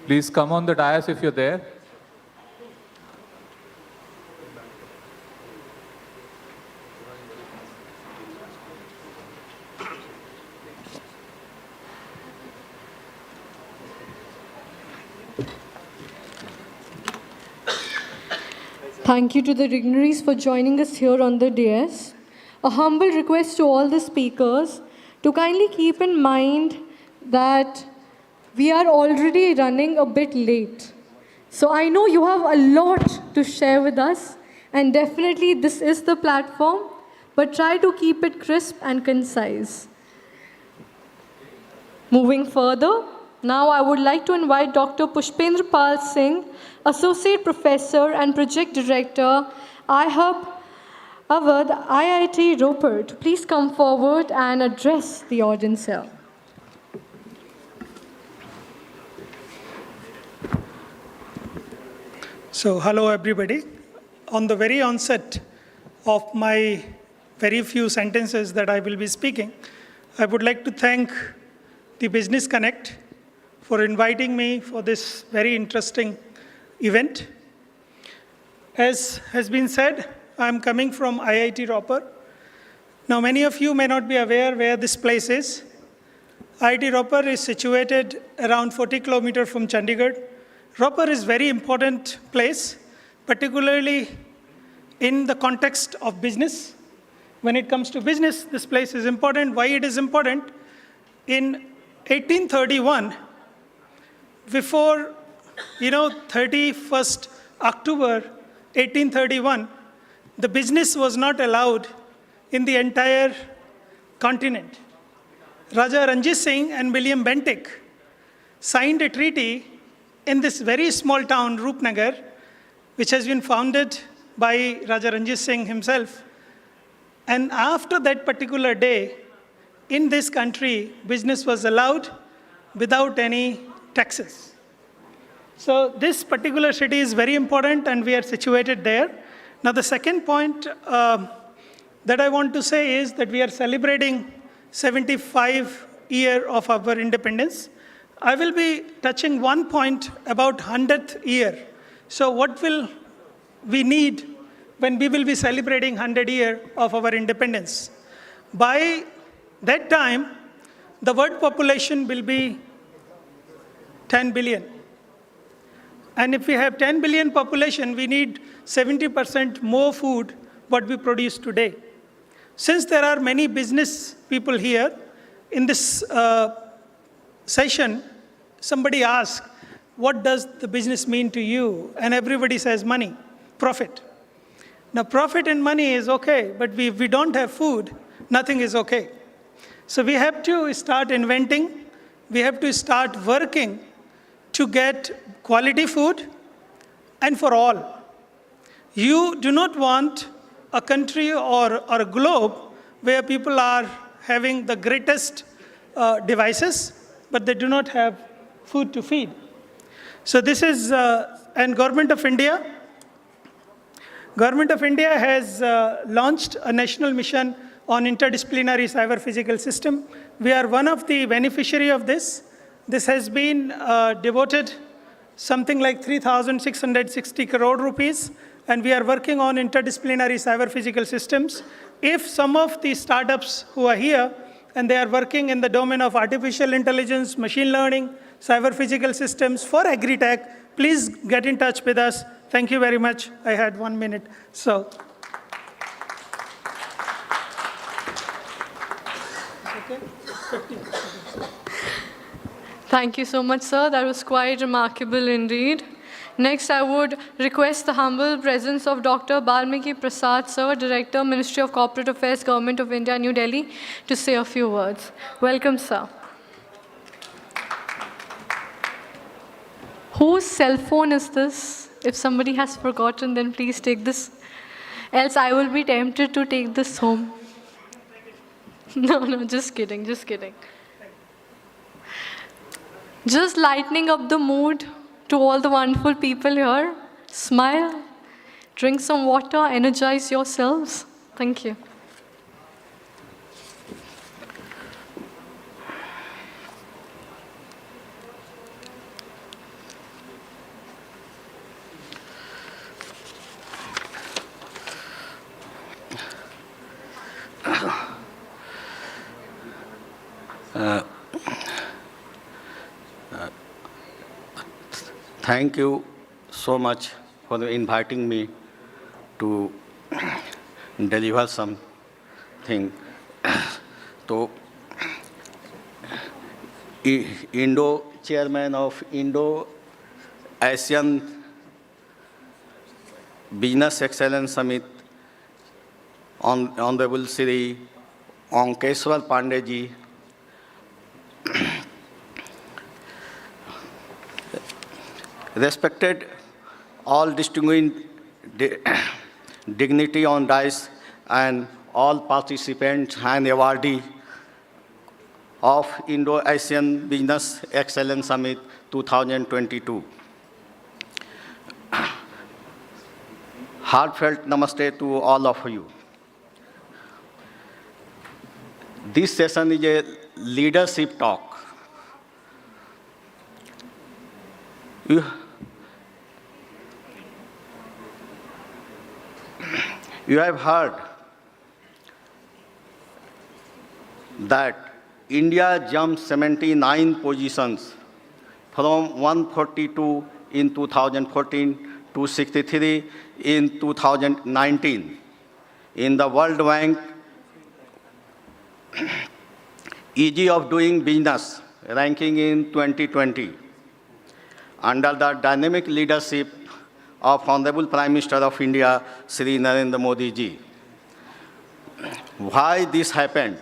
Please come on the dais if you're there. Thank you to the dignitaries for joining us here on the dais. A humble request to all the speakers to kindly keep in mind that we are already running a bit late. So I know you have a lot to share with us, and definitely this is the platform, but try to keep it crisp and concise. Moving further, now I would like to invite Dr. Pushpendra Pal Singh, Associate Professor and Project Director, iHub Awadh, IIT Ropar, to please come forward and address the audience here. So, hello everybody. On the very onset of my very few sentences that I will be speaking, I would like to thank the Business Connect for inviting me for this very interesting event. As has been said, I'm coming from IIT Ropar. Now, many of you may not be aware where this place is. IIT Ropar is situated around 40 kilometers from Chandigarh. Ropar is a very important place, particularly in the context of business. When it comes to business, this place is important. Why it is important? In 1831, before 31st October 1831, the business was not allowed in the entire continent. Raja Ranjit Singh and William Bentinck signed a treaty in this very small town, Roopnagar, which has been founded by Raja Ranjit Singh himself. And after that particular day, in this country, business was allowed without any taxes. So this particular city is very important, and we are situated there. Now, the second point that I want to say is that we are celebrating 75 years of our independence. I will be touching one point about 100th year. So what will we need when we will be celebrating 100 years of our independence? By that time, the world population will be 10 billion. And if we have 10 billion population, we need 70% more food what we produce today. Since there are many business people here, in this session, somebody asked, what does the business mean to you? And everybody says money, profit. Now, profit and money is okay, but if we don't have food, nothing is okay. So we have to start inventing, we have to start working to get quality food and for all. You do not want a country or a globe where people are having the greatest devices, but they do not have food to feed. So this is, and Government of India has launched a national mission on interdisciplinary cyber-physical system. We are one of the beneficiary of this. This has been devoted something like 3,660 crore rupees, and we are working on interdisciplinary cyber-physical systems. If some of the startups who are here, and they are working in the domain of artificial intelligence, machine learning, cyber-physical systems for agri-tech, please get in touch with us. Thank you very much. I had 1 minute, so. Okay. 50. Thank you so much, sir. That was quite remarkable indeed. Next, I would request the humble presence of Dr. Balmiki Prasad, sir, Director, Ministry of Corporate Affairs, Government of India, New Delhi, to say a few words. Welcome, sir. Whose cell phone is this? If somebody has forgotten, then please take this. Else I will be tempted to take this home. No, just kidding, just kidding. Just lightening up the mood to all the wonderful people here. Smile, drink some water, energize yourselves. Thank you. Thank you so much for inviting me to deliver something. So, Chairman of Indo-Asian Business Excellence Summit, Honorable Shri Ankeshwar Pandey ji, respected all distinguished dignity on dais and all participants and awardees of Indo-Asian Business Excellence Summit 2022. heartfelt namaste to all of you. This session is a leadership talk. You have heard that India jumped 79 positions from 142 in 2014 to 63 in 2019 in the World Bank Ease of Doing Business ranking in 2020 under the dynamic leadership of Honorable Prime Minister of India, Shri Narendra Modi ji. Why this happened?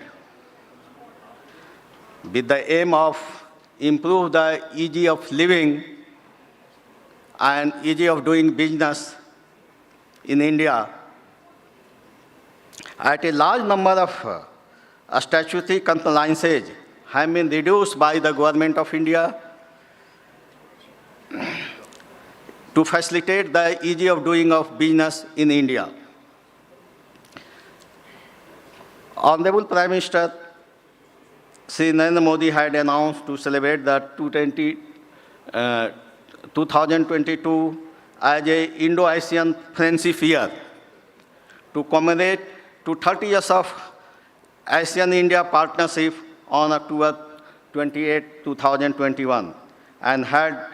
With the aim of improve the ease of living and ease of doing business in India, at a large number of statutory compliances have been reduced by the Government of India to facilitate the ease of doing of business in India. Honorable Prime Minister Shri Narendra Modi had announced to celebrate the 2022 as a Indo-Asian Friendship Year to commemorate to 30 years of ASEAN-India partnership on October 28, 2021, and had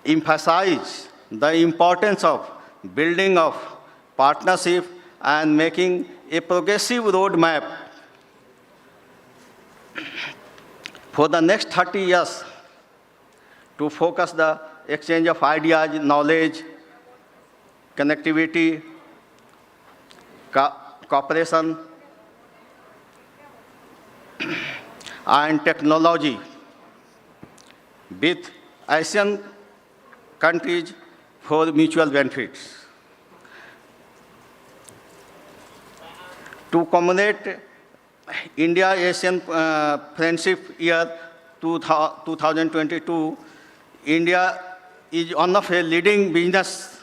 emphasized the importance of building of partnership and making a progressive roadmap for the next 30 years to focus the exchange of ideas, knowledge, connectivity, cooperation, and technology with ASEAN countries for mutual benefits. To commemorate India-ASEAN Friendship Year 2022, India is one of a leading business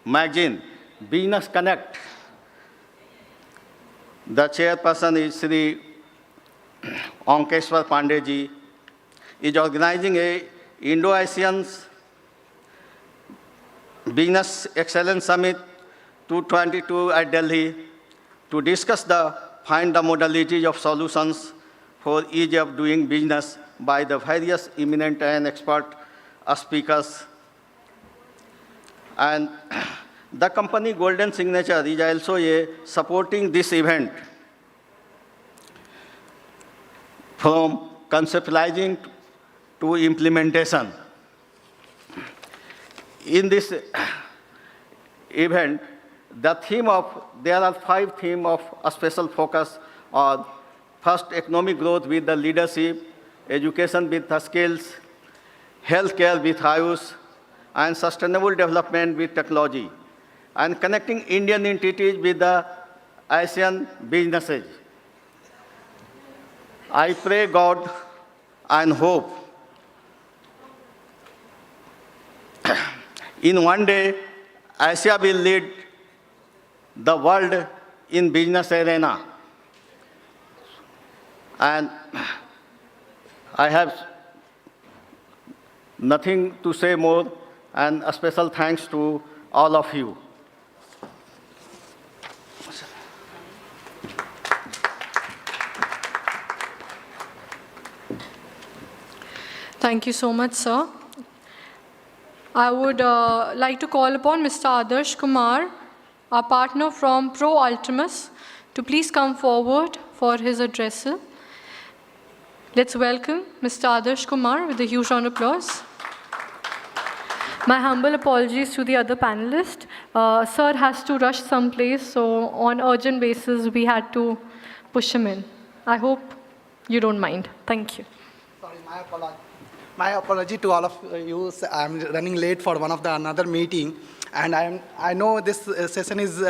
magazine, Business Connect. The chairperson is Sri Ankeshwar Pandey ji, is organizing a Indo-Asian Business Excellence Summit 2022 at Delhi to discuss find the modalities of solutions for ease of doing business by the various eminent and expert speakers. And the company Golden Signature is also supporting this event from conceptualizing to implementation. In this event, there are 5 themes of a special focus on: first, economic growth with the leadership, education with the skills, healthcare with Ayush, and sustainable development with technology, and connecting Indian entities with the ASEAN businesses. I pray God and hope in one day, Asia will lead the world in business arena. And I have nothing to say more, and a special thanks to all of you. Thank you so much, sir. I would like to call upon Mr. Adarsh Kumar, our partner from Pro Ultimus, to please come forward for his address. Let's welcome Mr. Adarsh Kumar with a huge round of applause. My humble apologies to the other panelists. Sir has to rush someplace, so on urgent basis, we had to push him in. I hope you don't mind. Thank you. Sorry, my apology. My apology to all of you. I'm running late for another meeting, and I know this session is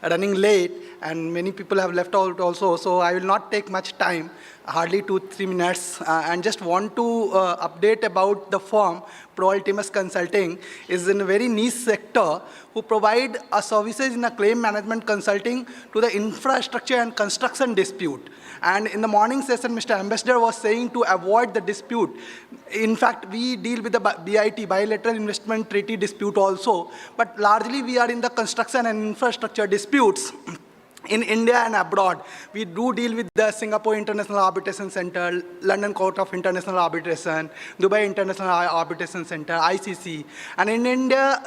running late, and many people have left out also, so I will not take much time. hardly 2-3 minutes, and just want to update about the firm. Pro Ultimus Consulting is in a very niche sector who provide services in a claim management consulting to the infrastructure and construction dispute. And in the morning session, Mr. Ambassador was saying to avoid the dispute. In fact, we deal with the BIT, Bilateral Investment Treaty dispute also, but largely we are in the construction and infrastructure disputes. In India and abroad, we do deal with the Singapore International Arbitration Center, London Court of International Arbitration, Dubai International Arbitration Center, ICC. And in India,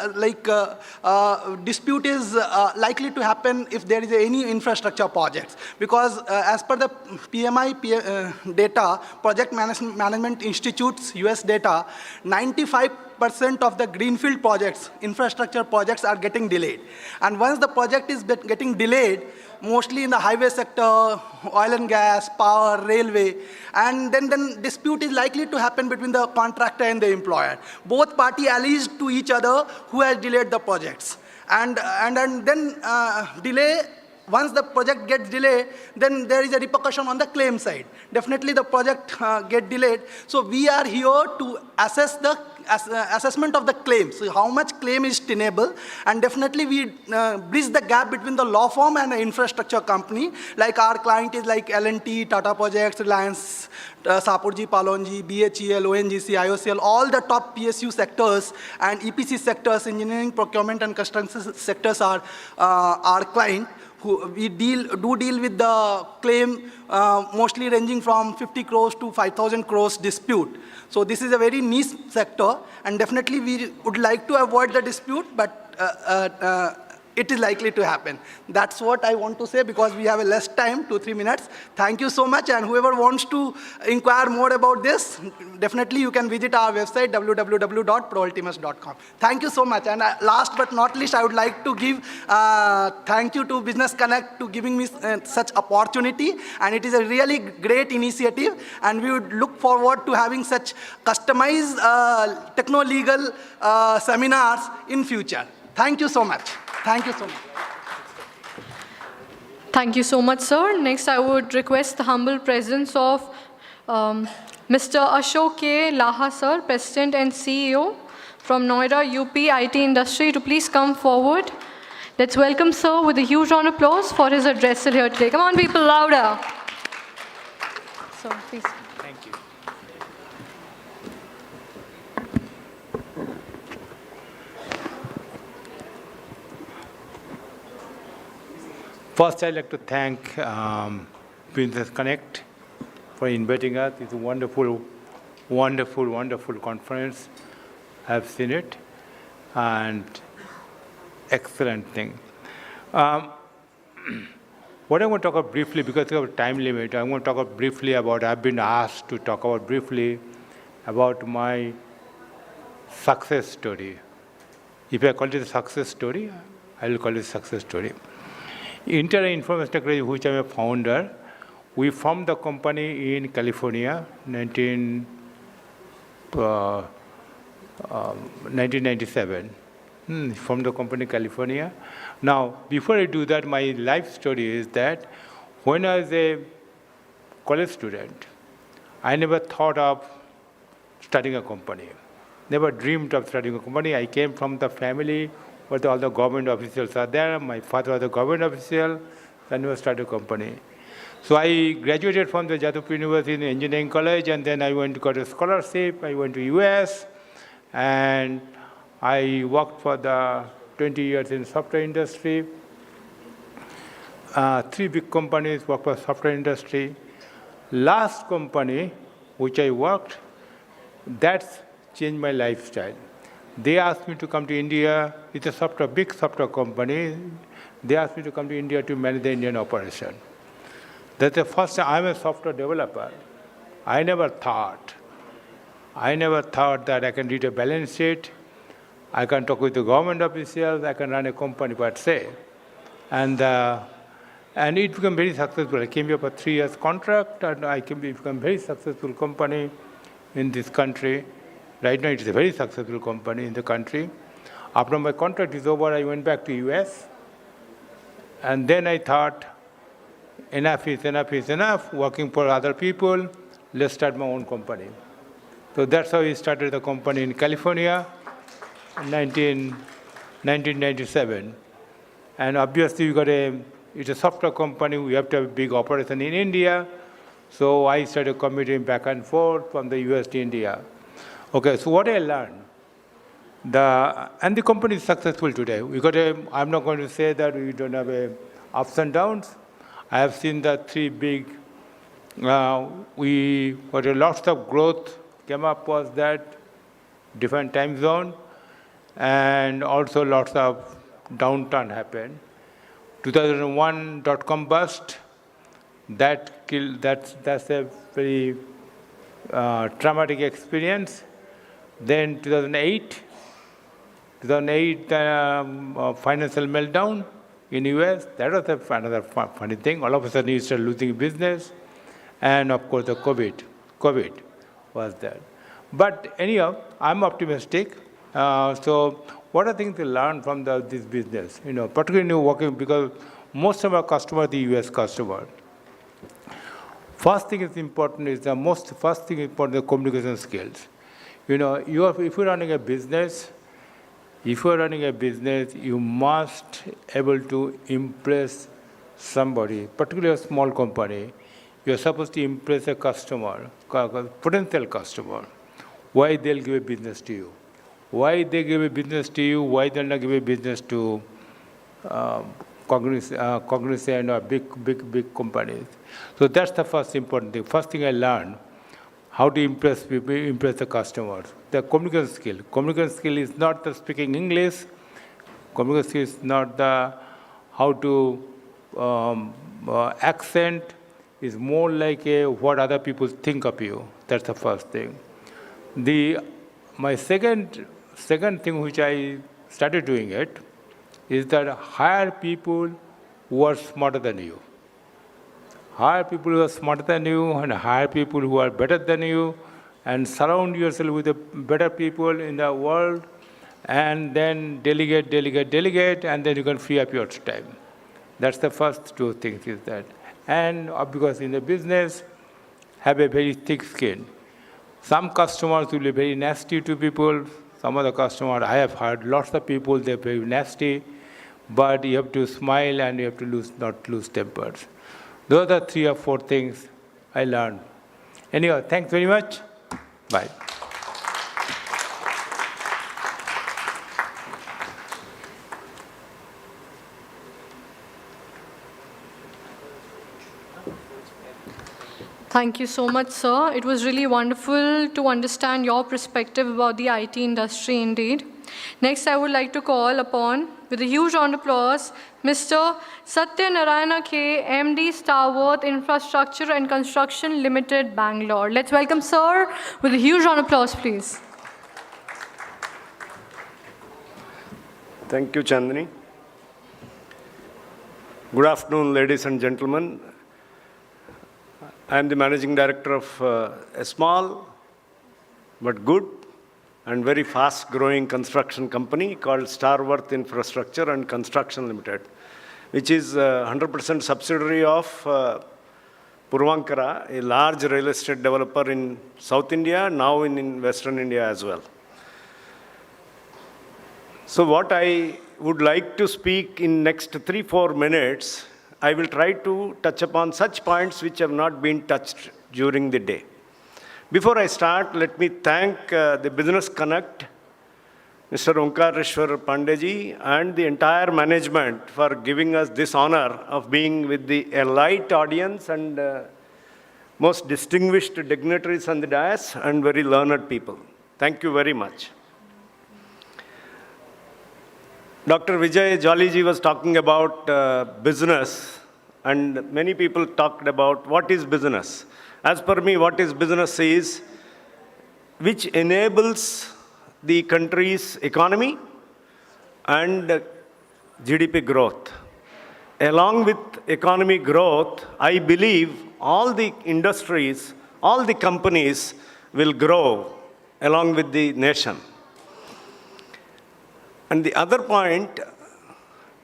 dispute is likely to happen if there is any infrastructure projects. Because as per the PMI data, Project Management Institute's US data, 95% of the greenfield projects, infrastructure projects are getting delayed. And once the project is getting delayed, mostly in the highway sector, oil and gas, power, railway, and then dispute is likely to happen between the contractor and the employer. Both parties alleged to each other who has delayed the projects. And then delay, once the project gets delayed, then there is a repercussion on the claim side. Definitely the project get delayed. So we are here to assess the assessment of the claim. So how much claim is tenable, and definitely we bridge the gap between the law firm and the infrastructure company. Like our client is like L&T, Tata Projects, Reliance, Sapurji, Palonji, BHEL, ONGC, IOCL, all the top PSU sectors and EPC sectors, engineering, procurement and construction sectors are our client. We do deal with the claim mostly ranging from 50 crores to 5,000 crores dispute. So this is a very niche sector, and definitely we would like to avoid the dispute, but it is likely to happen. That's what I want to say, because we have a less time, 2-3 minutes. Thank you so much, and whoever wants to inquire more about this, definitely you can visit our website, www.proultimus.com. Thank you so much. And last but not least, I would like to give thank you to Business Connect to giving me such opportunity, and it is a really great initiative, and we would look forward to having such customized techno-legal seminars in future. Thank you so much. Thank you so much. Thank you so much, sir. Next, I would request the humble presence of Mr. Ashok K. Laha, sir, President and CEO from Noida, UP IT industry, to please come forward. Let's welcome sir with a huge round of applause for his address here today. Come on, people, louder. So, please. Thank you. First, I'd like to thank Business Connect for inviting us. It's a wonderful, wonderful, wonderful conference. I've seen it, and excellent thing. What I want to talk about briefly, because we have a time limit, I want to talk about briefly about, I've been asked to talk about briefly about my success story. If I call it a success story, I will call it a success story. Internet Information Technology, which I'm a founder, we formed the company in California, 1997. Formed the company in California. Now, before I do that, my life story is that when I was a college student, I never thought of starting a company. Never dreamed of starting a company. I came from the family where all the government officials are there. My father was a government official, and we started a company. So I graduated from the Jadavpur University in Engineering College, and then I went to get a scholarship. I went to US, and I worked for the 20 years in software industry. 3 big companies worked for software industry. Last company, which I worked, that's changed my lifestyle. They asked me to come to India. It's a big software company. They asked me to come to India to manage the Indian operation. That's the first time I'm a software developer. I never thought that I can read a balance sheet, I can talk with the government officials, I can run a company per se. And it became very successful. I came here for 3 years contract, and I became a very successful company in this country. Right now, it's a very successful company in the country. After my contract is over, I went back to US. And then I thought, enough is enough is enough, working for other people, let's start my own company. So that's how we started the company in California in 1997. And obviously it's a software company, we have to have a big operation in India. So I started commuting back and forth from the US to India. Okay, so what I learned, and the company is successful today. I'm not going to say that we don't have ups and downs. I have seen the three big, we got lots of growth came up was that different time zone, and also lots of downturn happened. 2001 .com bust, that's a very traumatic experience. Then 2008 financial meltdown in US, that was another funny thing. All of a sudden you start losing business. And of course the COVID was there. But anyhow, I'm optimistic. So what are things to learn from this business? Particularly working, because most of our customers are the US customer. First thing is important is the communication skills. If you're running a business, you must able to impress somebody, particularly a small company. You're supposed to impress a customer, potential customer, why they'll give a business to you. Why they give a business to you, why they'll not give a business to Cognizant or big companies. So that's the first important thing. First thing I learned, how to impress people, impress the customers. The communication skill. Communication skill is not the speaking English. Communication skill is not the how to accent. Is more like what other people think of you. That's the first thing. My second thing which I started doing it is that hire people who are smarter than you. Hire people who are smarter than you and hire people who are better than you, and surround yourself with the better people in the world, and then delegate, and then you can free up your time. That's the first two things is that. And because in the business, have a very thick skin. Some customers will be very nasty to people. Some of the customers, I have heard lots of people, they're very nasty, but you have to smile and you have to not lose tempers. Those are 3 or 4 things I learned. Anyway, thanks very much. Bye. Thank you so much, sir. It was really wonderful to understand your perspective about the IT industry indeed. Next, I would like to call upon, with a huge round of applause, Mr. Satya Narayana K, MD, Starworth Infrastructure and Construction Limited, Bangalore. Let's welcome sir with a huge round of applause, please. Thank you, Chandni. Good afternoon, ladies and gentlemen. I am the Managing Director of a small but good and very fast-growing construction company called Starworth Infrastructure and Construction Limited, which is a 100% subsidiary of Puravankara, a large real estate developer in South India, now in Western India as well. So what I would like to speak in next 3-4 minutes, I will try to touch upon such points which have not been touched during the day. Before I start, let me thank the Business Connect, Mr. Omkareshwar Pandeyji, and the entire management for giving us this honor of being with a light audience and most distinguished dignitaries on the dais and very learned people. Thank you very much. Dr. Vijay Jollyji was talking about business, and many people talked about what is business. As per me, what is business is which enables the country's economy and GDP growth. Along with economic growth, I believe all the industries, all the companies will grow along with the nation. And the other point,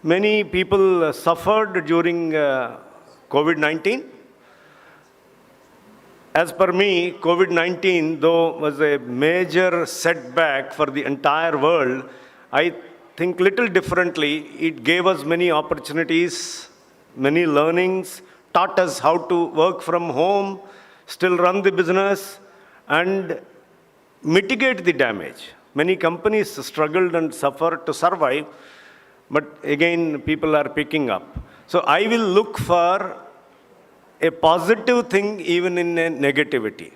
many people suffered during COVID-19. As per me, COVID-19, though, was a major setback for the entire world, I think little differently. It gave us many opportunities, many learnings, taught us how to work from home, still run the business, and mitigate the damage. Many companies struggled and suffered to survive, but again, people are picking up. So I will look for a positive thing even in a negativity.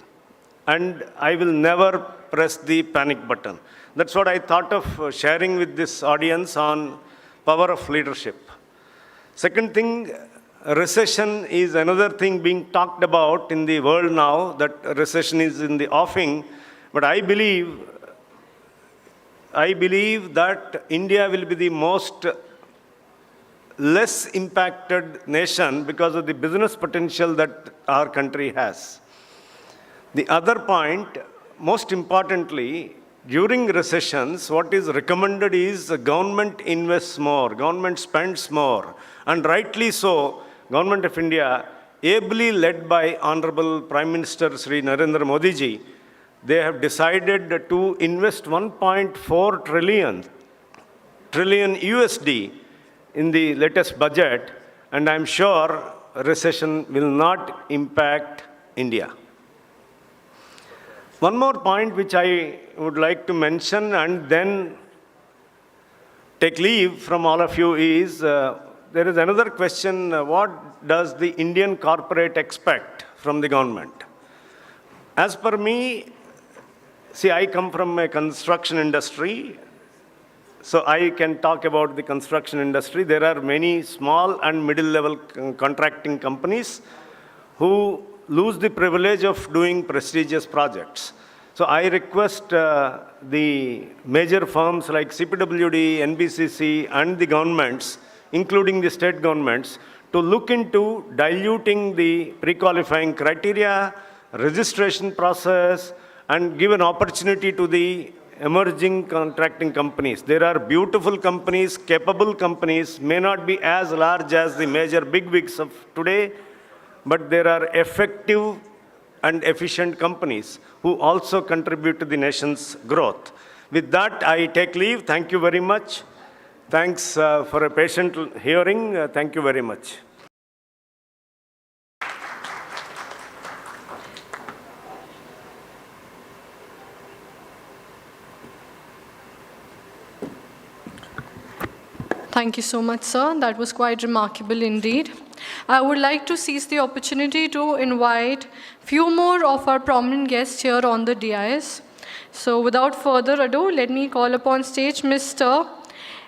And I will never press the panic button. That's what I thought of sharing with this audience on power of leadership. Second thing, recession is another thing being talked about in the world now, that recession is in the offing. But I believe that India will be the most less impacted nation because of the business potential that our country has. The other point, most importantly, during recessions, what is recommended is the government invests more, government spends more, and rightly so. Government of India, ably led by Honorable Prime Minister Sri Narendra Modi ji, they have decided to invest 1.4 trillion USD in the latest budget, and I'm sure recession will not impact India. One more point which I would like to mention and then take leave from all of you is, there is another question, what does the Indian corporate expect from the government? As per me, see, I come from a construction industry, so I can talk about the construction industry. There are many small and middle-level contracting companies who lose the privilege of doing prestigious projects. So I request the major firms like CPWD, NBCC, and the governments, including the state governments, to look into diluting the pre-qualifying criteria, registration process, and give an opportunity to the emerging contracting companies. There are beautiful companies, capable companies, may not be as large as the major bigwigs of today, but there are effective and efficient companies who also contribute to the nation's growth. With that, I take leave. Thank you very much. Thanks for a patient hearing. Thank you very much. Thank you so much, sir. That was quite remarkable indeed. I would like to seize the opportunity to invite few more of our prominent guests here on the dais. So without further ado, let me call upon stage Mr.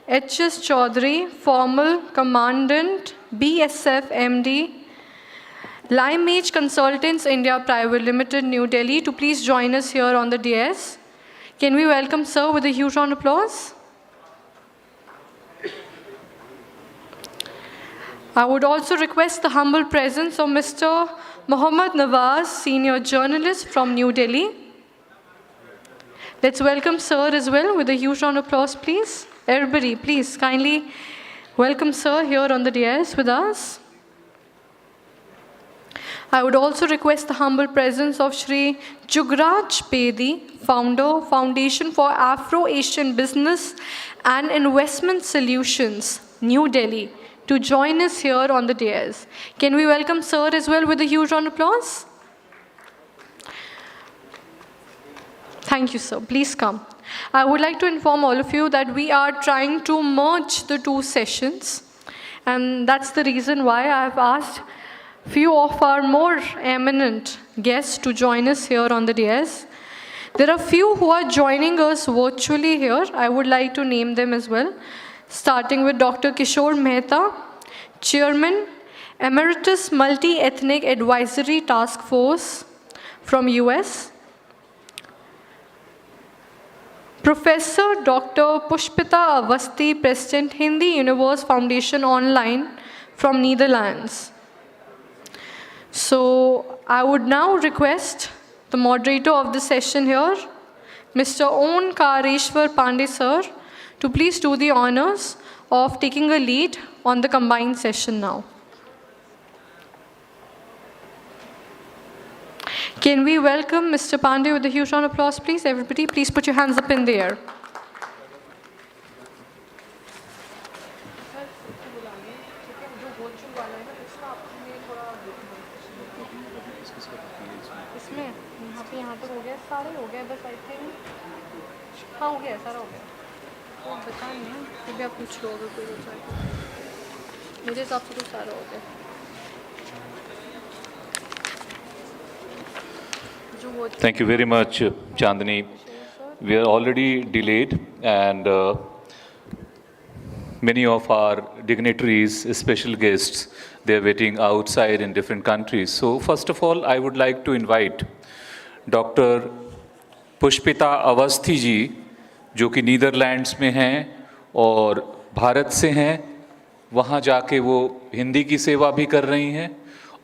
H.S. Chaudhary, Formal Commandant, BSF MD, Limeage Consultants India Private Limited, New Delhi, to please join us here on the dais. Can we welcome sir with a huge round of applause? I would also request the humble presence of Mr. Mohammad Nawaz, Senior Journalist from New Delhi. Let's welcome sir as well with a huge round of applause, please. Everybody, please kindly welcome sir here on the dais with us. I would also request the humble presence of Shri Jugraj Bedi, Founder, Foundation for Afro-Asian Business and Investment Solutions, New Delhi, to join us here on the dais. Can we welcome sir as well with a huge round of applause? Thank you, sir. Please come. I would like to inform all of you that we are trying to merge the two sessions, and that's the reason why I have asked few of our more eminent guests to join us here on the dais. There are few who are joining us virtually here. I would like to name them as well, starting with Dr. Kishore Mehta, Chairman, Emeritus Multi-Ethnic Advisory Task Force from US. Professor Dr. Pushpita Avasti, President, Hindi Universe Foundation Online from Netherlands. So I would now request the moderator of the session here, Mr. Onkareshwar Pandey sir, to please do the honors of taking a lead on the combined session now. Can we welcome Mr. Pandey with a huge round of applause, please? Everybody, please put your hands up in the air. यहाँ पर हो गया, सारे हो गए, बस I think हाँ हो गया, सारा हो गया, तो बचा नहीं है, फिर भी आप पूछ लो अगर कोई बचा है, मुझे हिसाब से तो सारा हो गया। Thank you very much, Chandni. We are already delayed, and many of our dignitaries, special guests, they are waiting outside in different countries. So first of all, I would like to invite doctor Pushpita Awasthi ji, जो कि Netherlands में हैं और भारत से हैं, वहाँ जाके वो हिंदी की सेवा भी कर रही हैं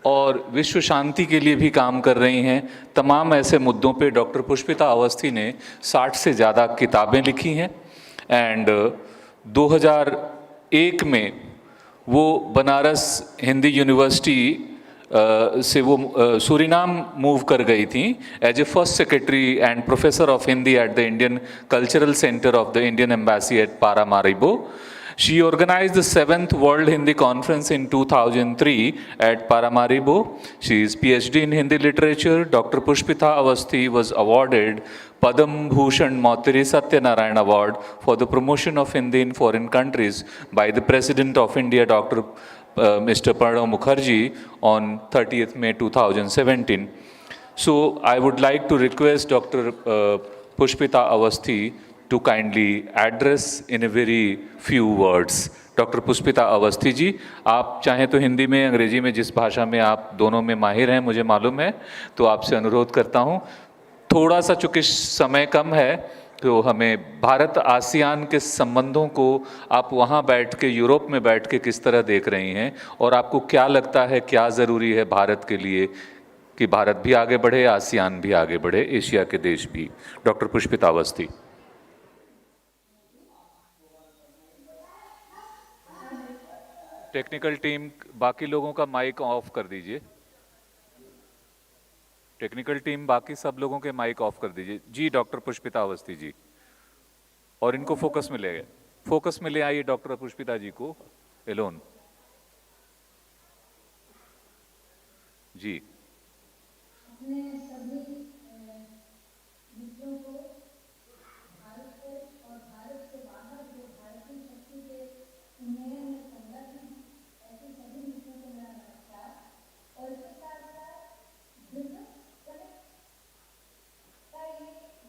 और विश्व शांति के लिए भी काम कर रही हैं। तमाम ऐसे मुद्दों पे डॉक्टर पुष्पिता अवस्थी ने 60 से ज़्यादा किताबें लिखी हैं एंड 2001 में वो बनारस हिंदी यूनिवर्सिटी से वो सूरीनाम मूव कर गई थी as a first secretary and professor of Hindi at the Indian cultural centre of the Indian embassy at Paramaribo. She organized the 7th World Hindi Conference in 2003 at Paramaribo. She is PhD in Hindi literature. Dr. Pushpita Avasthi was awarded Padam Bhushan Mautri Satyanarayan Award for the promotion of Hindi in foreign countries by the President of India, Dr. Mr. Pranab Mukherjee, on 30th May 2017. So I would like to request Dr. Pushpita Avasthi to kindly address in a very few words. Doctor Pushpita Awasthi ji, आप चाहें तो हिंदी में, अंग्रेजी में, जिस भाषा में आप दोनों में माहिर हैं मुझे मालूम है, तो आपसे अनुरोध करता हूं, थोड़ा सा चूंकि समय कम है तो हमें भारत आसियान के संबंधों को आप वहां बैठ के, यूरोप में बैठ के किस तरह देख रही हैं और आपको क्या लगता है क्या ज़रूरी है भारत के लिए कि भारत भी आगे बढ़े, आसियान भी आगे बढ़े, एशिया के देश भी. Doctor Pushpita Awasthi. Technical team, बाकी लोगों का माइक ऑफ कर दीजिए. टेक्निकल टीम, बाकी सब लोगों के माइक ऑफ कर दीजिए. जी डॉक्टर पुष्पिता अवस्थी जी, और इनको फोकस में ले, फोकस में ले आइए डॉक्टर पुष्पिता जी को एलोन. जी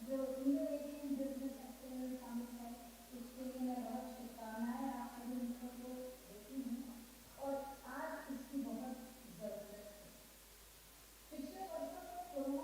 जो Indo-Asian Business Excellence Summit है, उसके लिए मैं बहुत शुभकामनाएं आप सभी मित्रों को देती हूँ और आज इसकी बहुत ज़रूरत है. पिछले वर्षों में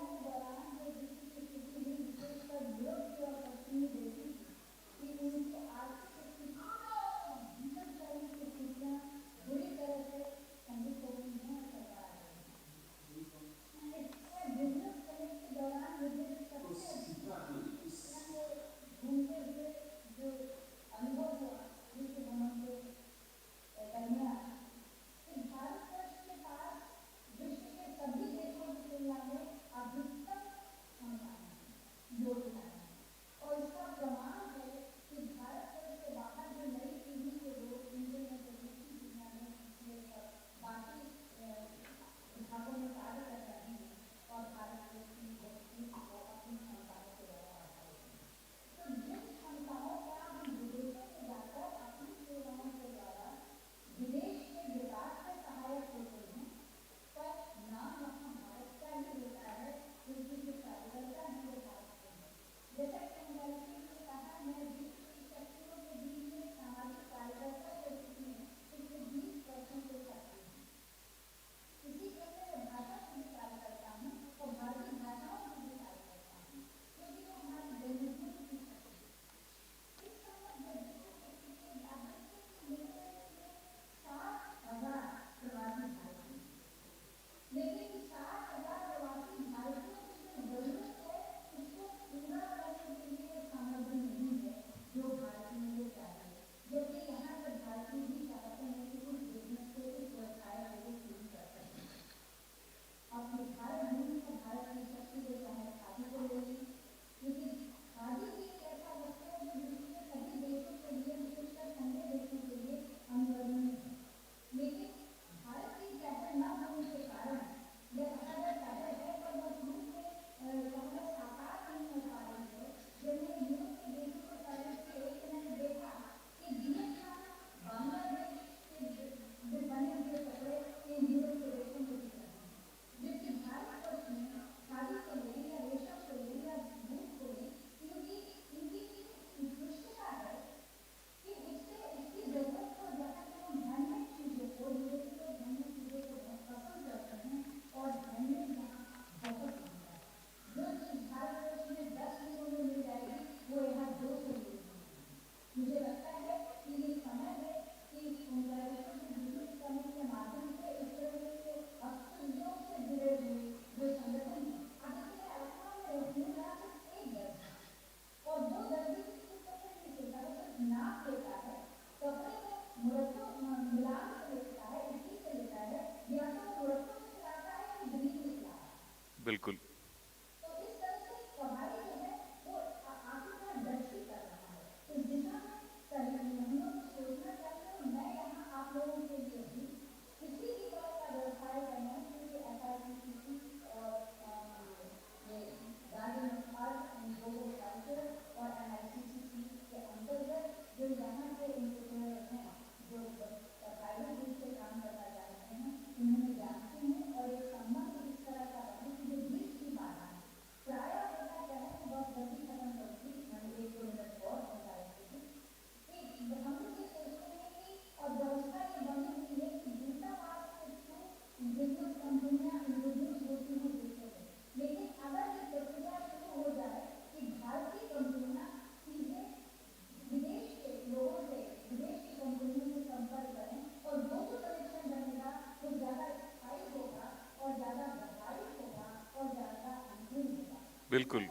बिल्कुल।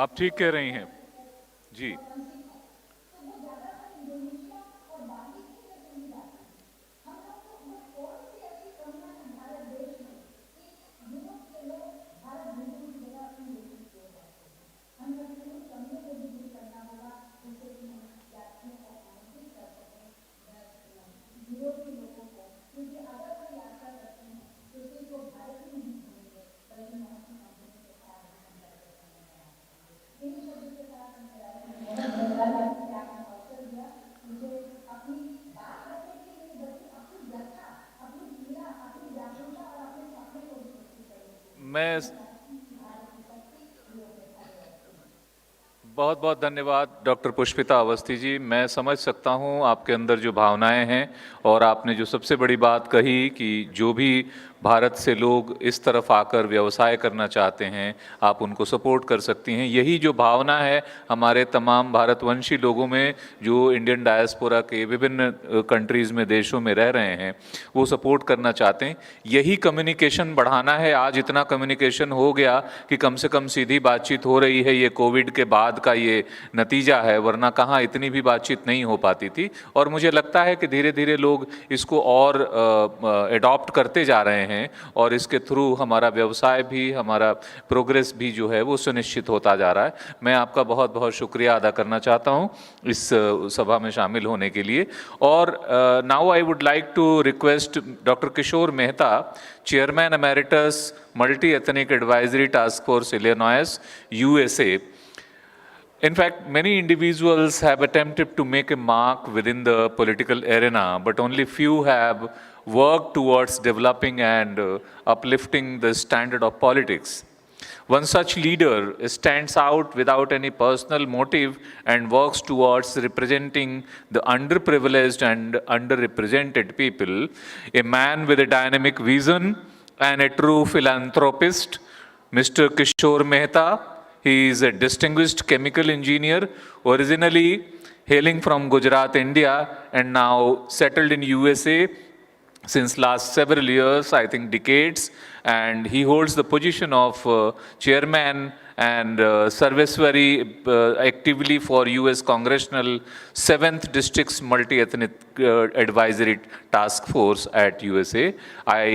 आप ठीक कह रही हैं जी। मैं बहुत बहुत धन्यवाद डॉक्टर पुष्पिता अवस्थी जी। मैं समझ सकता हूं आपके अंदर जो भावनाएं हैं, और आपने जो सबसे बड़ी बात कही कि जो भी भारत से लोग इस तरफ आकर व्यवसाय करना चाहते हैं, आप उनको सपोर्ट कर सकती हैं। यही जो भावना है हमारे तमाम भारतवंशी लोगों में जो इंडियन डायस्पोरा के विभिन्न कंट्रीज़ में, देशों में रह रहे हैं, वो सपोर्ट करना चाहते हैं। यही कम्युनिकेशन बढ़ाना है। आज इतना कम्युनिकेशन हो गया कि कम से कम सीधी बातचीत हो रही है। ये कोविड के बाद का ये नतीजा है, वरना कहाँ इतनी भी बातचीत नहीं हो पाती थी। और मुझे लगता है कि धीरे धीरे लोग इसको और एडॉप्ट करते जा रहे हैं, और इसके थ्रू हमारा व्यवसाय भी, हमारा प्रोग्रेस भी जो है वो सुनिश्चित होता जा रहा है। मैं आपका बहुत बहुत शुक्रिया अदा करना चाहता हूँ इस सभा में शामिल होने के लिए। और now I would like to request doctor Kishore Mehta, chairman emeritus multi ethnic advisory task force Illinois, USA. In fact, many individuals have attempted to make a mark within the political arena, but only few have worked towards developing and uplifting the standard of politics. One such leader stands out without any personal motive and works towards representing the underprivileged and underrepresented people, a man with a dynamic vision and a true philanthropist, Mr. Kishore Mehta. He is a distinguished chemical engineer, originally hailing from Gujarat, India, and now settled in USA since last several years, I think decades, and he holds the position of chairman and serves very actively for US Congressional 7th District's Multi-Ethnic Advisory Task Force at USA. I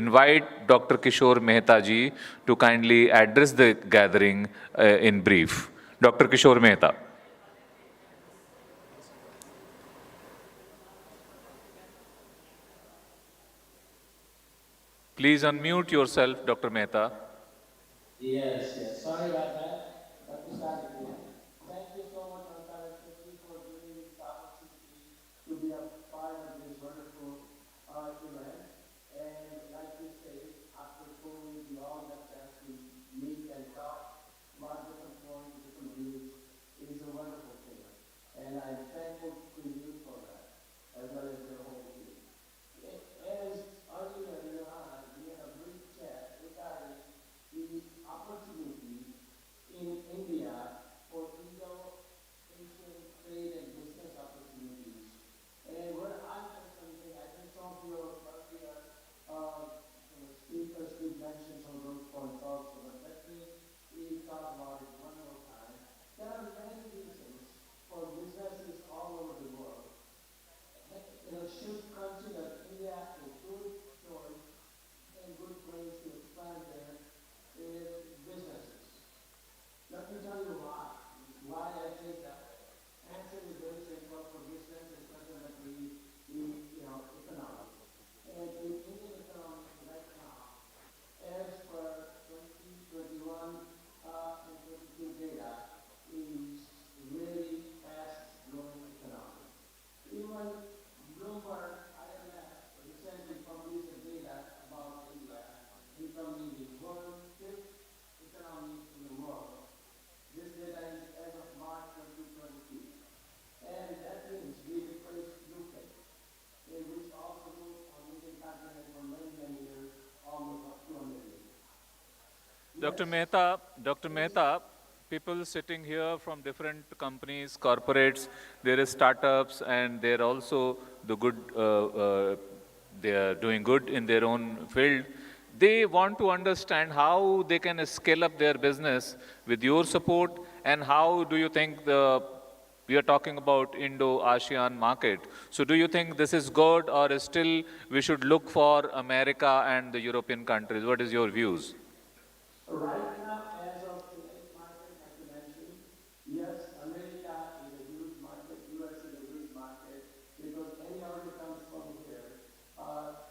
invite Dr. Kishore Mehta ji to kindly address the gathering in brief. Dr. Kishore Mehta. Please unmute yourself, Dr. Mehta. Yes. Sorry about that. Let me start again. Thank you so much, Hotel Hyatt, for giving me this opportunity to be a part of this wonderful event. And like you say, after COVID, we all got a chance to meet and talk about different points, different views. It is a wonderful thing. And I'm thankful to you for that, as well as your whole team. As earlier we had a brief chat regarding the opportunity in India for Indo-Asian trade and business opportunities. And what I'm concerned, I think some of your earlier speakers did mention some of those points also, but let me talk about it one more time. There are many reasons for businesses all over the world should consider India a good choice and good place to expand their businesses. Let me tell you why I think that answer is very simple for business, especially the economy. And the Indian economy right now, as per 2021 and 22 data, is really fast growing economy. Even Bloomberg IMF recently published data about India becoming the world 5th economy in the world. This data is as of March 2022. And that means we replaced UK, which also moved on the Indian continent for many, many years, almost up to 100 years. Dr. Mehta, people sitting here from different companies, corporates, there is startups, and they're also the good, they are doing good in their own field. They want to understand how they can scale up their business with your support, and how do you think we are talking about Indo-ASEAN market. So do you think this is good, or still we should look for America and the European countries? What is your views? Right now, as of today's market, like you mentioned, yes, America is a huge market, US is a huge market, because any order comes from here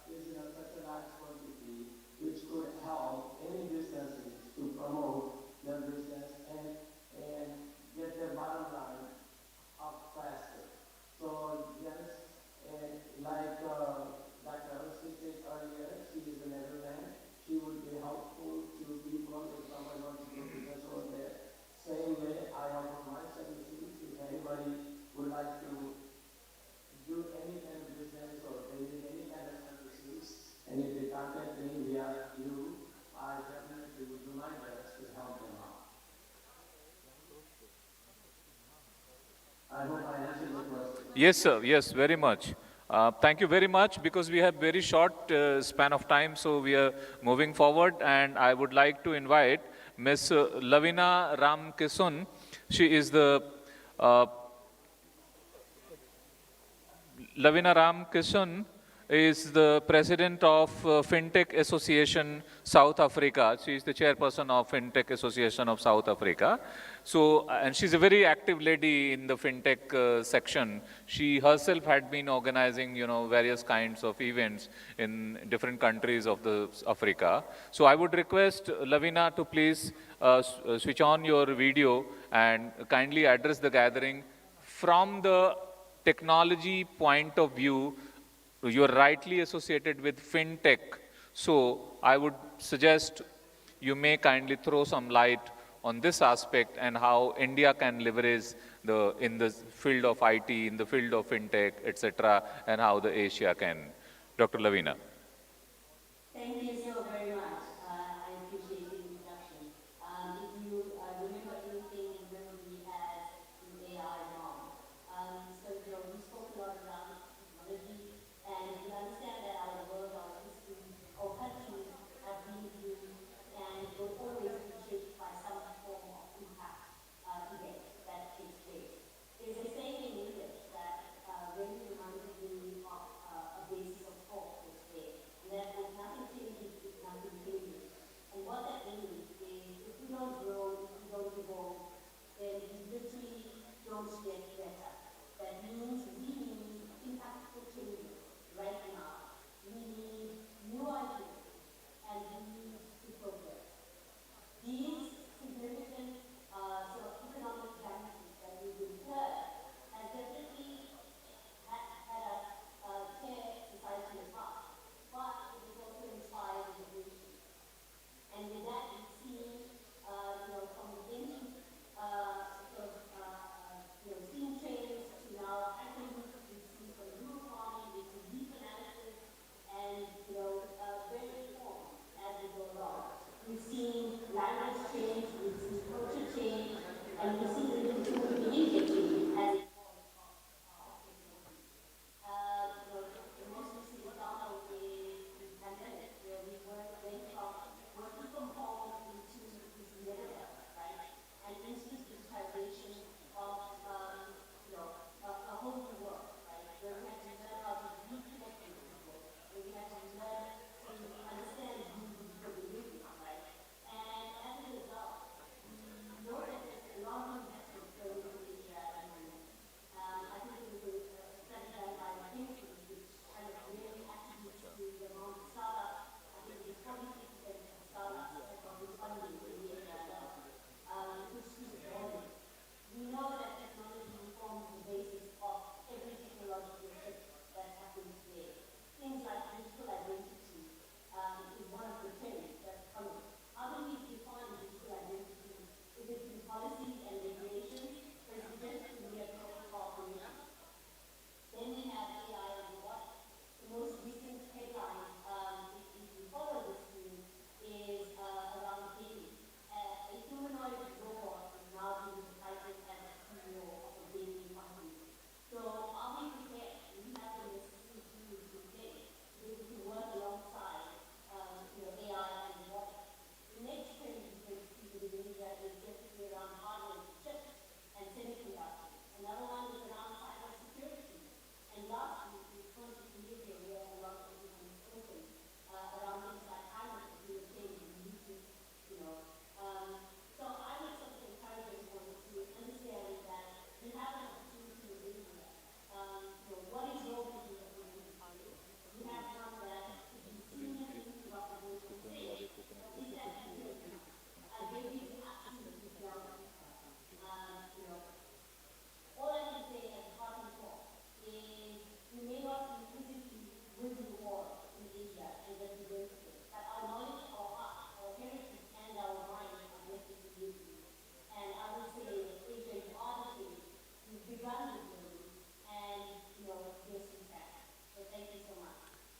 is in such a large quantity, which could help any businesses to promote their business and get their bottom line up faster. So yes, and like Dr. Arsi said earlier, she is a Netherlands. She would be helpful to people if someone wants to do business over there. Same way, I offer my services if anybody would like to do any kind of business or they need any kind of services. And if they contact me via you, I definitely will do my best to help them out. I hope I answered your question. Yes, sir. Yes, very much. Thank you very much, because we have very short span of time, so we are moving forward, and I would like to invite Ms. Lavina Ramkisun. She is the Lavina Ramkisun is the president of FinTech Association South Africa. She is the chairperson of FinTech Association of South Africa. So, and she's a very active lady in the FinTech section. She herself had been organizing, various kinds of events in different countries of the Africa. So I would request Lavina to please switch on your video and kindly address the gathering from the technology point of view. You're rightly associated with FinTech. So I would suggest you may kindly throw some light on this aspect and how India can leverage in the field of IT, in the field of FinTech, etc., and how the Asia can. Dr. Lavina. Thank you so very much. I appreciate the introduction. If you remember anything in memory as in AI now, so we spoke a lot around technology, and we understand that our world, our history, our countries have been through and will always be shaped by some form of impact event that takes place. There's a saying in English that when you remind me of a basis of thought is there.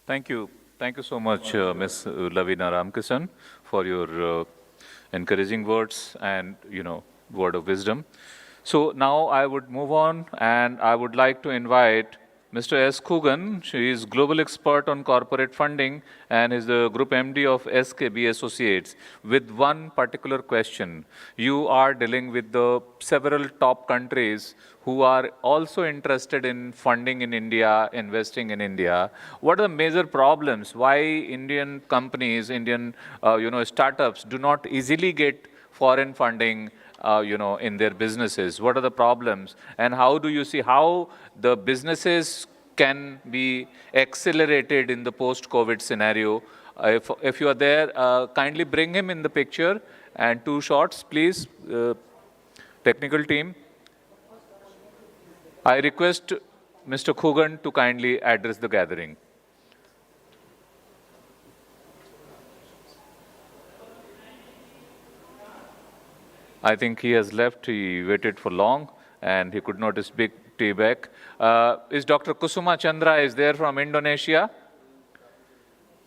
Thank you. Thank you so much, Ms. Lavina Ramkisan, for your encouraging words and, word of wisdom. So now I would move on, and I would like to invite Mr. S. Kugan. She is global expert on corporate funding and is the group MD of SKB Associates, with one particular question. You are dealing with the several top countries who are also interested in funding in India, investing in India. What are the major problems? Why Indian companies, Indian startups do not easily get foreign funding in their businesses? What are the problems? And how do you see how the businesses can be accelerated in the post-COVID scenario? If you are there, kindly bring him in the picture, and 2 shots, please. Technical team. I request Mr. Kugan to kindly address the gathering. I think he has left. He waited for long, and he could not speak to back. Is Dr. Kusuma Chandra is there from Indonesia?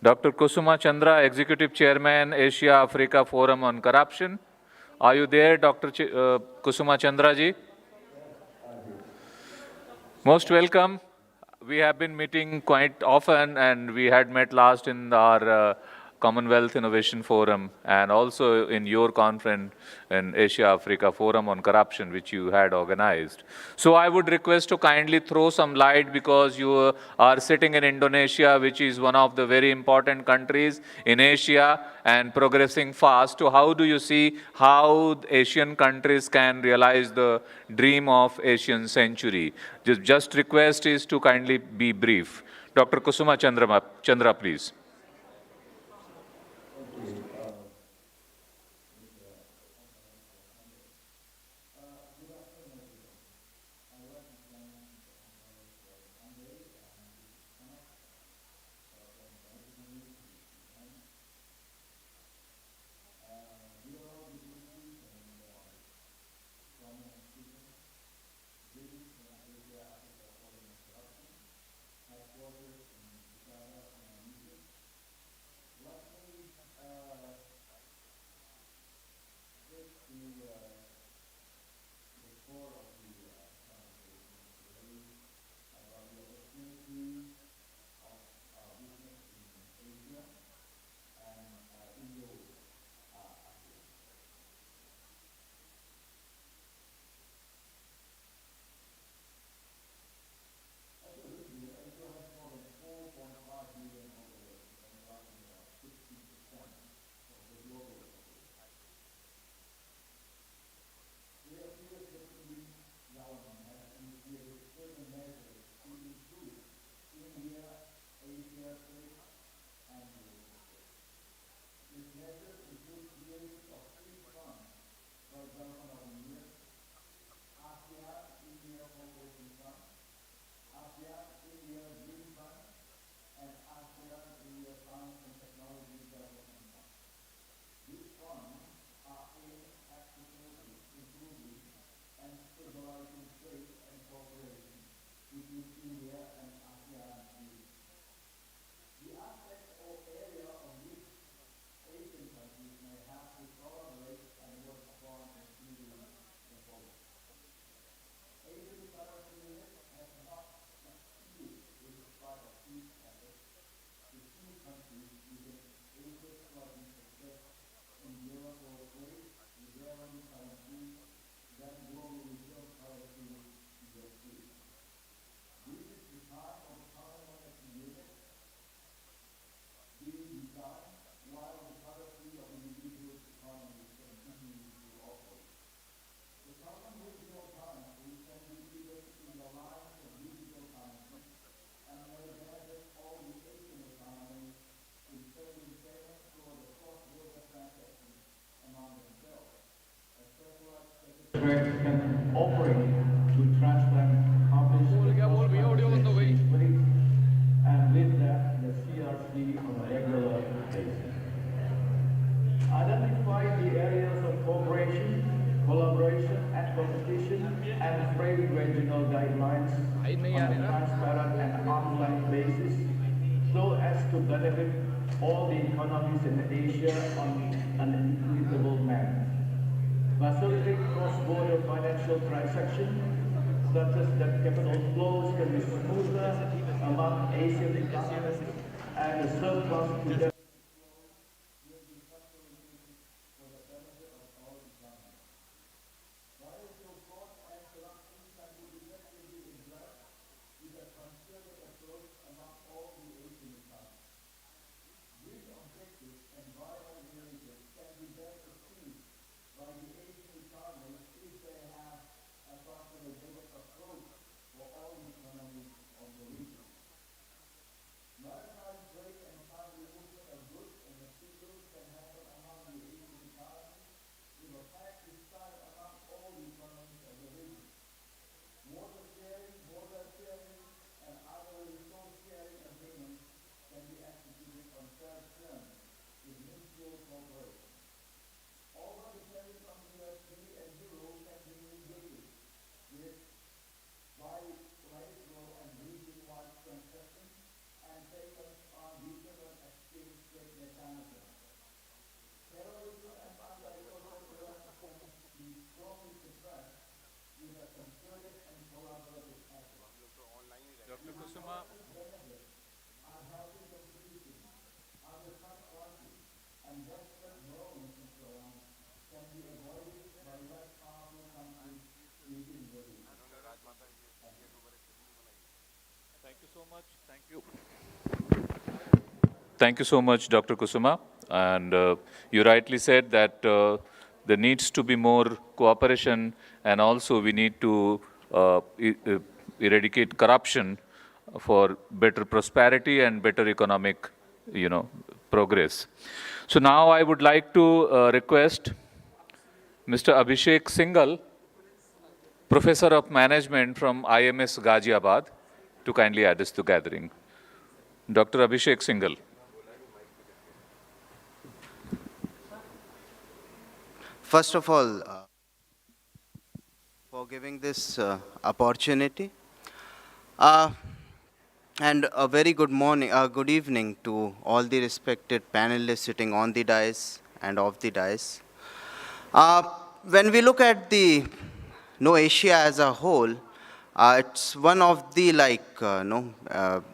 Dr. Kusuma Chandra, Executive Chairman, Asia Africa Forum on Corruption. Are you there, Dr. Kusuma Chandra ji? Most welcome. We have been meeting quite often, and we had met last in our Commonwealth Innovation Forum, and also in your conference in Asia Africa Forum on Corruption, which you had organized. So I would request to kindly throw some light, because you are sitting in Indonesia, which is one of the very important countries in Asia and progressing fast. So how do you see how Asian countries can realize the dream of Asian century? Just request is to kindly be brief. Dr. Kusuma Chandra, please. Can operate to transplant accomplished and with that the CRC on a regular basis. Identify the areas of cooperation, collaboration and competition, and frame regional guidelines on a transparent and online basis so as to benefit all the economies in Asia on an equitable manner. Facilitate cross-border financial transactions, such as that capital flows can be smoother among Asian economies and the surplus to them. Thank you so much, Dr. Kusuma. And you rightly said that there needs to be more cooperation, and also we need to eradicate corruption for better prosperity and better economic, progress. So now I would like to request Mr. Abhishek Singhal, Professor of Management from IMS Ghaziabad, to kindly address the gathering. Dr. Abhishek Singhal. First of all, for giving this opportunity, and a very good morning, good evening to all the respected panelists sitting on the dais and off the dais. When we look at the Asia as a whole, it's one of the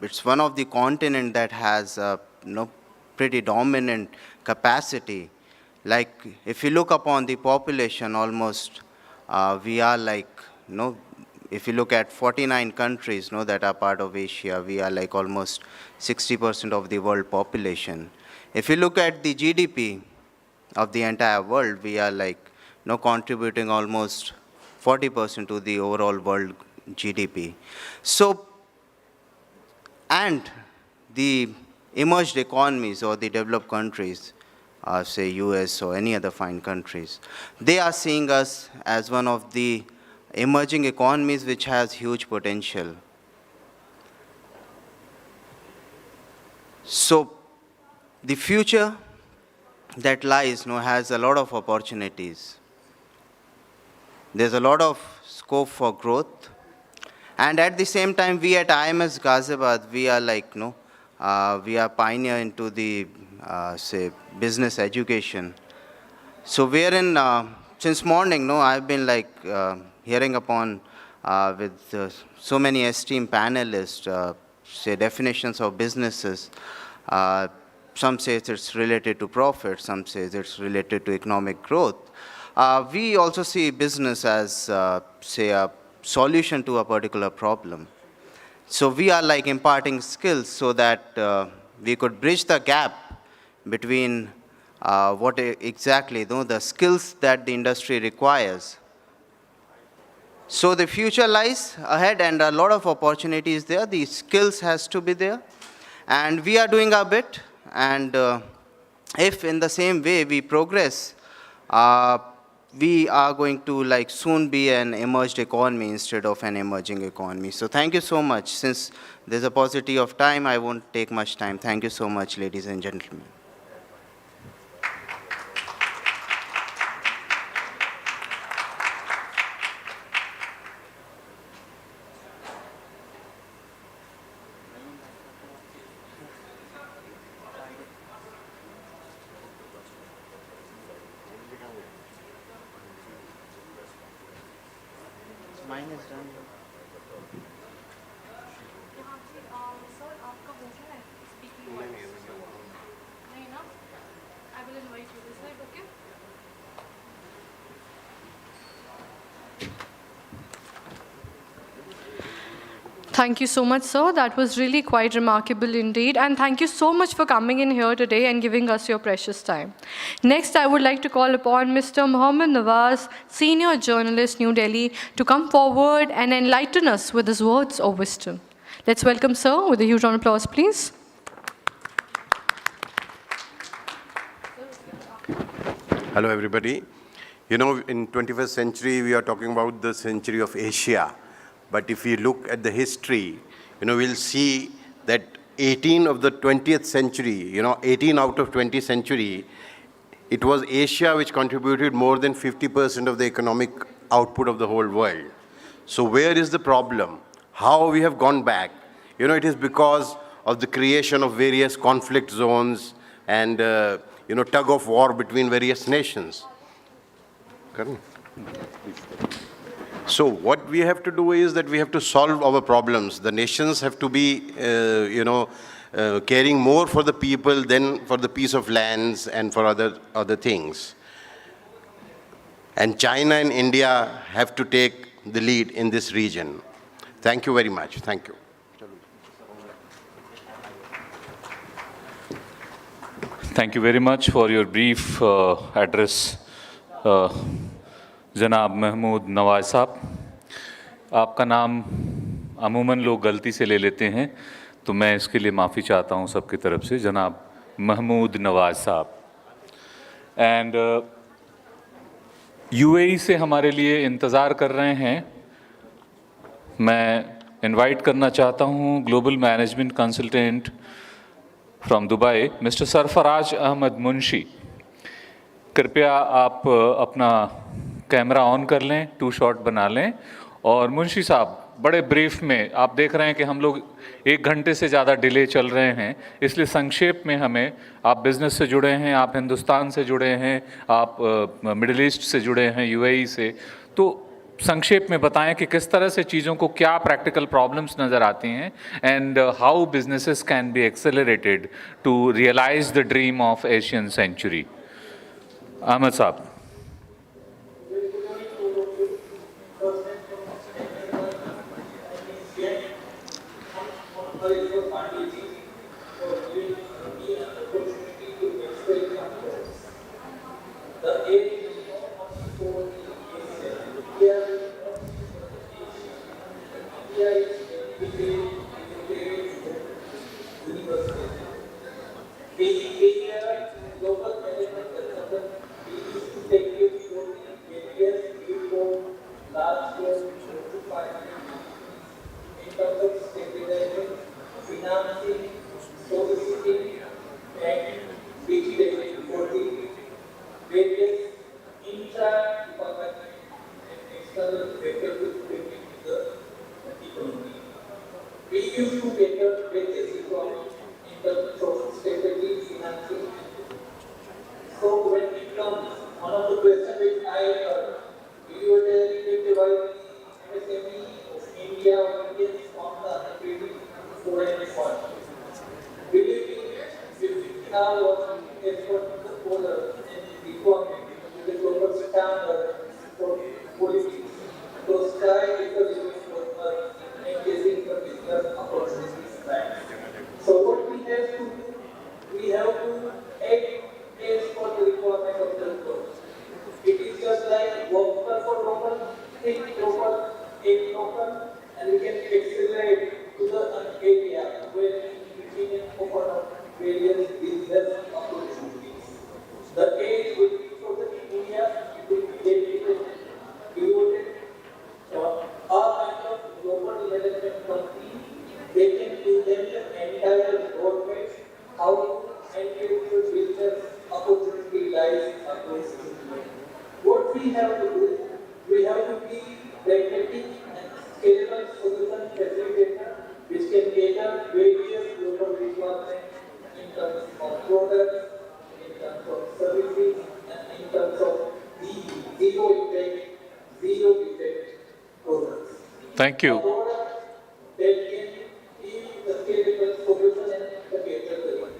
it's one of the continent that has pretty dominant capacity. Like, if you look upon the population, almost we are if you look at 49 countries that are part of Asia, we are like almost 60% of the world population. If you look at the GDP of the entire world, we are contributing almost 40% to the overall world GDP. So, and the emerged economies or the developed countries, say US or any other fine countries, they are seeing us as one of the emerging economies which has huge potential. So the future that lies has a lot of opportunities. There's a lot of scope for growth. And at the same time, we at IMS Ghaziabad, we are we are pioneer into the, say, business education. So wherein, since morning, I've been hearing upon with so many esteemed panelists, say, definitions of businesses. Some say it's related to profit, some say it's related to economic growth. We also see business as, say, a solution to a particular problem. So we are imparting skills so that we could bridge the gap between what exactly the skills that the industry requires. So the future lies ahead and a lot of opportunities there. The skills has to be there. And we are doing our bit. And if in the same way we progress, we are going to soon be an emerged economy instead of an emerging economy. So thank you so much. Since there's a paucity of time, I won't take much time. Thank you so much, ladies and gentlemen. Mine is done. Sir आपका हो गया है speaking नहीं ना I will invite you this like okay Thank you so much, sir. That was really quite remarkable indeed. And thank you so much for coming in here today and giving us your precious time. Next, I would like to call upon Mr. Mohammed Nawaz, Senior Journalist, New Delhi, to come forward and enlighten us with his words of wisdom. Let's welcome sir with a huge round of applause, please. Hello, everybody. You know, in 21st century, we are talking about the century of Asia. But if we look at the history, you know, we'll see that 18 of the 20th century, you know, 18 out of 20th century, it was Asia which contributed more than 50% of the economic output of the whole world. So where is the problem? How we have gone back? You know, it is because of the creation of various conflict zones and, you know, tug of war between various nations. Correct? So what we have to do is that we have to solve our problems. The nations have to be, you know, caring more for the people than for the piece of lands and for other things. And China and India have to take the lead in this region. Thank you very much. Thank you. Thank you very much for your brief address, जनाब महमूद नवाज साहब. आपका नाम अमूमन लोग गलती से ले लेते हैं, तो मैं इसके लिए माफ़ी चाहता हूँ सबकी तरफ से. जनाब महमूद नवाज साहब. एंड यूएई से हमारे लिए इंतज़ार कर रहे हैं. मैं इनवाइट करना चाहता हूँ global management consultant from Dubai, mister Sarfaraz Ahmed Munshi. कृपया आप अपना कैमरा ऑन कर लें, 2 शॉट बना लें. और मुंशी साहब, बड़े ब्रीफ में, आप देख रहे हैं कि हम लोग 1 घंटे से ज़्यादा डिले चल रहे हैं, इसलिए संक्षेप में हमें, आप बिज़नेस से जुड़े हैं, आप हिंदुस्तान से जुड़े हैं, आप मिडिल ईस्ट से जुड़े हैं, यूएई से, तो संक्षेप में बताएं कि किस तरह से चीज़ों को क्या प्रैक्टिकल प्रॉब्लम्स नज़र आती हैं and how businesses can be accelerated to realise the dream of Asian century. Ahmed साहब. zero defect products. Thank you. That can give the scalable solution and the capability.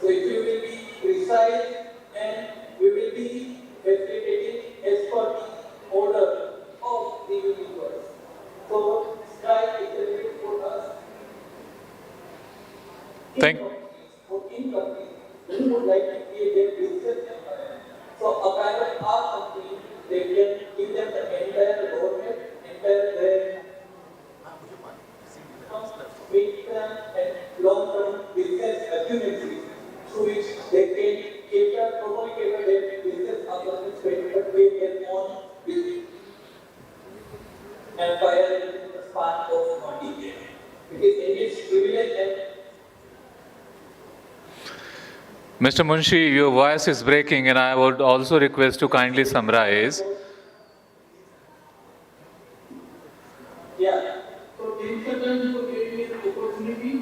So if you will be precise and we will be facilitating as per the order of the universe. So sky is a limit for us. Thank For in-companies who would like to create their business environment. So apparently our company, they can give them the entire roadmap, entire mid-term and long-term business opportunities through which they can not only cater their business opportunities, but create their own business empire in the span of 1 years. It is indeed privilege and Mr. Munshi, your voice is breaking, and I would also request to kindly summarize. yeah. So thank you for giving me the opportunity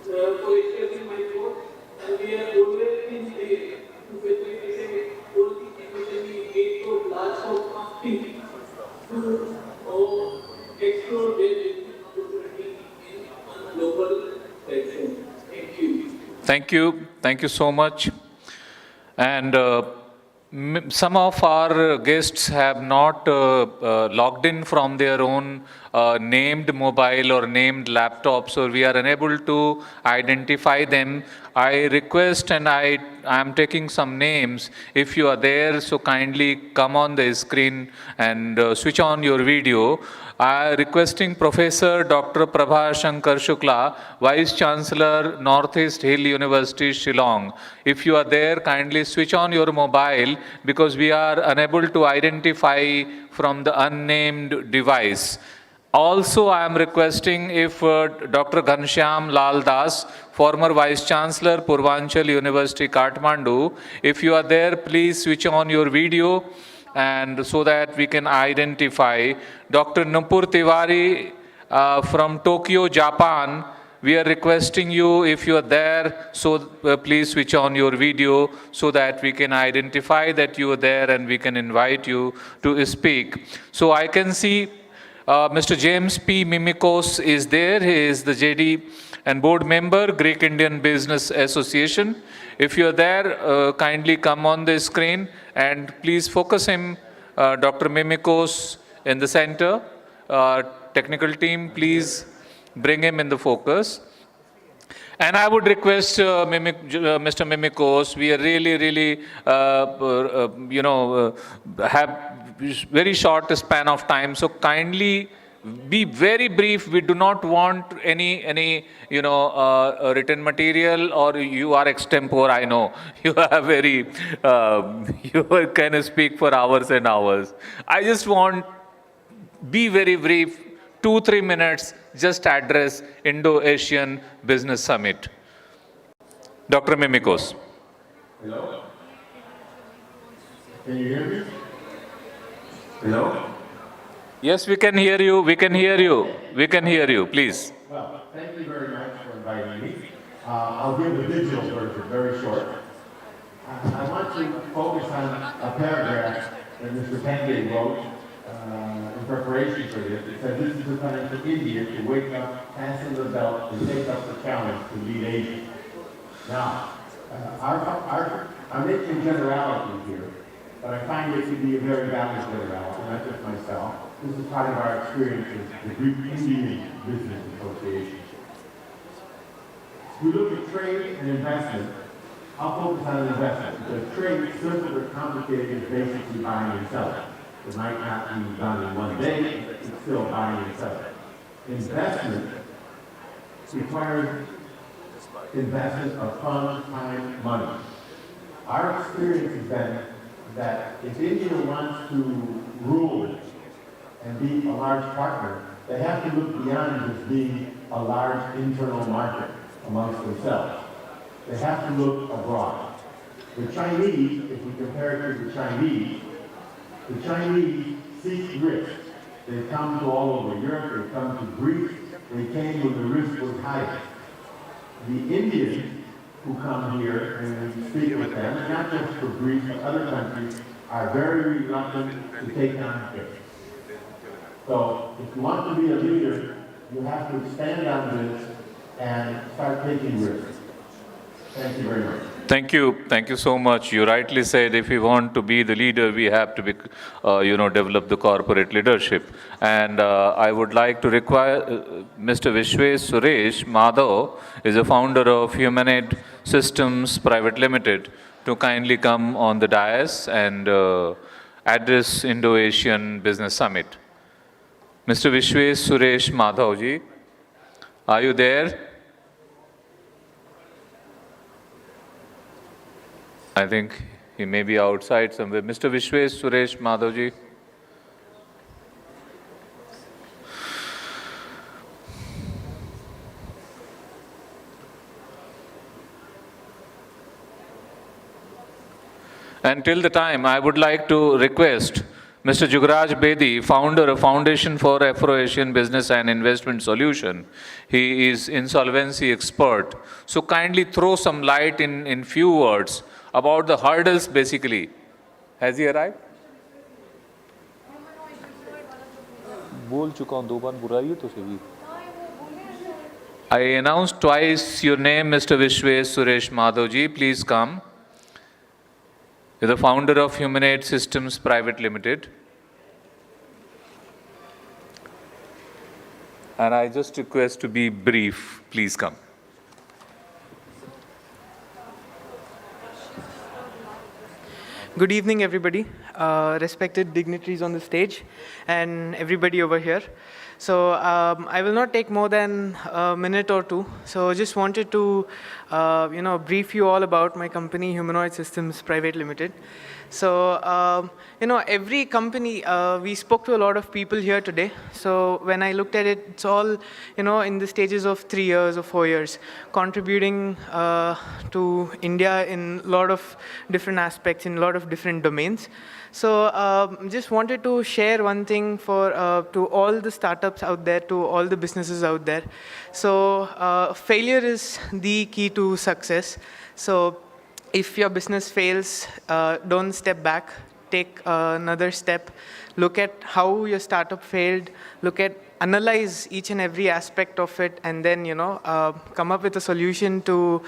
for expressing my thoughts, and we are always in there to facilitate all the efficiently engaged for large companies to explore their business opportunity in a global platform. Thank you. Thank you. Thank you so much. And some of our guests have not logged in from their own named mobile or named laptop, so we are unable to identify them. I request, and I am taking some names. If you are there, so kindly come on the screen and switch on your video. I am requesting Professor Dr. Prabha Shankar Shukla, Vice Chancellor, Northeast Hill University, Shillong. If you are there, kindly switch on your mobile because we are unable to identify from the unnamed device. Also, I am requesting if Dr. Ghanshyam Lal Das, former Vice Chancellor, Purvanchal University, Kathmandu, if you are there, please switch on your video and so that we can identify. Dr. Nupur Tiwari from Tokyo, Japan, we are requesting you, if you are there, so please switch on your video so that we can identify that you are there and we can invite you to speak. So I can see Mr. James P. Mimikos is there. He is the JD and board member, Greek Indian Business Association. If you are there, kindly come on the screen and please focus him, Dr. Mimikos in the center. Technical team, please bring him in the focus. And I would request Mr. Mimikos, we are really, have very short span of time, so kindly be very brief. We do not want any written material, or you are extempore. I know you are very you can speak for hours and hours. I just want be very brief, 2-3 minutes, just address Indo-Asian Business Summit. Dr. Mimikos. Hello? Can you hear me? Hello? Yes, we can hear you. We can hear you. We can hear you. Please. Well, thank you very much for inviting me. I'll give the digital version, very short. I want to focus on a paragraph that Mr. Pandey wrote in preparation for this. It said, this is the time for India to wake up, fasten the belt, and take up the challenge to lead Asia. Now, I'm making generalities here, but I find it to be a very valid generality, not just myself. This is part of our experience with the Greek Indian Business Association. We look at trade and investment. I'll focus on investment, because trade, simple or complicated, is basically buying and selling. It might not be done in one day, it's still buying and selling. Investment requires investment of funds, time, money. Our experience has been that if India wants to rule and be a large partner, they have to look beyond just being a large internal market amongst themselves. They have to look abroad. The Chinese, if we compare it to the Chinese seek risk. They come to all over Europe, they come to Greece, they came when the risk was highest. The Indians who come here and we speak with them, and not just for Greece, but other countries, are very reluctant to take on risk. So if you want to be a leader, you have to expand on this and start taking risks. Thank you very much. Thank you. Thank you so much. You rightly said if we want to be the leader, we have to be, develop the corporate leadership. And I would like to require Mr. Vishwesh Suresh Madhav is a founder of Humanoid Systems Private Limited to kindly come on the dais and address Indo-Asian Business Summit. Mr. Vishwesh Suresh Madhav ji, are you there? I think he may be outside somewhere. Mr. Vishwesh Suresh Madhav ji. Until the time, I would like to request Mr. Jugraj Bedi, founder of Foundation for Afro-Asian Business and Investment Solution. He is insolvency expert. So kindly throw some light in few words about the hurdles basically. Has he arrived? I announced twice your name, Mr. Vishwesh Suresh Madhav ji. Please come. You're the founder of Humanoid Systems Private Limited. And I just request to be brief. Please come. Good evening, everybody, respected dignitaries on the stage, and everybody over here. So I will not take more than a minute or two. So just wanted to, brief you all about my company, Humanoid Systems Private Limited. So, every company, we spoke to a lot of people here today. So when I looked at it, it's all, in the stages of 3 years or 4 years, contributing to India in a lot of different aspects, in a lot of different domains. So just wanted to share one thing for to all the startups out there, to all the businesses out there. So failure is the key to success. So if your business fails, don't step back, take another step, look at how your startup failed, analyze each and every aspect of it, and then, come up with a solution to,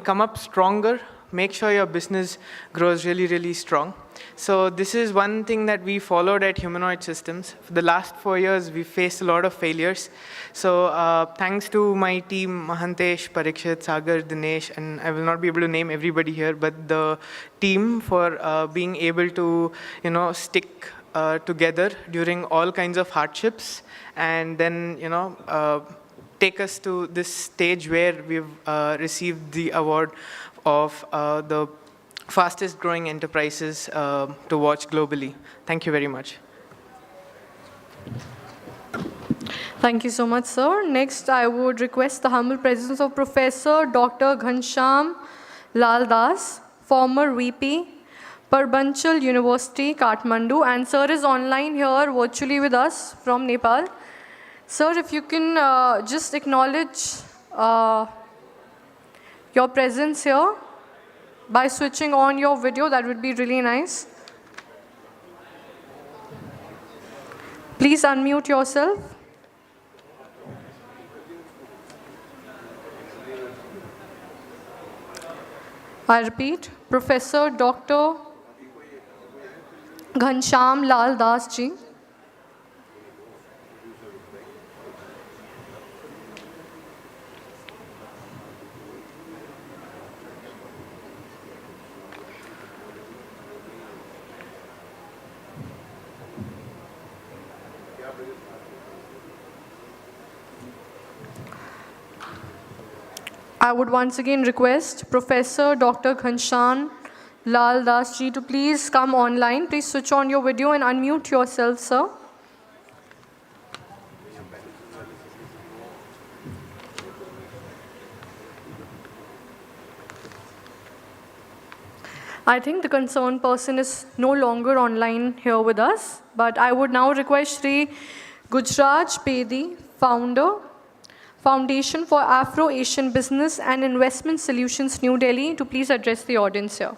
come up stronger, make sure your business grows really, really strong. So this is one thing that we followed at Humanoid Systems. For the last 4 years, we faced a lot of failures. So thanks to my team, Mahantesh, Parikshit, Sagar, Dinesh, and I will not be able to name everybody here, but the team for being able to, stick together during all kinds of hardships, and then, take us to this stage where we've received the award of the fastest growing enterprises to watch globally. Thank you very much. Thank you so much, sir. Next, I would request the humble presence of Professor Dr. Ghansham Lal Das, former VP, Parbanchal University, Kathmandu, and sir is online here virtually with us from Nepal. Sir, if you can just acknowledge your presence here by switching on your video, that would be really nice. Please unmute yourself. I repeat, Professor Dr. Ghansham Lal Das ji. I would once again request Professor Dr. Ghansham Lal Das ji to please come online. Please switch on your video and unmute yourself, sir. I think the concerned person is no longer online here with us, but I would now request Shri Gujraj Bedi, founder, Foundation for Afro-Asian Business and Investment Solutions, New Delhi, to please address the audience here.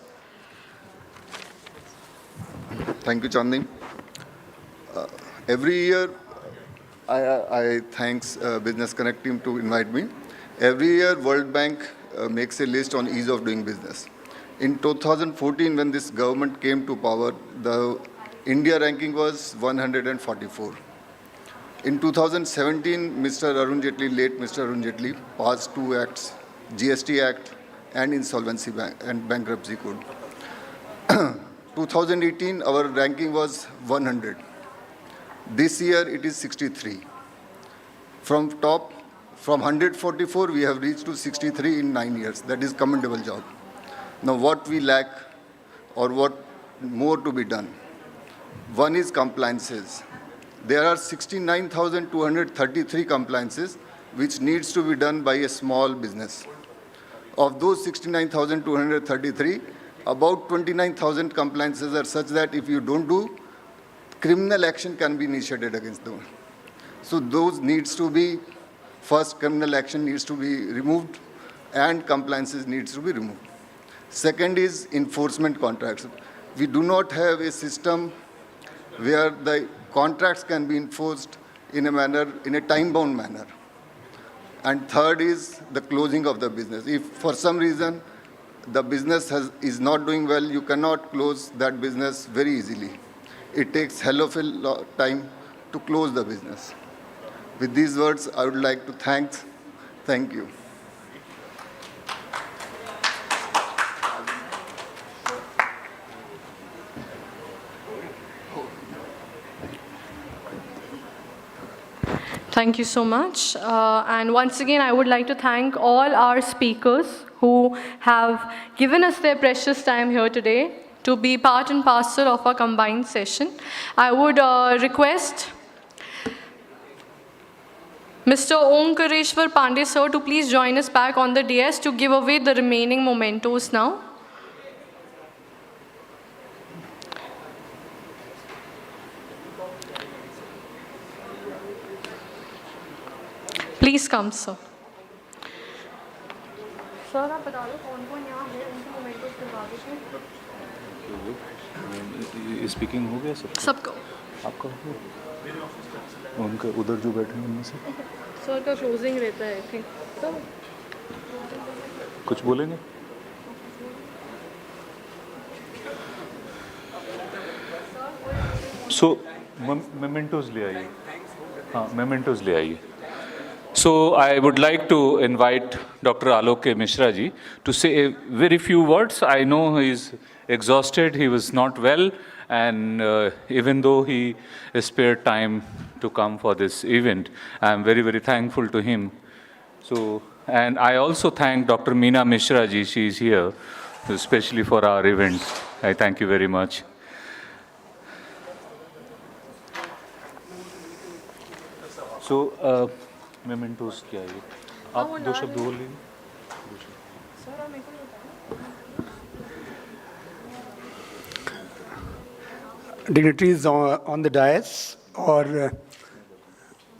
Thank you, Chandni. Every year, I thanks Business Connect team to invite me. Every year, World Bank makes a list on ease of doing business. In 2014, when this government came to power, the India ranking was 144. In 2017, Mr. Arun Jaitley, late Mr. Arun Jaitley, passed 2 acts, GST Act and Insolvency and Bankruptcy Code. 2018, our ranking was 100. This year, it is 63. From 144, we have reached to 63 in 9 years. That is commendable job. Now, what we lack or what more to be done? One is compliances. There are 69,233 compliances which needs to be done by a small business. Of those 69,233, about 29,000 compliances are such that if you don't do, criminal action can be initiated against them. So those needs to be, first criminal action needs to be removed and compliances needs to be removed. Second is enforcement contracts. We do not have a system where the contracts can be enforced in a manner, in a time-bound manner. And third is the closing of the business. If for some reason the business is not doing well, you cannot close that business very easily. It takes hell of a time to close the business. With these words, I would like to thank you. Thank you so much. And once again, I would like to thank all our speakers who have given us their precious time here today to be part and parcel of our combined session. I would request Mr. Omkareshwar Pandey sir to please join us back on the dais to give away the remaining mementos now. Please come, sir. Sir आप बता दो कौन-कौन यहाँ है उनके मोमेंटोस दिलवा दीजिए। Speaking हो गया सबको आपका उनके उधर जो बैठे हैं उनमें से सर का क्लोजिंग रहता है आई थिंक सर कुछ बोलेंगे सो मेमेंटोज ले आइए हाँ मेमेंटोज ले आइए So I would like to invite Dr. Alok Mishra ji to say a very few words. I know he is exhausted, he was not well, and even though he spared time to come for this event, I am very, very thankful to him. So, and I also thank Dr. Meena Mishra ji, she is here, especially for our event. I thank you very much. So, mementos क्या है आप दो शब्द बोल लीजिए Dignitaries on the dais or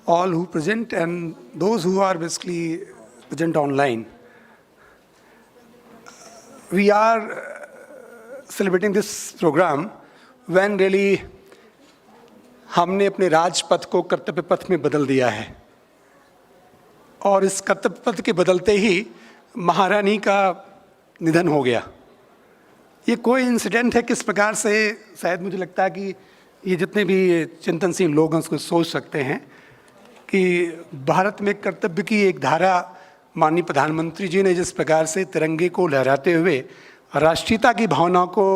all who present and those who are basically present online. We are celebrating this program when really हमने अपने राजपथ को कर्तव्य पथ में बदल दिया है और इस कर्तव्य पथ के बदलते ही महारानी का निधन हो गया। ये कोई इंसिडेंट है किस प्रकार से शायद मुझे लगता है कि ये जितने भी चिंतनशील लोग हैं उसको सोच सकते हैं कि भारत में कर्तव्य की एक धारा माननीय प्रधानमंत्री जी ने जिस प्रकार से तिरंगे को लहराते हुए राष्ट्रीयता की भावना को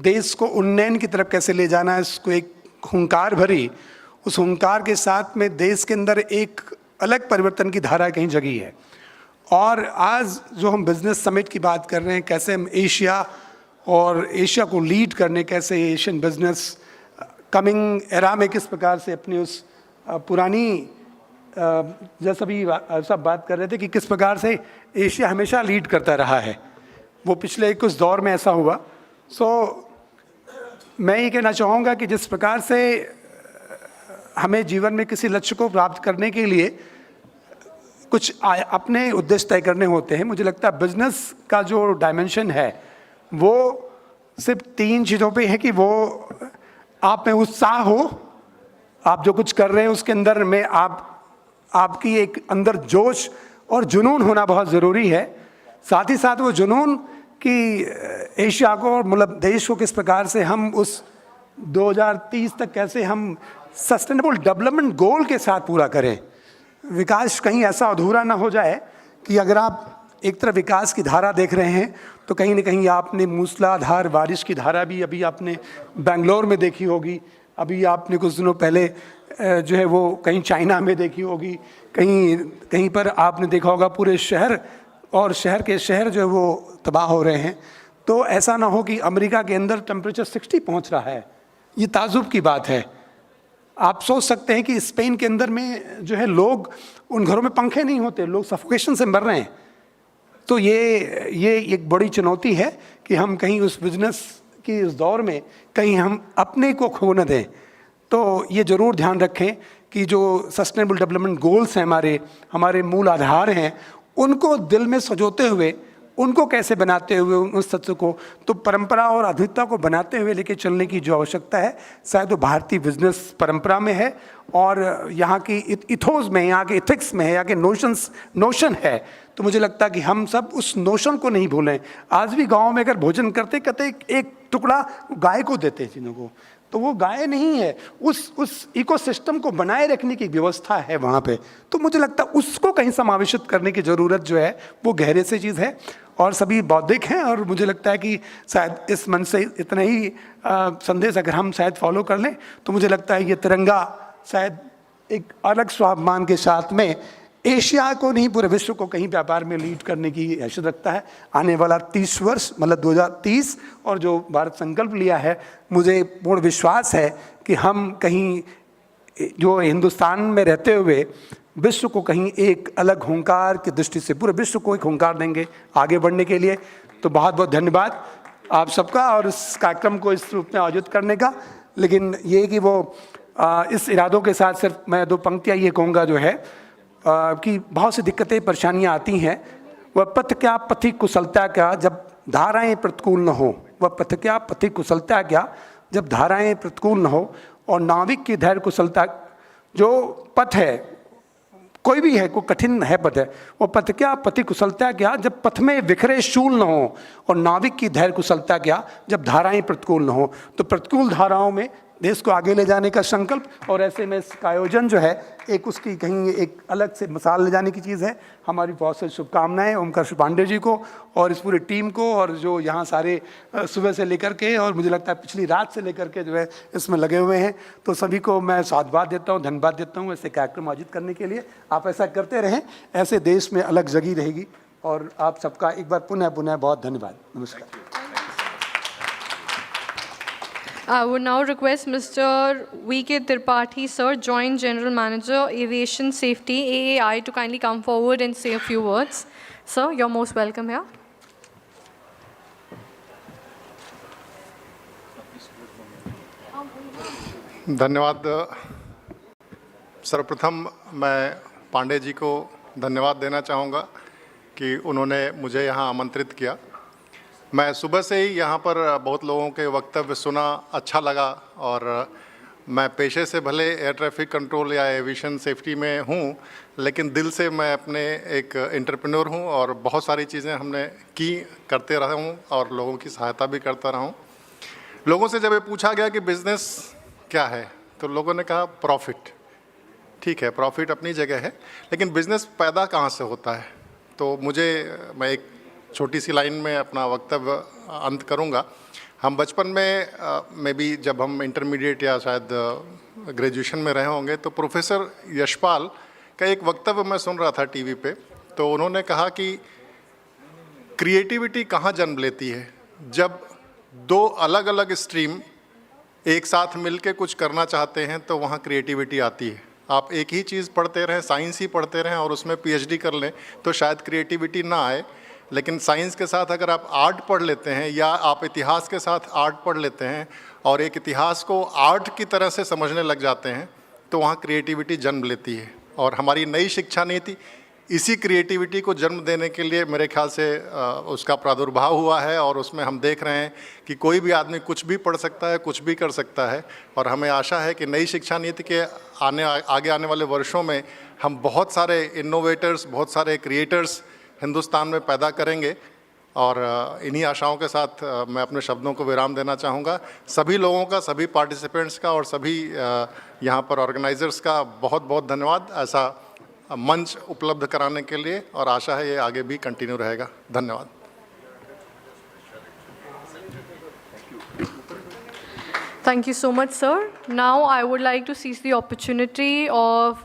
देश को उन्नयन की तरफ कैसे ले जाना है इसको एक हुंकार भरी उस हुंकार के साथ में देश के अंदर एक अलग परिवर्तन की धारा कहीं जगी है। और आज जो हम बिजनेस समिट की बात कर रहे हैं कैसे हम एशिया और एशिया को लीड करने कैसे एशियन बिजनेस कमिंग एरा में किस प्रकार से अपनी उस पुरानी जैसा भी सब बात कर रहे थे कि किस प्रकार से एशिया हमेशा लीड करता रहा है वो पिछले कुछ दौर में ऐसा हुआ। मैं ये कहना चाहूँगा कि जिस प्रकार से हमें जीवन में किसी लक्ष्य को प्राप्त करने के लिए कुछ अपने उद्देश्य तय करने होते हैं मुझे लगता है बिजनेस का जो डायमेंशन है वो सिर्फ 3 चीज़ों पे है कि वो आप में उत्साह हो आप जो कुछ कर रहे हैं उसके अंदर में आपकी एक अंदर जोश और जुनून होना बहुत ज़रूरी है। साथ ही साथ वो जुनून कि एशिया को और मतलब देश को किस प्रकार से हम उस 2030 तक कैसे हम सस्टेनेबल डेवलपमेंट गोल के साथ पूरा करें। विकास कहीं ऐसा अधूरा ना हो जाए कि अगर आप एक तरफ विकास की धारा देख रहे हैं तो कहीं ना कहीं आपने मूसलाधार बारिश की धारा भी अभी आपने बेंगलोर में देखी होगी, अभी आपने कुछ दिनों पहले जो है वो कहीं चाइना में देखी होगी, कहीं पर आपने देखा होगा पूरे शहर और शहर के शहर जो है वो तबाह हो रहे हैं। तो ऐसा ना हो कि अमेरिका के अंदर टेम्परेचर 60 पहुंच रहा है, ये ताजुब की बात है। आप सोच सकते हैं कि स्पेन के अंदर में जो है लोग, उन घरों में पंखे नहीं होते, लोग सफोकेशन से मर रहे हैं। तो ये एक बड़ी चुनौती है कि हम कहीं उस बिजनेस की इस दौर में कहीं हम अपने को खो न दें। तो ये ज़रूर ध्यान रखें कि जो सस्टेनेबल डेवलपमेंट गोल्स हैं, हमारे मूल आधार हैं, उनको दिल में सजोते हुए, उनको कैसे बनाते हुए उस तत्व को, तो परंपरा और आधुनिकता को बनाते हुए लेके चलने की जो आवश्यकता है शायद वो भारतीय बिजनेस परंपरा में है और यहाँ की इथोस में, यहाँ के इथिक्स में है, यहाँ के नोशन है। तो मुझे लगता है कि हम सब उस नोशन को नहीं भूलें। आज भी गाँव में अगर भोजन करते करते एक टुकड़ा गाय को देते हैं चीज़ों को, तो वो गाय नहीं है, उस इकोसिस्टम को बनाए रखने की व्यवस्था है वहाँ पे। तो मुझे लगता है उसको कहीं समावेशित करने की ज़रूरत जो है वो गहरे से चीज़ है और सभी बौद्धिक हैं। और मुझे लगता है कि शायद इस मन से इतना ही संदेश अगर हम शायद फॉलो कर लें तो मुझे लगता है ये तिरंगा शायद एक अलग स्वाभिमान के साथ में एशिया को नहीं पूरे विश्व को कहीं व्यापार में लीड करने की हैसियत रखता है। आने वाला 30 वर्ष मतलब 2030 और जो भारत संकल्प लिया है, मुझे पूर्ण विश्वास है कि हम कहीं जो हिंदुस्तान में रहते हुए विश्व को कहीं एक अलग हुंकार की दृष्टि से पूरे विश्व को एक हुंकार देंगे आगे बढ़ने के लिए। तो बहुत बहुत धन्यवाद आप सबका और इस कार्यक्रम को इस रूप में आयोजित करने का। लेकिन ये कि वो इस इरादों के साथ सिर्फ मैं 2 पंक्तियाँ ये कहूँगा जो है कि बहुत सी दिक्कतें परेशानियाँ आती हैं। वह पथ क्या पथिक कुशलता क्या जब धाराएं प्रतिकूल न हो, वह पथ क्या पथिक कुशलता क्या जब धाराएं प्रतिकूल न हो, और नाविक की धैर्य कुशलता। जो पथ है कोई भी है, कोई कठिन है पथ है, वो पथ क्या पथिक कुशलता क्या जब पथ में विखरे शूल न हो, और नाविक की धैर्य कुशलता क्या जब धाराएं प्रतिकूल न हो। तो प्रतिकूल धाराओं में देश को आगे ले जाने का संकल्प और ऐसे में इसका आयोजन जो है एक उसकी कहीं एक अलग से मिसाल ले जाने की चीज़ है। हमारी बहुत सारी शुभकामनाएं ओमकार पांडे जी को और इस पूरी टीम को, और जो यहाँ सारे सुबह से लेकर के और मुझे लगता है पिछली रात से लेकर के जो है इसमें लगे हुए हैं। तो सभी को मैं साधुवाद देता हूँ, धन्यवाद देता हूँ ऐसे कार्यक्रम आयोजित करने के लिए। आप ऐसा करते रहें, ऐसे देश में अलग जगह रहेगी। और आप सबका एक बार पुनः बहुत धन्यवाद। नमस्कार। I would now request Mr. V.K. Tripathi, Sir, Joint General Manager, Aviation Safety, AAI, to kindly come forward and say a few words. Sir, you're most welcome here. धन्यवाद। सर्वप्रथम मैं पांडे जी को धन्यवाद देना चाहूँगा कि उन्होंने मुझे यहाँ आमंत्रित किया। मैं सुबह से ही यहाँ पर बहुत लोगों के वक्तव्य सुना, अच्छा लगा। और मैं पेशे से भले एयर ट्रैफिक कंट्रोल या एविएशन सेफ्टी में हूँ, लेकिन दिल से मैं अपने एक एंटरप्रेन्योर हूँ और बहुत सारी चीज़ें हमने करते रहा हूँ और लोगों की सहायता भी करता रहा हूँ। लोगों से जब ये पूछा गया कि बिज़नेस क्या है, तो लोगों ने कहा प्रॉफिट। ठीक है, प्रॉफिट अपनी जगह है, लेकिन बिज़नेस पैदा कहाँ से होता है। तो मैं एक छोटी सी लाइन में अपना वक्तव्य अंत करूंगा। हम बचपन में भी जब हम इंटरमीडिएट या शायद ग्रेजुएशन में रहे होंगे, तो प्रोफेसर यशपाल का एक वक्तव्य मैं सुन रहा था टीवी पे। तो उन्होंने कहा कि क्रिएटिविटी कहाँ जन्म लेती है, जब 2 अलग अलग स्ट्रीम एक साथ मिलके कुछ करना चाहते हैं तो वहाँ क्रिएटिविटी आती है। आप एक ही चीज़ पढ़ते रहें, साइंस ही पढ़ते रहें और उसमें पीएचडी कर लें तो शायद क्रिएटिविटी ना आए। लेकिन साइंस के साथ अगर आप आर्ट पढ़ लेते हैं या आप इतिहास के साथ आर्ट पढ़ लेते हैं और एक इतिहास को आर्ट की तरह से समझने लग जाते हैं, तो वहाँ क्रिएटिविटी जन्म लेती है। और हमारी नई शिक्षा नीति इसी क्रिएटिविटी को जन्म देने के लिए मेरे ख्याल से उसका प्रादुर्भाव हुआ है, और उसमें हम देख रहे हैं कि कोई भी आदमी कुछ भी पढ़ सकता है, कुछ भी कर सकता है। और हमें आशा है कि नई शिक्षा नीति के आगे आने वाले वर्षों में हम बहुत सारे इनोवेटर्स, बहुत सारे क्रिएटर्स हिंदुस्तान में पैदा करेंगे। और इन्हीं आशाओं के साथ मैं अपने शब्दों को विराम देना चाहूँगा। सभी लोगों का, सभी पार्टिसिपेंट्स का और सभी यहाँ पर ऑर्गेनाइजर्स का बहुत बहुत धन्यवाद ऐसा मंच उपलब्ध कराने के लिए, और आशा है ये आगे भी कंटिन्यू रहेगा। धन्यवाद। Thank you so much, sir. Now I would like to seize the opportunity of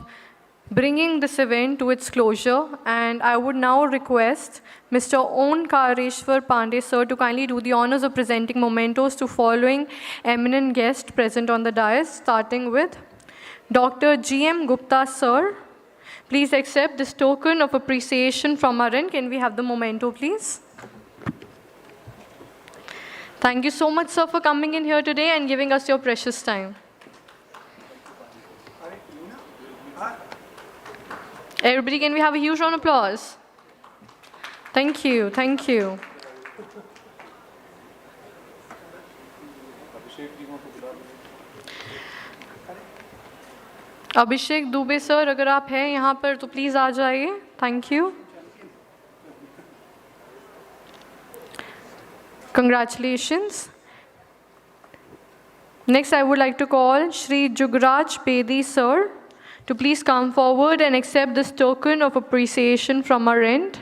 bringing this event to its closure, and I would now request Mr. Onkareshwar Pandey, sir, to kindly do the honors of presenting mementos to following eminent guests present on the dais, starting with Dr. G.M. Gupta, sir. Please accept this token of appreciation from our end. Can we have the memento, please? Thank you so much, sir, for coming in here today and giving us your precious time. Everybody, can we have a huge round of applause? Thank you, thank you. Abhishek Dubey sir, अगर आप हैं यहाँ पर तो please आ जाइए. Thank you. Congratulations. Next, I would like to call Shri Jugraj Pedi, sir, to please come forward and accept this token of appreciation from our end.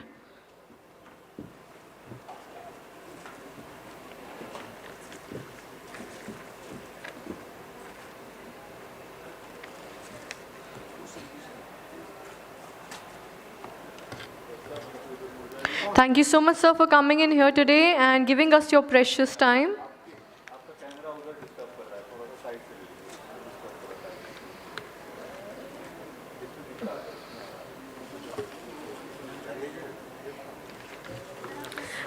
Thank you so much, sir, for coming in here today and giving us your precious time.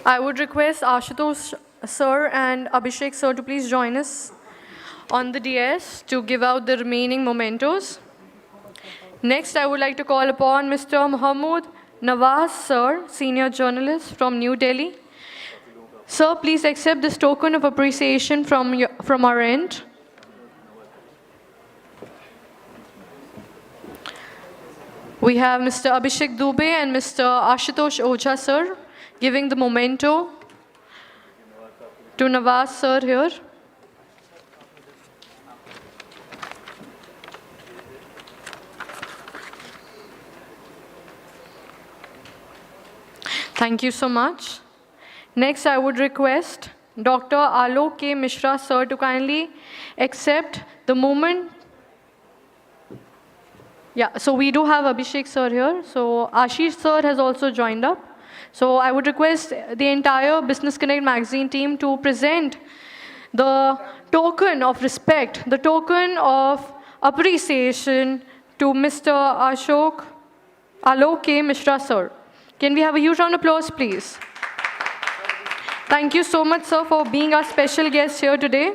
I would request Ashutosh sir and Abhishek sir to please join us on the dais to give out the remaining mementos. Next, I would like to call upon Mr. Muhammad Nawaz sir, senior journalist from New Delhi. Sir, please accept this token of appreciation from our end. We have Mr. Abhishek Dubey and Mr. Ashutosh Oja sir giving the memento to Nawaz sir here. Thank you so much. Next, I would request Dr. Alok K. Mishra, sir, to kindly accept the moment. Yeah, so we do have Abhishek sir here. So Ashish sir has also joined up. So I would request the entire Business Connect magazine team to present the token of respect, the token of appreciation to Mr. Alok K. Mishra, sir. Can we have a huge round of applause, please? Thank you so much, sir, for being our special guest here today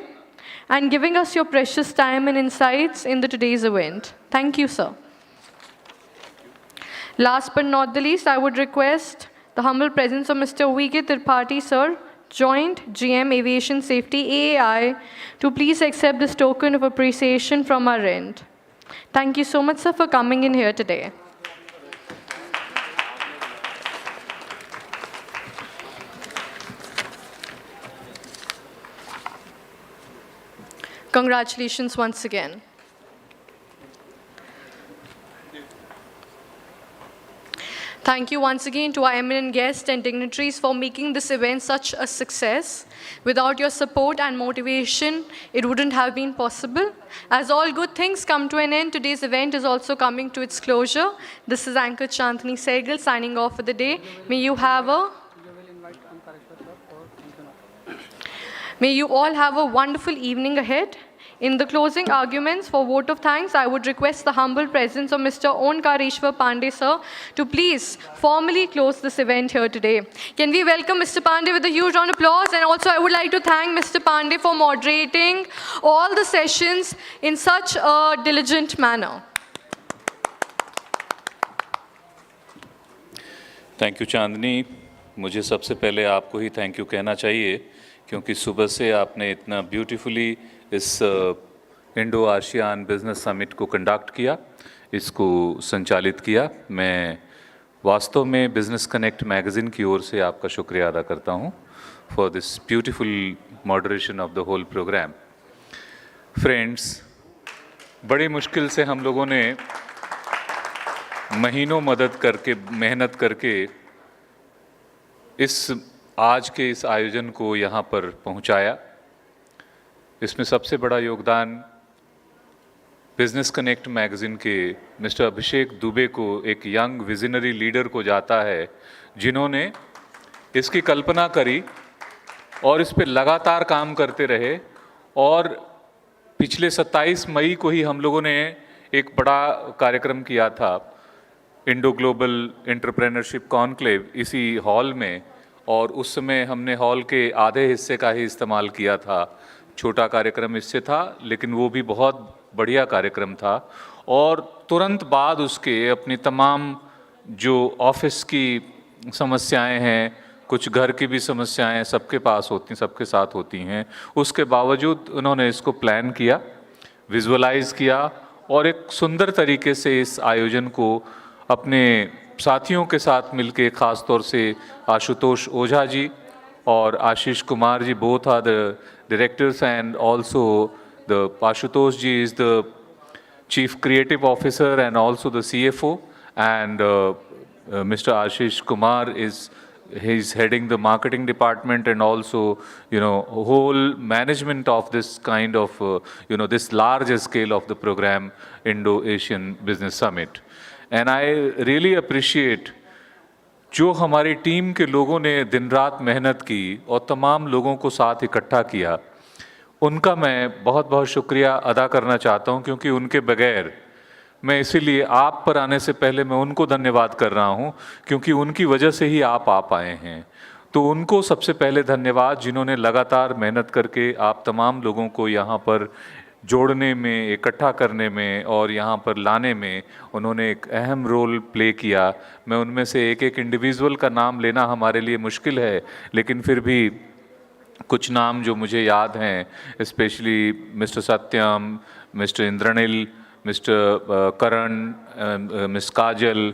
and giving us your precious time and insights in today's event. Thank you, sir. Last but not the least, I would request the humble presence of Mr. V.K. Tripathi, sir, Joint GM Aviation Safety AAI, to please accept this token of appreciation from our end. Thank you so much, sir, for coming in here today. Congratulations once again. Thank you once again to our eminent guests and dignitaries for making this event such a success. Without your support and motivation, it wouldn't have been possible. As all good things come to an end, today's event is also coming to its closure. This is Anchor Chandni Sehgal signing off for the day. May you all have a wonderful evening ahead. In the closing arguments for vote of thanks, I would request the humble presence of Mr. Onkareshwar Pandey, sir, to please formally close this event here today. Can we welcome Mr. Pandey with a huge round of applause? And also, I would like to thank Mr. Pandey for moderating all the sessions in such a diligent manner. Thank you Chandni. मुझे सबसे पहले आपको ही thank you कहना चाहिए, क्योंकि सुबह से आपने इतना ब्यूटीफुली इस इंडो आशियान बिजनेस समिट को कंडक्ट किया, इसको संचालित किया। मैं वास्तव में बिजनेस कनेक्ट मैगज़ीन की ओर से आपका शुक्रिया अदा करता हूँ for this beautiful moderation of the whole programme. Friends, बड़ी मुश्किल से हम लोगों ने महीनों मेहनत करके आज के इस आयोजन को यहाँ पर पहुँचाया। इसमें सबसे बड़ा योगदान बिजनेस कनेक्ट मैगज़ीन के मिस्टर अभिषेक दुबे को, एक यंग विजनरी लीडर को जाता है, जिन्होंने इसकी कल्पना करी और इस पे लगातार काम करते रहे। और पिछले 27 मई को ही हम लोगों ने एक बड़ा कार्यक्रम किया था, इंडो ग्लोबल एंटरप्रेन्योरशिप कॉन्क्लेव, इसी हॉल में, और उस समय हमने हॉल के आधे हिस्से का ही इस्तेमाल किया था। छोटा कार्यक्रम इससे था, लेकिन वो भी बहुत बढ़िया कार्यक्रम था। और तुरंत बाद उसके अपनी तमाम जो ऑफिस की समस्याएं हैं, कुछ घर की भी समस्याएं सबके पास होती, सबके साथ होती हैं, उसके बावजूद उन्होंने इसको प्लान किया, विजुअलाइज़ किया और एक सुंदर तरीके से इस आयोजन को अपने साथियों के साथ मिलके, ख़ास तौर से आशुतोष ओझा जी और Ashish Kumar ji, both are the directors, and also the Ashutosh ji is the Chief Creative Officer and also the CFO, and Mr. Ashish Kumar he's heading the marketing department and also, whole management of this kind of, this large scale of the program, Indo-Asian Business Summit. And I really appreciate जो हमारी team के लोगों ने दिन रात मेहनत की और तमाम लोगों को साथ इकट्ठा किया, उनका मैं बहुत बहुत शुक्रिया अदा करना चाहता हूं, क्योंकि उनके बगैर मैं, इसीलिए आप पर आने से पहले मैं उनको धन्यवाद कर रहा हूं, क्योंकि उनकी वजह से ही आप आए हैं। तो उनको सबसे पहले धन्यवाद, जिन्होंने लगातार मेहनत करके आप तमाम लोगों को यहाँ पर जोड़ने में, इकट्ठा करने में और यहाँ पर लाने में उन्होंने एक अहम रोल प्ले किया। मैं उनमें से एक एक इंडिविजुअल का नाम लेना हमारे लिए मुश्किल है, लेकिन फिर भी कुछ नाम जो मुझे याद हैं, specially mister Satyam, mister Indranil, mister Karan, miss Kajal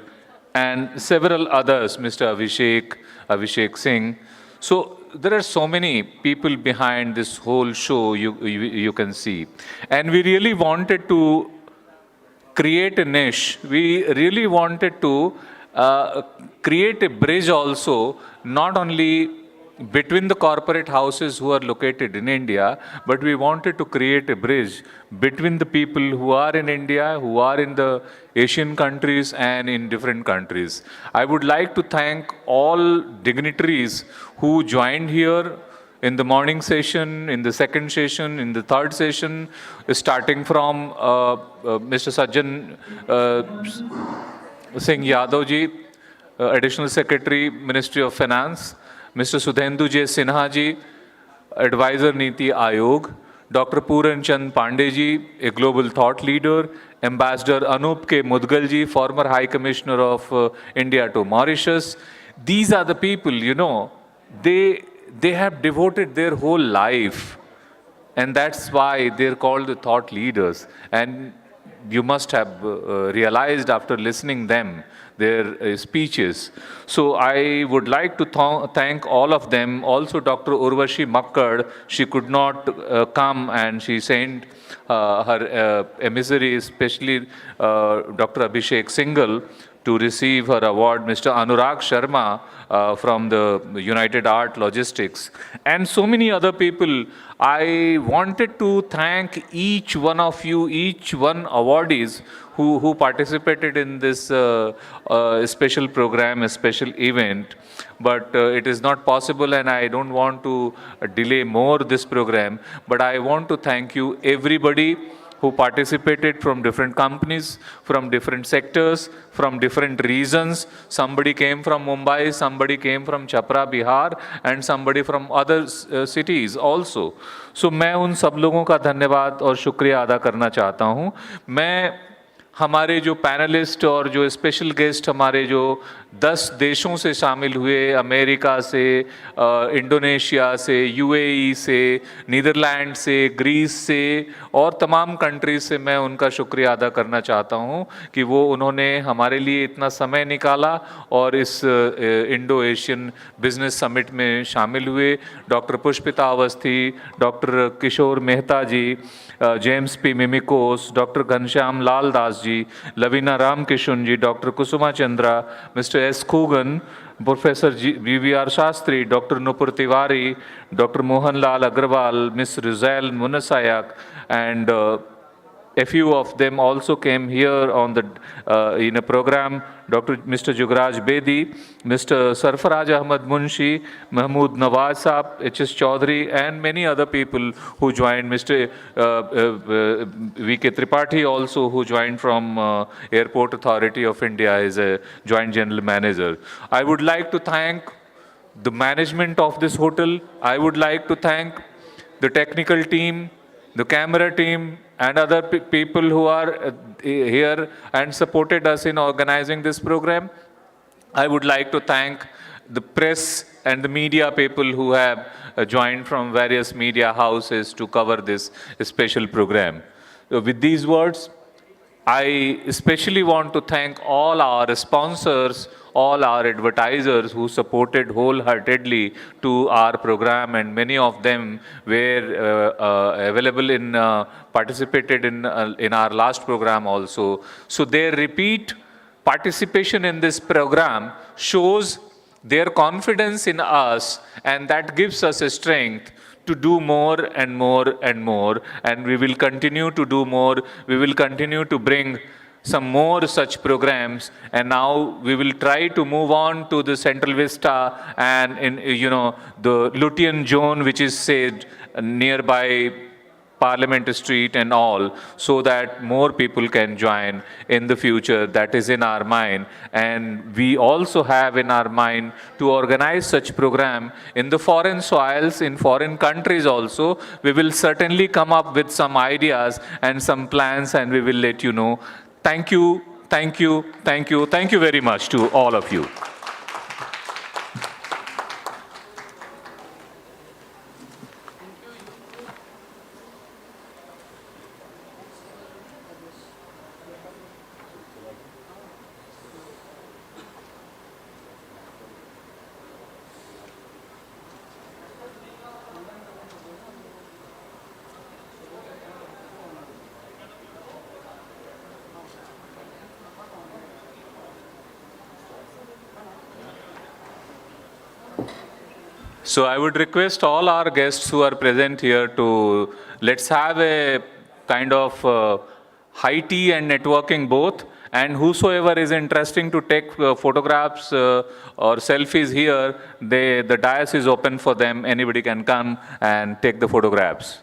and several others, Mr. Abhishek Singh. So there are so many people behind this whole show, you can see. And we really wanted to create a niche. We really wanted to create a bridge also, not only between the corporate houses who are located in India, but we wanted to create a bridge between the people who are in India, who are in the Asian countries and in different countries. I would like to thank all dignitaries who joined here in the morning session, in the second session, in the third session, starting from Mr. Sajjan Singh Yadav ji, Additional Secretary, Ministry of Finance, Mr. Sudhendu J. Sinha ji, Advisor Niti Ayog, Dr. Puran Chand Pandey ji, a global thought leader, Ambassador Anup K. Mudgal ji, former High Commissioner of India to Mauritius. These are the people, they have devoted their whole life, and that's why they're called the thought leaders. And you must have realized after listening them, their speeches. So I would like to thank all of them. Also Dr. Urvashi Makkad, she could not come and she sent her emissary, especially Dr. Abhishek Singhal, to receive her award, Mr. Anurag Sharma from the United Art Logistics, and so many other people. I wanted to thank each one of you, each one awardees who participated in this special program, a special event. But it is not possible, and I don't want to delay more this program. But I want to thank you, everybody who participated from different companies, from different sectors, from different regions. Somebody came from Mumbai, somebody came from Chapra, Bihar, and somebody from other cities also. So मैं उन सब लोगों का धन्यवाद और शुक्रिया अदा करना चाहता हूँ। मैं हमारे जो पैनलिस्ट और जो स्पेशल गेस्ट हमारे जो 10 देशों से शामिल हुए, अमेरिका से, इंडोनेशिया से, यूएई से, नीदरलैंड से, ग्रीस से और तमाम कंट्रीज से मैं उनका शुक्रिया अदा करना चाहता हूं कि वो उन्होंने हमारे लिए इतना समय निकाला और इस इंडो एशियन बिजनेस समिट में शामिल हुए। Doctor Pushpita Awasthi, doctor Kishore Mehta ji, James P Mimikos, doctor Ghanshyam Lal Das ji, Lavina Ramkishan ji, doctor Kusuma Chandra, mister S Khugan, professor VVR Shastri, doctor Nupur Tiwari, doctor Mohanlal Agarwal, miss Rizal Munsayac, and a few of them also came here on the in a program. Mr. Jugraj Bedi, Mr. Sarfaraj Ahmad Munshi, Mahmood Nawaz Saab, H.S. Chaudhary, and many other people who joined. Mr. V.K. Tripathi also, who joined from Airport Authority of India as a Joint General Manager. I would like to thank the management of this hotel. I would like to thank the technical team, the camera team, and other people who are here and supported us in organizing this program. I would like to thank the press and the media people who have joined from various media houses to cover this special program. With these words, I especially want to thank all our sponsors, all our advertisers who supported wholeheartedly to our program, and many of them were available in, participated in our last program also. So their repeat participation in this program shows their confidence in us, and that gives us a strength to do more and more and more, and we will continue to do more. We will continue to bring some more such programs, and now we will try to move on to the Central Vista and in the Lutein zone, which is said nearby Parliament Street and all, so that more people can join in the future. That is in our mind, and we also have in our mind to organize such program in the foreign soils, in foreign countries also. We will certainly come up with some ideas and some plans, and we will let you know. Thank you, thank you, thank you, thank you very much to all of you. So I would request all our guests who are present here to, let's have a kind of high tea and networking both, and whosoever is interested to take photographs or selfies here, the dais is open for them. Anybody can come and take the photographs.